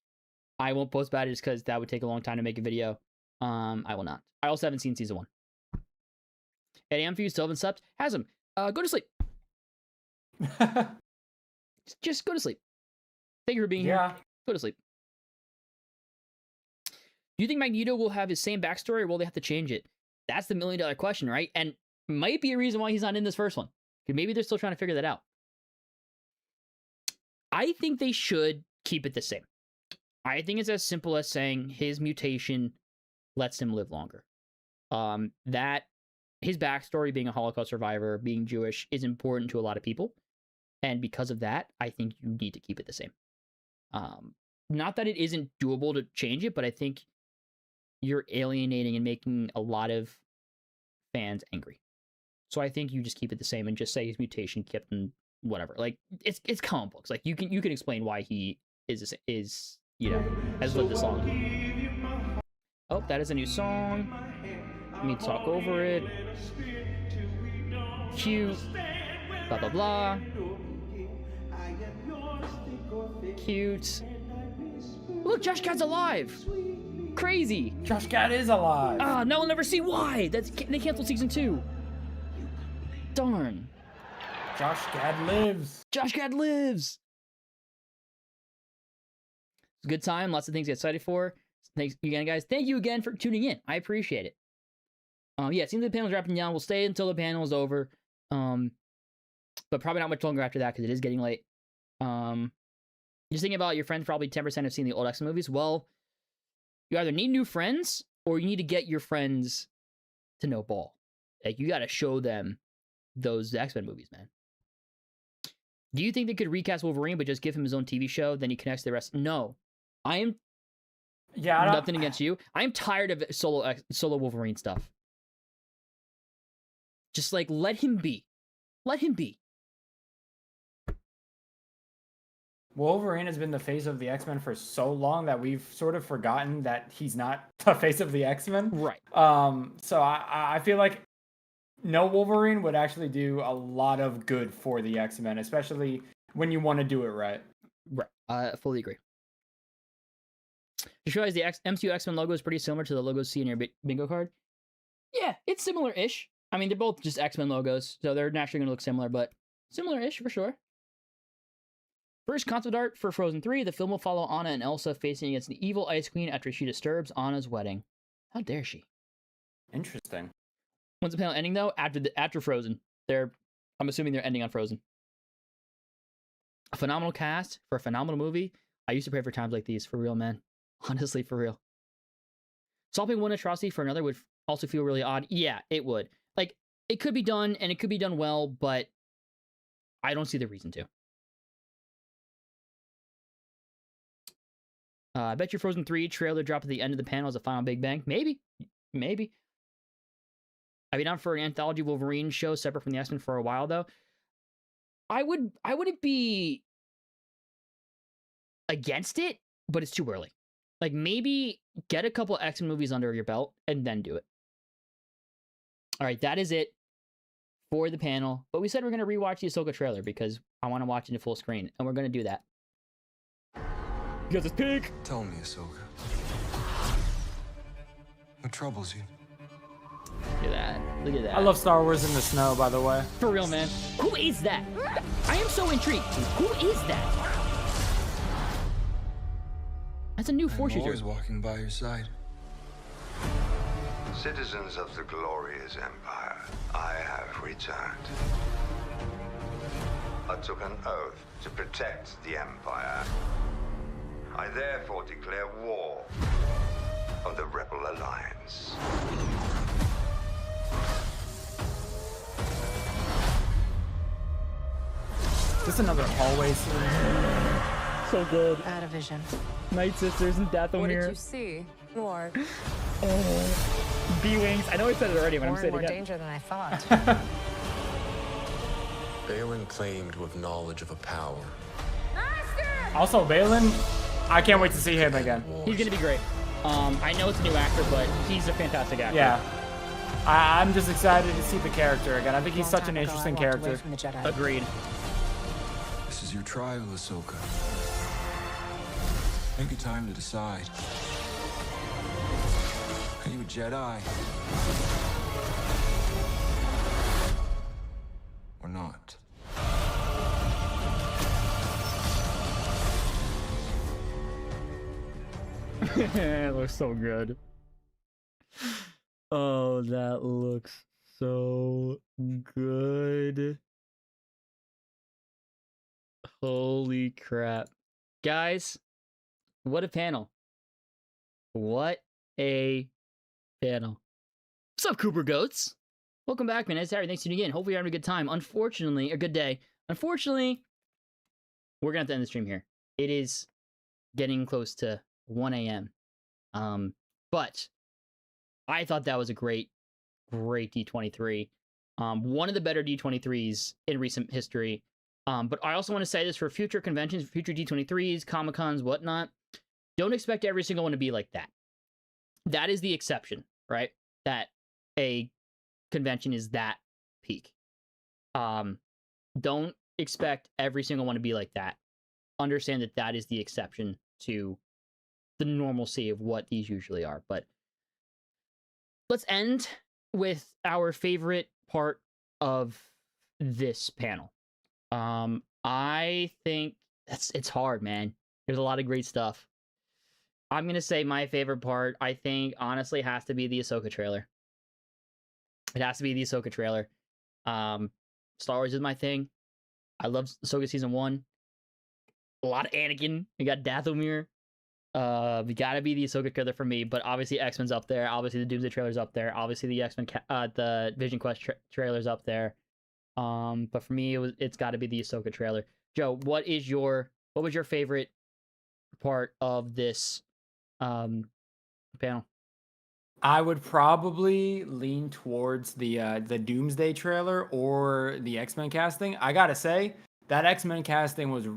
I won't post about it just because that would take a long time to make a video. I will not. I also haven't seen Season 1. Eddie Amphew still haven't slept? Has him. Go to sleep. Just go to sleep. Thank you for being here. Go to sleep. Do you think Magneto will have his same backstory, or will they have to change it? That's the million-dollar question, right? And might be a reason why he's not in this first one. Maybe they're still trying to figure that out. I think they should keep it the same. I think it's as simple as saying his mutation lets him live longer. That his backstory, being a Holocaust survivor, being Jewish, is important to a lot of people. And because of that, I think you need to keep it the same. Not that it isn't doable to change it, but I think you're alienating and making a lot of fans angry. So I think you just keep it the same and just say his mutation kept him whatever. Like, it's comic books. Like, you can explain why he is you know, has lived this long. Oh, that is a new song. Let me talk over it. Cute. Blah, blah, blah. Cute. Look, Josh Gad's alive! Crazy! Josh Gad is alive! Ah, now we'll never see why! They canceled Season 2. Darn. Josh Gad lives! Josh Gad lives! It's a good time, lots of things to get excited for. Thanks again, guys. Thank you again for tuning in. I appreciate it. Yeah, it seems the panel's wrapping down. We'll stay until the panel is over. But probably not much longer after that, because it is getting late. Just thinking about your friends, probably 10% have seen the old X-Men movies. Well, you either need new friends, or you need to get your friends to know ball. Like, you gotta show them those X-Men movies, man. Do you think they could recast Wolverine, but just give him his own TV show, then he connects to the rest? No. I am... Yeah, nothing against you. I'm tired of solo Wolverine stuff. Just, like, let him be. Let him be. Wolverine has been the face of the X-Men for so long that we've sort of forgotten that he's not the face of the X-Men. Right. So I feel like no Wolverine would actually do a lot of good for the X-Men, especially when you want to do it right. Right. I fully agree. Just realize the MCU X-Men logo is pretty similar to the logo see in your bingo card. Yeah, it's similar-ish. I mean, they're both just X-Men logos, so they're naturally going to look similar, but similar-ish for sure. First concept art for Frozen 3, the film will follow Anna and Elsa facing against the evil Ice Queen after she disturbs Anna's wedding. How dare she? Interesting. When's the panel ending, though? After Frozen. I'm assuming they're ending on Frozen. A phenomenal cast for a phenomenal movie. I used to pray for times like these, for real, man. Honestly, for real. Solving one atrocity for another would also feel really odd. Yeah, it would. Like, it could be done, and it could be done well, but I don't see the reason to. I bet you Frozen 3 trailer drop at the end of the panel as a final Big Bang. Maybe. Maybe. I've been on for an anthology Wolverine show separate from the X-Men for a while, though. I wouldn't be against it, but it's too early. Like, maybe get a couple X-Men movies under your belt and then do it. All right, that is it for the panel. But we said we're going to rewatch the Ahsoka trailer because I want to watch it in full screen, and we're going to do that. Because it's pink. Tell me, Ahsoka. What troubles you? Look at that. Look at that. I love Star Wars in the snow, by the way. For real, man. Who is that? I am so intrigued. Who is that? That's a new Force user. I'm always walking by your side. Citizens of the glorious Empire, I have returned. I took an oath to protect the Empire. I therefore declare war on the Rebel Alliance. Is this another hallway scene? So good. Out of vision. Night Sisters and Dathomir. What did you see? More. B-Wings. I know I said it already, but I'm More saying and it more again. danger than I thought. Balin claimed to have knowledge of a power. Also, Balin, I can't wait to see him again. He's going to be great. I know it's a new actor, but he's a fantastic actor. Yeah. I'm just excited to see the character again. I think he's such an interesting character. Agreed. This is your trial, Ahsoka. Take your time to decide. Are you a Jedi? Or not? It looks so good. Oh, that looks so good. Holy crap. Guys, what a panel. What a panel. What's up, Cooper Goats? Welcome back, man. It's Harry. Thanks for tuning in. Hopefully you're having a good time. Unfortunately, a good day. Unfortunately, we're going to have to end the stream here. It is getting close to 1 a.m. But I thought that was a great D23. One of the better D23s in recent history. But I also want to say this for future conventions, future D23s, Comic-Cons, whatnot. Don't expect every single one to be like that. That is the exception, right? That a convention is that peak. Don't expect every single one to be like that. Understand that that is the exception to the normalcy of what these usually are. But let's end with our favorite part of this panel. I think it's hard, man. There's a lot of great stuff. I'm gonna say my favorite part, I think, honestly, has to be the Ahsoka trailer. It has to be the Ahsoka trailer. Star Wars is my thing. I love Ahsoka Season 1. A lot of Anakin. We got Dathomir. We gotta be the Ahsoka trailer for me, but obviously X-Men's up there. Obviously the Doomsday trailer's up there. Obviously the X-Men, the VisionQuest trailer's up there. But for me, it's got to be the Ahsoka trailer. Joe, what was your favorite part of this panel? I would probably lean towards the Doomsday trailer or the X-Men casting. I gotta say that X-Men casting was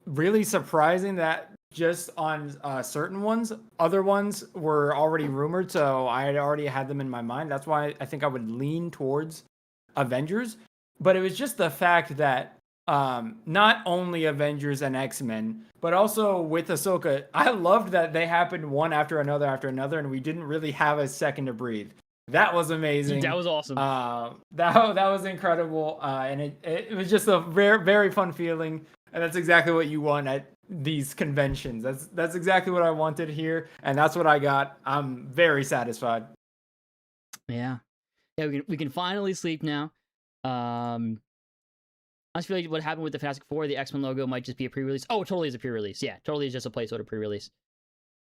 really surprising that just on certain ones, other ones were already rumored, so I had already had them in my mind. That's why I think I would lean towards Avengers. But it was just the fact that not only Avengers and X-Men, but also with Ahsoka, I loved that they happened one after another, and we didn't really have a second to breathe. That was amazing. That was awesome. That was incredible, and it was just a very very fun feeling, and that's exactly what you want at these conventions. That's exactly what I wanted here, and that's what I got. I'm very satisfied. Yeah, we can finally sleep now. I just feel like what happened with the Fantastic Four, the X-Men logo might just be a pre-release. Oh, it totally is a pre-release. Yeah, totally is just a placeholder pre-release.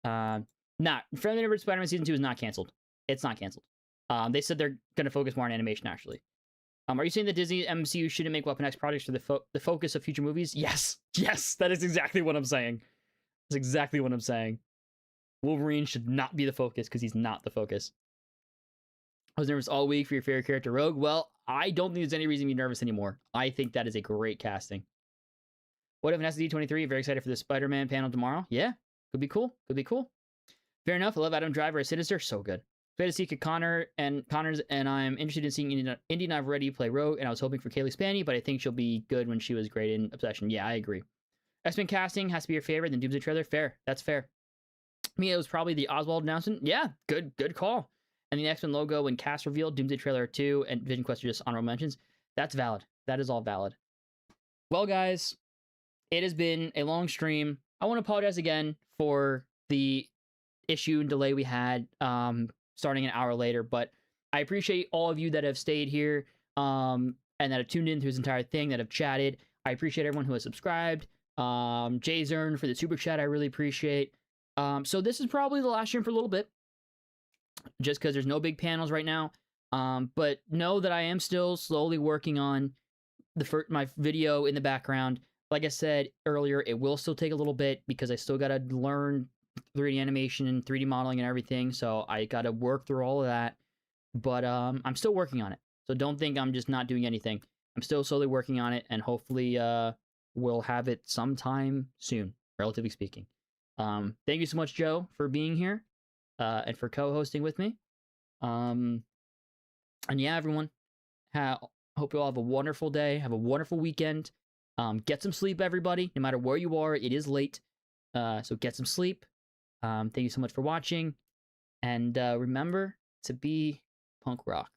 Friendly Neighborhood Spider-Man Season 2 is not canceled. It's not canceled. They said they're going to focus more on animation, actually. Are you saying that Disney MCU shouldn't make Weapon X projects for the focus of future movies? Yes. Yes, that is exactly what I'm saying. That's exactly what I'm saying. Wolverine should not be the focus because he's not the focus. I was nervous all week for your favorite character, Rogue. Well, I don't think there's any reason to be nervous anymore. I think that is a great casting. What if an D23? Very excited for the Spider-Man panel tomorrow. Yeah, could be cool. Could be cool. Fair enough. I love Adam Driver as Sinister. So good. Glad to see Connors, and I'm interested in seeing Indy Navarrete play Rogue, and I was hoping for Kaylee Spaney, but I think she'll be good when she was great in Obsession. Yeah, I agree. X-Men casting has to be your favorite, then Doomsday trailer. Fair. That's fair. Me, it was probably the Oswald announcement. Yeah, good call. And the X-Men logo and cast reveal, Doomsday trailer 2, and VisionQuest are just honorable mentions. That's valid. That is all valid. Well, guys, it has been a long stream. I want to apologize again for the issue and delay we had starting an hour later, but I appreciate all of you that have stayed here and that have tuned in through this entire thing, that have chatted. I appreciate everyone who has subscribed. Jay Zern for the super chat, I really appreciate. So this is probably the last stream for a little bit, just because there's no big panels right now. But know that I am still slowly working on my video in the background. Like I said earlier, it will still take a little bit because I still got to learn 3D animation and 3D modeling and everything. So I got to work through all of that. But I'm still working on it. So don't think I'm just not doing anything. I'm still slowly working on it, and hopefully we'll have it sometime soon, relatively speaking. Thank you so much, Joe, for being here and for co-hosting with me. And yeah, everyone, hope you all have a wonderful day. Have a wonderful weekend. Get some sleep, everybody. No matter where you are, it is late. So get some sleep. Thank you so much for watching. And remember to be punk rock.